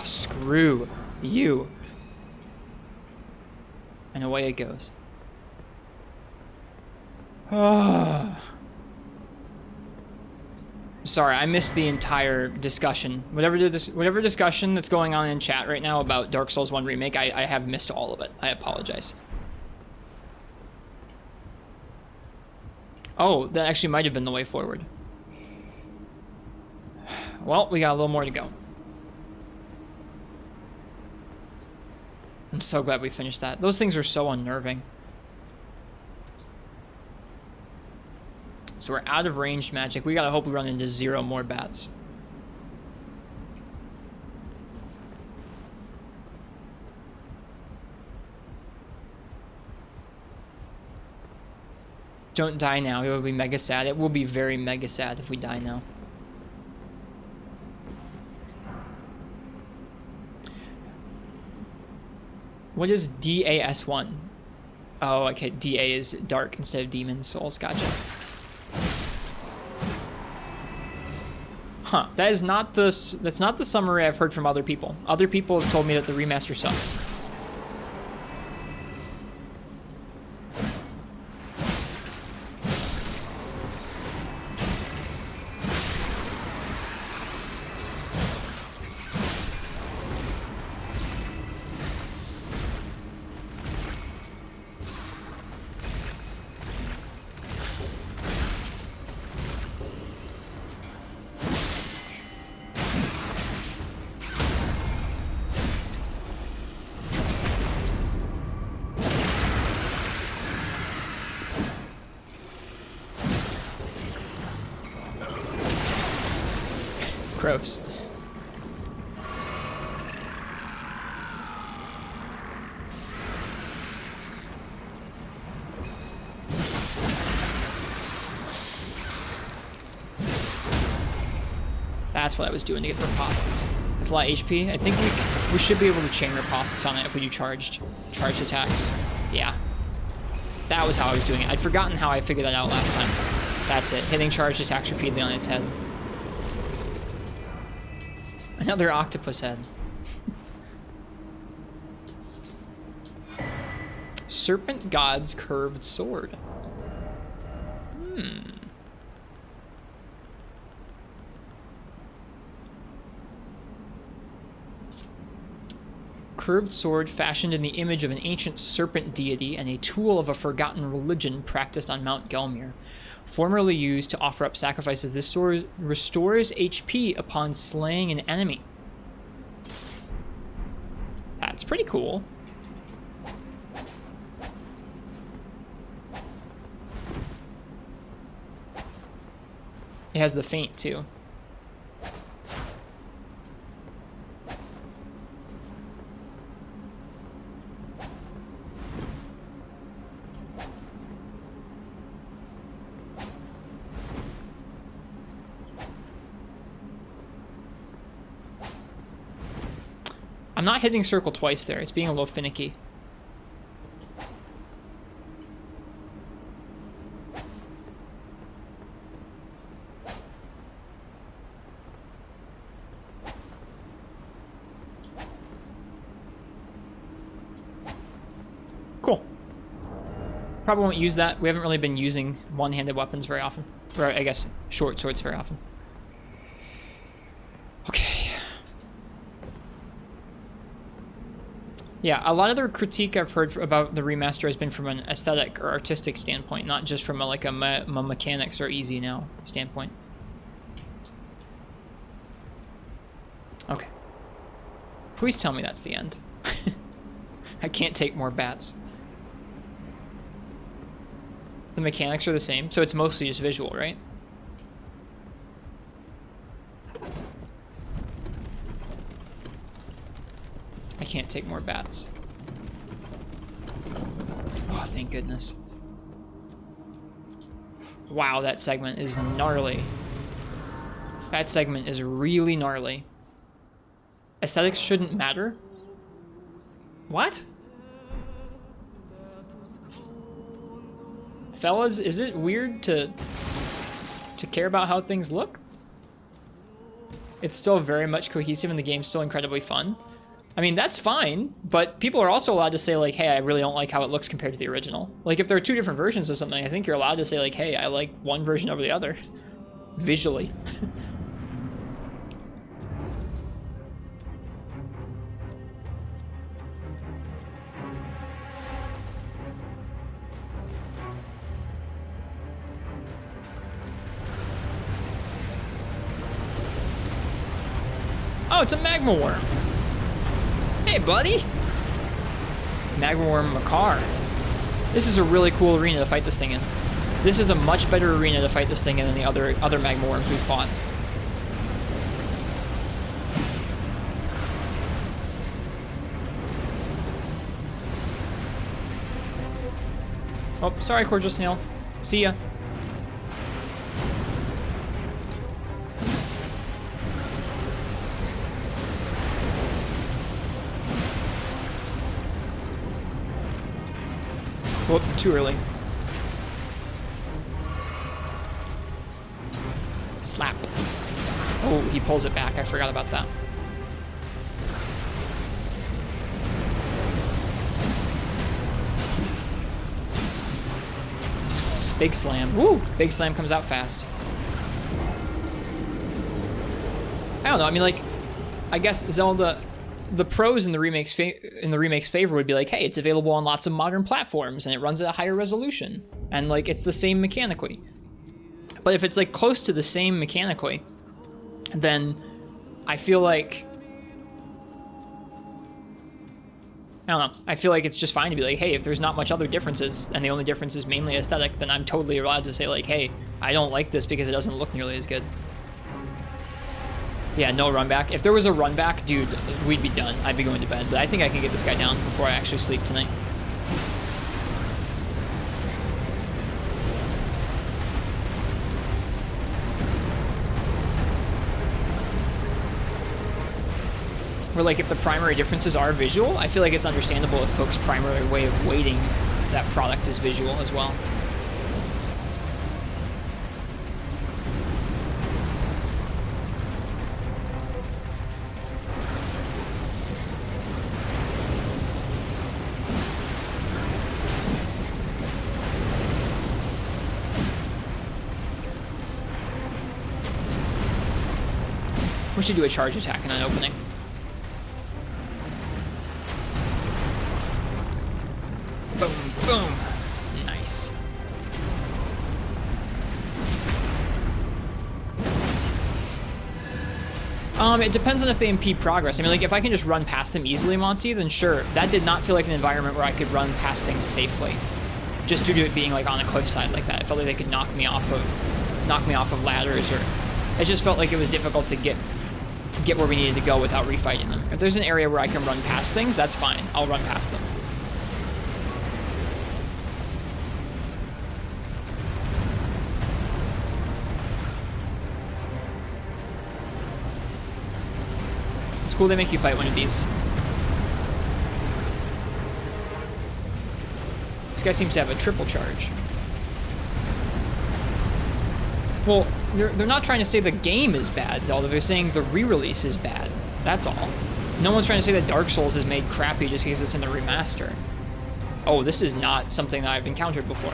Screw you. And away it goes. Sorry, I missed the entire discussion. Whatever discussion that's going on in chat right now about Dark Souls 1 Remake, I have missed all of it. I apologize. Oh, that actually might have been the way forward. Well, we got a little more to go. I'm so glad we finished that. Those things are so unnerving. So we're out of ranged magic. We gotta hope we run into 0 more bats. Don't die now. It will be mega sad. It will be very mega sad if we die now. What is DAS1? Oh, okay. DA is dark instead of demon souls. Gotcha. Huh. That's not the summary I've heard from other people. Other people have told me that the remaster sucks. Gross. That's what I was doing to get the ripostes. It's a lot of HP. I think we should be able to chain ripostes on it if we do charged attacks. Yeah. That was how I was doing it. I'd forgotten how I figured that out last time. That's it. Hitting charged attacks repeatedly on its head. Another octopus head. Serpent God's curved sword. Curved sword fashioned in the image of an ancient serpent deity and a tool of a forgotten religion practiced on Mount Gelmir. Formerly used to offer up sacrifices, this sword restores HP upon slaying an enemy. That's pretty cool. It has the feint too. I'm not hitting circle twice there. It's being a little finicky. Cool. Probably won't use that. We haven't really been using one-handed weapons very often. Or I guess short swords very often. Yeah, a lot of the critique I've heard about the remaster has been from an aesthetic or artistic standpoint, not just from a mechanics are easy now standpoint. Okay. Please tell me that's the end. I can't take more bats. The mechanics are the same, so it's mostly just visual, right? I can't take more bats. Oh, thank goodness. Wow, that segment is gnarly. That segment is really gnarly. Aesthetics shouldn't matter? What? Fellas, is it weird to care about how things look? It's still very much cohesive and the game's still incredibly fun. I mean, that's fine, but people are also allowed to say, like, hey, I really don't like how it looks compared to the original. Like, if there are two different versions of something, I think you're allowed to say, like, hey, I like one version over the other. Visually. Oh, it's a Magma Wyrm. Hey, buddy! Magma Wyrm Makar. This is a really cool arena to fight this thing in. This is a much better arena to fight this thing in than the other Magma Wyrms we've fought. Oh, sorry, Cordial Snail. See ya. Whoop, too early. Slap. Oh, he pulls it back. I forgot about that. Big slam. Woo! Big slam comes out fast. I don't know. I mean, like, I guess Zelda, the pros in the remake's favor would be like, hey, it's available on lots of modern platforms and it runs at a higher resolution and like it's the same mechanically. But if it's like close to the same mechanically, then I feel like, I don't know. I feel like it's just fine to be like, hey, if there's not much other differences and the only difference is mainly aesthetic, then I'm totally allowed to say like, hey, I don't like this because it doesn't look nearly as good. Yeah, no run back. If there was a run back, dude, we'd be done. I'd be going to bed. But I think I can get this guy down before I actually sleep tonight. Where like if the primary differences are visual, I feel like it's understandable if folks' primary way of weighting that product is visual as well. We should do a charge attack and an opening. Boom, boom. Nice. It depends on if they impede progress. I mean, like, if I can just run past them easily, Monty, then sure. That did not feel like an environment where I could run past things safely. Just due to it being, like, on a cliffside like that. It felt like they could knock me off of ladders, or... It just felt like it was difficult to get where we needed to go without refighting them. If there's an area where I can run past things, that's fine. I'll run past them. It's cool they make you fight one of these. This guy seems to have a triple charge. Well, they're not trying to say the game is bad, Zelda. They're saying the re-release is bad. That's all. No one's trying to say that Dark Souls is made crappy just because it's in the remaster. Oh, this is not something that I've encountered before.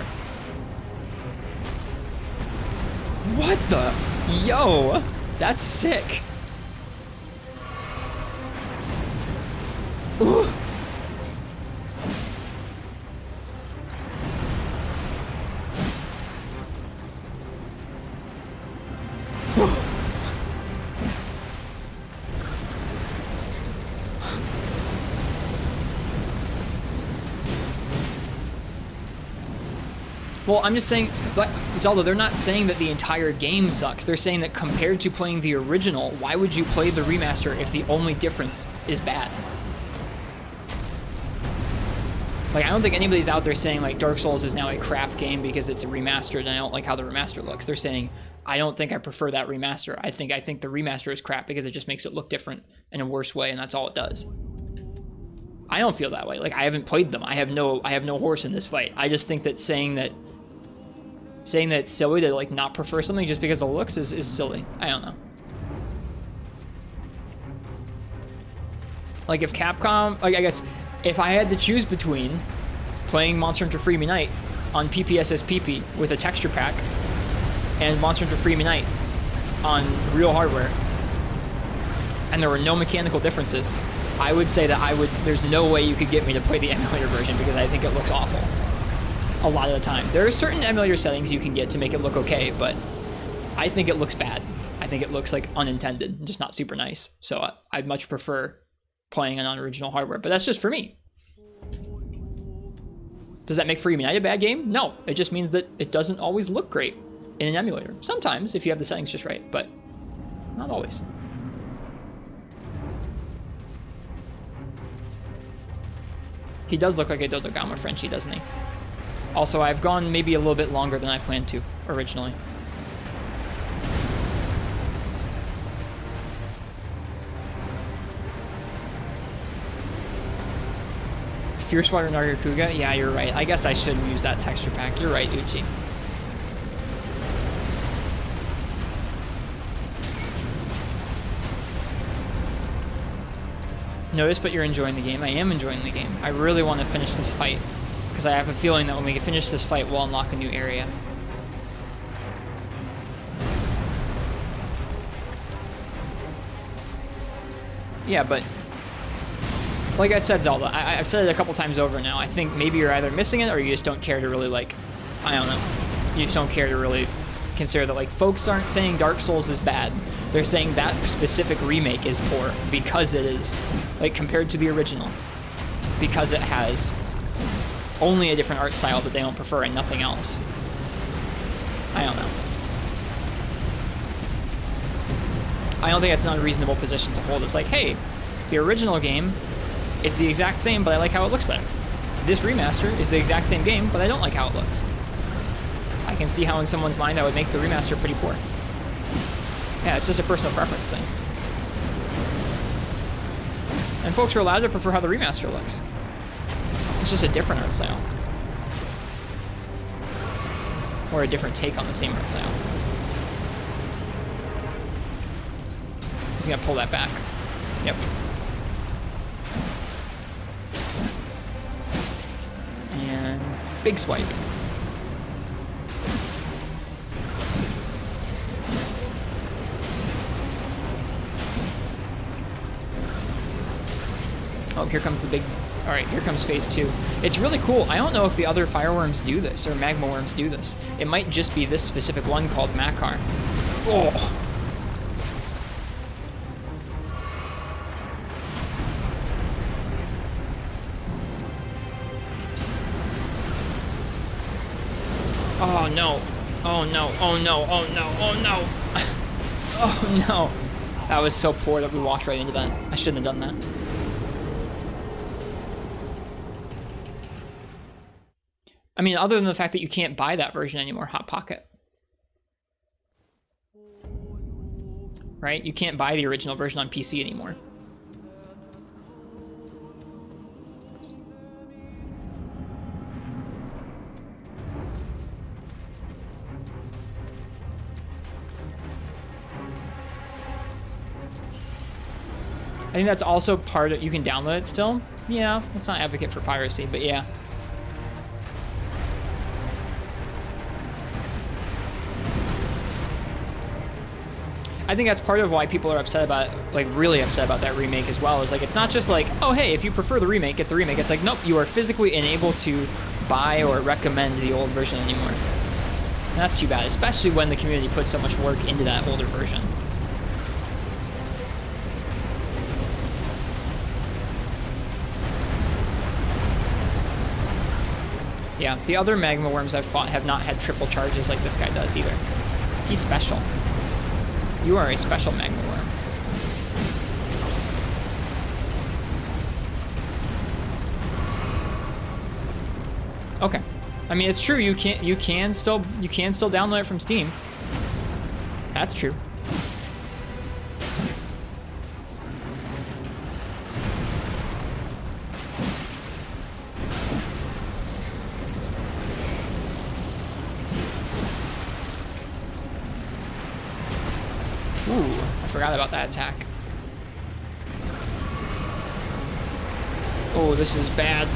What the? Yo, that's sick. Ooh. Well, I'm just saying, but Zelda, they're not saying that the entire game sucks. They're saying that compared to playing the original, why would you play the remaster if the only difference is bad? Like, I don't think anybody's out there saying, like, Dark Souls is now a crap game because it's a remastered and I don't like how the remaster looks. They're saying, I don't think I prefer that remaster. I think the remaster is crap because it just makes it look different in a worse way, and that's all it does. I don't feel that way. Like, I haven't played them. I have no horse in this fight. I just think that saying that it's silly to, like, not prefer something just because of the looks is silly. I don't know. Like, if Capcom, like, I guess if I had to choose between playing Monster Hunter Freemi Night on PPSSPP with a texture pack and Monster Hunter Freemi Night on real hardware, and there were no mechanical differences, I would say that there's no way you could get me to play the emulator version because I think it looks awful a lot of the time. There are certain emulator settings you can get to make it look okay, but I think it looks bad. I think it looks like unintended, just not super nice. So I'd much prefer playing it on original hardware, but that's just for me. Does that make Freemi Night a bad game? No, it just means that it doesn't always look great in an emulator. Sometimes, if you have the settings just right, but not always. He does look like a Dodogama Frenchie, doesn't he? Also, I've gone maybe a little bit longer than I planned to originally. Fierce Water Nargacuga? Yeah, you're right. I guess I shouldn't use that texture pack. You're right, Uchi. Notice, but you're enjoying the game. I am enjoying the game. I really want to finish this fight, because I have a feeling that when we finish this fight, we'll unlock a new area. Yeah, but like I said, Zelda, I've said it a couple times over now. I think maybe you're either missing it or you just don't care to really, like, I don't know. You just don't care to really consider that, like, folks aren't saying Dark Souls is bad. They're saying that specific remake is poor because it is, like, compared to the original. Because it has only a different art style that they don't prefer and nothing else. I don't know. I don't think it's an unreasonable position to hold. It's like, hey, the original game is the exact same, but I like how it looks better. This remaster is the exact same game, but I don't like how it looks. I can see how in someone's mind I would make the remaster pretty poor. Yeah, it's just a personal preference thing. And folks are allowed to prefer how the remaster looks. It's just a different art style. Or a different take on the same art style. He's gonna pull that back. Yep. And big swipe. Oh, here comes the big... Alright, here comes phase 2. It's really cool. I don't know if the other fireworms do this, or magma worms do this. It might just be this specific one called Makar. Oh! Oh no. Oh no. Oh no. Oh no. Oh no. Oh no. That was so poor that we walked right into that. I shouldn't have done that. I mean, other than the fact that you can't buy that version anymore, Hot Pocket. Right? You can't buy the original version on PC anymore. I think that's also part of... You can download it still? Yeah, let's not advocate for piracy, but yeah. I think that's part of why people are upset about, like, really upset about that remake as well. Is like, it's not just like, oh, hey, if you prefer the remake, get the remake. It's like, nope, you are physically unable to buy or recommend the old version anymore. And that's too bad, especially when the community puts so much work into that older version. Yeah, the other magma worms I've fought have not had triple charges like this guy does either. He's special. You are a special magma worm. Okay. I mean, it's true. You can still download it from Steam. That's true. Ooh, I forgot about that attack. Oh, this is bad.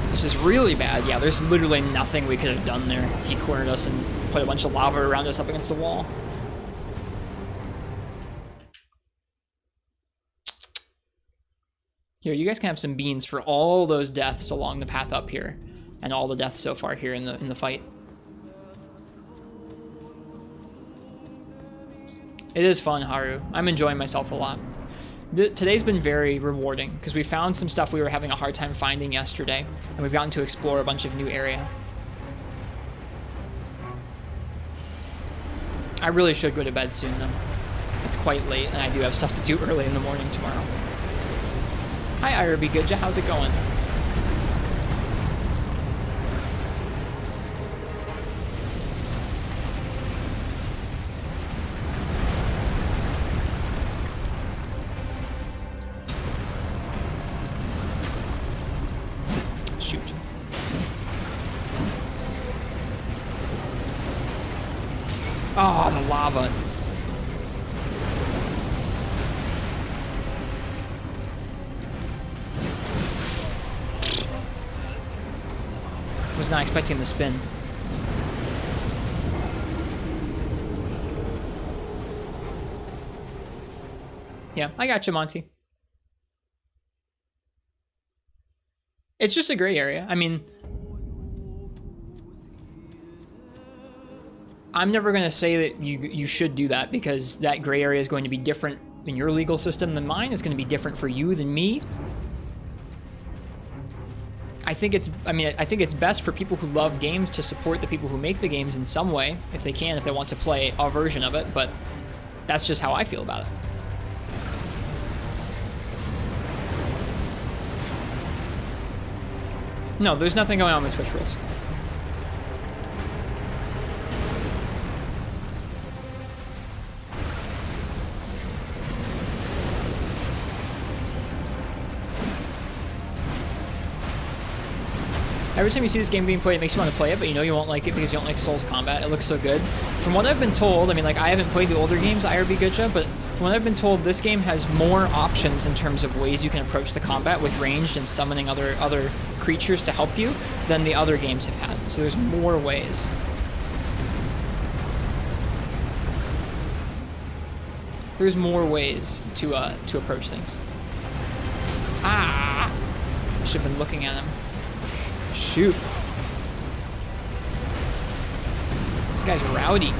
This is really bad. Yeah, there's literally nothing we could have done there. He cornered us and put a bunch of lava around us up against the wall. Here, you guys can have some beans for all those deaths along the path up here, and all the deaths so far here in the fight. It is fun, Haru. I'm enjoying myself a lot. Today's been very rewarding because we found some stuff we were having a hard time finding yesterday, and we've gotten to explore a bunch of new area. I really should go to bed soon though. It's quite late and I do have stuff to do early in the morning tomorrow. Hi IRB Goodja, how's it going? Shoot. Oh, the lava. Was not expecting the spin. Yeah, I got you, Monty. It's just a gray area. I mean, I'm never going to say that you should do that because that gray area is going to be different in your legal system than mine. It's going to be different for you than me. I think it's best for people who love games to support the people who make the games in some way, if they can, if they want to play a version of it, but that's just how I feel about it. No, there's nothing going on with Twitch rules. Every time you see this game being played, it makes you want to play it, but you know you won't like it because you don't like Souls combat. It looks so good. From what I've been told, I mean, like, I haven't played the older games, IRB Goodja, but from what I've been told, this game has more options in terms of ways you can approach the combat with ranged and summoning other creatures to help you than the other games have had. So there's more ways. There's more ways to approach things. Ah! I should have been looking at him. Shoot. This guy's rowdy.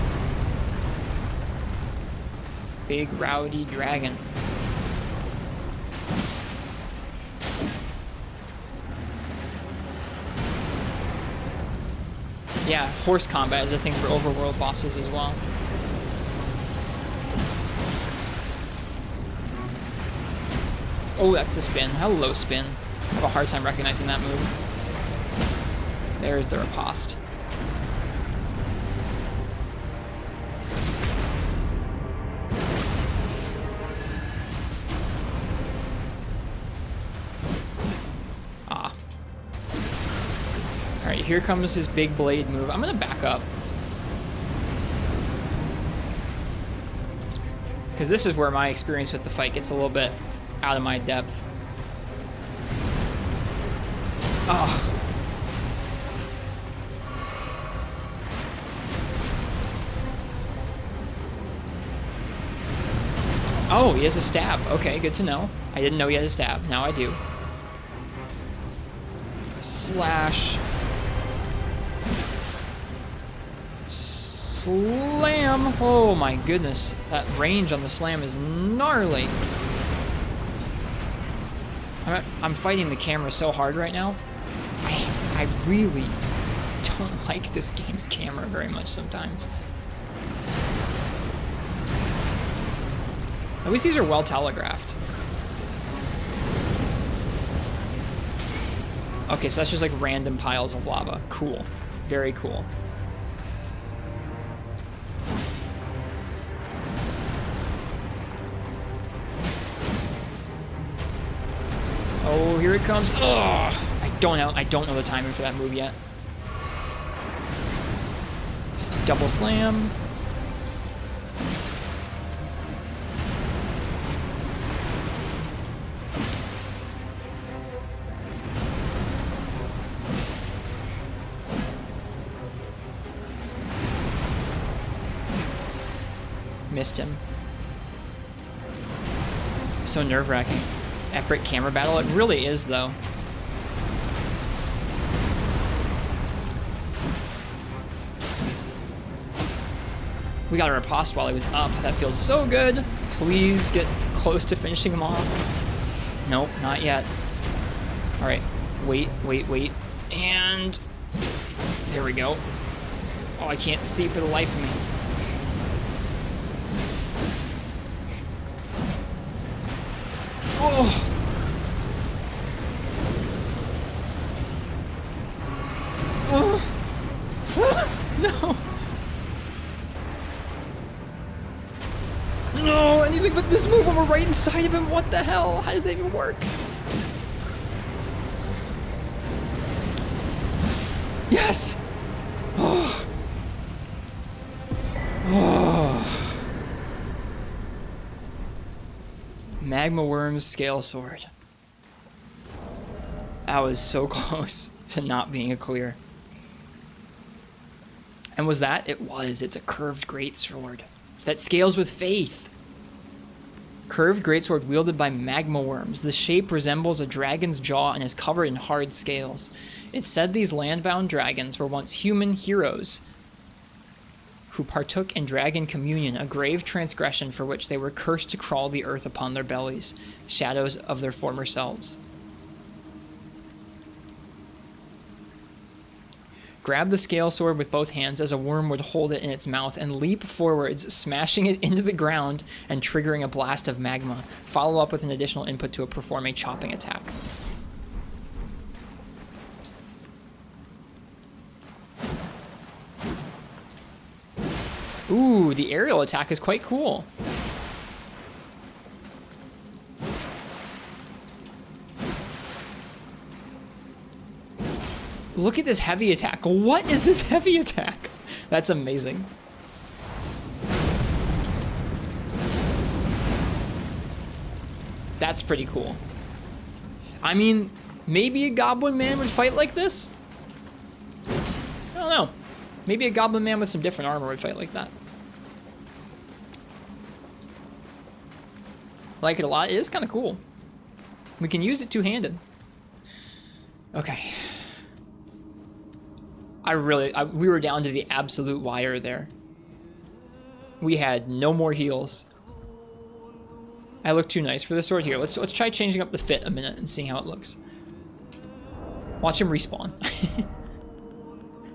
Big rowdy dragon. Yeah, horse combat is a thing for overworld bosses as well. Oh, that's the spin. Hello, spin. I have a hard time recognizing that move. There's the riposte. Ah. Alright, here comes his big blade move. I'm gonna back up. Because this is where my experience with the fight gets a little bit out of my depth. Oh. Oh, he has a stab. Okay, good to know. I didn't know he had a stab. Now I do. Slash. Slam. Oh my goodness. That range on the slam is gnarly. I'm fighting the camera so hard right now. I really don't like this game's camera very much sometimes. At least these are well telegraphed. Okay, so that's just like random piles of lava. Cool. Very cool. Oh, here it comes. Oh, I don't know the timing for that move yet. Double slam. Missed him. So nerve-wracking. Epic camera battle. It really is, though. We got a riposte while he was up. That feels so good. Please get close to finishing him off. Nope, not yet. All right. Wait. And there we go. Oh, I can't see for the life of me. Oh. No. No, anything but this move when we're right inside of him. What the hell? How does that even work? Yes. Oh. Oh. Magma Wyrm's Scale Sword. That was so close to not being a clear. And was that? It was. It's a curved greatsword that scales with faith. Curved greatsword wielded by magma worms. The shape resembles a dragon's jaw and is covered in hard scales. It's said these landbound dragons were once human heroes who partook in dragon communion, a grave transgression for which they were cursed to crawl the earth upon their bellies, shadows of their former selves. Grab the scale sword with both hands as a worm would hold it in its mouth and leap forwards, smashing it into the ground and triggering a blast of magma. Follow up with an additional input to perform a chopping attack. Ooh, the aerial attack is quite cool. Look at this heavy attack. What is this heavy attack? That's amazing. That's pretty cool. I mean, maybe a goblin man would fight like this? I don't know. Maybe a goblin man with some different armor would fight like that. Like it a lot. It is kind of cool. We can use it two-handed. Okay. We were down to the absolute wire there. We had no more heals. I look too nice for this sword. Here, let's try changing up the fit a minute and seeing how it looks. Watch him respawn.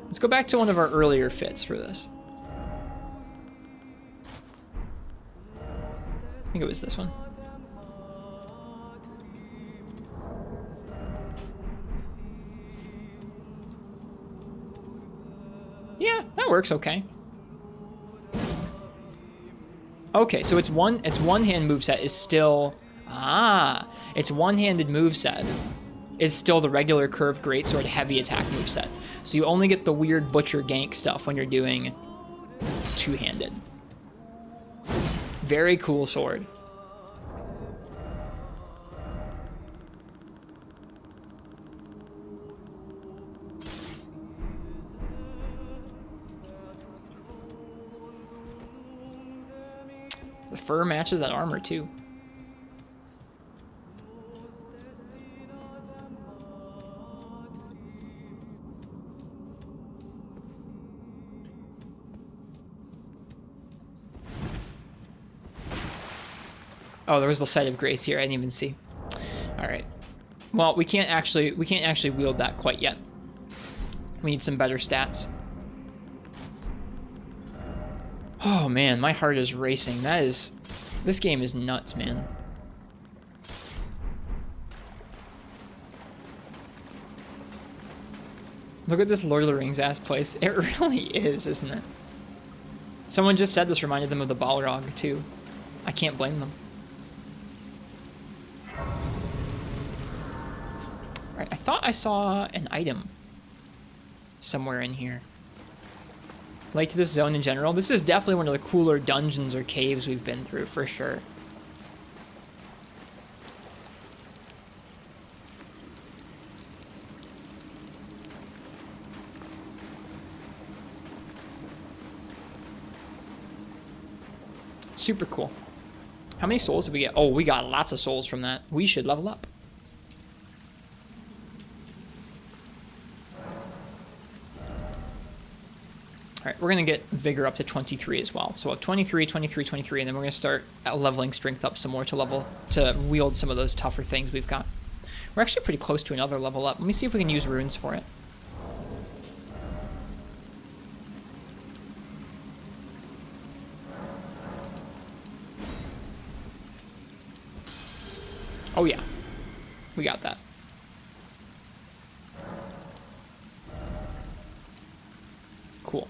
Let's go back to one of our earlier fits for this. I think it was this one. Yeah, that works okay. Okay, so its one-hand moveset is still... its one-handed moveset is still the regular curved greatsword heavy attack moveset. So you only get the weird butcher gank stuff when you're doing two-handed. Very cool sword. The fur matches that armor too. Oh, there was the Sight of Grace here. I didn't even see. All right. Well, we can't actually wield that quite yet. We need some better stats. Oh man, my heart is racing. This game is nuts, man. Look at this Lord of the Rings ass place. It really is, isn't it? Someone just said this reminded them of the Balrog too. I can't blame them. Right, I thought I saw an item somewhere in here. Like this zone in general. This is definitely one of the cooler dungeons or caves we've been through, for sure. Super cool. How many souls did we get? Oh, we got lots of souls from that. We should level up. Alright, we're going to get Vigor up to 23 as well. So we'll have 23, 23, 23, and then we're going to start leveling Strength up some more to wield some of those tougher things we've got. We're actually pretty close to another level up. Let me see if we can use runes for it. Oh yeah, we got that. Cool.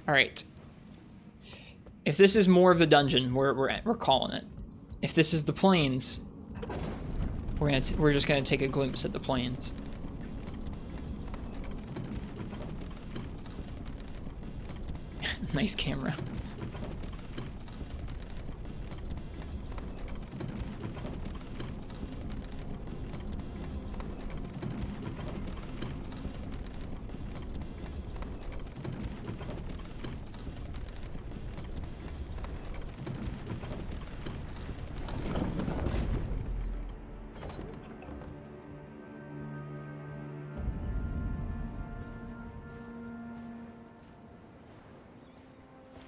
All right. If this is more of the dungeon, we're calling it. If this is the plains, we're just gonna take a glimpse at the plains. Nice camera.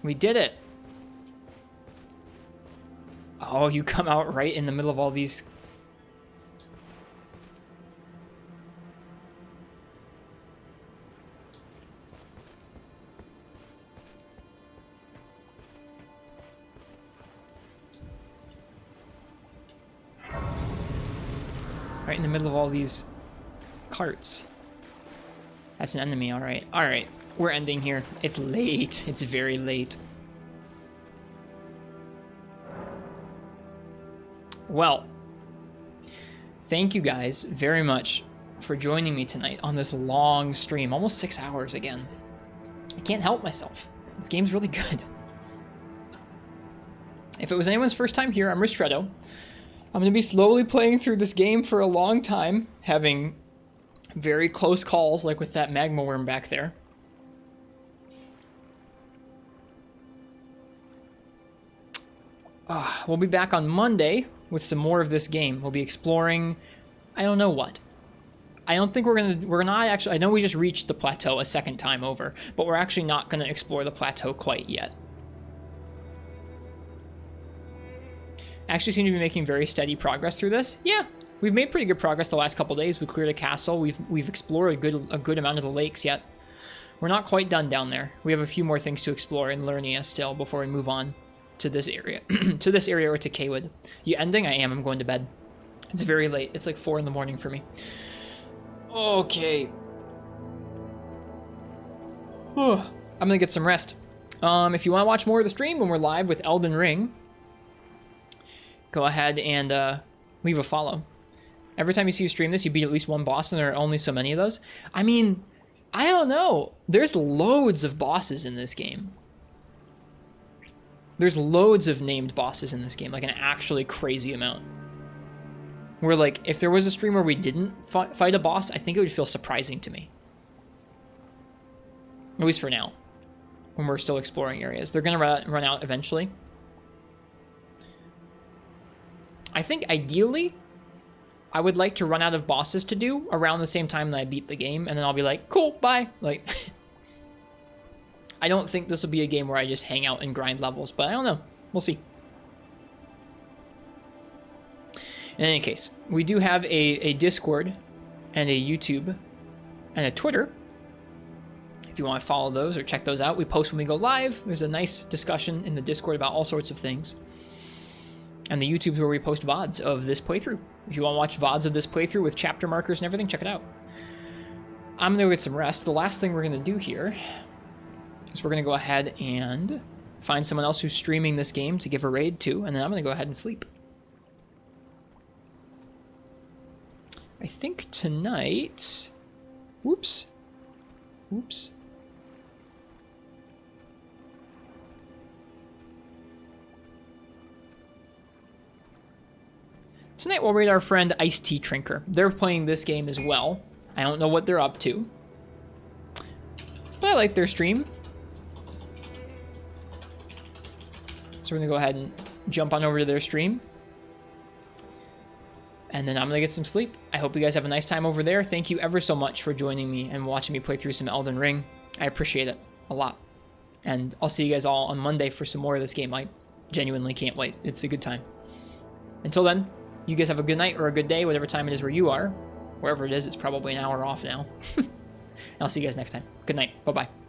We did it. Oh, you come out right in the middle of all these. Right in the middle of all these carts. That's an enemy, all right. All right. We're ending here. It's late. It's very late. Well, thank you guys very much for joining me tonight on this long stream. Almost 6 hours again. I can't help myself. This game's really good. If it was anyone's first time here, I'm Ristretto. I'm going to be slowly playing through this game for a long time, having very close calls like with that Magma Wyrm back there. We'll be back on Monday with some more of this game. We'll be exploring, I don't know what. I don't think we're not actually, I know we just reached the plateau a second time over, but we're actually not going to explore the plateau quite yet. Actually seem to be making very steady progress through this. Yeah, we've made pretty good progress the last couple days. We cleared a castle. We've explored a good amount of the lakes yet. We're not quite done down there. We have a few more things to explore in Liurnia still before we move on to this area, to this area or to Kaywood. You ending? I am. I'm going to bed. It's very late. It's like 4 in the morning for me. Okay. I'm gonna get some rest. If you want to watch more of the stream when we're live with Elden Ring, go ahead and leave a follow. Every time you see you stream this, you beat at least one boss, and there are only so many of those. I mean, I don't know. There's loads of bosses in this game. There's loads of named bosses in this game, like an actually crazy amount. Where, like, if there was a stream where we didn't fight a boss, I think it would feel surprising to me. At least for now, when we're still exploring areas. They're going to run out eventually. I think, ideally, I would like to run out of bosses to do around the same time that I beat the game, and then I'll be like, cool, bye. Like, I don't think this will be a game where I just hang out and grind levels, but I don't know. We'll see. In any case, we do have a Discord and a YouTube and a Twitter. If you want to follow those or check those out, we post when we go live. There's a nice discussion in the Discord about all sorts of things. And the YouTube's where we post VODs of this playthrough. If you want to watch VODs of this playthrough with chapter markers and everything, check it out. I'm going to go get some rest. The last thing we're going to do here is we're going to go ahead and find someone else who's streaming this game to give a raid to, and then I'm going to go ahead and sleep. I think tonight... Whoops. Tonight we'll raid our friend Iced Tea Trinker. They're playing this game as well. I don't know what they're up to, but I like their stream. So we're going to go ahead and jump on over to their stream. And then I'm going to get some sleep. I hope you guys have a nice time over there. Thank you ever so much for joining me and watching me play through some Elden Ring. I appreciate it a lot. And I'll see you guys all on Monday for some more of this game. I genuinely can't wait. It's a good time. Until then, you guys have a good night or a good day, whatever time it is where you are. Wherever it is, it's probably an hour off now. I'll see you guys next time. Good night. Bye-bye.